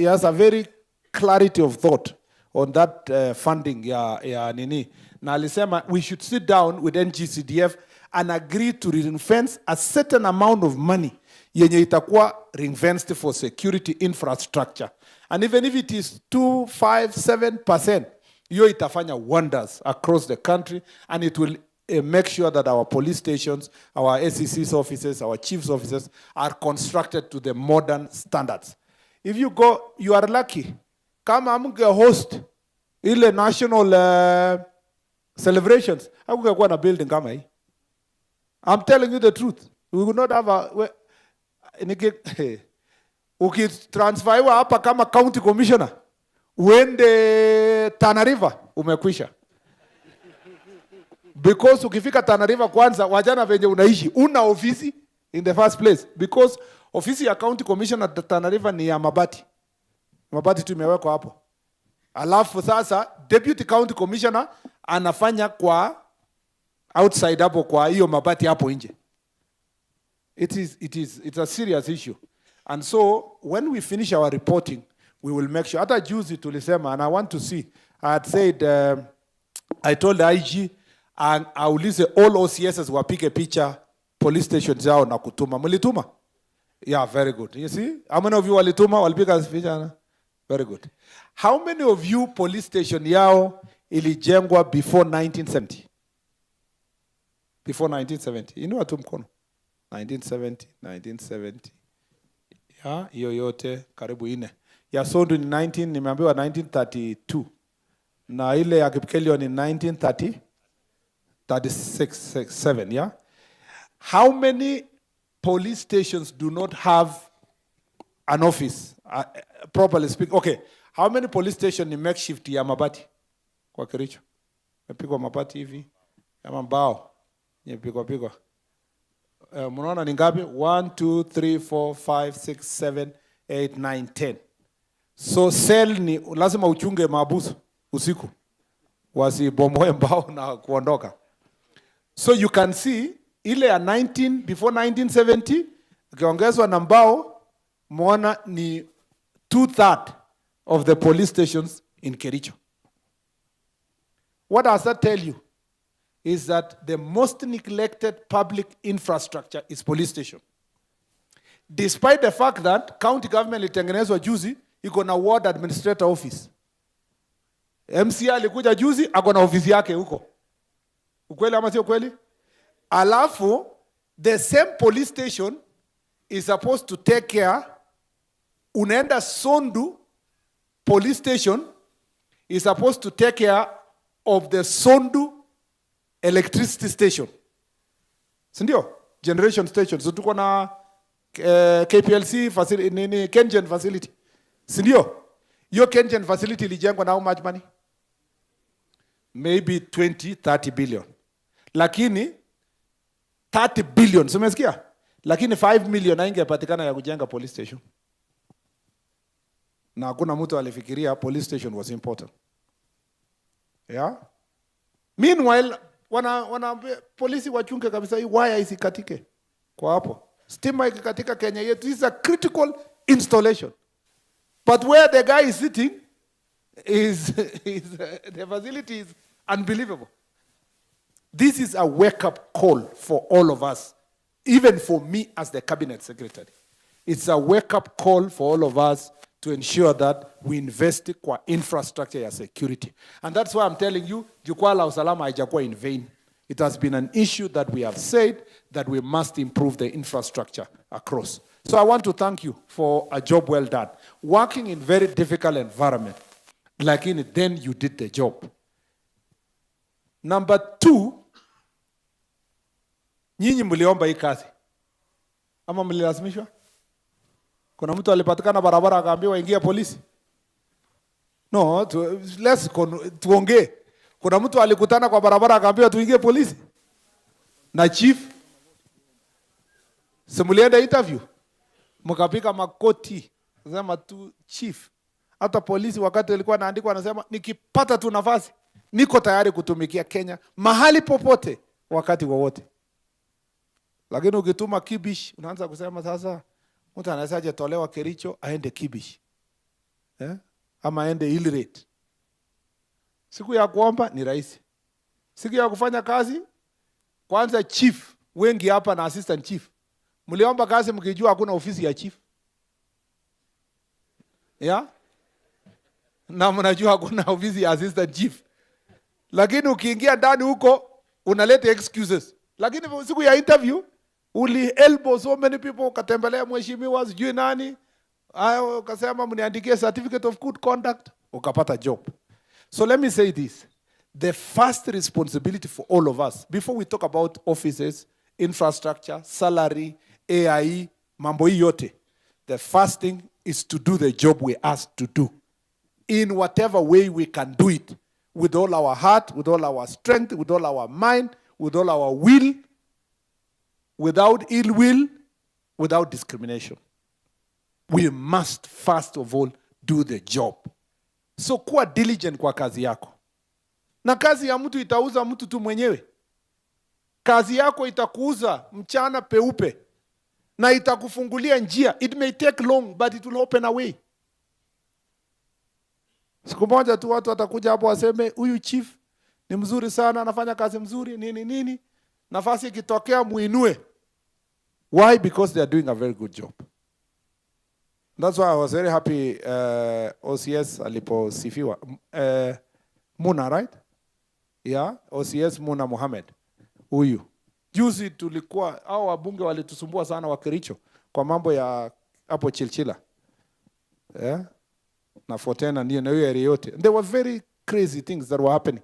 has a very clarity of thought on that funding ya nini. Na alisema we should sit down with NGCDF and agree to ring-fence a certain amount of money yenye itakuwa ring-fenced for security infrastructure. And even if it is 2, 5, 7%, hiyo itafanya wonders across the country, and it will make sure that our police stations, our SEC's offices, our chief's offices are constructed to the modern standards. If you go, you are lucky. Kama mge host ile national celebrations, hakungekuwa na building kama hii. I'm telling you the truth. We will not have a ukitransferiwa hapa kama county commissioner uende Tana River umekwisha. Because ukifika Tana River kwanza wajana venye unaishi una ofisi in the first place, because ofisi ya county commissioner Tana River ni ya mabati. Mabati tu imewekwa hapo. Alafu sasa deputy county commissioner anafanya kwa outside hapo kwa hiyo mabati hapo nje. It's a serious issue. And so when we finish our reporting, we will make sure. Hata juzi tulisema, and I want to see, I had said, I told the IG, and aulize all OCSs wapige picha police stations zao na kutuma. Mulituma? Yeah, very good. You see? How many of you walituma? Walipiga picha? Very good. How many of you police station yao ilijengwa before 1970? Before 1970. Inua tu mkono. 1970. Ya, hiyo yote karibu ine. Ya Sondu ni 19, nimeambiwa 1932. Na ile ya Kipkelio ni 1936, yeah? How many police stations do not have an office? Properly speaking. Okay. How many police stations ni makeshift ya mabati? Kwa Kericho. Mepigwa mabati hivi. Ya mambao. Pigwa. Mnaona ni ngapi? 1, 2, 3, 4, 5, 6, 7, 8, 9, 10. So cell ni lazima uchunge maabusu usiku. Wasibomoe mbao na kuondoka. So you can see ile ya 19 before 1970 ukiongezwa na mbao muona ni 2/3 of the police stations in Kericho. What does that tell you? Is that the most neglected public infrastructure is police station. Despite the fact that county government ilitengenezwa juzi, iko na ward administrator office. MCA alikuja juzi, ako na ofisi yake huko. Ukweli ama sio kweli? Alafu, the same police station is supposed to take care, unaenda Sondu police station is supposed to take care of the Sondu electricity station. Sindio? Generation station. So tuko na KPLC facility, KenGen facility. Sindio? Your KenGen facility ilijengwa na how much money? Maybe 20, 30 billion. Lakini 30 billion, sumesikia? Lakini 5 million haingepatikana ya kujenga police station. Na hakuna mtu alifikiria police station was important. Yeah? Meanwhile, wana polisi wachunge kabisa hii waya isikatike kwa hapo. Stima ikikatika Kenya yetu, this is a critical installation. But where the guy is sitting is the facility is unbelievable. This is a wake-up call for all of us, even for me as the cabinet secretary. It's a wake-up call for all of us to ensure that we invest kwa infrastructure ya security. And that's why I'm telling you, Jukwaa la Usalama haijakuwa in vain. It has been an issue that we have said that we must improve the infrastructure across. So I want to thank you for a job well done. Working in very difficult environment, lakini then you did the job. Number 2, nyinyi mliomba hii kazi. Ama mlilazimishwa? Kuna mtu alipatikana barabara akaambiwa ingia polisi? No, let's tuongee. Kuna mtu alikutana kwa barabara akaambiwa tuingie polisi? Na chief? Simulienda interview? Mkapika makoti. Sema tu chief. Hata polisi wakati alikuwa anaandikwa anasema nikipata tu nafasi niko tayari kutumikia Kenya mahali popote wakati wowote. Lakini ukituma Kibish unaanza kusema sasa mtu anawezaje tolewa Kericho aende Kibish? Ama aende Ilirate. Siku ya kuomba ni rahisi. Siku ya kufanya kazi kwanza chief wengi hapa na assistant chief. Mliomba kazi mkijua hakuna ofisi ya chief. Yeah? Na mnajua hakuna ofisi ya assistant chief. Lakini ukiingia ndani huko unaleta excuses. Lakini siku ya interview uli elbow so many people, ukatembelea mheshimiwa sijui nani, ukasema mniandikie certificate of good conduct, ukapata job. So let me say this. The first responsibility for all of us, before we talk about offices, infrastructure, salary, AIE, mambo hii yote. The first thing is to do the job we asked to do in whatever way we can do it, with all our heart, with all our strength, with all our mind, with all our will, without ill will, without discrimination. We must first of all do the job. So kuwa diligent kwa kazi yako. Na kazi ya mtu itauza mtu tu mwenyewe. Kazi yako itakuuza mchana peupe. Na itakufungulia njia. It may take long, but it will open a way. Siku moja tu watu watakuja hapo waseme, huyu chief ni mzuri sana, anafanya kazi mzuri, nini. Nafasi ikitokea muinue. Why? Because they are doing a very good job. That's why I was very happy OCS aliposifiwa. Muna, right? Yeah, OCS Muna Mohamed. Huyu. Juzi tulikuwa, hao wabunge walitusumbua sana wa Kericho kwa mambo ya hapo Chilchila. Yeah? Na Fortena na hiyo area yote. And there were very crazy things that were happening.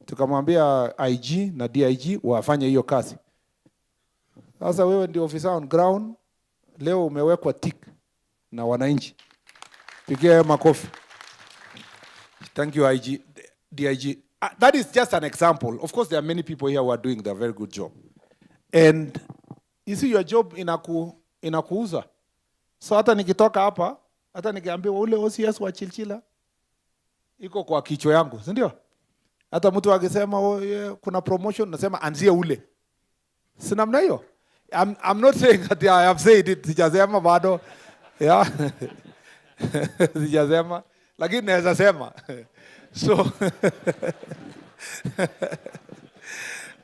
Tukamwambia IG na DIG wafanye hiyo kazi. Sasa wewe ndio officer on ground, leo umewekwa tick na wananchi. Pigia makofi. Thank you IG, DIG. That is just an example. Of course there are many people here who are doing a very good job. And you see your job inakuuza. So hata nikitoka hapa, hata nikiambiwa ule OCS wa Chilchila iko kwa kichwa yangu, si ndio? Hata mtu akisema kuna promotion nasema anzia ule. Si namna hiyo? I'm not saying that I have said it, sijasema bado. Yeah. Sijasema, lakini naweza sema. So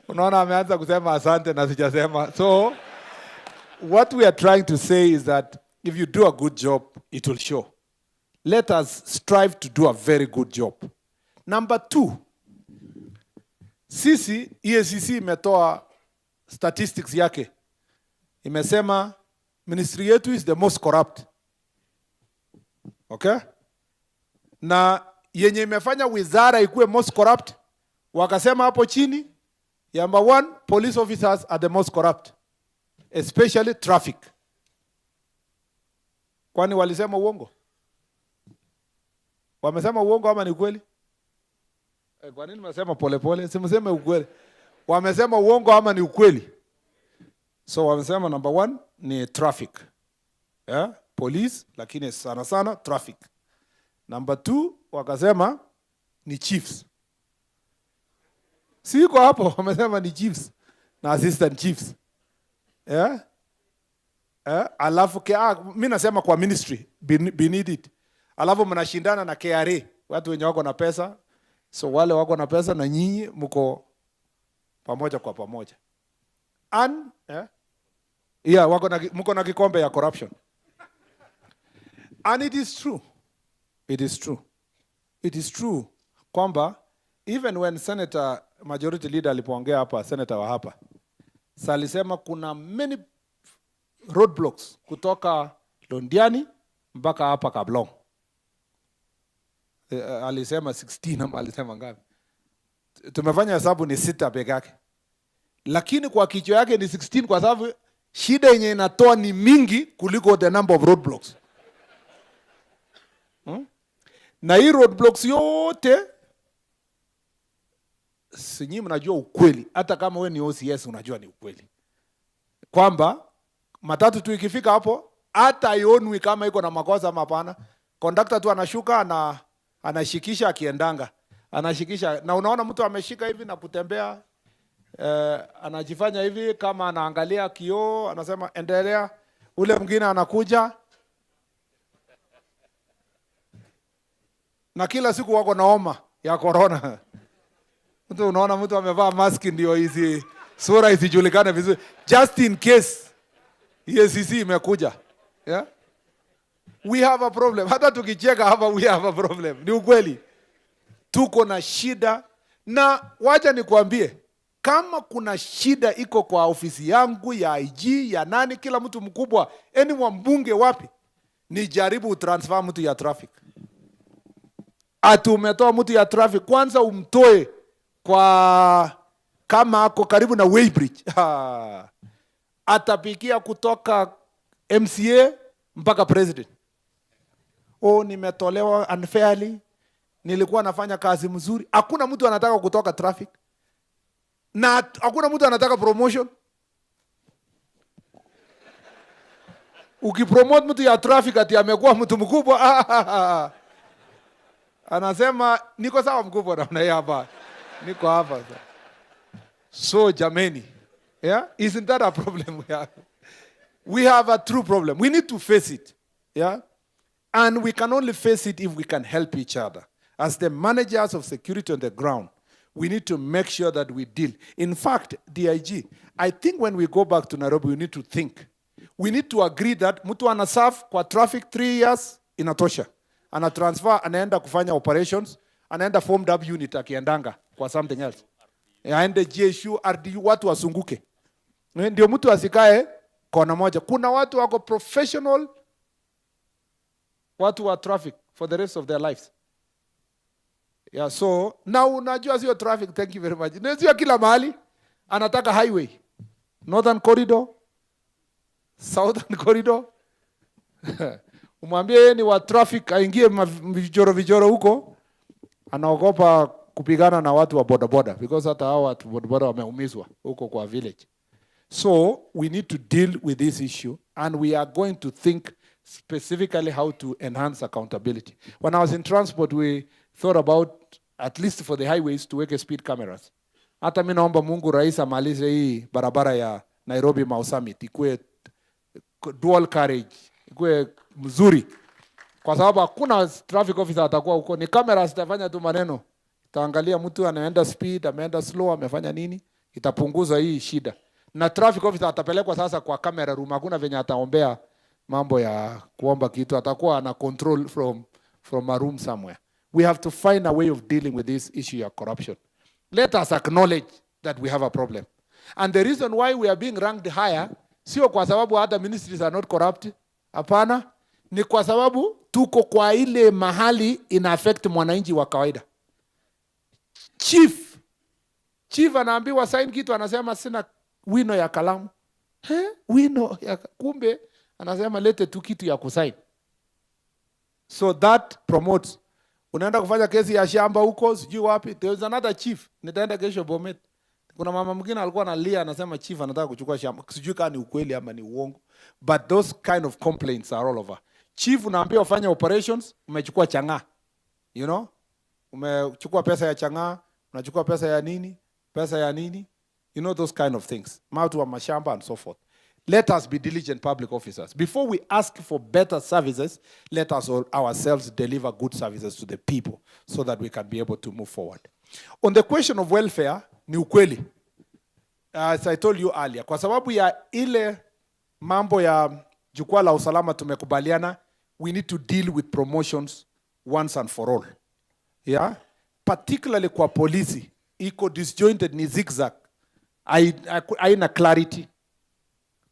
unaona ameanza kusema asante na sijasema. So what we are trying to say is that if you do a good job, it will show. Let us strive to do a very good job. Number 2, sisi EACC imetoa statistics yake. Imesema ministry yetu is the most corrupt. Okay? Na yenye imefanya wizara ikuwe most corrupt, wakasema hapo chini, number 1, police officers are the most corrupt, especially traffic. Kwani walisema uongo? Wamesema uongo ama ni ukweli? Kwa nini mnasema polepole? Simseme ukweli. Wamesema uongo ama ni ukweli? So wamesema number 1 ni traffic. Yeah? Police, lakini sana traffic. Number 2 wakasema ni chiefs. Siko hapo, wamesema ni chiefs na assistant chiefs. Yeah? Alafu mimi nasema kwa ministry beneath it. Alafu mnashindana na KRA, watu wenye wako na pesa. So wale wako na pesa na nyinyi mko pamoja kwa pamoja. Mko na kikombe ya corruption. And it is true. It is true. It is true kwamba even when Senator Majority Leader alipoongea hapa, Senator wa hapa, alisema kuna many roadblocks kutoka Londiani mpaka hapa Kablong. Alisema 16 ama alisema ngapi? Tumefanya hesabu ni 6 peke yake. Lakini kwa kichwa yake ni 16 kwa sababu shida yenye inatoa ni mingi kuliko the number of roadblocks. Na hii roadblocks yote sinyi mnajua ukweli. Hata kama we ni OCS unajua ni ukweli. Kwamba matatu tu ikifika hapo hata ionwi kama iko na makosa ama hapana. Conductor tu anashuka anashikisha akiendanga. Anashikisha na unaona mtu ameshika hivi na kutembea anajifanya hivi kama anaangalia kioo, anasema endelea. Ule mwingine anakuja na kila siku wako na homa ya corona. Mtu unaona mtu amevaa mask ndio hizi sura isijulikane vizuri just in case EACC imekuja. Yeah? We have a problem. Hata tukicheka hapa we have a problem. Ni ukweli. Tuko na shida na wacha nikwambie kama kuna shida iko kwa ofisi yangu ya IG ya nani kila mtu mkubwa anyone mbunge wapi ni jaribu transfer mtu ya traffic. Umetoa mtu ya traffic kwanza umtoe kwa kama ako karibu na Weybridge, atapikia kutoka MCA mpaka president. Oh, nimetolewa unfairly, nilikuwa nafanya kazi mzuri. Hakuna mtu anataka kutoka traffic. Na hakuna mtu anataka promotion. Ukipromote mtu ya traffic ati amekuwa mtu mkubwa, anasema niko sawa mkubwa namna hii hapa. Niko hapa. So jameni, yeah, isn't that a problem? Yeah. We have a true problem. We need to face it. Yeah? And we can only face it if we can help each other. As the managers of security on the ground, we need to make sure that we deal. In fact, DIG, I think when we go back to Nairobi, we need to think. We need to agree that mtu anaserve kwa traffic 3 years inatosha. Ana transfer, anaenda kufanya operations, anaenda formed up unit akiendanga kwa something else. Aende GSU, RDU, watu wasunguke. Ndio mtu asikae kona moja. Kuna watu wako professional, watu wa traffic for the rest of their lives. Yeah, so now unajua sio traffic, thank you very much. Sio kila mahali anataka highway, northern corridor, southern corridor. Umwambie yeye ni wa traffic aingie vijoro huko, anaogopa kupigana na watu wa bodaboda because hata hao watu bodaboda wameumizwa huko kwa village. So we need to deal with this issue, and we are going to think specifically how to enhance accountability. When I was in transport, we thought about, at least for the highways, to weke speed cameras. Hata mimi naomba Mungu rais amalize hii barabara ya Nairobi Mau Summit ikuwe dual carriage, ikuwe mzuri. Kwa sababu hakuna traffic officer atakuwa huko, ni cameras zitafanya tu maneno. Itaangalia mtu anaenda speed, ameenda slow, amefanya nini, itapunguza hii shida. Na traffic officer atapelekwa sasa kwa camera room, hakuna venye ataombea mambo ya kuomba kitu, atakuwa ana control from a room somewhere. We have to find a way of dealing with this issue of corruption. Let us acknowledge that we have a problem. And the reason why we are being ranked higher, sio kwa sababu hata ministries are not corrupt, hapana, ni kwa sababu tuko kwa ile mahali ina affect mwananchi wa kawaida. Chief anaambiwa sign kitu, anasema sina wino ya kalamu. Wino ya kumbe anasema lete tu kitu ya kusign. So that promotes. Unaenda kufanya kesi ya shamba huko sijui wapi, there is another chief, nitaenda kesho Bomet. Kuna mama mwingine alikuwa analia, anasema chief anataka kuchukua shamba, sijui kama ni ukweli ama ni uongo, but those kind of complaints are all over. Chief unaambia ufanye operations, umechukua chang'aa, you know, umechukua pesa ya chang'aa, unachukua pesa ya nini, you know, those kind of things, mautu wa mashamba and so forth. Let us be diligent public officers. Before we ask for better services, let us ourselves deliver good services to the people so that we can be able to move forward. On the question of welfare, ni ukweli. As I told you earlier, kwa sababu ya ile mambo ya jukwaa la usalama tumekubaliana, we need to deal with promotions once and for all. Yeah? Particularly kwa polisi, iko disjointed, ni zigzag. Haina clarity.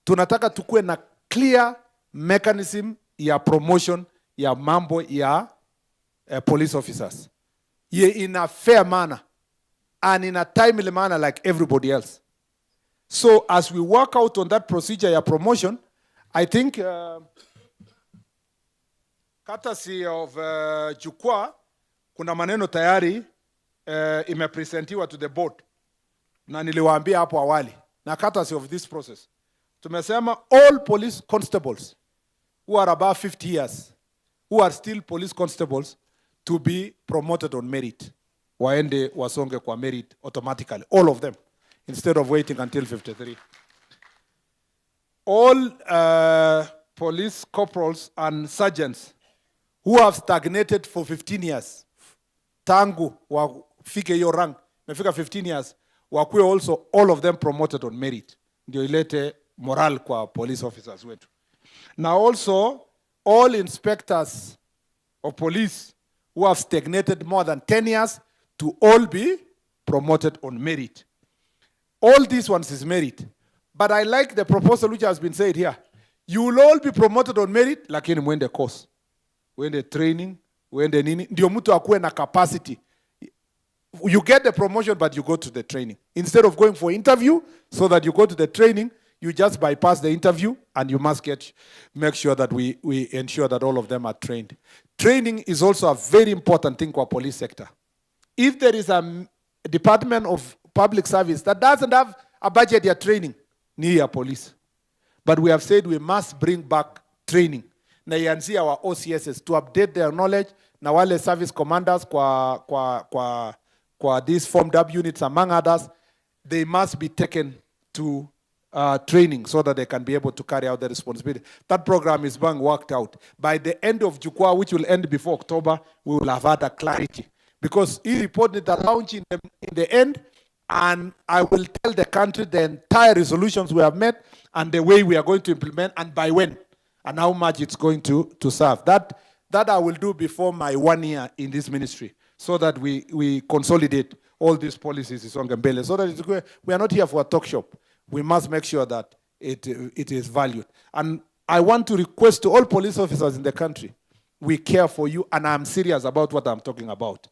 Tunataka tukue na clear mechanism ya promotion ya mambo ya police officers. Ye in a fair manner and in a timely manner like everybody else. So as we work out on that procedure ya promotion, I think courtesy of Jukwaa, kuna maneno tayari imepresentiwa to the board. Na niliwaambia hapo awali, na courtesy of this process. Tumesema all police constables who are above 50 years, who are still police constables, to be promoted on merit. Waende wasonge kwa merit automatically, all of them, instead of waiting until 53. All police corporals and sergeants who have stagnated for 15 years, tangu wafike hiyo rank, mefika 15 years, wakuwe also all of them promoted on merit. Ndio ilete moral kwa police officers wetu. Now also, all inspectors of police who have stagnated more than 10 years to all be promoted on merit. All these ones is merit. But I like the proposal which has been said here. You will all be promoted on merit, lakini mwende course. Mwende training, mwende nini. Ndio mtu akuwe na capacity. You get the promotion, but you go to the training. Instead of going for interview, so that you go to the training, you just bypass the interview, and you must make sure that we ensure that all of them are trained. Training is also a very important thing for police sector. If there is a department of public service that doesn't have a budget for training, near police. But we have said we must bring back training. Na ianzie our OCSs to update their knowledge, na wale service commanders kwa these formed up units among others, they must be taken to training so that they can be able to carry out their responsibility. That program is being worked out. By the end of Jukwaa, which will end before October, we will have had a clarity. Because he reported the launch in the end, and I will tell the country the entire resolutions we have met and the way we are going to implement and by when and how much it's going to serve. That I will do before my 1 year in this ministry, so that we consolidate all these policies in Songambele, so that we are not here for a talk shop. We must make sure that it is valued. And I want to request to all police officers in the country, we care for you, and I'm serious about what I'm talking about.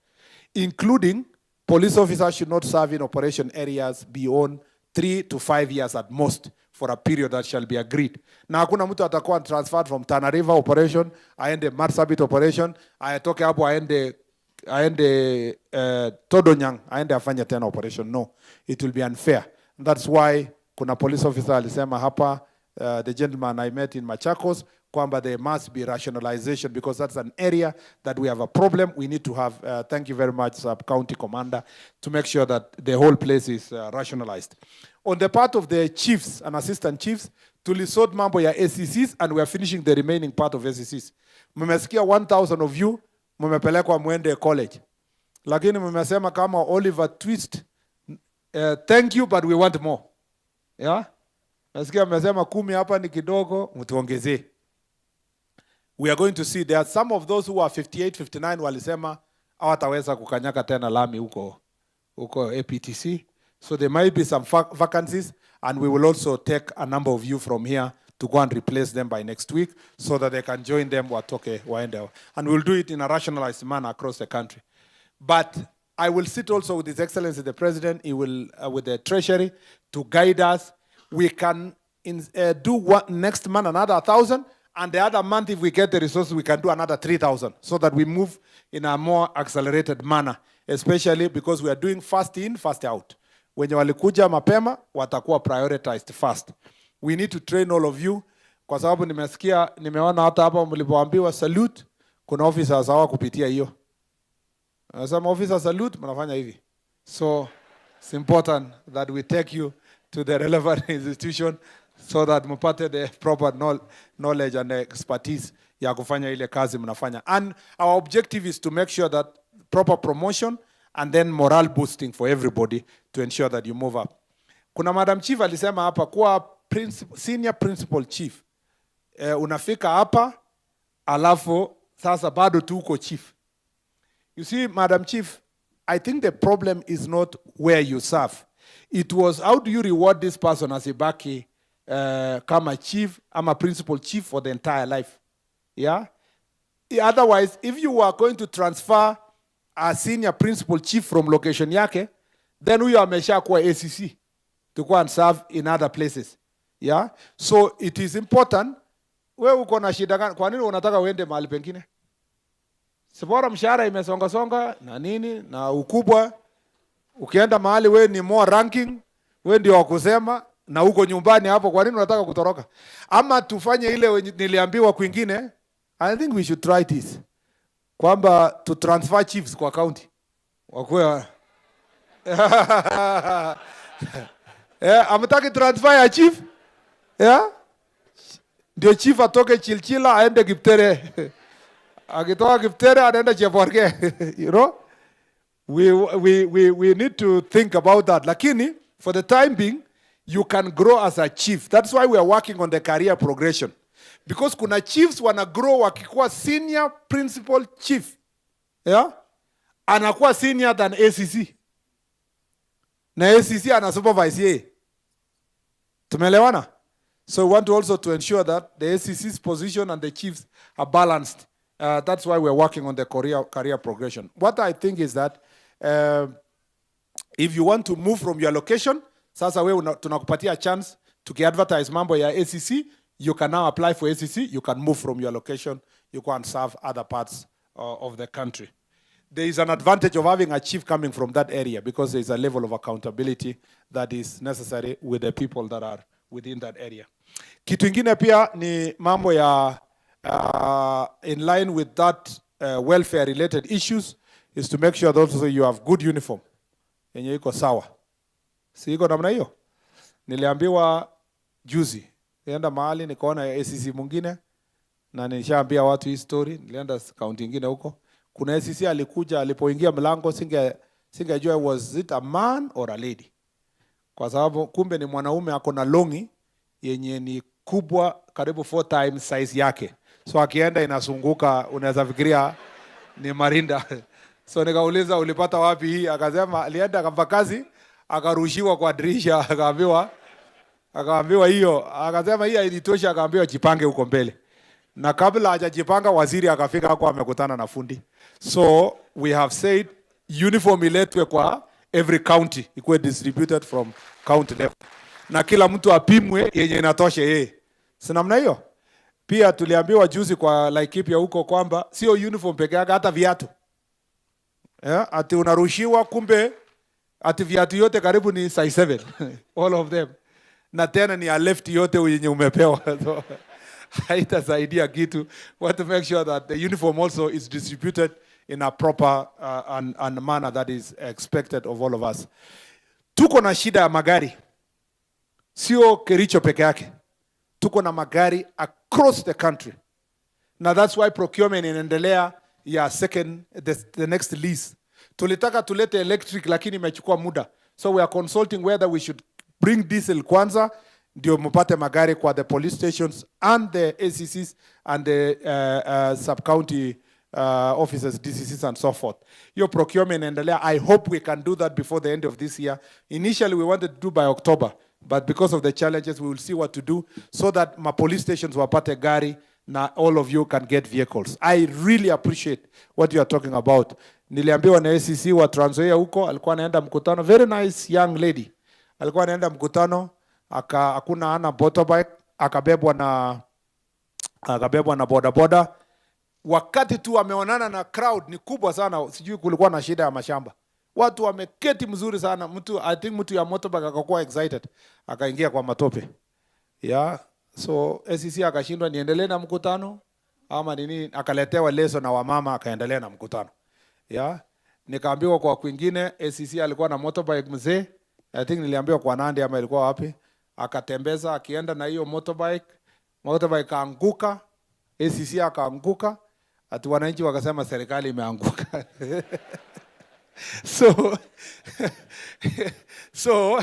Including police officers should not serve in operation areas beyond 3 to 5 years at most, for a period that shall be agreed. Na hakuna mtu atakuwa transferred from Tana River operation, aende Marsabit operation, atoke hapo aende Todonyang, aende afanye tena operation. No, it will be unfair. That's why kuna police officer alisema hapa, the gentleman I met in Machakos, kwamba there must be rationalization, because that's an area that we have a problem. We need to have, thank you very much, Sub-County Commander, to make sure that the whole place is rationalized. On the part of the chiefs and assistant chiefs, tulisort mambo ya ACCs, and we are finishing the remaining part of ACCs. Mmesikia 1,000 of you, mmepelekwa mwende college. Lakini mmesema kama Oliver Twist, thank you, but we want more. Yeah? Nasikia mmesema 10 hapa ni kidogo, mtuongezee. We are going to see, there are some of those who are 58, 59, walisema hawataweza kukanyaka tena lami huko APTC. So there might be some vacancies, and we will also take a number of you from here to go and replace them by next week, so that they can join them watoke waende. And we'll do it in a rationalized manner across the country. But I will sit also with His Excellency the President, he will, with the Treasury, to guide us. We can do next month another 1,000, and the other month, if we get the resources, we can do another 3,000, so that we move in a more accelerated manner, especially because we are doing fast in, fast out. Wenye walikuja mapema, watakuwa prioritized first. We need to train all of you, kwa sababu nimeona hata hapa mlipoambiwa salute, kuna officers hawa kupitia hiyo. Some officers salute, mnafanya hivi. So it's important that we take you to the relevant institution, so that mpate the proper knowledge and expertise ya kufanya ile kazi mnafanya. And our objective is to make sure that proper promotion and then morale boosting for everybody to ensure that you move up. Kuna Madam Chief alisema hapa kuwa senior principal chief. Unafika hapa, alafu sasa bado tu uko chief. You see, Madam Chief, I think the problem is not where you serve. It was how do you reward this person as ibaki kama chief, ama principal chief for the entire life. Yeah? Otherwise, if you are going to transfer a senior principal chief from location yake, then huyo amesha kuwa ACC to go and serve in other places. Yeah? So it is important. We uko na shida gani? Kwa nini unataka uende mahali pengine? Sibora mshahara imesonga na nini na ukubwa. Ukienda mahali we ni more ranking, we ndio wakusema, na uko nyumbani hapo, kwa nini unataka kutoroka? Ama tufanye ile niliambiwa kwingine. I think we should try this. Kwamba to transfer chiefs kwa county. Wakuwa ametaki transfer ya chief? Yeah? Ndio chief atoke Chilchila aende Kiptere. Akitoka Kiptere anaenda Cheborge. You know? We need to think about that. Lakini, for the time being, you can grow as a chief. That's why we are working on the career progression. Because kuna chiefs wana grow wakikuwa senior principal chief. Yeah? Anakuwa senior than ACC. Na ACC ana supervise yeye. Tumelewana? So we want also to ensure that the ACC's position and the chiefs are balanced. That's why we're working on the career progression. What I think is that If you want to move from your location, sasa wewe tunakupatia chance tukiadvertise mambo ya ACC, you can now apply for ACC, you can move from your location, you can serve other parts of the country. There is an advantage of having a chief coming from that area because there is a level of accountability that is necessary with the people that are within that area. Kitu ingine pia ni mambo ya in line with that welfare related issues is to make sure that also you have good uniform yenye iko sawa. Si iko namna hiyo? Niliambiwa juzi, nienda mahali nikaona ACC mwingine na nishaambia watu hii story, nilienda county nyingine huko. Kuna ACC alikuja, alipoingia mlango singejua was it a man or a lady. Kwa sababu kumbe ni mwanaume ako na longi yenye ni kubwa karibu 4 times size yake. So akienda inasunguka, unaweza fikiria ni marinda. So nikauliza ulipata wapi hii? Akasema alienda akampa kazi, akarushiwa kwa dirisha, akaambiwa hiyo. Akasema hii hainitosha, akaambiwa jipange huko mbele. Na kabla hajajipanga waziri akafika hapo amekutana na fundi. So we have said uniform iletwe kwa every county, ikuwe distributed from county level. Na kila mtu apimwe yenye inatosha yeye. Si namna hiyo? Pia tuliambiwa juzi kwa Laikipia huko kwamba sio uniform peke yake, hata viatu. Yeah, ati unarushiwa kumbe ati viatu yote karibu ni size 7 all of them. Na tena ni a left yote yenye umepewa. So haitasaidia kitu. We want to make sure that the uniform also is distributed in a proper and manner that is expected of all of us. Tuko na shida ya magari. Sio Kericho peke yake. Tuko na magari across the country. Now that's why procurement inaendelea ya the next lease. Tulitaka tulete electric lakini imechukua muda. So we are consulting whether we should bring diesel kwanza ndio mpate magari kwa the police stations and the ACCs and the sub-county offices, DCCs and so forth. Your procurement inaendelea. I hope we can do that before the end of this year. Initially we wanted to do by October, but because of the challenges we will see what to do so that my police stations wapate gari na all of you can get vehicles. I really appreciate what you are talking about. Niliambiwa na ACC wa Trans Nzoia huko, alikuwa anaenda mkutano, very nice young lady. Alikuwa anaenda mkutano, hakuna ana motorbike, akabebwa na bodaboda. Wakati tu ameonana na crowd ni kubwa sana, sijui kulikuwa na shida ya mashamba. Watu wameketi mzuri sana, I think mtu ya motorbike akakuwa excited, akaingia kwa matope. Yeah. So ACC akashindwa niendelee na mkutano ama nini, akaletewa leso na wamama akaendelea na mkutano. Yeah. Nikaambiwa kwa kwingine ACC alikuwa na motorbike mzee, I think niliambiwa kwa Nandi ama ilikuwa wapi, akatembeza akienda na hiyo motorbike kaanguka, ACC akaanguka, ati wananchi wakasema serikali imeanguka. So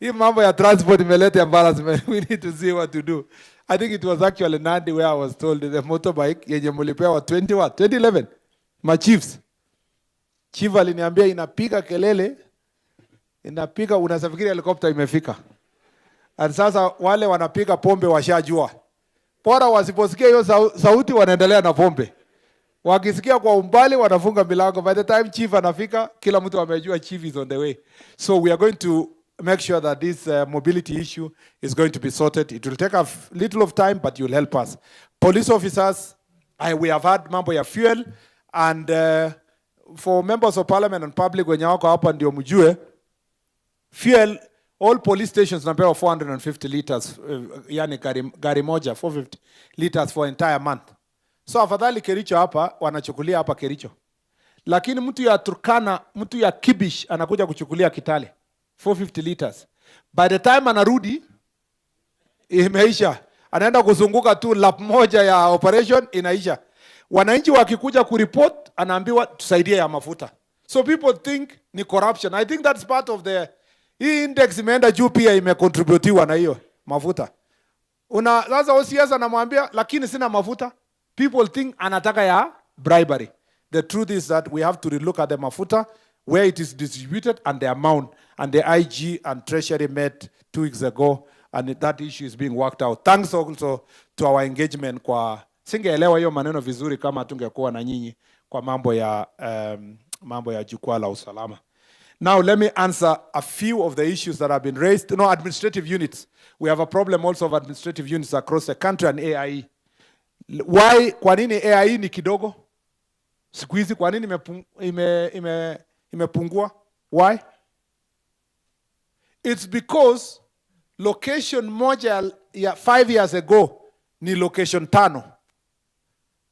hii mambo ya transport imeleta embarrassment. We need to see what to do. I think it was actually Nandi where I was told the motorbike yenye mulipewa 2011 my chiefs. Chief aliniambia inapiga kelele, inapiga unasafikiri helicopter imefika. And sasa wale wanapiga pombe washajua. Bora wasiposikia hiyo sauti wanaendelea na pombe. Wakisikia kwa umbali wanafunga milango. By the time chief anafika, kila mtu amejua chief is on the way. So we are going to make sure that this mobility issue is going to be sorted. It will take a little of time, but you will help us. Police officers, we have had mambo ya fuel, and for members of parliament and public wenye wako hapa ndio mjue, fuel, all police stations napewa 450 liters, yani gari moja, 450 liters for entire month. So afadhali Kericho hapa, wanachukulia hapa Kericho. Lakini mtu ya Turkana, mtu ya Kibish anakuja kuchukulia Kitale, 450 liters. By the time anarudi, imeisha. Anaenda kuzunguka tu lap moja ya operation, inaisha. Wananchi wakikuja kuripot, anaambiwa tusaidie ya mafuta. So people think ni corruption. I think that's part of the, hii index imeenda juu pia imecontributiwa na hiyo mafuta. Sasa OCS anamwambia, lakini sina mafuta. People think anataka ya bribery. The truth is that we have to relook at the mafuta, where it is distributed and the amount. And the IG and Treasury met 2 weeks ago, and that issue is being worked out. Thanks also to our engagement kwa, singeelewa hiyo maneno vizuri kama tungekuwa na nyinyi kwa mambo ya Jukwaa la Usalama. Now, let me answer a few of the issues that have been raised. No, administrative units. We have a problem also of administrative units across the country and AIE. Why? Kwa nini AIE ni kidogo? Siku hizi kwa nini imepungua? Why? It's because location moja ya 5 years ago ni location 5.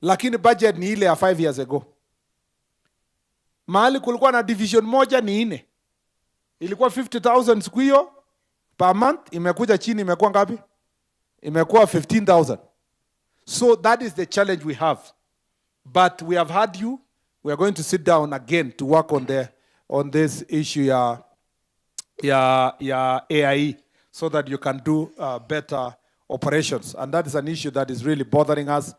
Lakini budget ni ile ya 5 years ago. Mahali kulikuwa na division moja ni 4. Ilikuwa 50,000 siku hiyo per month, imekuja chini imekuwa ngapi? Imekuwa 15,000. So that is the challenge we have. But we have had you. We are going to sit down again to work on this issue ya AIE so that you can do better operations. And that is an issue that is really bothering us.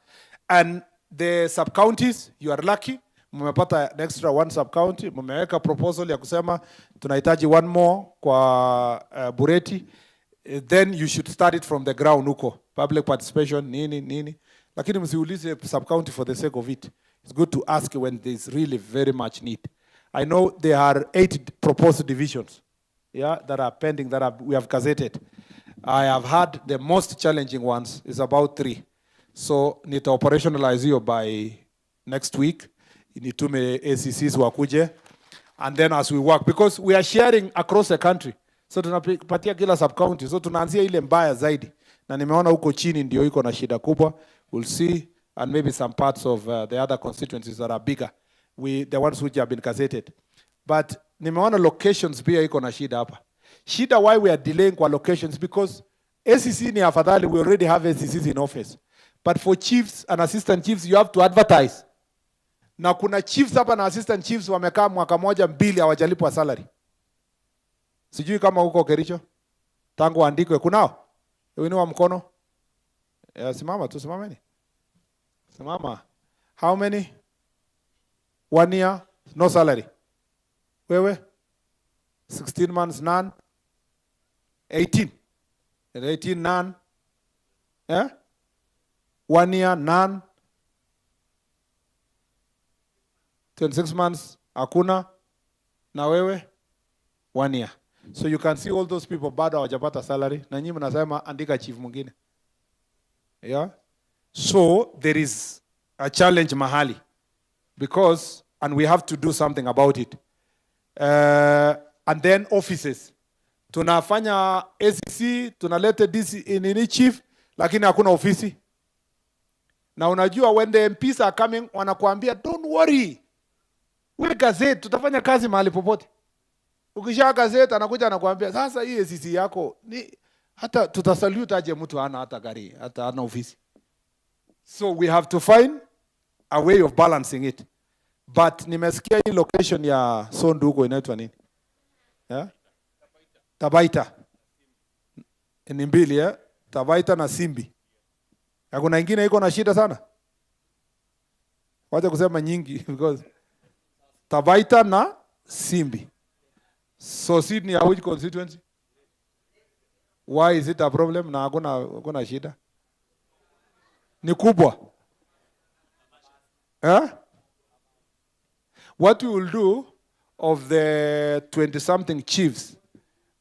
And the sub-counties, you are lucky. Mmepata an extra 1 sub-county. Mmeweka proposal ya kusema tunahitaji 1 more kwa Bureti. Then you should start it from the ground huko. Public participation, nini. Lakini msiulize sub-county for the sake of it. It's good to ask when there's really very much need. I know there are 8 proposed divisions, that are pending, we have gazetted. I have had the most challenging ones is about 3. So need to operationalize you by next week. Nitume ACCs wakuje. And then as we work, because we are sharing across the country. So tunapatia kila sub-county. So tunaanzia ile mbaya zaidi. Na nimeona huko chini ndio iko na shida kubwa. We'll see. And maybe some parts of the other constituencies that are bigger. The ones which have been gazetted. But nimeona locations pia iko na shida hapa. Shida why we are delaying kwa locations because ACC ni afadhali, we already have ACCs in office. But for chiefs and assistant chiefs, you have to advertise. Na kuna chiefs hapa na assistant chiefs wamekaa mwaka 1 2 hawajalipwa salary. Sijui kama huko Kericho. Tangu andikwe kunao. Uinua mkono. Simama tu, simameni. Simama. How many? 1 year, no salary. Wewe? 16 months, none. 18. 18, none. 1 year, none. 26 months, hakuna. Na wewe? 1 year. So you can see all those people bado hawajapata salary. Na nyinyi mnasema andika chief mwingine. So there is a challenge mahali. Because, and we have to do something about it. And then offices. Tunafanya ACC, tunalete DC in chief, lakini hakuna ofisi. Na unajua when the MPs are coming, wanakuambia, don't worry. We gazette, tutafanya kazi mahali popote. Ukisha gazette, anakuja anakuambia, sasa hii ACC yako, hata tutasalute aje mtu hana hata gari, hata hana ofisi. So we have to find a way of balancing it. But nimesikia hii location ya Sondu huko inaitwa nini? Tabaita. Ni mbili, Tabaita na Simbi. Hakuna ingine iko na shida sana? Wacha kusema nyingi because Tabaita na Simbi. So Sydney which constituency? Why is it a problem na hakuna shida? Ni kubwa. What we will do of the 20-something chiefs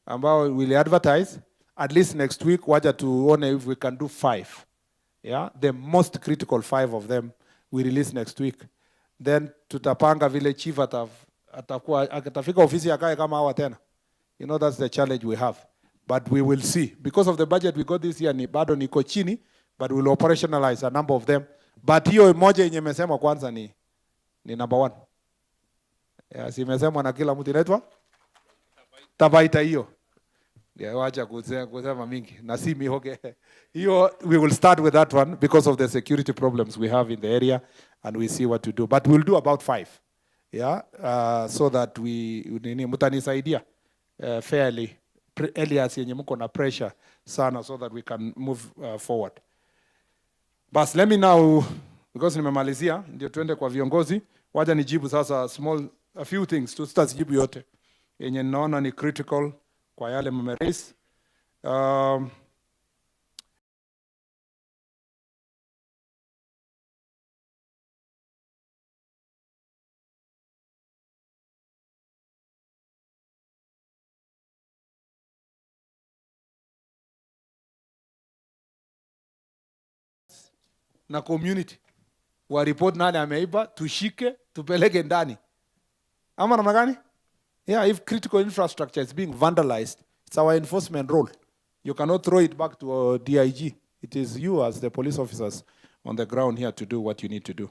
ambao will advertise, at least next week, waja tuone if we can do 5. The most critical 5 of them we release next week. Then tutapanga vile chief atafika ofisi akae kama hawa tena. That's the challenge we have. But we will see. Because of the budget we got this year, bado niko chini, but we'll operationalize a number of them. But hiyo moja yenye mesema kwanza ni number 1. Simesemwa na kila mtu inaitwa Tabaita hiyo. Wacha kusema mingi. Na si mihoge. Hiyo we will start with that one because of the security problems we have in the area and we see what to do. But we'll do about 5. So that mutanisaidia fairly Elias yenye mko na pressure sana so that we can move forward. But let me now, because nimemalizia ndio tuende kwa viongozi, waja nijibu sasa a few things, tutajibu yote yenye naona ni critical kwa yale mmeraise. na community. Wa report nani ameiba, tushike, tupeleke ndani. Ama namna gani? Yeah, if critical infrastructure is being vandalized, it's our enforcement role. You cannot throw it back to DIG. It is you as the police officers on the ground here to do what you need to do.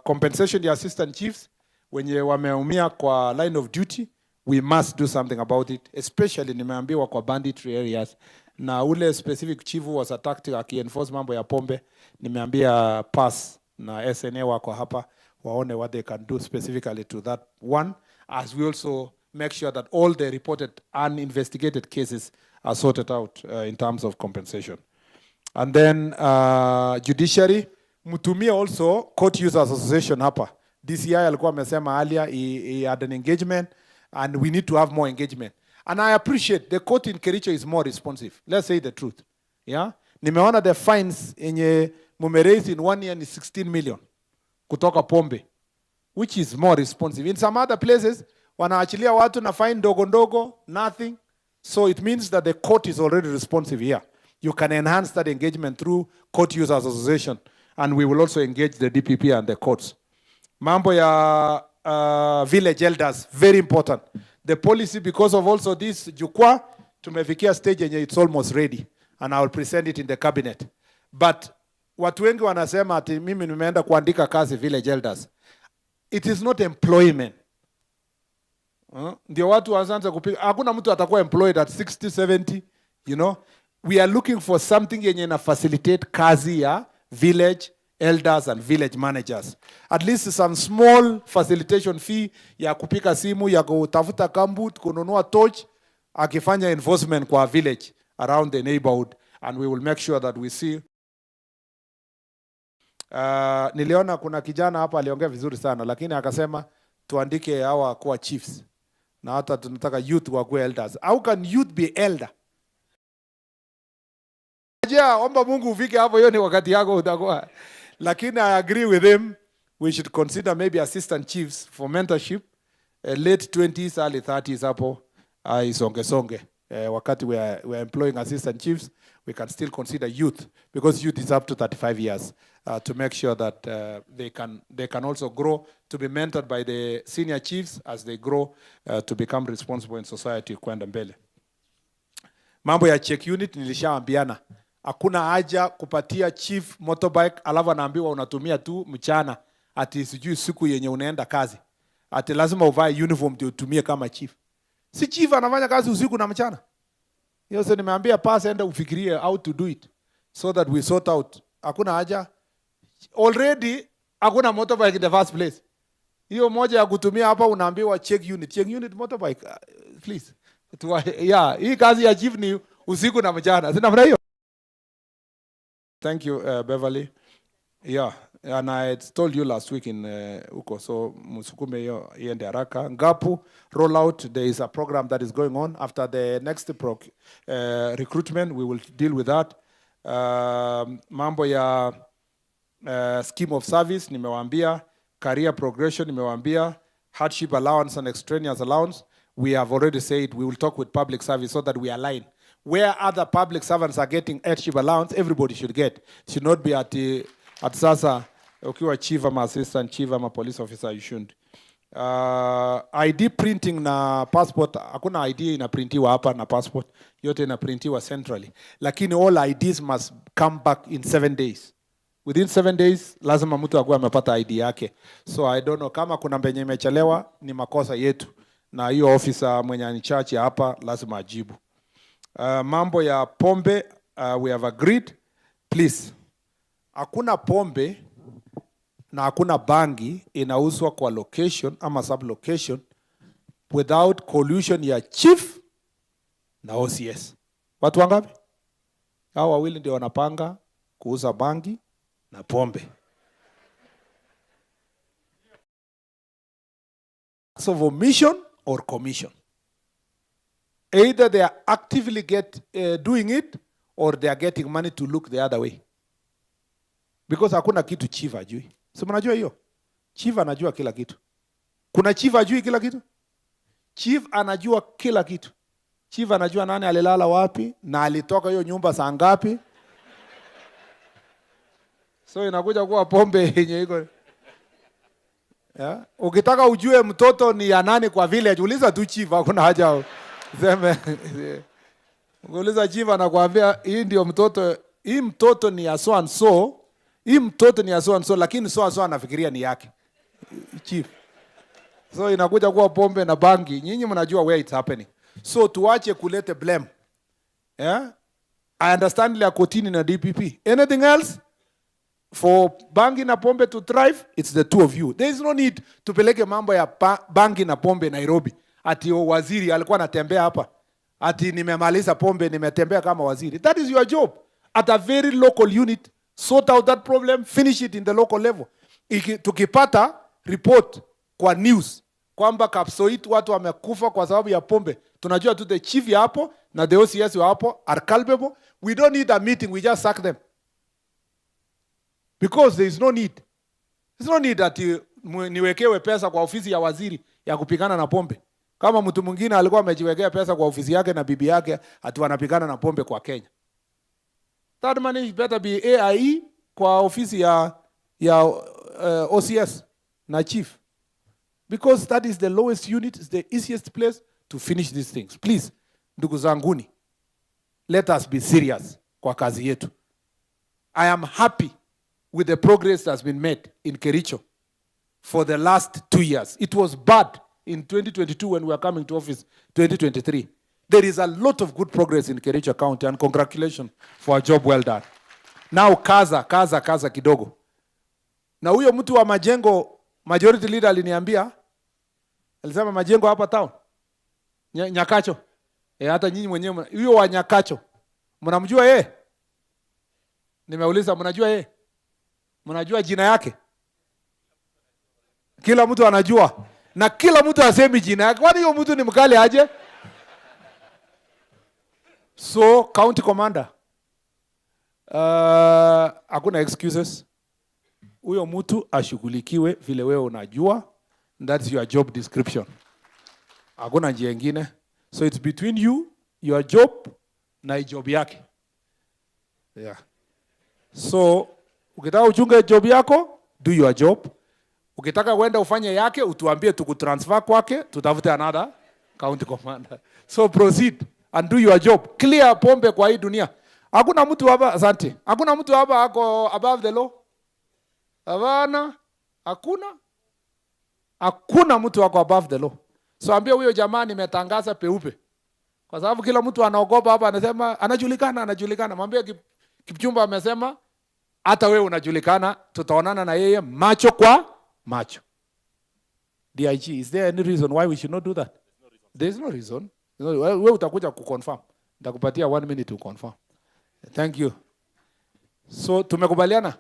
Compensation ya assistant chiefs, wenye wameumia kwa line of duty, we must do something about it, especially nimeambiwa kwa banditry areas. Na ule specific chief was attacked aki-enforce mambo ya pombe, nimeambia PAS na SNA wako hapa, waone what they can do specifically to that one, as we also make sure that all the reported uninvestigated cases are sorted out in terms of compensation. And then judiciary, mtumie also Court Users Association hapa. DCI alikuwa amesema earlier, he had an engagement, and we need to have more engagement. And I appreciate the court in Kericho is more responsive. Let's say the truth. Yeah? Nimeona the fines yenye mumeraise in 1 year ni 16 million kutoka pombe, which is more responsive. In some other places, wanaachilia watu na fine ndogo ndogo, nothing. So it means that the court is already responsive here. You can enhance that engagement through Court Users Association, and we will also engage the DPP and the courts. Mambo ya village elders, very important. The policy, because of also this Jukwaa, tumefikia stage yenye it's almost ready, and I will present it in the cabinet. But watu wengi wanasema ati mimi nimeenda kuandika kazi village elders. It is not employment. Ndio watu waanze kupiga. Hakuna mtu atakuwa employed at 60, 70, you know. We are looking for something yenye na facilitate kazi ya village elders and village managers. At least some small facilitation fee ya kupika simu, ya kutafuta kambut, kununua torch, akifanya enforcement kwa village around the neighborhood, and we will make sure that we see. Niliona kuna kijana hapa aliongea vizuri sana, lakini akasema tuandike hawa kuwa chiefs, na hata tunataka youth wakuwe elders. How can youth be elder? Omba Mungu ufike hapo, hiyo ni wakati yako utakuwa. Lakini I agree with him, we should consider maybe assistant chiefs for mentorship, late 20s, early 30s hapo, isonge. Wakati we are employing assistant chiefs, we can still consider youth, because youth is up to 35 years, to make sure that they can also grow to be mentored by the senior chiefs as they grow to become responsible in society kwenda mbele. Mambo ya check unit nilishaambiana. Hakuna haja kupatia chief motorbike alafu anaambiwa unatumia tu mchana, ati sijui siku yenye unaenda kazi. Ati lazima uvae uniform ndio utumie kama chief. Si chief anafanya kazi usiku na mchana. Hiyo sasa nimeambia pass enda ufikirie how to do it so that we sort out. Hakuna haja. Already hakuna motorbike in the first place. Hiyo moja ya kutumia hapa unaambiwa check unit motorbike, please. Yeah, hii kazi ya chief ni usiku na mchana. Sina maana hiyo. Thank you, Beverly. Yeah, and I had told you last week in Uko, so musukume hiyo iende haraka. Ngapu rollout, there is a program that is going on. After the next recruitment, we will deal with that. Mambo ya scheme of service, nimewaambia. Career progression, nimewaambia. Hardship allowance and extraneous allowance, we have already said we will talk with public service so that we align. Where other public servants are getting hardship allowance, everybody should get. It should not be at sasa, ukiwa chief ama assistant chief ama police officer, you shouldn't. ID printing na passport, hakuna ID inaprintiwa hapa na passport, yote inaprintiwa centrally. Lakini all IDs must come back in 7 days. Within 7 days, lazima mtu akuwe amepata ID yake. So I don't know, kama kuna mbenye imechelewa, ni makosa yetu. Na hiyo officer mwenye ni charge hapa, lazima ajibu. Mambo ya pombe, we have agreed. Please, hakuna pombe na hakuna bangi inauzwa kwa location ama sub-location without collusion ya chief na OCS. Watu wangapi? Hao wawili ndio wanapanga kuuza bangi na pombe. So for mission or commission. Either they are actively doing it or they are getting money to look the other way. Because hakuna kitu chief ajui. So mnajua hiyo? Chief anajua kila kitu. Kuna chief ajui kila kitu? Chief anajua kila kitu. Chief anajua nani alilala wapi na alitoka hiyo nyumba saa ngapi. So inakuja kuwa pombe yenye iko. Yeah. Ukitaka ujue mtoto ni ya nani kwa village, uliza tu chief, hakuna haja useme. Uliza chief anakuambia hii ndio mtoto, hii mtoto ni ya so and so, hii mtoto ni ya so and so, lakini so and so anafikiria ni yake. Chief. So inakuja kuwa pombe na bangi. Nyinyi mnajua where it's happening. So tuache kulete blame. Yeah? I understand la kotini na DPP. Anything else? For bangi na pombe to thrive, it's the two of you. There is no need tupeleke mambo ya bangi na pombe Nairobi. Ati waziri alikuwa anatembea hapa. Ati nimemaliza pombe, nimetembea kama waziri. That is your job. At a very local unit, sort out that problem, finish it in the local level. Tukipata report kwa news kwamba Kapsoit watu wamekufa kwa sababu ya pombe, tunajua tu the chief ya hapo na the OCS wa hapo are culpable. We don't need a meeting, we just sack them. Because there is no need. There's no need that niwekewe pesa kwa ofisi ya waziri ya kupigana na pombe. Kama mtu mwingine alikuwa amejiwekea pesa kwa ofisi yake na bibi yake ati wanapigana na pombe kwa Kenya. That money better be AIE kwa ofisi ya OCS na chief. Because that is the lowest unit, it's the easiest place to finish these things. Please, ndugu zanguni, let us be serious kwa kazi yetu. I am happy with the progress that has been made in Kericho for the last 2 years. It was bad in 2022 when we were coming to office, 2023. There is a lot of good progress in Kericho County, and congratulations for a job well done. Now kaza kidogo. Na huyo mtu wa majengo, majority leader aliniambia, alisema majengo hapa town, Nyakacho. Hata nyinyi mwenyewe, huyo wa Nyakacho, mnamjua yeye? Nimeuliza, mnajua yeye? Mnajua jina yake? Kila mtu anajua. Na kila mtu asemi jina yake. Kwani huyo mtu ni mkali aje? So, county commander, hakuna excuses. Huyo mtu ashughulikiwe vile wewe unajua. That's your job description. Hakuna njia nyingine. So it's between you, your job, na job yake. Yeah. So, ukitaka uchunge job yako, do your job. Ukitaka uende ufanye yake, utuambie tukutransfer kwake, tutafute another county commander. So proceed and do your job. Clear pombe kwa hii dunia. Hakuna mtu hapa, asante. Hakuna mtu hapa ako above the law. Havana, hakuna. Hakuna mtu wako above the law. So ambia huyo jamaa nimetangaza peupe. Kwa sababu kila mtu anaogopa hapa, anasema anajulikana. Mwambie Kipchumba amesema hata wewe unajulikana, tutaonana na yeye macho kwa macho. DIG, is there any reason why we should not do that? There is no reason. Wewe utakuja kuconfirm. Nitakupatia 1 minute to confirm. Thank you. So tumekubaliana?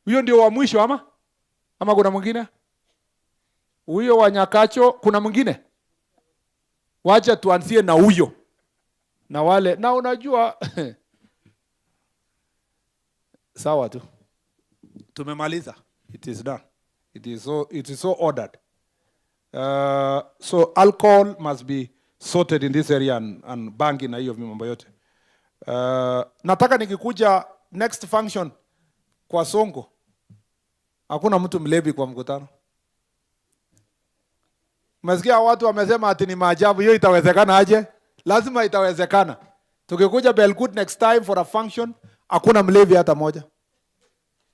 Huyo ndio wa mwisho ama? Ama kuna mwingine? Huyo wa Nyakacho, kuna mwingine? Wacha tuanzie na huyo. Na wale, na unajua sawa tu. Tumemaliza. It is done. It is so ordered. So alcohol must be sorted in this area and bangi na hiyo mambo yote. Nataka nikikuja next function kwa Songo. Hakuna mtu mlevi kwa mkutano. Masikia watu wamesema ati ni maajabu. Hiyo itawezekana aje? Lazima itawezekana. Tukikuja Belgut next time for a function, hakuna mlevi hata moja.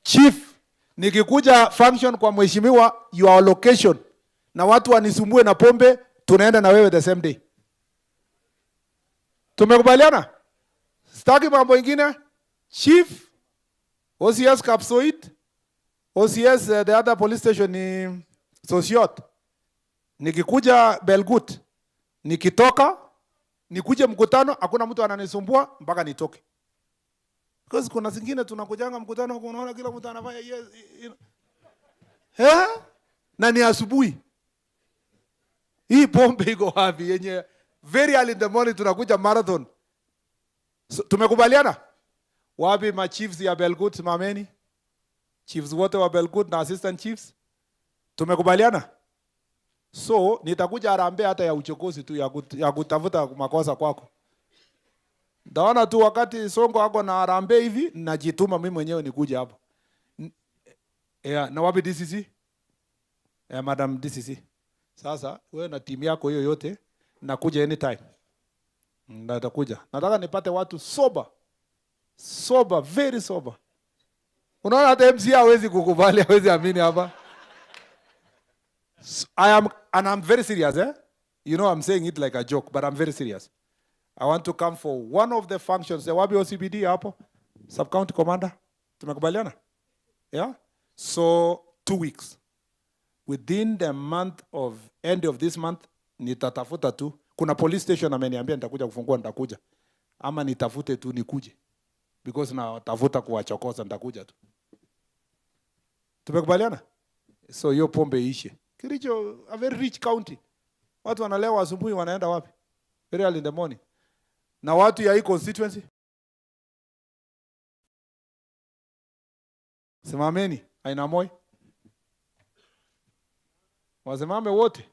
Chief, nikikuja function kwa mheshimiwa, your location, na watu wanisumbue na pombe, tunaenda na wewe the same day. Tumekubaliana? Sitaki mambo ingine. Chief, OCS Kapsoit, OCS the other police station ni Sosiot. Nikikuja Belgut, nikitoka, nikuje mkutano, hakuna mtu ananisumbua mpaka nitoke. Because kuna zingine tunakujanga mkutano unaona kila mtu anafanya yes, na ni asubuhi. Hii pombe iko wapi yenye very early in the morning tunakuja marathon. So, tumekubaliana? Wapi ma chiefs ya Belgut simameni? Chiefs wote wa Belgut na assistant chiefs. Tumekubaliana? So nitakuja Harambee hata ya uchokozi tu ya kutafuta makosa kwako. Ndaona tu wakati Songo ako na Harambee hivi, najituma mimi mwenyewe nikuja hapa. Yeah, na wapi DCC? Madam DCC. Sasa wewe na timu yako hiyo yote nakuja anytime. Natakuja. Nataka nipate watu sober. Sober, very sober. Unaona hata MC hawezi kukubali, hawezi amini hapa. And I'm very serious, eh? You know, I'm saying it like a joke, but I'm very serious. I want to come for one of the functions. Wapi OCBD hapo? Sub-county commander. Tumekubaliana? Yeah? So 2 weeks. Within the month of, end of this month, nitatafuta tu. Kuna police station ameniambia nitakuja kufungua, nitakuja. Ama nitafute tu nikuje. Because natafuta kuwachokoza, nitakuja tu. Tumekubaliana? So hiyo pombe ishe. Kericho, a very rich county. Watu wanalewa asubuhi wanaenda wapi? Very early in the morning. Na watu ya hii constituency? Simameni, aina moi. Wasimame wote.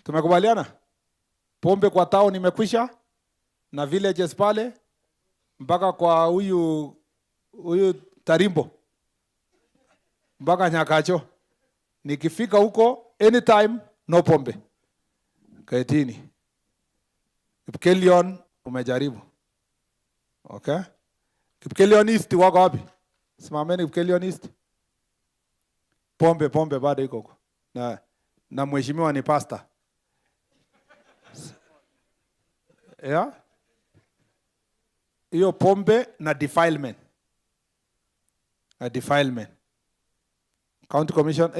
Tumekubaliana? Pombe kwa town imekwisha na villages pale mpaka kwa huyu Tarimbo mpaka Nyakacho. Nikifika huko anytime no pombe. Kaitini. Kipkelion umejaribu. Okay? Kipkelion East wako wapi? Simameni Kipkelion East. Pombe bado iko huko. Na mheshimiwa ni pastor. Yeah? Hiyo pombe na defilement. A defilement. County Commission,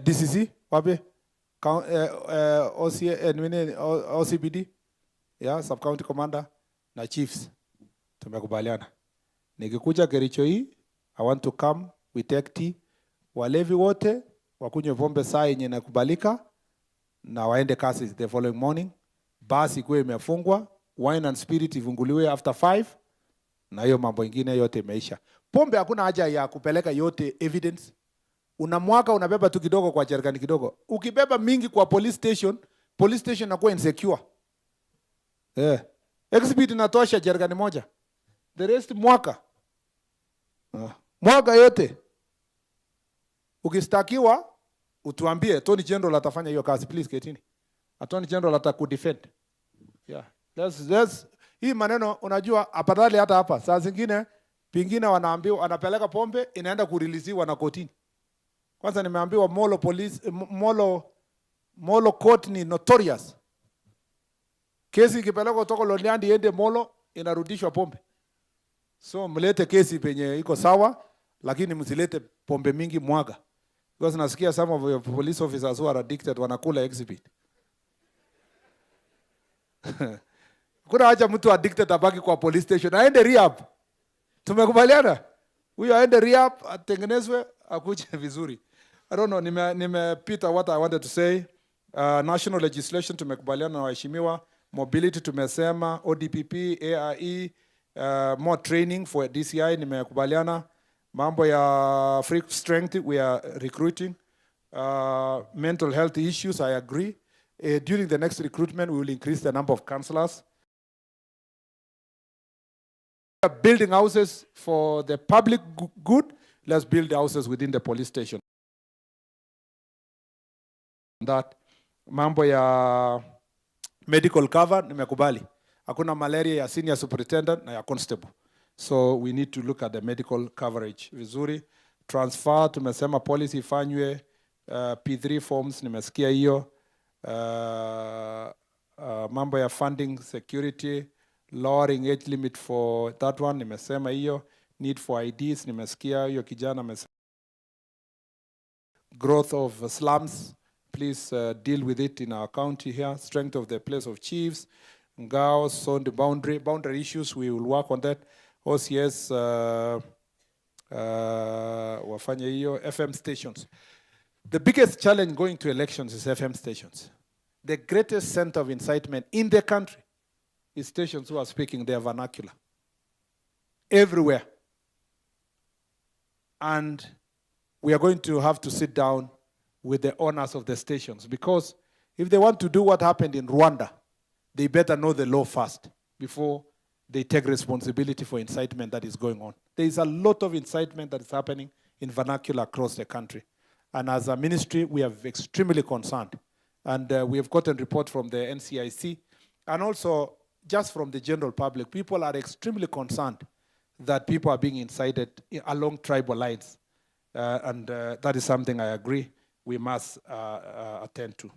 DCC, wapi? OCBD, yeah, Sub-County Commander na Chiefs. Tumekubaliana. Nikikuja Kericho hii, I want to come, we take tea. Walevi wote, wakunywe pombe saa yenye inakubalika na waende kasi the following morning. Basi ikuwe imefungwa, wine and spirit ivunguliwe after 5, na hiyo mambo ingine yote imeisha. Pombe hakuna haja ya kupeleka yote evidence. Unamwaka unabeba tu kidogo kwa jerikani kidogo. Ukibeba mingi kwa police station inakuwa insecure. Exhibit inatosha jerikani moja. The rest mwaka. Mwaka yote. Ukistakiwa utuambie Attorney General atafanya hiyo kazi, please ketini. Attorney General atakudefend. Yeah. Hii maneno unajua afadhali hata hapa. Saa zingine pingine wanaambiwa anapeleka pombe inaenda kureleasiwa na kotini. Kwanza nimeambiwa Molo court ni notorious. Kesi ikipelekwa kutoka Loliondo iende Molo inarudishwa pombe. So mlete kesi penye iko sawa, lakini msilete pombe mingi mwaga. Because nasikia some of your police officers who are addicted wanakula exhibit. Kuna haja mtu addicted abaki kwa police station aende rehab. Tumekubaliana? Huyo aende rehab atengenezwe akuje vizuri. I don't know, nimepita what I wanted to say. National legislation tumekubaliana na waheshimiwa. Mobility tumesema, ODPP, ARE, more training for DCI nimekubaliana. Mambo ya free strength we are recruiting. Mental health issues I agree. During the next recruitment we will increase the number of counselors. Building houses for the public good, let's build houses within the police station. That mambo ya medical cover nimekubali. Hakuna malaria ya senior superintendent na ya constable. So we need to look at the medical coverage vizuri. Transfer tumesema policy ifanywe, P3 forms nimesikia hiyo. Mambo ya funding security, lowering age limit for that one nimesema hiyo. Need for IDs nimesikia hiyo kijana amesema. Growth of slums, please deal with it in our county here. Strength of the place of chiefs, Ngao, Sound boundary issues, we will work on that. OCS wafanye hiyo. FM stations. The biggest challenge going to elections is FM stations. The greatest center of incitement in the country is stations who are speaking their vernacular. Everywhere. And we are going to have to sit down with the owners of the stations, because if they want to do what happened in Rwanda, they better know the law first before they take responsibility for incitement that is going on. There is a lot of incitement that is happening in vernacular across the country. And as a ministry, we are extremely concerned. And we have gotten report from the NCIC, and also just from the general public. People are extremely concerned that people are being incited along tribal lines. And that is something I agree we must attend to.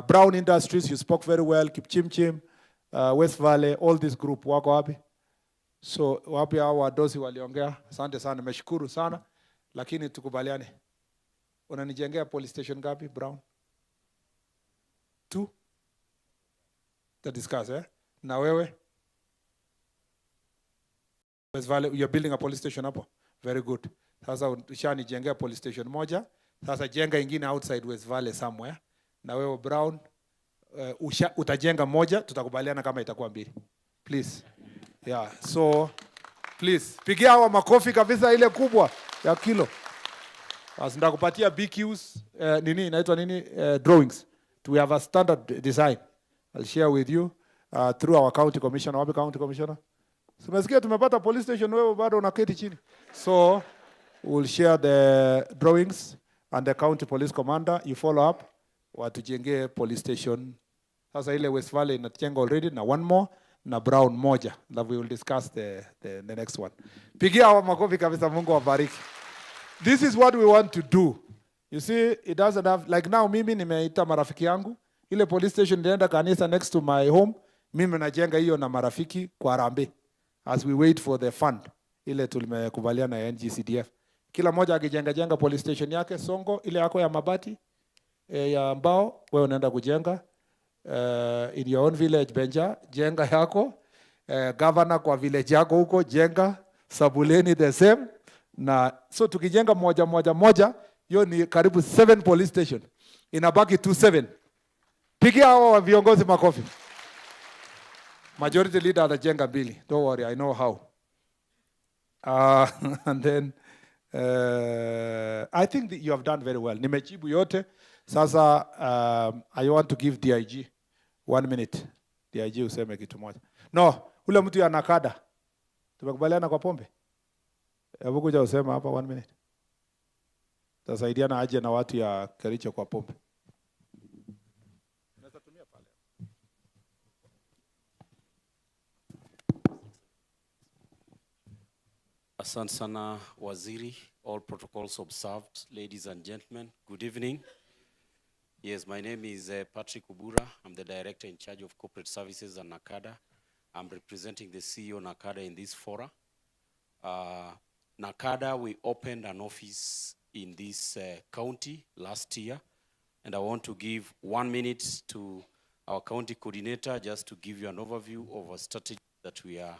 Brown Industries, you spoke very well, Kipchimchim, West Valley, all this group wako wapi? So wapi hao wadosi waliongea? Asante sana, meshukuru sana, lakini tukubaliane. Unanijengea police station gapi, Brown? 2? To discuss, eh? Na wewe? West Valley, you're building a police station hapo? Very good. Sasa ushanijengea police station moja, sasa jenga ingine outside West Valley somewhere. Na wewe Brown, utajenga moja, tutakubaliana kama itakuwa 2. Please. Yeah, so please pigia hawa makofi kabisa ile kubwa ya kilo. Basi ndakupatia BQs, nini inaitwa nini, drawings. We have a standard design. I'll share with you through our county commissioner. Wapi county commissioner? Simesikia tumepata police station, wewe bado unaketi chini. So we'll share the drawings and the county police commander, you follow up, watujenge police station. Sasa ile West Valley inajenga already, na one more, na Brown moja. That we will discuss the next one. Pigia hawa makofi kabisa, Mungu wabariki. This is what we want to do. You see, it doesn't have, like now mimi nimeita marafiki yangu, ile police station nilienda kanisa next to my home, mimi najenga hiyo na marafiki kwa Harambee. As we wait for the fund, ile tulimekubaliana na NGCDF. Kila moja akijenga police station yake, Songo, ile yako ya mabati, ya mbao, wewe unaenda kujenga. In your own village, Benja, jenga yako. Governor kwa village yako huko, jenga. Sabuleni the same. Na so tukijenga moja, hiyo ni karibu 7 police station. Inabaki 27. Pigia hao viongozi makofi. Majority leader atajenga 2. Don't worry, I know how. And then I think that you have done very well. Nimejibu yote. Sasa I want to give DIG 1 minute. DIG useme kitu moja. No, ule mtu ya nakada. Tumekubaliana kwa pombe. Hebu kuja usema hapa 1 minute. Tasaidiana aje na watu ya Kericho kwa pombe. Asante sana Waziri, all protocols observed. Ladies and gentlemen, good evening. Yes, my name is Patrick Ubura. I'm the Director in charge of Corporate Services at NACADA. I'm representing the CEO of NACADA in this forum. NACADA, we opened an office in this county last year, and I want to give 1 minute to our county coordinator just to give you an overview of a strategy that we are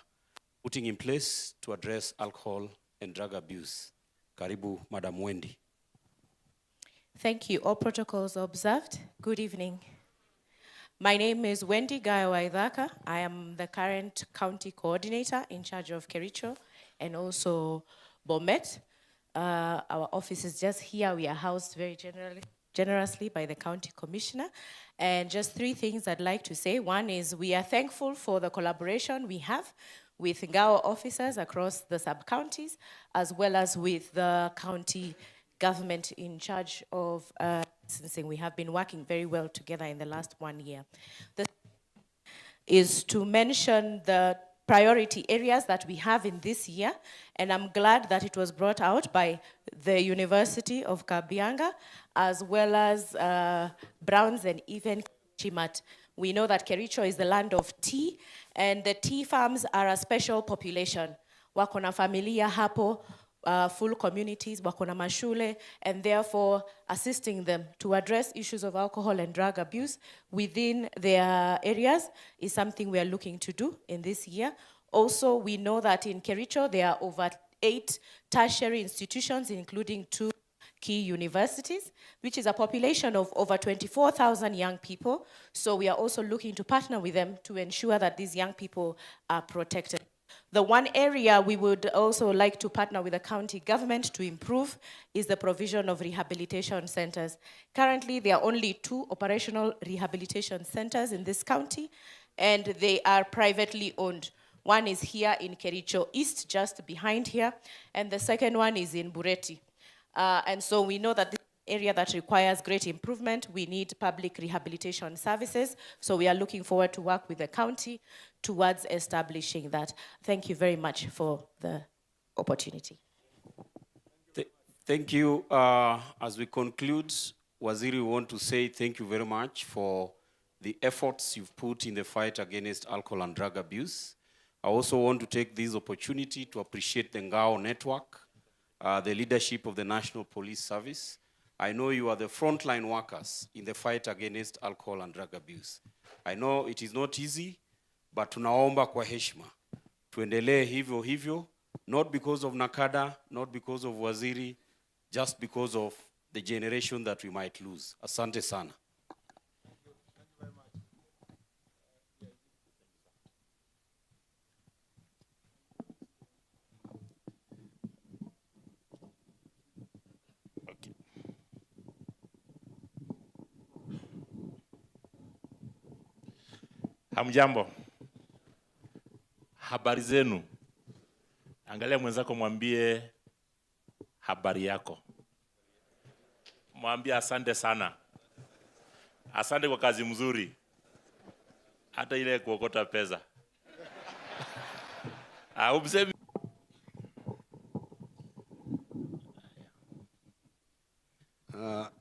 putting in place to address alcohol and drug abuse. Karibu, Madam Wendy. Thank you. All protocols observed. Good evening. My name is Wendy Gayo-Waithaka. I am the current county coordinator in charge of Kericho and also Bomet. Our office is just here. We are housed very generously by the county commissioner. And just 3 things I'd like to say. One is we are thankful for the collaboration we have with Ngao officers across the sub-counties, as well as with the county government in charge of licensing. We have been working very well together in the last 1 year. The is to mention the priority areas that we have in this year, and I'm glad that it was brought out by the University of Kabianga, as well as Browns and even Chimat. We know that Kericho is the land of tea, and the tea farms are a special population. Wako na familia hapo, full communities, wako na mashule, and therefore assisting them to address issues of alcohol and drug abuse within their areas is something we are looking to do in this year. Also, we know that in Kericho, there are over 8 tertiary institutions, including 2 key universities, which is a population of over 24,000 young people. So we are also looking to partner with them to ensure that these young people are protected. The one area we would also like to partner with the county government to improve is the provision of rehabilitation centers. Currently, there are only 2 operational rehabilitation centers in this county, and they are privately owned. One is here in Kericho East, just behind here, and the second one is in Bureti. And so we know that this area that requires great improvement, we need public rehabilitation services. So we are looking forward to work with the county towards establishing that. Thank you very much for the opportunity. Thank you. As we conclude, Waziri, we want to say thank you very much for the efforts you've put in the fight against alcohol and drug abuse. I also want to take this opportunity to appreciate the Ngao network, the leadership of the National Police Service. I know you are the frontline workers in the fight against alcohol and drug abuse. I know it is not easy, but tunaomba kwa heshima. Tuendelee hivyo hivyo, not because of Nakada, not because of Waziri, just because of the generation that we might lose. Asante sana. Hamjambo. Habari zenu. Angalia mwenzako mwambie habari yako. Mwambie asante sana. Asante kwa kazi mzuri. Hata ile kuokota pesa. Umsemi.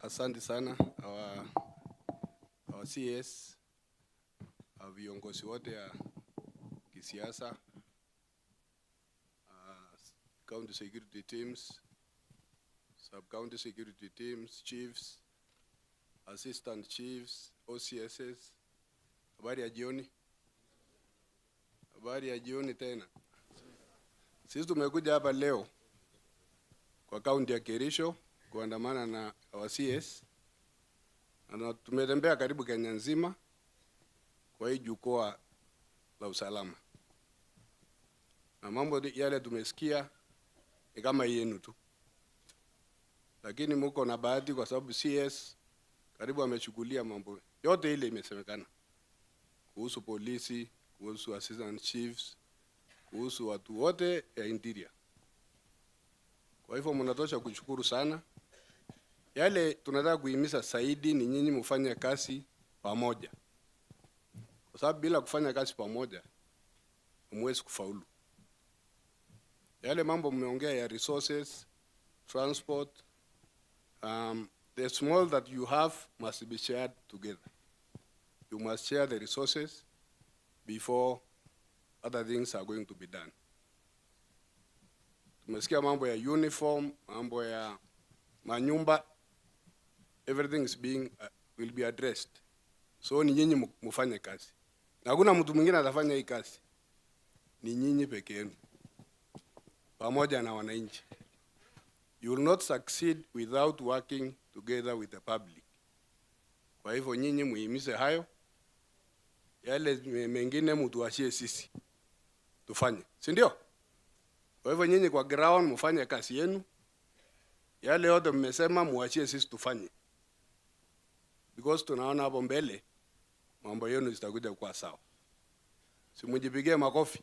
Asante sana our CS, viongozi wote ya kisiasa, county security teams, sub-county security teams, chiefs, assistant chiefs, OCSs. Habari ya jioni. Habari ya jioni tena. Sisi tumekuja hapa leo kwa kaunti ya Kericho kuandamana na our CS. Na tumetembea karibu Kenya nzima kwa hii jukwaa la usalama. Na mambo yale tumesikia ni kama yenu tu. Lakini mko na bahati kwa sababu CS karibu amechukulia mambo yote ile imesemekana. Kuhusu polisi, kuhusu assistant chiefs, kuhusu watu wote ya interior. Kwa hivyo mnatosha kushukuru sana. Yale tunataka kuhimiza zaidi ni nyinyi mfanye kazi pamoja. Kwa sababu bila kufanya kazi pamoja hamwezi kufaulu. Yale mambo mmeongea ya resources, transport, the small that you have must be shared together. You must share the resources before other things are going to be done. Tumesikia mambo ya uniform, mambo ya manyumba, everything is will be addressed. So ni nyinyi mfanye kazi. Na hakuna mtu mwingine atafanya hii kazi. Ni nyinyi peke yenu. Pamoja na wananchi. You will not succeed without working together with the public. Kwa hivyo nyinyi muhimize hayo. Yale mengine mtuachie sisi. Tufanye. Si ndio? Kwa hivyo nyinyi kwa ground mfanye kazi yenu. Yale yote mmesema muachie sisi tufanye. Because tunaona hapo mbele mambo yenu zitakuja kuwa sawa. Simujipigie makofi.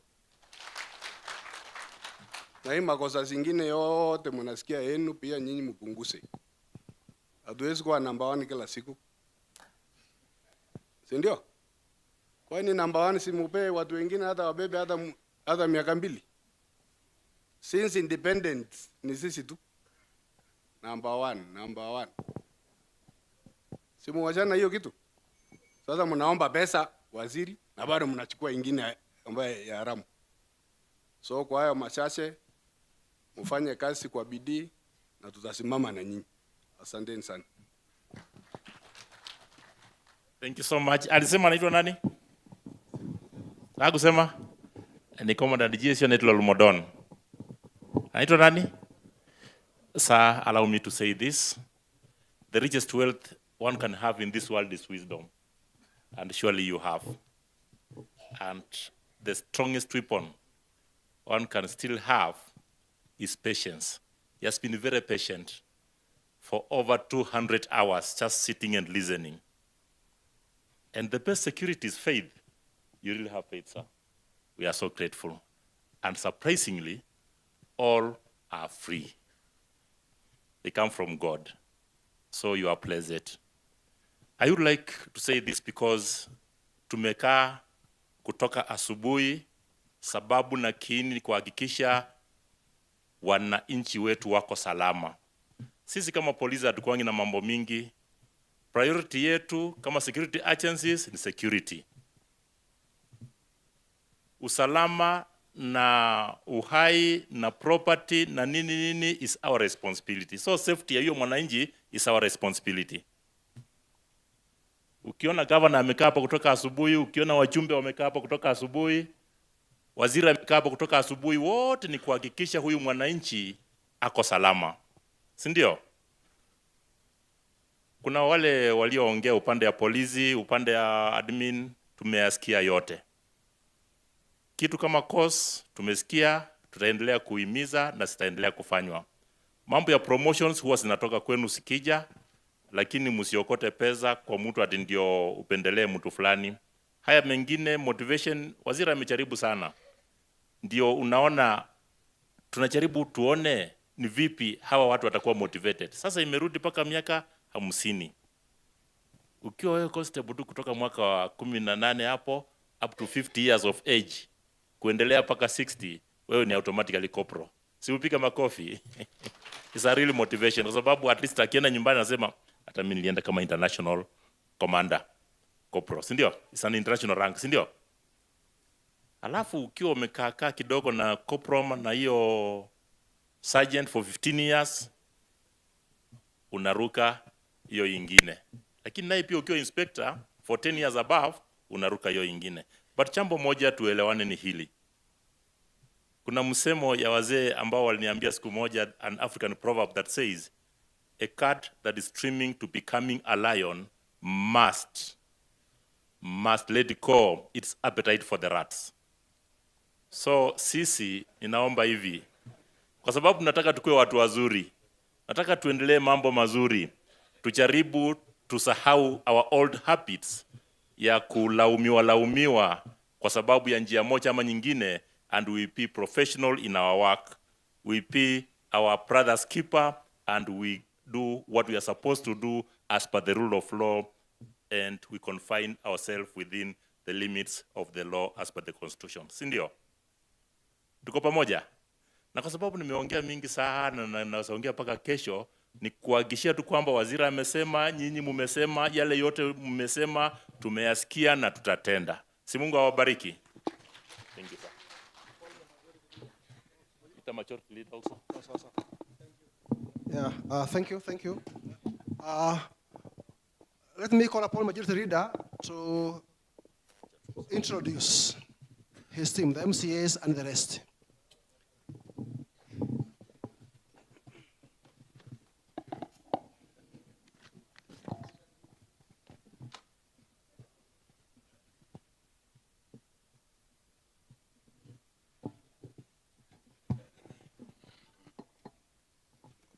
Na hii makosa zingine yote mnasikia yenu pia nyinyi mpunguze. Hatuwezi kuwa number 1 kila siku. Si ndio? Kwani number 1 simupe watu wengine hata wabebe hata miaka 2. Since independence ni sisi tu. Number 1. Simuwachana hiyo kitu. Sasa mnaomba pesa waziri na bado mnachukua ingine ambayo ya haramu. So kwa hayo machache mfanye kazi kwa bidii na tutasimama na nyinyi. Asanteni sana. Thank you so much. Alisema anaitwa nani? Hakusema ni Commandant GSU anaitwa Lumodon. Anaitwa nani? Sir, allow me to say this. The richest wealth one can have in this world is wisdom. And surely you have. And the strongest weapon one can still have is patience. He has been very patient for over 200 hours, just sitting and listening. And the best security is faith. You really have faith, sir. We are so grateful. And surprisingly, all are free. They come from God. So you are blessed. I would like to say this because tumekaa kutoka asubuhi, sababu na kiini ni kuhakikisha wananchi wetu wako salama. Sisi kama polisi hatukuangi na mambo mingi. Priority yetu kama security agencies ni security. Usalama na uhai na property na nini is our responsibility. So safety ya hiyo mwananchi is our responsibility. Ukiona governor amekaa hapa kutoka asubuhi, ukiona wajumbe wamekaa hapa kutoka asubuhi, waziri amekaa hapa kutoka asubuhi, wote ni kuhakikisha huyu mwananchi ako salama. Si ndio? Kuna wale walioongea upande ya polisi, upande ya admin, tumeyasikia yote. Kitu kama course tumesikia, tutaendelea kuhimiza na sitaendelea kufanywa. Mambo ya promotions huwa zinatoka kwenu sikija, lakini msiokote pesa kwa mtu ati ndio upendelee mtu fulani. Haya mengine motivation, waziri amejaribu sana. Ndio unaona tunajaribu tuone ni vipi hawa watu watakuwa motivated. Sasa imerudi paka miaka 50. Ukiwa wewe constable tu kutoka mwaka wa 18 hapo up to 50 years of age, kuendelea paka 60, wewe ni automatically corporal. Si upige makofi. It's a real motivation kwa sababu at least akienda nyumbani anasema hata mimi nilienda kama international commander corporal, si ndio? It's an international rank, si ndio? Alafu ukiwa umekaa kidogo na corporal na hiyo sergeant for 15 years, unaruka hiyo ingine. Lakini naye pia ukiwa inspector for 10 years above, unaruka hiyo ingine. But jambo moja tuelewane ni hili. Kuna msemo ya wazee ambao waliniambia siku moja, an African proverb that says, a cat that is streaming to becoming a lion must let go its appetite for the rats. So sisi ninaomba hivi, kwa sababu nataka tukue watu wazuri, nataka tuendelee mambo mazuri, tujaribu tusahau our old habits ya kulaumiwa kwa sababu ya njia moja ama nyingine, and we be professional in our work, we be our brother's keeper, and we do what we are supposed to do as per the rule of law, and we confine ourselves within the limits of the law as per the constitution. Si ndio? Tuko pamoja? Na kwa sababu nimeongea mingi sana na naongea paka kesho, ni kuhakikishia tu kwamba waziri amesema, nyinyi mmesema, yale yote mmesema, tumeyasikia na tutatenda. Si Mungu awabariki. Thank you, sir. Ita majority leader also. Yeah, thank you. Let me call upon Majority Leader to introduce his team, the MCAs and the rest.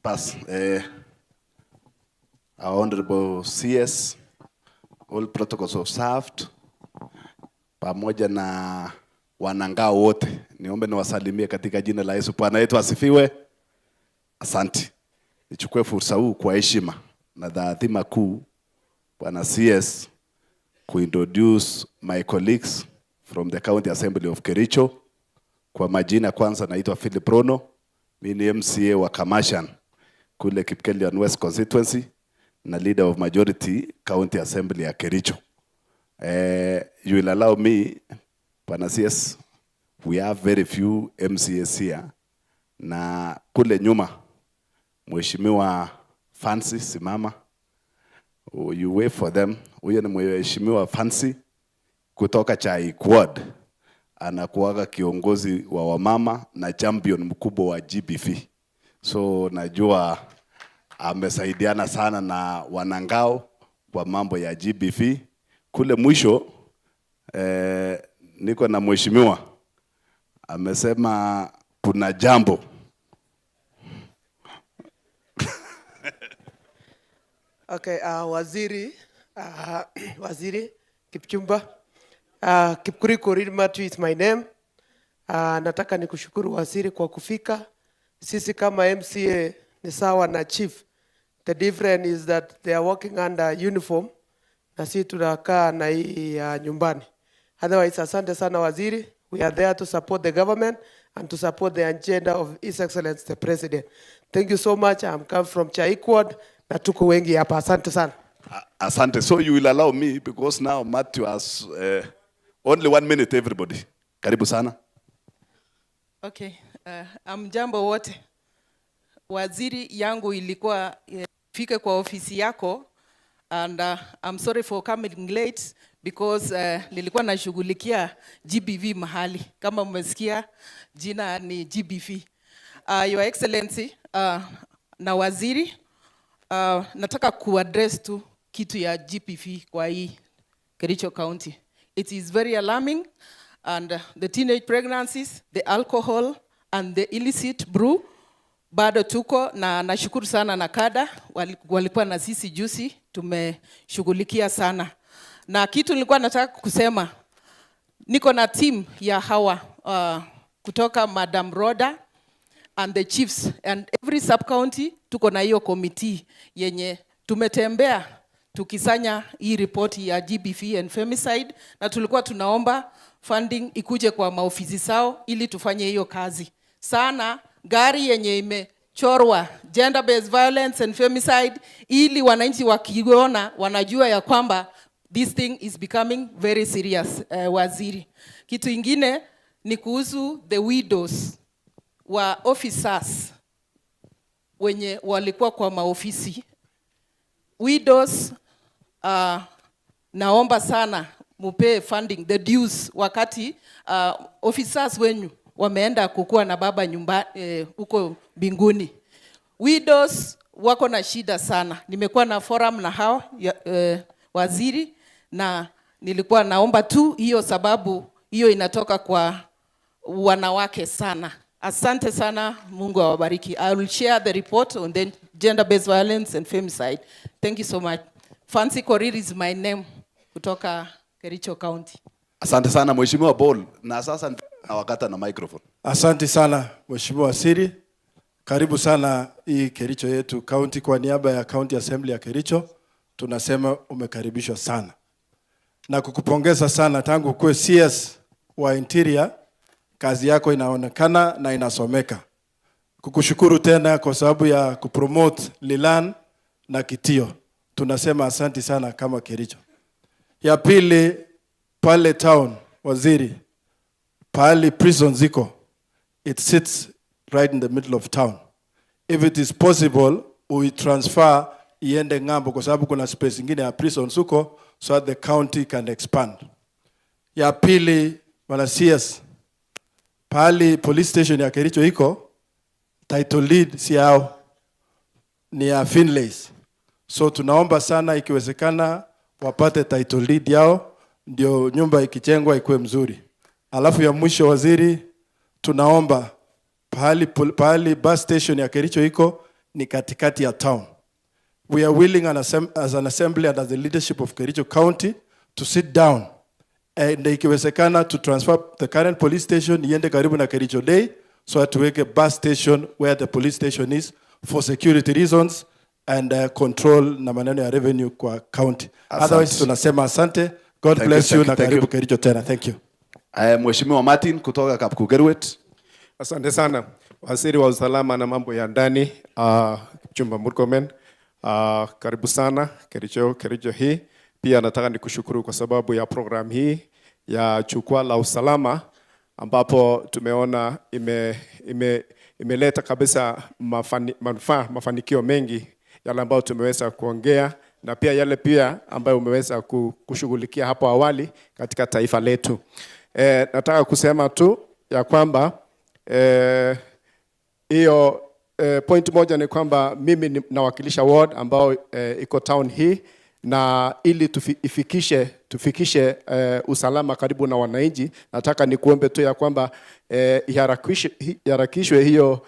Pass. Our Honorable CS, all protocols observed, pamoja na wanangao wote, niombe niwasalimie katika jina la Yesu. Bwana yetu asifiwe. Asante. Nichukue fursa huu kwa heshima na dhima kuu Bwana CS kuintroduce my colleagues from the County Assembly of Kericho. Kwa majina kwanza naitwa Philip Rono, mimi ni MCA wa Kamashan kule Kipkelian West constituency na leader of majority County Assembly ya Kericho. You will allow me, Bwana CS, we have very few MCAs here. Na kule nyuma, Mheshimiwa Fancy simama. You wait for them. Huyo ni Mheshimiwa Fancy kutoka Chai Quad. Anakuwaga kiongozi wa wamama na champion mkubwa wa GBV. So najua amesaidiana sana na wanangao kwa mambo ya GBV. Kule mwisho niko na mheshimiwa amesema kuna jambo. Okay, Waziri Kipchumba, Kipkuriko Ridmatu is my name. Nataka nikushukuru waziri kwa kufika. Sisi kama MCA ni sawa na chief. The difference is that they are working under uniform na sisi tunakaa na hii nyumbani. Otherwise, asante sana waziri. We are there to support the government and to support the agenda of His Excellency the President. Thank you so much. I'm come from Chaikwad na tuko wengi hapa. Asante sana. Asante. So you will allow me, because now Matthew has only 1 minute, everybody. Karibu sana. Okay. Jambo wote. Waziri yangu ilikuwa fike kwa ofisi yako, and I'm sorry for coming late because nilikuwa nashughulikia GBV mahali. Kama mmesikia jina ni GBV. Your Excellency, na waziri, nataka kuaddress tu kitu ya GBV kwa hii Kericho County. It is very alarming, and the teenage pregnancies, the alcohol and the illicit brew bado tuko, na nashukuru sana na kada walikuwa na sisi juzi, tumeshughulikia sana. Na kitu nilikuwa nataka kusema, niko na team ya hawa kutoka Madam Roda and the chiefs, and every sub county tuko na hiyo committee yenye tumetembea tukisanya hii ripoti ya GBV and femicide, na tulikuwa tunaomba funding ikuje kwa maofisi sao ili tufanye hiyo kazi. Sana gari yenye imechorwa gender based violence and femicide, ili wananchi wakiona wanajua ya kwamba this thing is becoming very serious. Waziri, kitu ingine ni kuhusu the widows wa officers wenye walikuwa kwa maofisi. Widows, naomba sana mupe funding the dues wakati officers wenyu wameenda kukua na baba nyumbani huko mbinguni. Widows wako na shida sana. Nimekuwa na forum na hao waziri, na nilikuwa naomba tu hiyo, sababu hiyo inatoka kwa wanawake sana. Asante sana, Mungu awabariki. I will share the report on the gender based violence and femicide. Thank you so much. Fancy Korir is my name, kutoka Kericho County. Asante sana Mheshimiwa Paul, na sasa nawakata na microphone. Asante sana Mheshimiwa Waziri. Karibu sana hii Kericho yetu county. Kwa niaba ya County Assembly ya Kericho tunasema umekaribishwa sana na kukupongeza sana. Tangu kuwe CS wa Interior, kazi yako inaonekana na inasomeka. Kukushukuru tena kwa sababu ya kupromote Lilan na Kitio. Tunasema asante sana kama Kericho. Ya pili, pale town waziri, pale prison ziko, it sits right in the middle of town. If it is possible, we transfer iende ngambo, kwa sababu kuna space ingine ya prison huko, so that the county can expand. Ya pili, wana CS, pale police station ya Kericho iko, title lead si yao, ni ya Finlays. So tunaomba sana ikiwezekana wapate title lead yao, ndio nyumba ikijengwa ikuwe mzuri. Alafu ya mwisho waziri, tunaomba pahali bus station ya Kericho iko ni katikati ya town. We are willing as an assembly and as the leadership of Kericho County to sit down and ikiwezekana to transfer the current police station iende karibu na Kericho Day, so that tuweke bus station where the police station is for security reasons and control na maneno ya revenue kwa county. Otherwise tunasema asante. God bless you na karibu Kericho tena. Thank you. Mheshimiwa Martin kutoka Kapkugerwet. Asante sana. Waziri wa usalama na mambo ya ndani, Chumba Murkomen, karibu sana Kericho hii. Pia nataka nikushukuru kwa sababu ya program hii ya Jukwaa la usalama, ambapo tumeona imeleta kabisa mafanikio mengi yale ambayo tumeweza kuongea, na pia yale pia ambayo umeweza kushughulikia hapo awali katika taifa letu. Nataka kusema tu ya kwamba hiyo point moja ni kwamba mimi nawakilisha ward ambao iko town hii, na ili tufikishe usalama karibu na wananchi, nataka nikuombe tu ya kwamba iharakishwe hiyo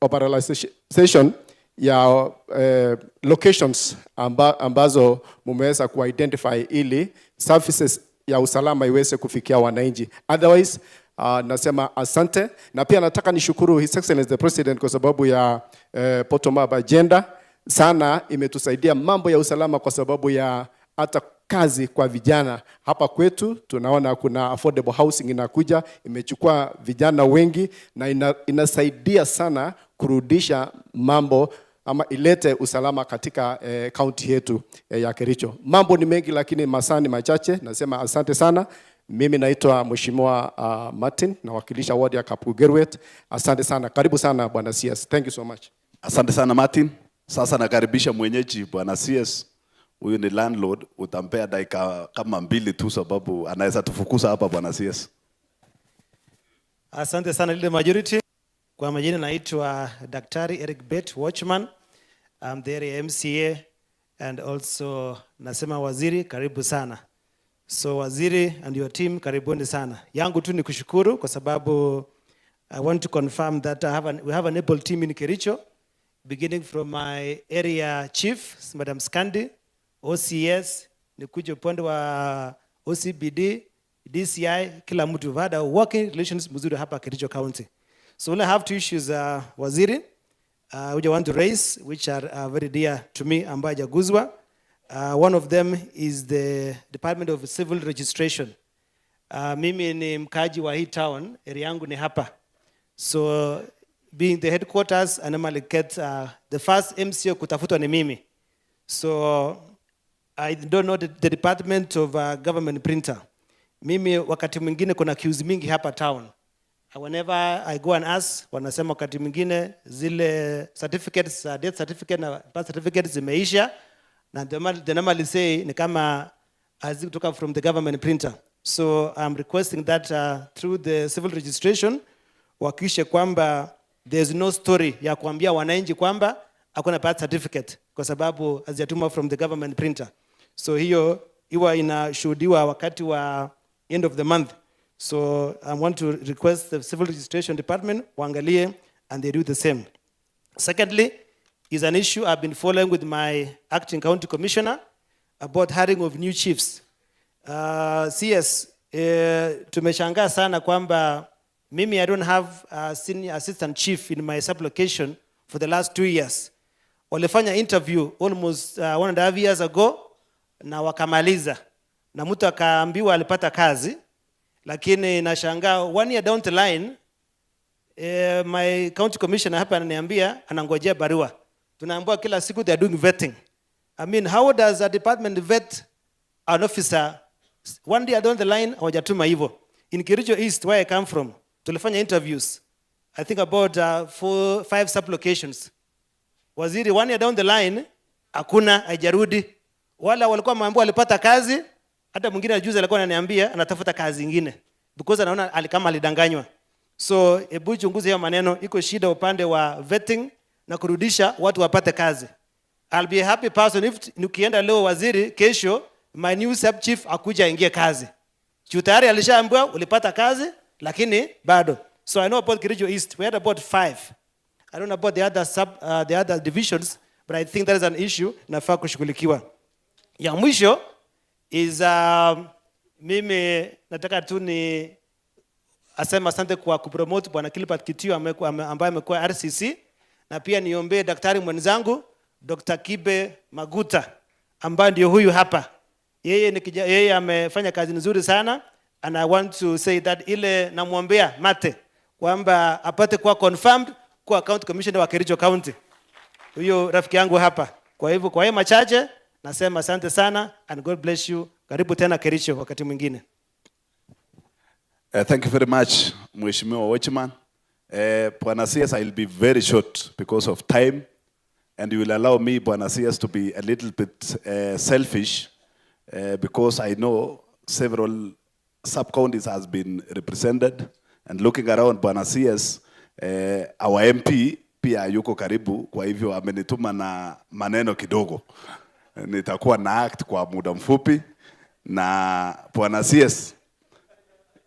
operationalization ya locations ambazo mumeweza kuidentify, ili services ya usalama iweze kufikia wananchi. Otherwise, nasema asante, na pia nataka nishukuru His Excellency the President kwa sababu ya bottom up agenda sana imetusaidia mambo ya usalama, kwa sababu ya hata kazi kwa vijana hapa kwetu. Tunaona kuna affordable housing inakuja, imechukua vijana wengi na inasaidia sana kurudisha mambo ama ilete usalama katika county yetu ya Kericho. Mambo ni mengi lakini masaa ni machache. Nasema asante sana. Mimi naitwa Mheshimiwa Martin, nawakilisha ward ya Kapkugerwet. Asante sana. Karibu sana Bwana CS. Thank you so much. Asante sana Martin. Sasa nakaribisha mwenyeji Bwana CS. Huyu ni landlord, utampea dakika kama 2 tu sababu anaweza tufukuza hapa Bwana CS. Asante sana Leader Majority. Kwa majina naitwa Daktari Eric Bet Watchman. I'm the area MCA and also nasema waziri karibu sana. So waziri and your team karibuni sana. Yangu tu ni kushukuru kwa sababu I want to confirm that we have an able team in Kericho, beginning from my area chief, Madam Skandi, OCS, nikuje upande wa OCBD, DCI, kila mtu vada working relations mzuri hapa Kericho County. So I have 2 issues, waziri, which I want to raise, which are very dear to me, ambayo hajaguzwa. One of them is the Department of Civil Registration. Mimi ni mkaji wa hii town, area yangu ni hapa. So being the headquarters, I normally get the first MCO kutafutwa ni mimi. So I don't know the Department of Government Printer. Mimi wakati mwingine kuna queues mingi hapa town. Whenever I go and ask, wanasema wakati mwingine zile certificates, death certificate na birth certificate zimeisha, na they normally say ni kama hazikutoka from the government printer. So I'm requesting that through the civil registration wakishe kwamba there's no story ya kuambia wananchi kwamba hakuna birth certificate kwa sababu hazijatuma from the government printer. So hiyo iwa inashuhudiwa wakati wa end of the month. So I want to request the civil registration department waangalie and they do the same. Secondly, is an issue I've been following with my acting county commissioner about hiring of new chiefs. CS, tumeshangaa sana kwamba mimi I don't have a senior assistant chief in my sub-location for the last 2 years. Walifanya interview almost 1.5 years ago na wakamaliza. Na mtu akaambiwa alipata kazi, lakini nashangaa 1 year down the line, my county commissioner hapa ananiambia anangojea barua. Tunaambiwa kila siku they are doing vetting. I mean, how does a department vet an officer 1 year down the line hawajatuma hivyo? In Kericho East, where I come from, tulifanya interviews, I think about 4-5 sub-locations. Waziri 1 year down the line, hakuna, haijarudi. Wala walikuwa wameambiwa walipata kazi, hata mwingine juzi alikuwa ananiambia anatafuta kazi nyingine because anaona kama alidanganywa. So hebu chunguze hiyo maneno, iko shida upande wa vetting na kurudisha watu wapate kazi. I'll be a happy person if nikienda leo waziri, kesho my new sub chief akuja ingie kazi. Tayari alishaambiwa ulipata kazi lakini bado. So I know about Kericho East, we had about 5. I don't know about the other divisions, but I think that is an issue nafaa kushughulikiwa. Ya mwisho is mimi nataka tu ni asema asante kwa kupromote Bwana Kilpat Kitio ambaye amekuwa RCC, na pia niombe daktari mwenzangu Dr. Kibe Maguta ambaye ndio huyu hapa. Yeye amefanya kazi nzuri sana, and I want to say that ile namwombea mate kwamba apate kuwa confirmed kwa county commissioner wa Kericho County. Huyo rafiki yangu hapa. Kwa hivyo kwa hiyo machache nasema asante sana and God bless you. Karibu tena Kericho wakati mwingine. Thank you very much, Mheshimiwa Watchman. Bwana CS, I'll be very short because of time, and you will allow me, Bwana CS, to be a little bit selfish because I know several sub-counties has been represented, and looking around Bwana CS, our MP pia yuko karibu, kwa hivyo amenituma na maneno kidogo. Nitakuwa na act kwa muda mfupi. Na Bwana CS,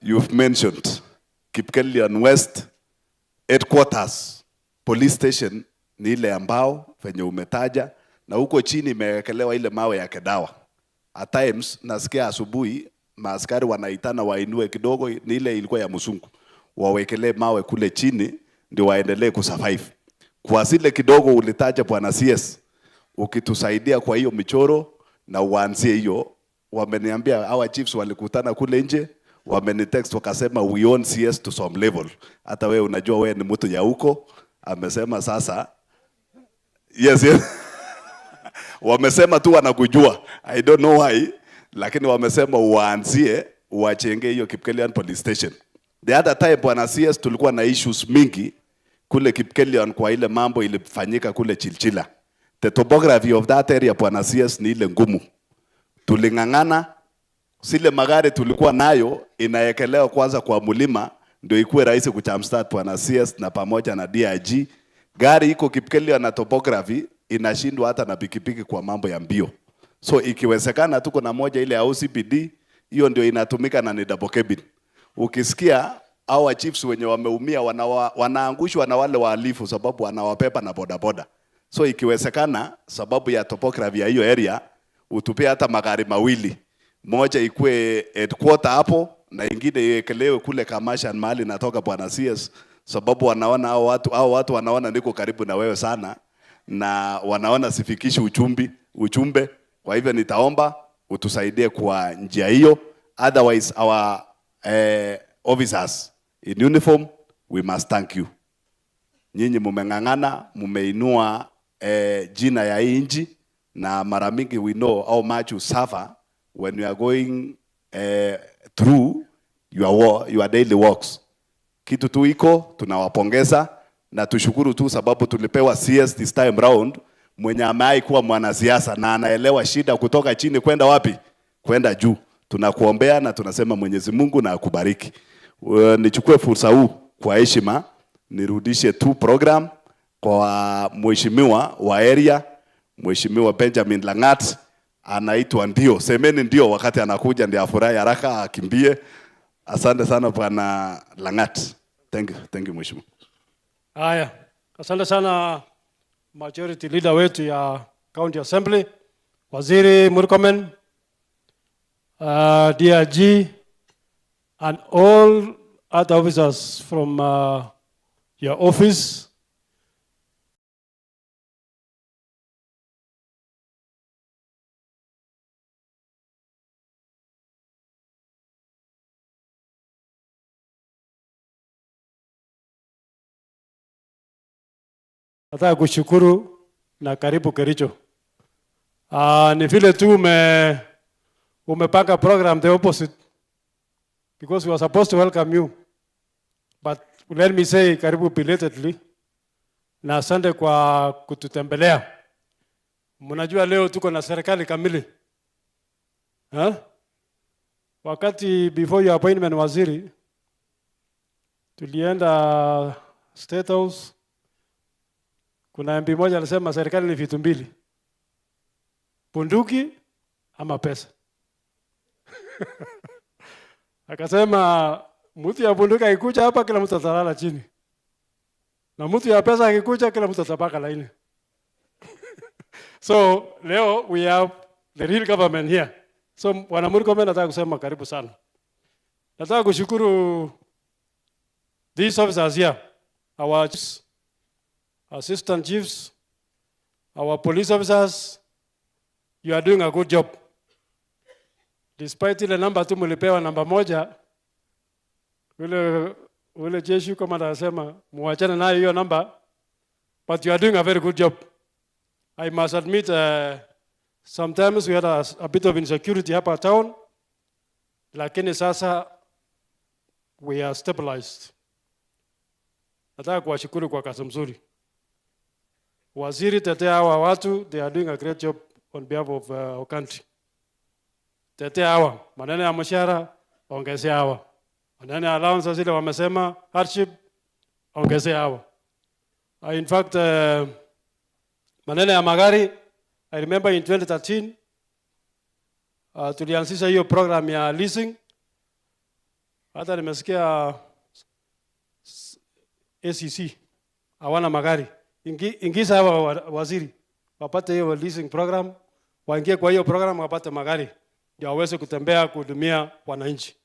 you've mentioned Kipkelion West headquarters police station ni ile ambao venye umetaja, na huko chini imewekelewa ile mawe ya Kedawa. At times nasikia asubuhi maaskari wanaitana wainue kidogo, ni ile ilikuwa ya mzungu, wawekelee mawe kule chini ndio waendelee kusurvive. Kwa zile kidogo ulitaja Bwana CS, ukitusaidia kwa hiyo michoro na uanzie hiyo, wameniambia hawa chiefs walikutana kule nje, wamenitext wakasema we own CS to some level. Hata wewe unajua wewe ni mtu ya huko, amesema sasa yes. Wamesema tu wanakujua, I don't know why, lakini wamesema uanzie uachenge hiyo Kipkelian police station. The other time Bwana CS, tulikuwa na issues mingi kule Kipkelian kwa ile mambo ilifanyika kule Chilchila. The topography of that area Bwana CS ni ile ngumu. Tulingangana, zile magari tulikuwa nayo inaekelewa kwanza kwa mulima ndio ikuwe rahisi kuchamstart Bwana CS na pamoja na DIG. Gari iko Kipkelian na topography inashindwa hata na pikipiki kwa mambo ya mbio. So ikiwezekana tuko na moja ile ya OCPD, hiyo ndio inatumika na ni double cabin. Ukisikia hawa chiefs wenye wameumia wanaangushwa na wale wahalifu sababu wanawapepa na bodaboda. So ikiwezekana sababu ya topography ya hiyo area utupie hata magari mawili. Moja ikue headquarter hapo na ingine iwekelewe kule Kamasha mahali natoka Bwana CS, sababu wanaona hao watu wanaona niko karibu na wewe sana na wanaona sifikishi uchumbe. Kwa hivyo nitaomba utusaidie kwa njia hiyo. Otherwise our officers in uniform, we must thank you. Nyinyi mumengangana, mumeinua jina ya inji, na mara mingi we know how much you suffer when you are going through your daily works. Kitu tu iko, tunawapongeza na tushukuru tu sababu tulipewa CS this time round mwenye amewahi kuwa mwanasiasa na anaelewa shida kutoka chini kwenda wapi? Kwenda juu. Tunakuombea na tunasema Mwenyezi Mungu na akubariki. Nichukue fursa huu kwa heshima nirudishe tu program kwa mheshimiwa wa area, Mheshimiwa Benjamin Langat, anaitwa ndio. Semeni ndio wakati anakuja ndio afurahi haraka akimbie. Asante sana Bwana Langat. Thank you mheshimiwa. Haya, asante sana majority leader wetu ya County Assembly, Waziri Murkomen, DRG and all other officers from your office. Nataka kushukuru na karibu Kericho. Ni vile tu umepanga program the opposite, because we were supposed to welcome you. But let me say karibu belatedly na asante kwa kututembelea. Mnajua leo tuko na serikali kamili. Wakati before your appointment waziri, tulienda State House. Kuna MP moja alisema serikali ni vitu mbili, bunduki ama pesa. Akasema mtu ya bunduki akikuja hapa kila mtu atalala chini, na mtu ya pesa akikuja kila mtu atabaka laini. So leo we have the real government here. So Bwana Murkomen, nataka kusema karibu sana. Nataka kushukuru these officers here, our assistant chiefs, our police officers. You are doing a good job. Despite ile namba tu mlipewa namba moja, ule jeshi kama anasema muachane nayo hiyo namba, but you are doing a very good job. I must admit sometimes we had a bit of insecurity hapa town, lakini sasa we are stabilized. Nataka kuwashukuru kwa kazi mzuri. Waziri, tetea hawa watu, they are doing a great job on behalf of our country. Tetea hawa, maneno ya mshahara ongezea hawa. Maneno ya allowance zile wamesema hardship ongezea hawa. In fact maneno ya magari, I remember in 2013 tulianzisha hiyo program ya leasing. Hata nimesikia ACC hawana magari. Ingiza hawa waziri wapate hiyo leasing program, waingie kwa hiyo program wapate magari. ndio waweze kutembea kuhudumia wananchi.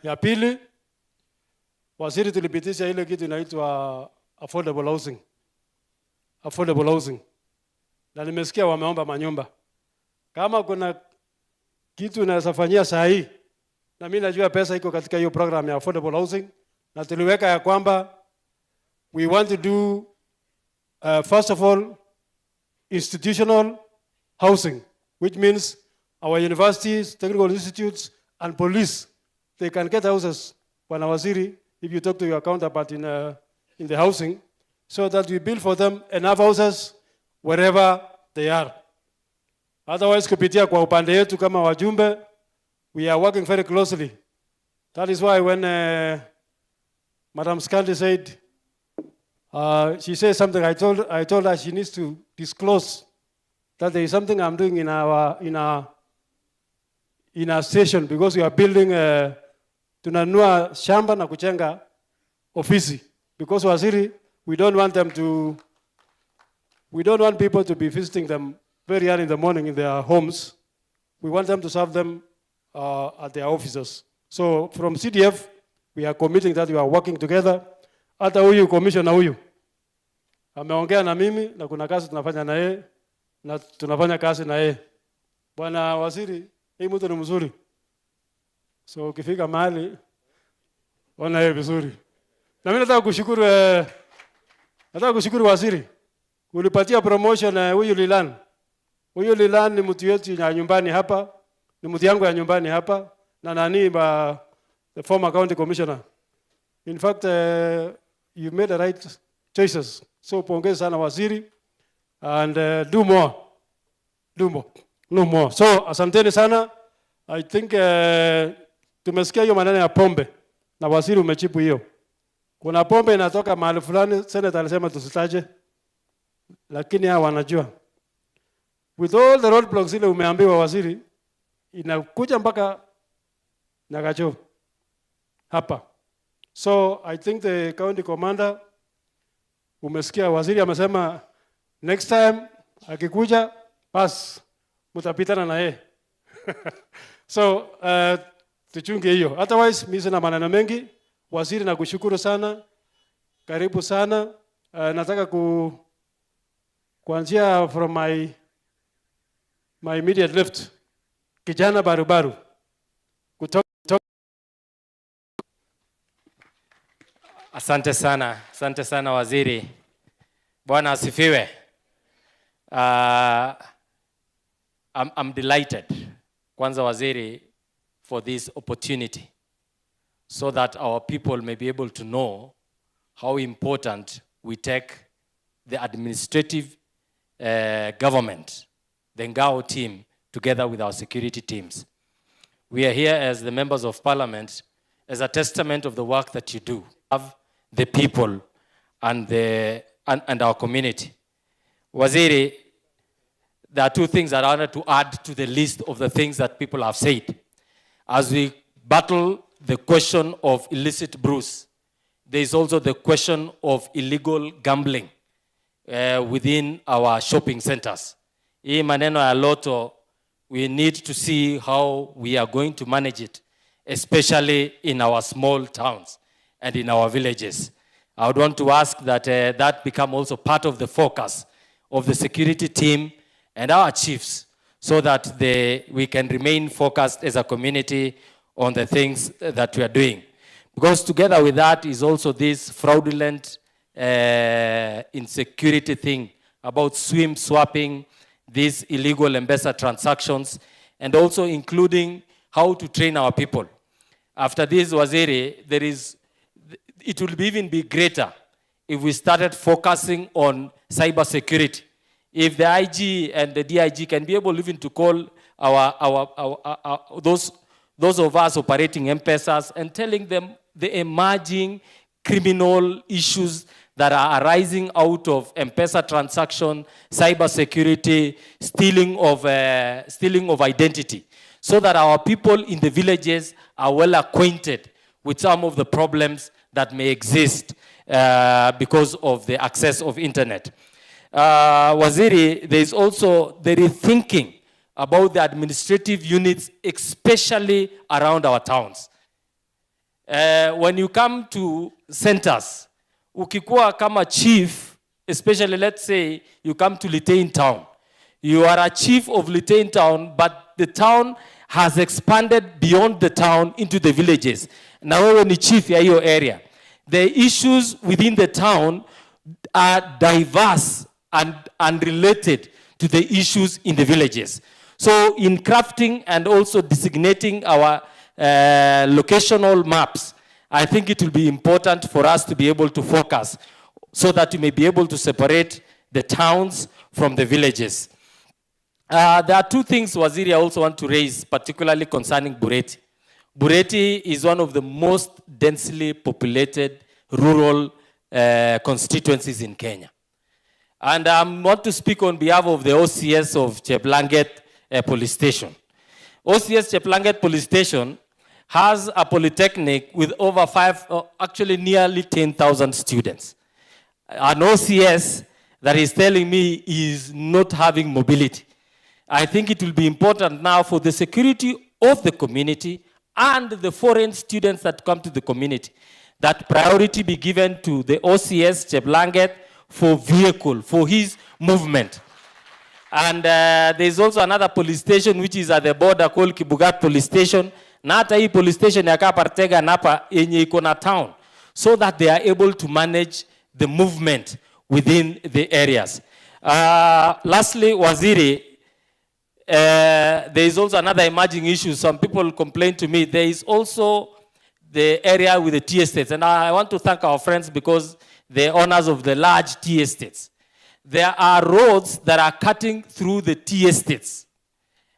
Ya pili, waziri tulipitisha ile kitu inaitwa affordable housing. Affordable housing. Na nimesikia wameomba manyumba. Kama kuna kitu unaweza fanyia saa hii, na mimi najua pesa iko katika hiyo program ya affordable housing, na tuliweka ya kwamba we want to do first of all institutional housing, which means our universities, technical institutes and police, they can get houses. Bwana Waziri, if you talk to your counterpart in the housing, so that we build for them enough houses wherever they are. Otherwise, kupitia kwa upande yetu kama wajumbe, we are working very closely. That is why when Madam Scandi said, she said something, I told her she needs to disclose that there is something I'm doing in our station, because we are building, tunanua shamba na kujenga ofisi. Because Waziri, we don't want people to be visiting them very early in the morning in their homes. We want them to serve them at their offices. So from CDF, we are committing that we are working together. Hata huyu commissioner huyu ameongea na mimi, na kuna kazi tunafanya na yeye, na tunafanya kazi na yeye. Bwana Waziri, hii mtu ni mzuri. So ukifika mahali ona yeye vizuri. Na mimi nataka kushukuru Waziri. Ulipatia promotion huyu Lilan. Huyu Lilan ni mtu yetu ya nyumbani hapa, ni mtu yangu ya nyumbani hapa, na nani the former county commissioner. In fact, you made the right choices. So pongeza sana Waziri, and do more. No more. So asanteni sana. I think tumesikia hiyo maneno ya pombe, na Waziri umechipu hiyo. Kuna pombe inatoka mahali fulani, Senator alisema tusitaje, lakini hao wanajua. With all the roadblocks ile umeambiwa Waziri, inakuja mpaka Nyagacho hapa. So I think the county commander, umesikia Waziri amesema next time akikuja pass mtapitana na yeye. So tuchunge hiyo. Otherwise mimi sina maneno mengi. Waziri, nakushukuru sana. Karibu sana. Nataka kuanzia from my immediate left, kijana barubaru kutoka. Asante sana Waziri. Bwana asifiwe. I'm delighted, kwanza Waziri, for this opportunity, so that our people may be able to know how important we take the administrative government, the Ngao team, together with our security teams. We are here as the members of parliament as a testament of the work that you do of the people and our community. Waziri, there are two things that I wanted to add to the list of the things that people have said. As we battle the question of illicit brews, there is also the question of illegal gambling within our shopping centers. Hii maneno ya loto, we need to see how we are going to manage it, especially in our small towns and in our villages. I would want to ask that that become also part of the focus of the security team and our chiefs, so that we can remain focused as a community on the things that we are doing. Because together with that is also this fraudulent insecurity thing about swim swapping, these illegal M-Pesa transactions, and also including how to train our people. After this, Waziri, it will even be greater if we started focusing on cyber security. If the IG and the DIG can be able even to call those of us operating M-Pesas and telling them the emerging criminal issues that are arising out of M-Pesa transaction, cyber security, stealing of identity, so that our people in the villages are well acquainted with some of the problems that may exist because of the access of internet. Waziri, there is also the rethinking about the administrative units, especially around our towns. When you come to centers, ukikuwa kama chief, especially let's say you come to Litein town, you are a chief of Litein town, but the town has expanded beyond the town into the villages. Na wewe ni chief ya hiyo area. The issues within the town are diverse and unrelated to the issues in the villages. So in crafting and also designating our locational maps, I think it will be important for us to be able to focus so that we may be able to separate the towns from the villages. There are two things Waziri I also want to raise, particularly concerning Bureti. Bureti is one of the most densely populated rural constituencies in Kenya. And I want to speak on behalf of the OCS of Cheplanget Police Station. OCS Cheplanget Police Station has a polytechnic with over actually nearly 10,000 students. An OCS that is telling me is not having mobility. I think it will be important now for the security of the community and the foreign students that come to the community, that priority be given to the OCS Cheplanget for vehicle, for his movement. And there's also another police station which is at the border called Kibugat Police Station. Na hata hii police station ya Kapartega napa yenye iko na town, so that they are able to manage the movement within the areas. Lastly, Waziri, there is also another emerging issue. Some people complain to me. There is also the area with the tea estates. And I want to thank our friends because they're owners of the large tea estates. There are roads that are cutting through the tea estates.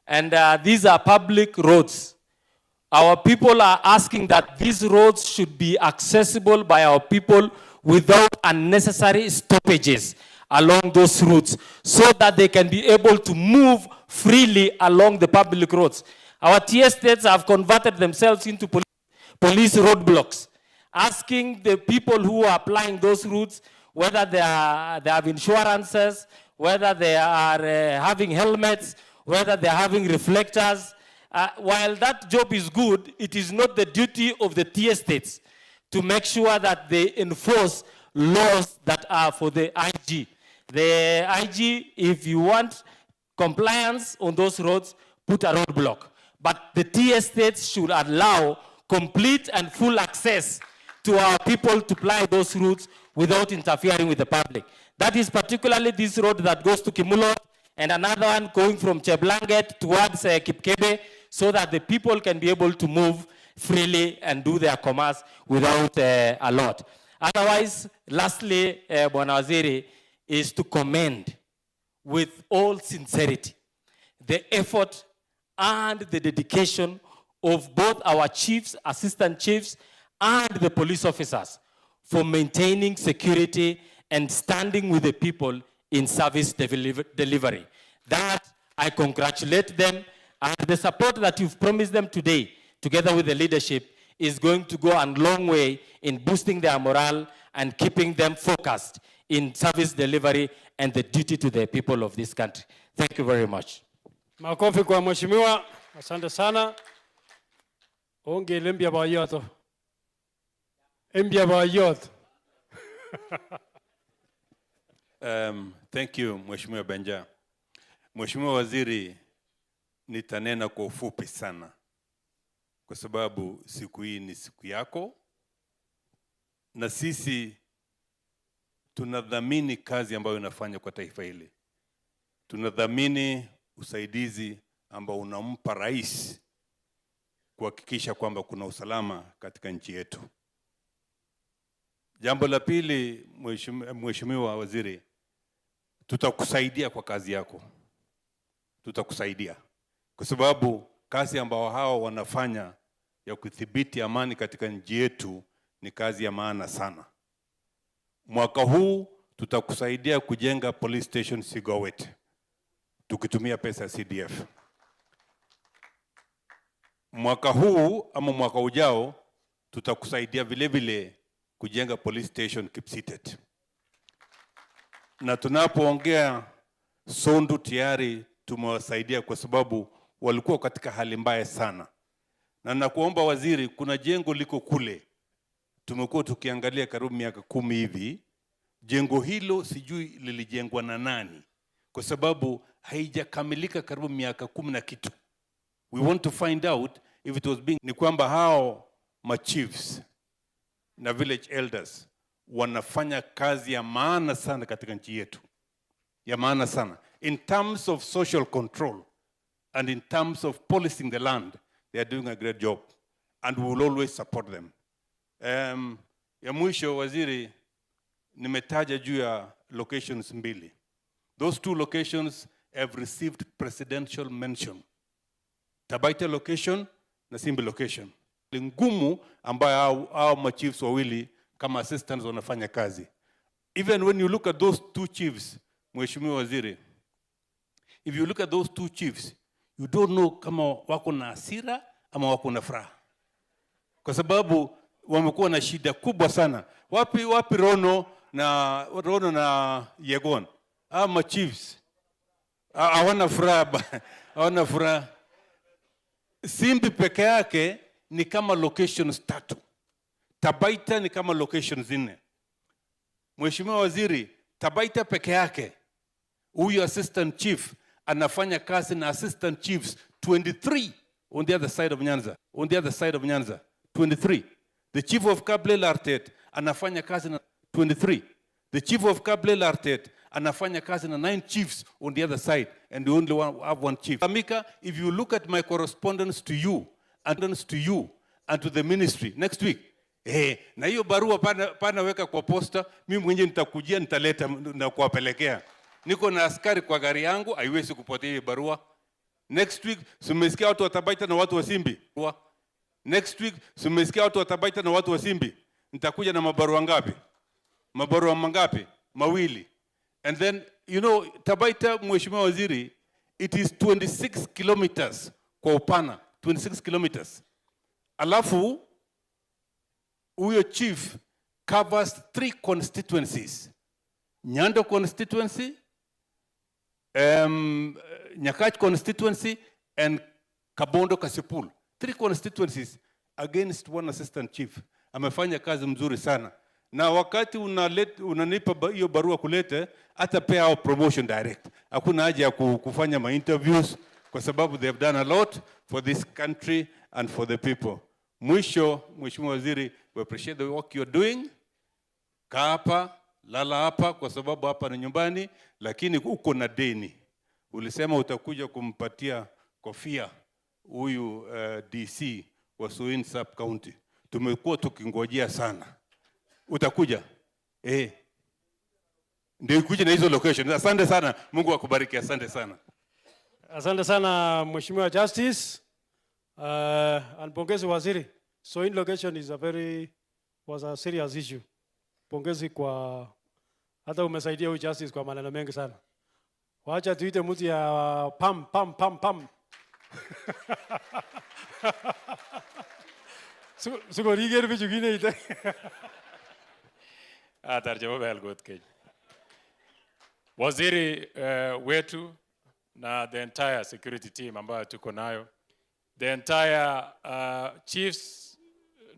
And these are public roads. Our people are asking that these roads should be accessible by our people without unnecessary stoppages along those routes, so that they can be able to move freely along the public roads. Our tea estates have converted themselves into police roadblocks, asking the people who are applying those routes whether they have insurances, whether they are having helmets, whether they are having reflectors. While that job is good, it is not the duty of the tea estates to make sure that they enforce laws that are for the IG. The IG, if you want compliance on those roads, put a roadblock. But the tea estates should allow complete and full access to our people to ply those routes without interfering with the public. That is particularly this road that goes to Kimulo, and another one going from Cheplanget towards Kipkebe, so that the people can be able to move freely and do their commerce without a lot. Otherwise, lastly, Bwana Waziri, is to commend with all sincerity the effort and the dedication of both our chiefs, assistant chiefs, and the police officers for maintaining security and standing with the people in service delivery. That I congratulate them, and the support that you've promised them today, together with the leadership, is going to go a long way in boosting their morale and keeping them focused in service delivery and the duty to the people of this country. Thank you very much. Makofi kwa mheshimiwa. Asante sana. Onge lembia ba yoto. Embia ba yoto. Thank you, Mheshimiwa Benja. Mheshimiwa Waziri, nitanena kwa ufupi sana, kwa sababu siku hii ni siku yako, na sisi tunadhamini kazi ambayo unafanya kwa taifa hili. Tunadhamini usaidizi ambao unampa rais kuhakikisha kwamba kuna usalama katika nchi yetu. Jambo la pili, Mheshimiwa Waziri, tutakusaidia kwa kazi yako. Tutakusaidia kwa sababu kazi ambao hao wanafanya ya kudhibiti amani katika nchi yetu ni kazi ya maana sana. Mwaka huu tutakusaidia kujenga police station Sigowet tukitumia pesa ya CDF. Mwaka huu ama mwaka ujao tutakusaidia vile vile kujenga police station Kipsitet. Na tunapoongea Sondu tayari tumewasaidia kwa sababu walikuwa katika hali mbaya sana. Na nakuomba waziri, kuna jengo liko kule, tumekuwa tukiangalia karibu miaka 10 hivi. Jengo hilo sijui lilijengwa na nani, kwa sababu haijakamilika karibu miaka 10 na kitu. We want to find out if it was being, ni kwamba hao machiefs na village elders wanafanya kazi ya maana sana katika nchi yetu, ya maana sana in terms of social control and in terms of policing the land. They are doing a great job and we will always support them. Ya mwisho waziri, nimetaja juu ya locations 2. Those 2 locations have received presidential mention. Tabaita location na Simbi location. Ngumu ambayo hao machiefs wawili kama assistants wanafanya kazi. Even when you look at those 2 chiefs, Mheshimiwa Waziri, if you look at those 2 chiefs, you don't know kama wako na hasira ama wako na furaha. Kwa sababu wamekuwa na shida kubwa sana. Wapi Rono na Yegon? Chiefs hawana furaha, hawana furaha. Simbi peke yake ni kama locations 3. Tabaita ni kama locations 4. Mheshimiwa Waziri, Tabaita peke yake, huyu assistant chief anafanya kazi na assistant chiefs 23 on the other side of Nyanza. 23. The chief of Kablel Artet anafanya kazi na 23. The chief of Kablel Artet anafanya kazi na 9 chiefs on the other side, and we only have 1 chief. Amika, if you look at my correspondence to you and to the ministry next week, na hiyo barua pana weka kwa posta, mimi mwenyewe nitakujia, nitaleta na kuwapelekea. Niko na askari kwa gari yangu, haiwezi kupotea hiyo barua. Next week sumesikia watu watabaita na watu wa Simbi. Next week sumesikia watu watabaita na watu wa Simbi. Nitakuja na mabarua ngapi? Mabarua mangapi? 2. And then, you know, Tabaita, Mheshimiwa Waziri, it is 26 kilometers kwa upana, 26 kilometers. Alafu, huyo chief covers 3 constituencies. Nyando constituency, Nyakach constituency, and Kabondo Kasipul. 3 constituencies against 1 assistant chief. Amefanya kazi mzuri sana. Na wakati unanipa hiyo barua kulete, hata pay our promotion direct. Hakuna haja ya kufanya ma interviews kwa sababu they have done a lot for this country and for the people. Mwisho, Mheshimiwa Waziri, we appreciate the work you're doing. Kaa hapa, lala hapa kwa sababu hapa ni nyumbani, lakini uko na deni. Ulisema utakuja kumpatia kofia huyu DC wa Soin Sub County. Tumekuwa tukingojea sana. Utakuja? Ndio kuja na hizo location. Asante sana. Mungu akubariki. Asante sana. Asante sana Mheshimiwa Justice. Pongezi waziri. So in location was a serious issue. Pongezi kwa hata umesaidia huyu justice kwa maneno mengi sana. Wacha tuite mtu ya pam. Suko riger bichu gine ite. Tarjama belgot Kenya. Waziri wetu na the entire security team ambayo tuko nayo, the entire chiefs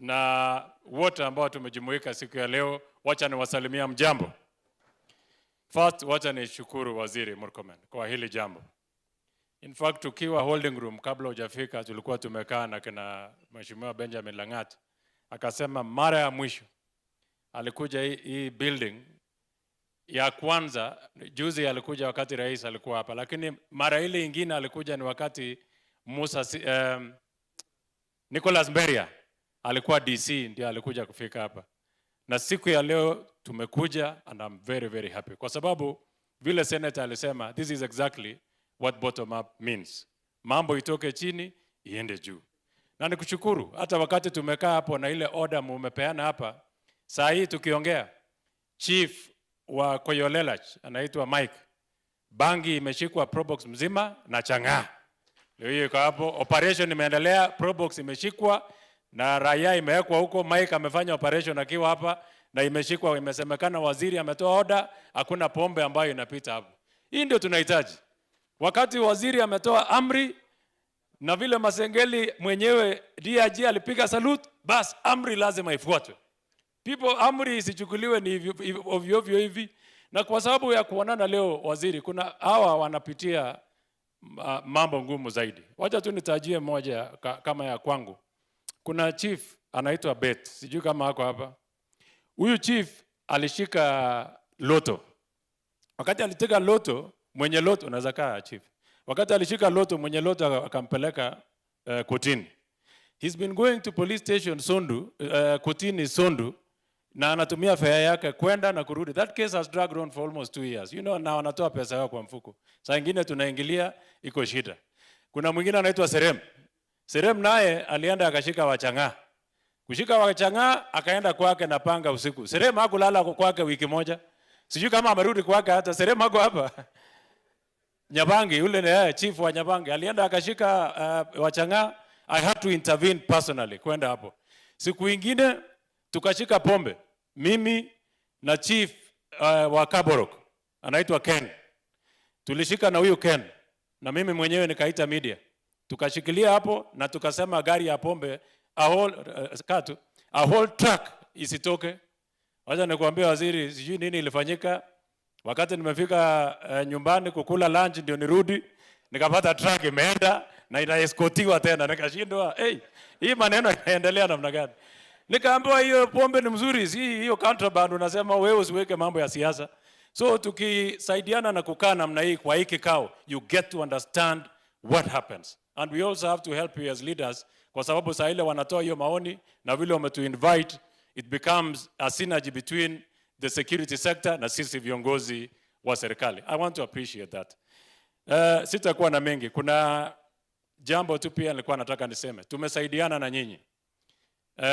na wote ambao tumejumuika siku ya leo, wacha niwasalimia mjambo. First, wacha nishukuru Waziri Murkomen kwa hili jambo. In fact, tukiwa holding room kabla hujafika tulikuwa tumekaa na kina Mheshimiwa Benjamin Langat. Akasema mara ya mwisho alikuja hii building ya kwanza, juzi alikuja wakati rais alikuwa hapa, lakini mara ile ingine alikuja ni wakati Nicholas Mberia alikuwa DC, ndio alikuja kufika hapa. Na siku ya leo tumekuja and I'm very very happy kwa sababu vile senator alisema, this is exactly what bottom up means. Mambo itoke chini iende juu. Na nikushukuru hata wakati tumekaa hapo na ile order mumepeana hapa, saa hii tukiongea chief wa Koyolelach anaitwa Mike, bangi imeshikwa Probox mzima na Chang'aa. Leo hiyo iko hapo, operation imeendelea, Probox imeshikwa na raia imewekwa huko. Mike amefanya operation akiwa hapa na imeshikwa, imesemekana waziri ametoa order, hakuna pombe ambayo inapita hapo. Hii ndio tunahitaji. Wakati waziri ametoa amri na vile Masengeli mwenyewe DIG alipiga salute, bas amri lazima ifuatwe. Amri isichukuliwe ni ovyo ovyo hivi. Na kwa sababu ya kuonana leo waziri, kuna hawa wanapitia mambo ngumu zaidi. Wacha tu nitajie moja kama ya kwangu. Kuna chief anaitwa Bet, sijui kama hako hapa. Huyu chief alishika loto. Wakati aliteka loto, mwenye loto, unaweza kaa chief. Wakati alishika loto, mwenye loto akampeleka kotini. He's been going to police station Sondu, kotini Sondu, na anatumia fare yake kwenda na kurudi. That case has dragged on for almost 2 years. You know, na wanatoa pesa yao kwa mfuko. Saa ingine tunaingilia, iko shida. Kuna mwingine anaitwa Serem. Serem naye alienda akashika wachanga. Kushika wachanga akaenda kwake na panga usiku. Serem hakulala kwake wiki moja. Sijui kama amerudi kwake hata. Serem hako hapa. Nyabangi, yule ni chief wa Nyabangi. Alienda akashika wachanga. I had to intervene personally kwenda hapo. Siku ingine tukashika pombe. Mimi na chief wa Kaborok anaitwa Ken. Tulishika na huyu Ken. Na mimi mwenyewe nikaita media. Tukashikilia hapo na tukasema gari ya pombe a whole truck isitoke. Wacha nikwambia waziri, sijui nini ilifanyika. Wakati nimefika nyumbani kukula lunch ndio nirudi, nikapata truck imeenda na inaescortiwa tena. Nikashindwa, hii maneno yanaendelea namna gani? Nikaambiwa hiyo pombe ni mzuri, si hiyo contraband unasema wewe usiweke mambo ya siasa. So tukisaidiana na kukaa namna hii kwa hii kikao, you get to understand what happens. And we also have to help you as leaders, kwa sababu saa ile wanatoa hiyo maoni na vile wametuinvite, it becomes a synergy between the security sector na sisi viongozi wa serikali. I want to appreciate that. Sitakuwa na mengi. Kuna jambo tu pia nilikuwa nataka niseme. Tumesaidiana na nyinyi.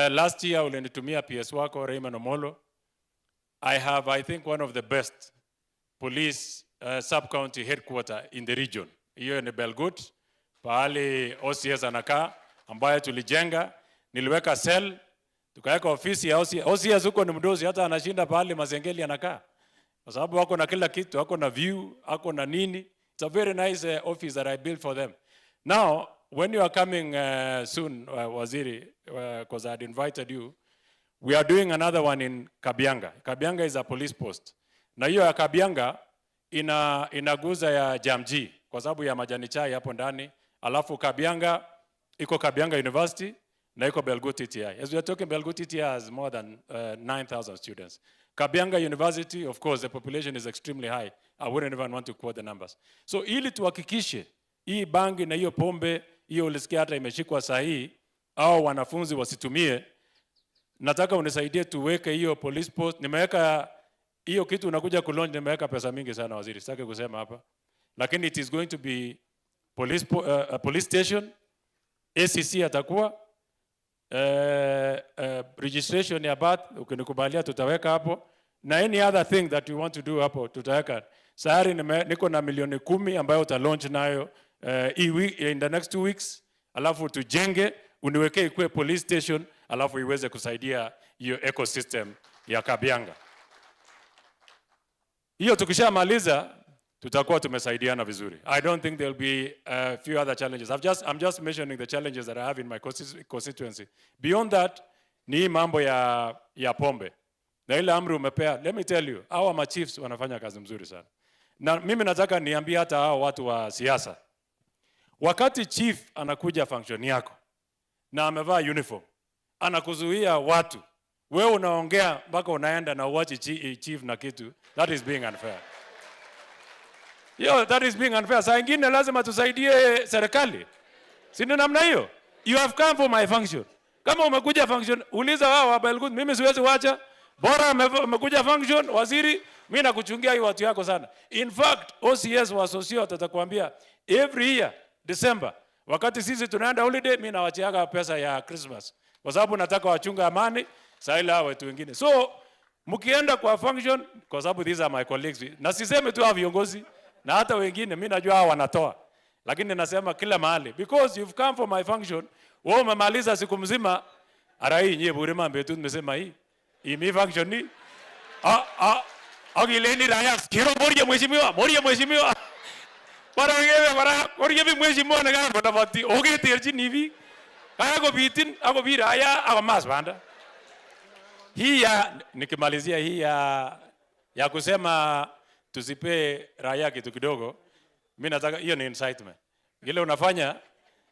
Last year ulinitumia PS wako Raymond Omolo. I have, I think, one of the best police sub-county headquarter in the region. Hiyo ni Belgut, pahali OCS anakaa, ambayo tulijenga. Niliweka cell, tukaweka ofisi ya OCS. OCS huko ni mdozi, hata anashinda pahali Masengeli anakaa. Kwa sababu wako na kila kitu, wako na view, wako na nini. It's a very nice office that I built for them. Now, when you are coming soon, Waziri, because I had invited you, we are doing another one in Kabianga. Kabianga is a police post. Na hiyo ya Kabianga inaguza ya Jamji kwa sababu ya majani chai hapo ndani. Alafu Kabianga iko Kabianga University na iko Belgut TTI. As we are talking, Belgut TTI has more than 9,000 students. Kabianga University, of course, the population is extremely high. I wouldn't even want to quote the numbers. So ili tuhakikishe hii bangi na hiyo pombe hiyo ulisikia hata imeshikwa sahihi au wanafunzi wasitumie, nataka unisaidie tuweke hiyo police post. Nimeweka hiyo kitu unakuja kulonje, nimeweka pesa mingi sana waziri, sitaki kusema hapa. Lakini it is going to be police station, ACC atakuwa, registration ya bath, ukinikubalia tutaweka hapo. Na any other thing that you want to do hapo, tutaweka. Sayari niko na milioni 10 ambayo utalaunch nayo in the next 2 weeks. Alafu tujenge, uniweke ikuwe police station, alafu iweze kusaidia hiyo ecosystem ya Kabianga. Hiyo tukishamaliza tutakuwa tumesaidiana vizuri. I don't think there'll be a few other challenges. I'm just mentioning the challenges that I have in my constituency. Beyond that, ni mambo ya pombe. Na ile amri umepea, let me tell you, hawa machiefs wanafanya kazi mzuri sana. Na mimi nataka niambie hata hao watu wa siasa. Wakati chief anakuja function yako na amevaa uniform, anakuzuia watu, wewe unaongea mpaka unaenda na uache chief na kitu, that is being unfair. That is being unfair. Saa ingine lazima tusaidie serikali. Si ni namna hiyo? You have come for my function. Kama umekuja function, uliza wao wa Belgut, mimi siwezi wacha. Bora umekuja function, waziri, mimi nakuchungia hiyo watu yako sana. In fact, OCS wa associate atakwambia every year December, wakati sisi tunaenda holiday, mimi nawachiaga pesa ya Christmas. Kwa sababu nataka wachunga amani, saa ile hao watu wengine. So, mkienda kwa function, kwa sababu these are my colleagues. Na siseme tu hao viongozi, na hata wengine, mimi najua hao wanatoa. Lakini nasema kila mahali. Because you've come for my function, wewe umemaliza siku mzima, arai nyie burema mbetu nimesema hii. Imi function ni. Agileni raya, kiro moria mheshimiwa. Para ngebe para orgebe mheshimiwa na kama bati oge terji nivi. Kaya ko bitin ako bira aya ako mas banda. Hii ya nikimalizia hii ya kusema tusipe raia kitu kidogo. Mimi nataka hiyo ni incitement. Ile unafanya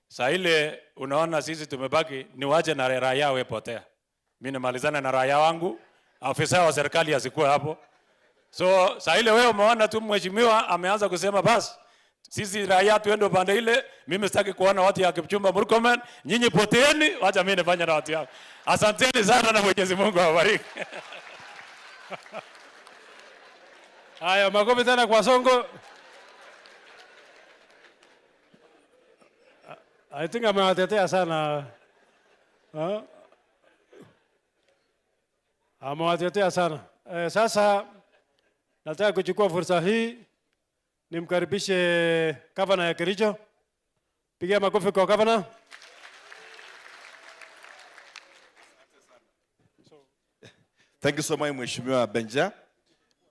saa ile unaona sisi tumebaki ni waje na raia wepotea. Mimi namalizana na raia wangu, afisa wa serikali asikuwe hapo. So saa ile wewe umeona tu mheshimiwa ameanza kusema basi sisi raia tuende upande ile, mimi sitaki kuona watu ya Kipchumba Murkomen, nyinyi poteeni, wacha mimi nifanye na watu yangu. Asanteni sana na Mwenyezi Mungu awabariki. Haya, makofi tena kwa Sonko. I think amewatetea sana. Amewatetea sana. Sasa nataka kuchukua fursa hii nimkaribishe gavana ya Kericho. Pigia makofi kwa gavana. Thank you so much, Mheshimiwa Benja.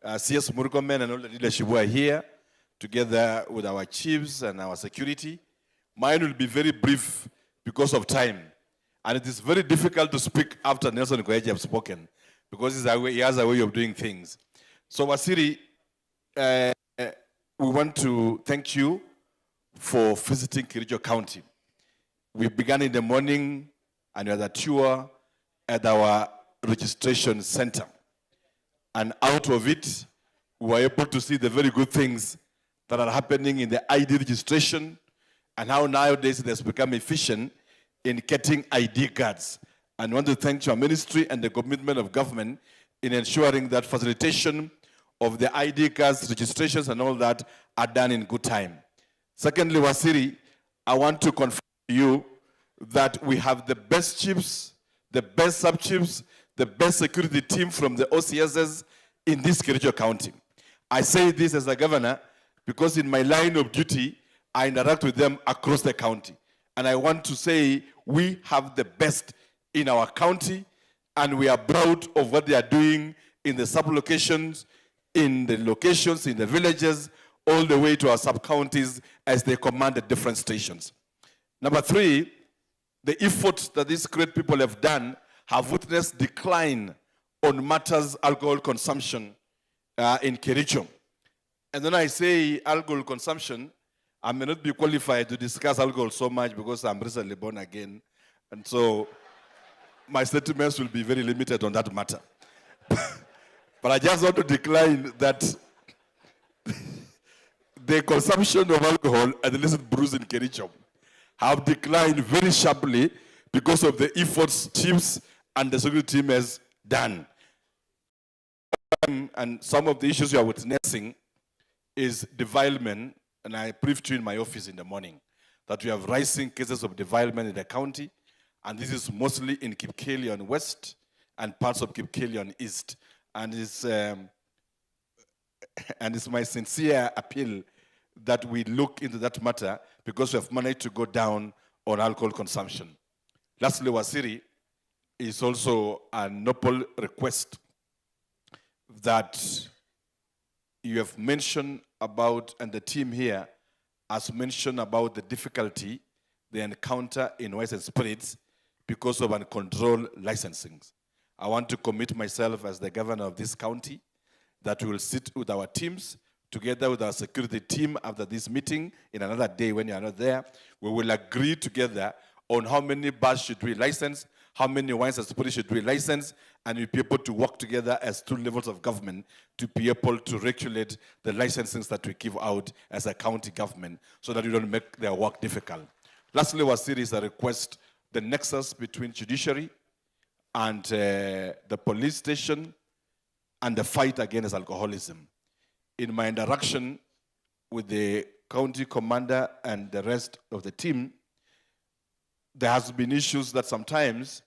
CS Murkomen and all the leadership who are here, together with our chiefs and our security. Mine will be very brief because of time. And it is very difficult to speak after Nelson Koyeji have spoken, because he has a way of doing things. So Wasiri, we want to thank you for visiting Kericho County. We began in the morning and we had a tour at our registration center. And out of it, we were able to see the very good things that are happening in the ID registration and how nowadays it has become efficient in getting ID cards. And I want to thank your ministry and the commitment of government in ensuring that facilitation of the ID cards, registrations and all that are done in good time. Secondly, Wasiri, I want to confirm to you that we have the best chiefs, the best sub-chiefs, the best security team from the OCSs in this Kericho County. I say this as a governor because in my line of duty, I interact with them across the county. And I want to say we have the best in our county, and we are proud of what they are doing in the sub-locations, in the locations, in the villages, all the way to our sub-counties as they command the different stations. Number three, the efforts that these great people have done have witnessed decline on matters alcohol consumption in Kericho. And when I say alcohol consumption, I may not be qualified to discuss alcohol so much because I'm recently born again. And so my statements will be very limited on that matter. But I just want to decline that the consumption of alcohol at the illicit brews in Kericho have declined very sharply because of the efforts chiefs and the security team has done. And some of the issues you are witnessing is defilement, and I briefed you in my office in the morning that we have rising cases of defilement in the county, and this is mostly in Kipkelion West and parts of Kipkelion East. And it's my sincere appeal that we look into that matter because we have managed to go down on alcohol consumption. Lastly, Wasiri, is also a noble request that you have mentioned about, and the team here has mentioned about the difficulty they encounter in wines and spirits because of uncontrolled licensing. I want to commit myself as the governor of this county that we will sit with our teams together with our security team after this meeting in another day when you are not there. We will agree together on how many bars should we license, how many wines and spirits should we license, and we'll be able to work together as two levels of government to be able to regulate the licensings that we give out as a county government so that we don't make their work difficult. Lastly, Wasiri, is a request, the nexus between judiciary and the police station and the fight against alcoholism. In my interaction with the county commander and the rest of the team, there has been issues that sometimes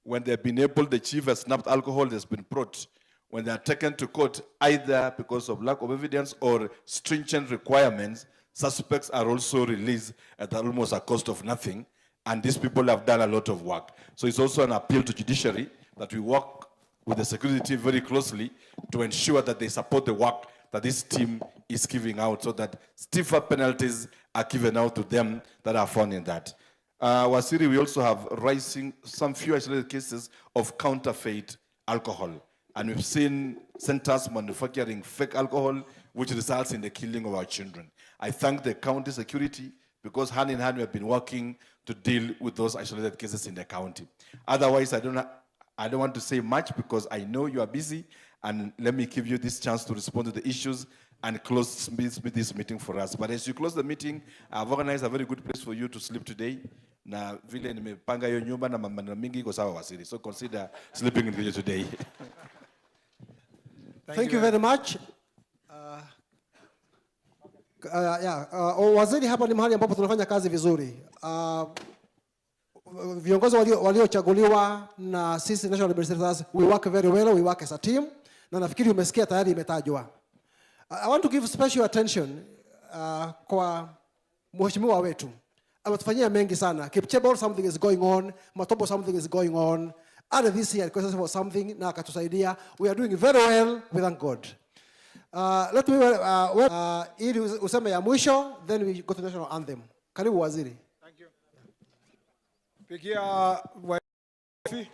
when they've been able, the chief has snapped alcohol that's been brought, when they are taken to court, either because of lack of evidence or stringent requirements, suspects are also released at almost a cost of nothing, and these people have done a lot of work. So it's also an appeal to judiciary that we work with the security team very closely to ensure that they support the work that this team is giving out so that stiffer penalties are given out to them that are found in that. Wasiri, we also have rising some few isolated cases of counterfeit alcohol. And we've seen centers manufacturing fake alcohol, which results in the killing of our children. I thank the county security because hand in hand we have been working to deal with those isolated cases in the county. Otherwise, I don't want to say much because I know you are busy, and let me give you this chance to respond to the issues and close this meeting for us. But as you close the meeting, I've organized a very good place for you to sleep today. Na vile nimepanga hiyo nyumba na mambo mingi iko sawa Wasiri. So consider sleeping in here today. Thank you very much. Waziri, hapa ni mahali ambapo tunafanya kazi vizuri. Viongozi waliochaguliwa na sisi National Administrators, we work very well, we work as a team. Na nafikiri umesikia tayari imetajwa. I want to give special attention kwa mheshimiwa wetu. Ametufanyia mengi sana. Kipchebol, something is going on. Matobo, something is going on. And this year, requested for something, na akatusaidia. We are doing very well, we thank God. Let me, ili useme ya mwisho, then we go to the national anthem. Karibu Waziri. Thank you. Pigia wifi.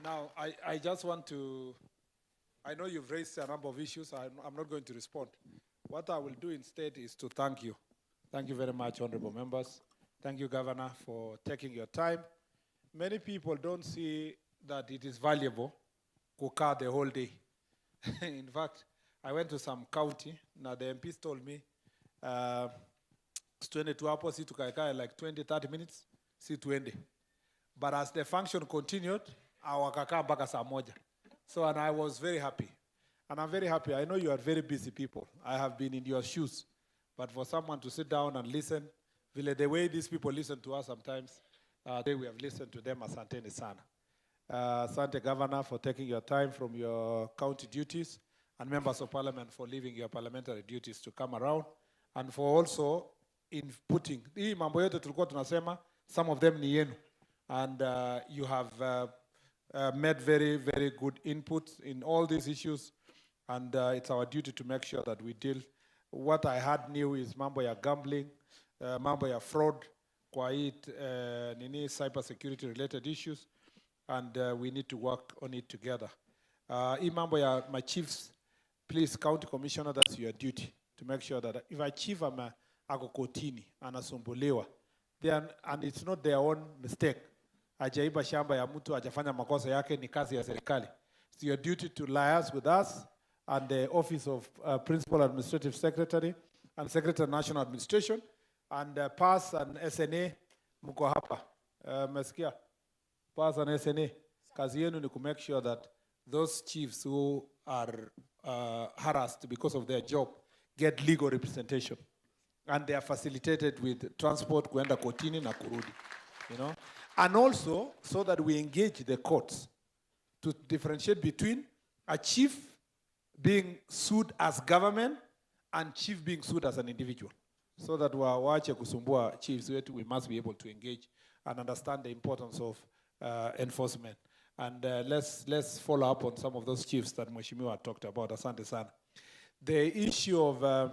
Now, I just want to, I know you've raised a number of issues. I'm not going to respond. What I will do instead is to thank you. Thank you very much, honorable members. Thank you, Governor, for taking your time. Many people don't see that it is valuable to car the whole day. In fact, I went to some county. Now the MPs told me, 22 hapo, si tukakaa like 20, 30 minutes, si 20. But as the function continued, awakakaa mpaka saa moja. So, and I was very happy. And I'm very happy. I know you are very busy people. I have been in your shoes. But for someone to sit down and listen, the way these people listen to us sometimes, we have listened to them. Asanteni sana. Asante, Governor, for taking your time from your county duties, and members of parliament for leaving your parliamentary duties to come around, and for also inputting. Hii mambo yote tulikuwa tunasema, some of them ni yenu. And you have made very, very good inputs in all these issues. And it's our duty to make sure that we deal. What I had new is mambo ya gambling, mambo ya fraud, kwa it, cyber security related issues, and we need to work on it together. Hii mambo ya my chiefs, please, county commissioner, that's your duty to make sure that if a chief ako kotini anasumbuliwa, and it's not their own mistake, ajaiba shamba ya mtu, ajafanya makosa yake, ni kazi ya serikali. It's your duty to liaise with us and the Office of Principal Administrative Secretary and Secretary of National Administration, and PASS and SNA, mko hapa. Mesikia? PASS and SNA. Kazi yenu ni to make sure that those chiefs who are harassed because of their job get legal representation. And they are facilitated with transport, kuenda kotini na kurudi. You know? And also, so that we engage the courts to differentiate between a chief being sued as government and chief being sued as an individual. So that waache kusumbua chiefs wetu, we must be able to engage and understand the importance of enforcement. And let's follow up on some of those chiefs that Mheshimiwa talked about. Asante sana. The issue of,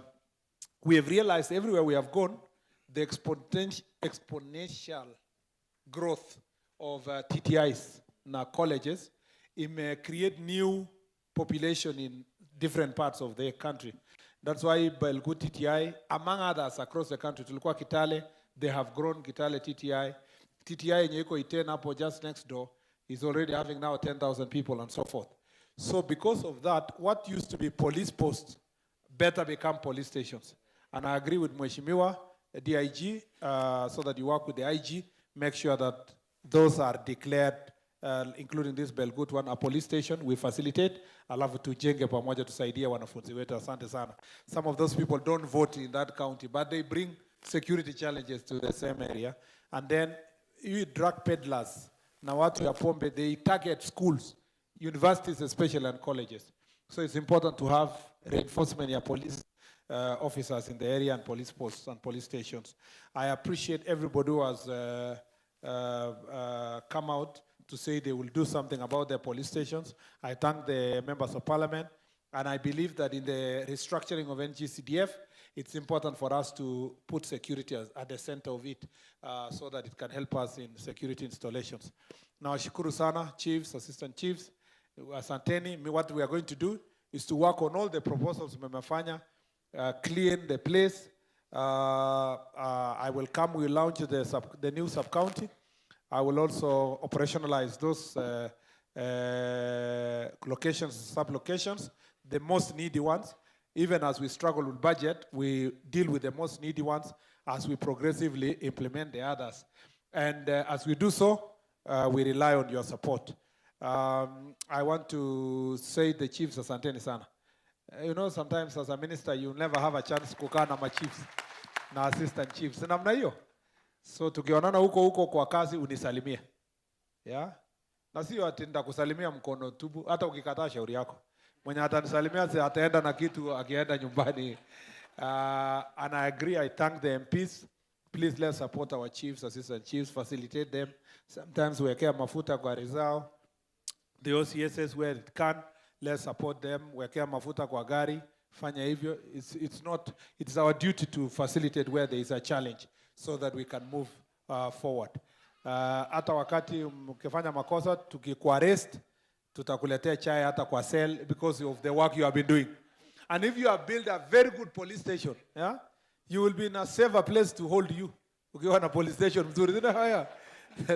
we have realized everywhere we have gone, the exponential growth of TTIs na colleges, it may create new population in different parts of the country. That's why Belgu TTI, among others across the country, tulikuwa Kitale, they have grown Kitale TTI. TTI yenye iko Iten hapo just next door is already having now 10,000 people and so forth. So because of that, what used to be police posts better become police stations. And I agree with Mheshimiwa, DIG, so that you work with the IG, make sure that those are declared, including this Belgut one, a police station. We facilitate. Alafu tujenge pamoja tusaidia wanafunzi wetu. Asante sana. Some of those people don't vote in that county, but they bring security challenges to the same area. And then you drug peddlers, na watu ya pombe, they target schools, universities especially, and colleges. So it's important to have reinforcement of police officers in the area and police posts and police stations. I appreciate everybody who has come out to say they will do something about their police stations. I thank the members of parliament. And I believe that in the restructuring of NGCDF, it's important for us to put security at the center of it so that it can help us in security installations. Now, shukuru sana, chiefs, assistant chiefs, asanteni. What we are going to do is to work on all the proposals mmefanya, clean the place. I will come, we'll launch the new sub-county. I will also operationalize those locations, sub-locations, the most needy ones. Even as we struggle with budget, we deal with the most needy ones as we progressively implement the others. And as we do so, we rely on your support. I want to say the chiefs, asanteni sana. You know, sometimes as a minister, you never have a chance kukaa na ma-chiefs, na assistant chiefs. Namna hiyo. So tukionana huko kwa kazi unisalimie. Yeah? Na sio ati nitakusalimia mkono tubu, hata ukikataa shauri yako. Mwenye atanisalimia ataenda na kitu akienda nyumbani. And I agree, I thank the MPs. Please let's support our chiefs, assistant chiefs, facilitate them. Sometimes wekea mafuta kwa rizao. The OCSs where it can, let's support them. Wekea mafuta kwa gari, fanya hivyo. It's our duty to facilitate where there is a challenge so that we can move forward. Hata wakati mkifanya makosa, tukikuarrest, tutakuletea chai hata kwa cell because of the work you have been doing. And if you have built a very good police station, yeah, you will be in a safer place to hold you. Ukiwa na police station mzuri, zina haya.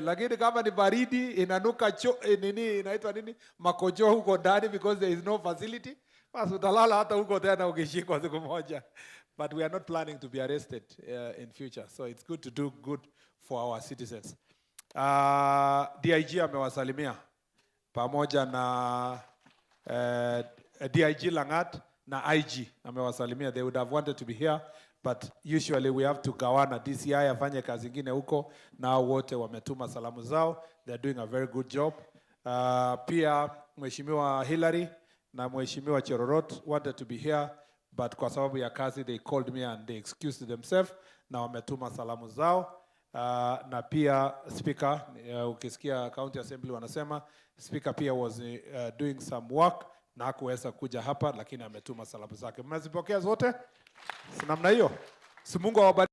Lakini kama ni baridi, inanuka inaitwa nini? Makojo huko ndani because there is no facility. Basi utalala hata huko tena ukishikwa siku moja. But we are not planning to be arrested in future. So it's good to do good for our citizens. DIG amewasalimia pamoja na DIG Langat na IG amewasalimia. They would have wanted to be here, but usually we have to gawana. DCI afanye kazi ingine huko, na wote wametuma salamu zao. They're doing a very good job. Pia Mheshimiwa Hillary na Mheshimiwa Cherorot wanted to be here, but kwa sababu ya kazi they called me and they excused themselves na wametuma salamu zao. Na pia speaker, ukisikia county assembly wanasema speaker pia was doing some work na hakuweza kuja hapa, lakini ametuma salamu zake. Mmezipokea zote? Si namna hiyo? Si Mungu awabariki.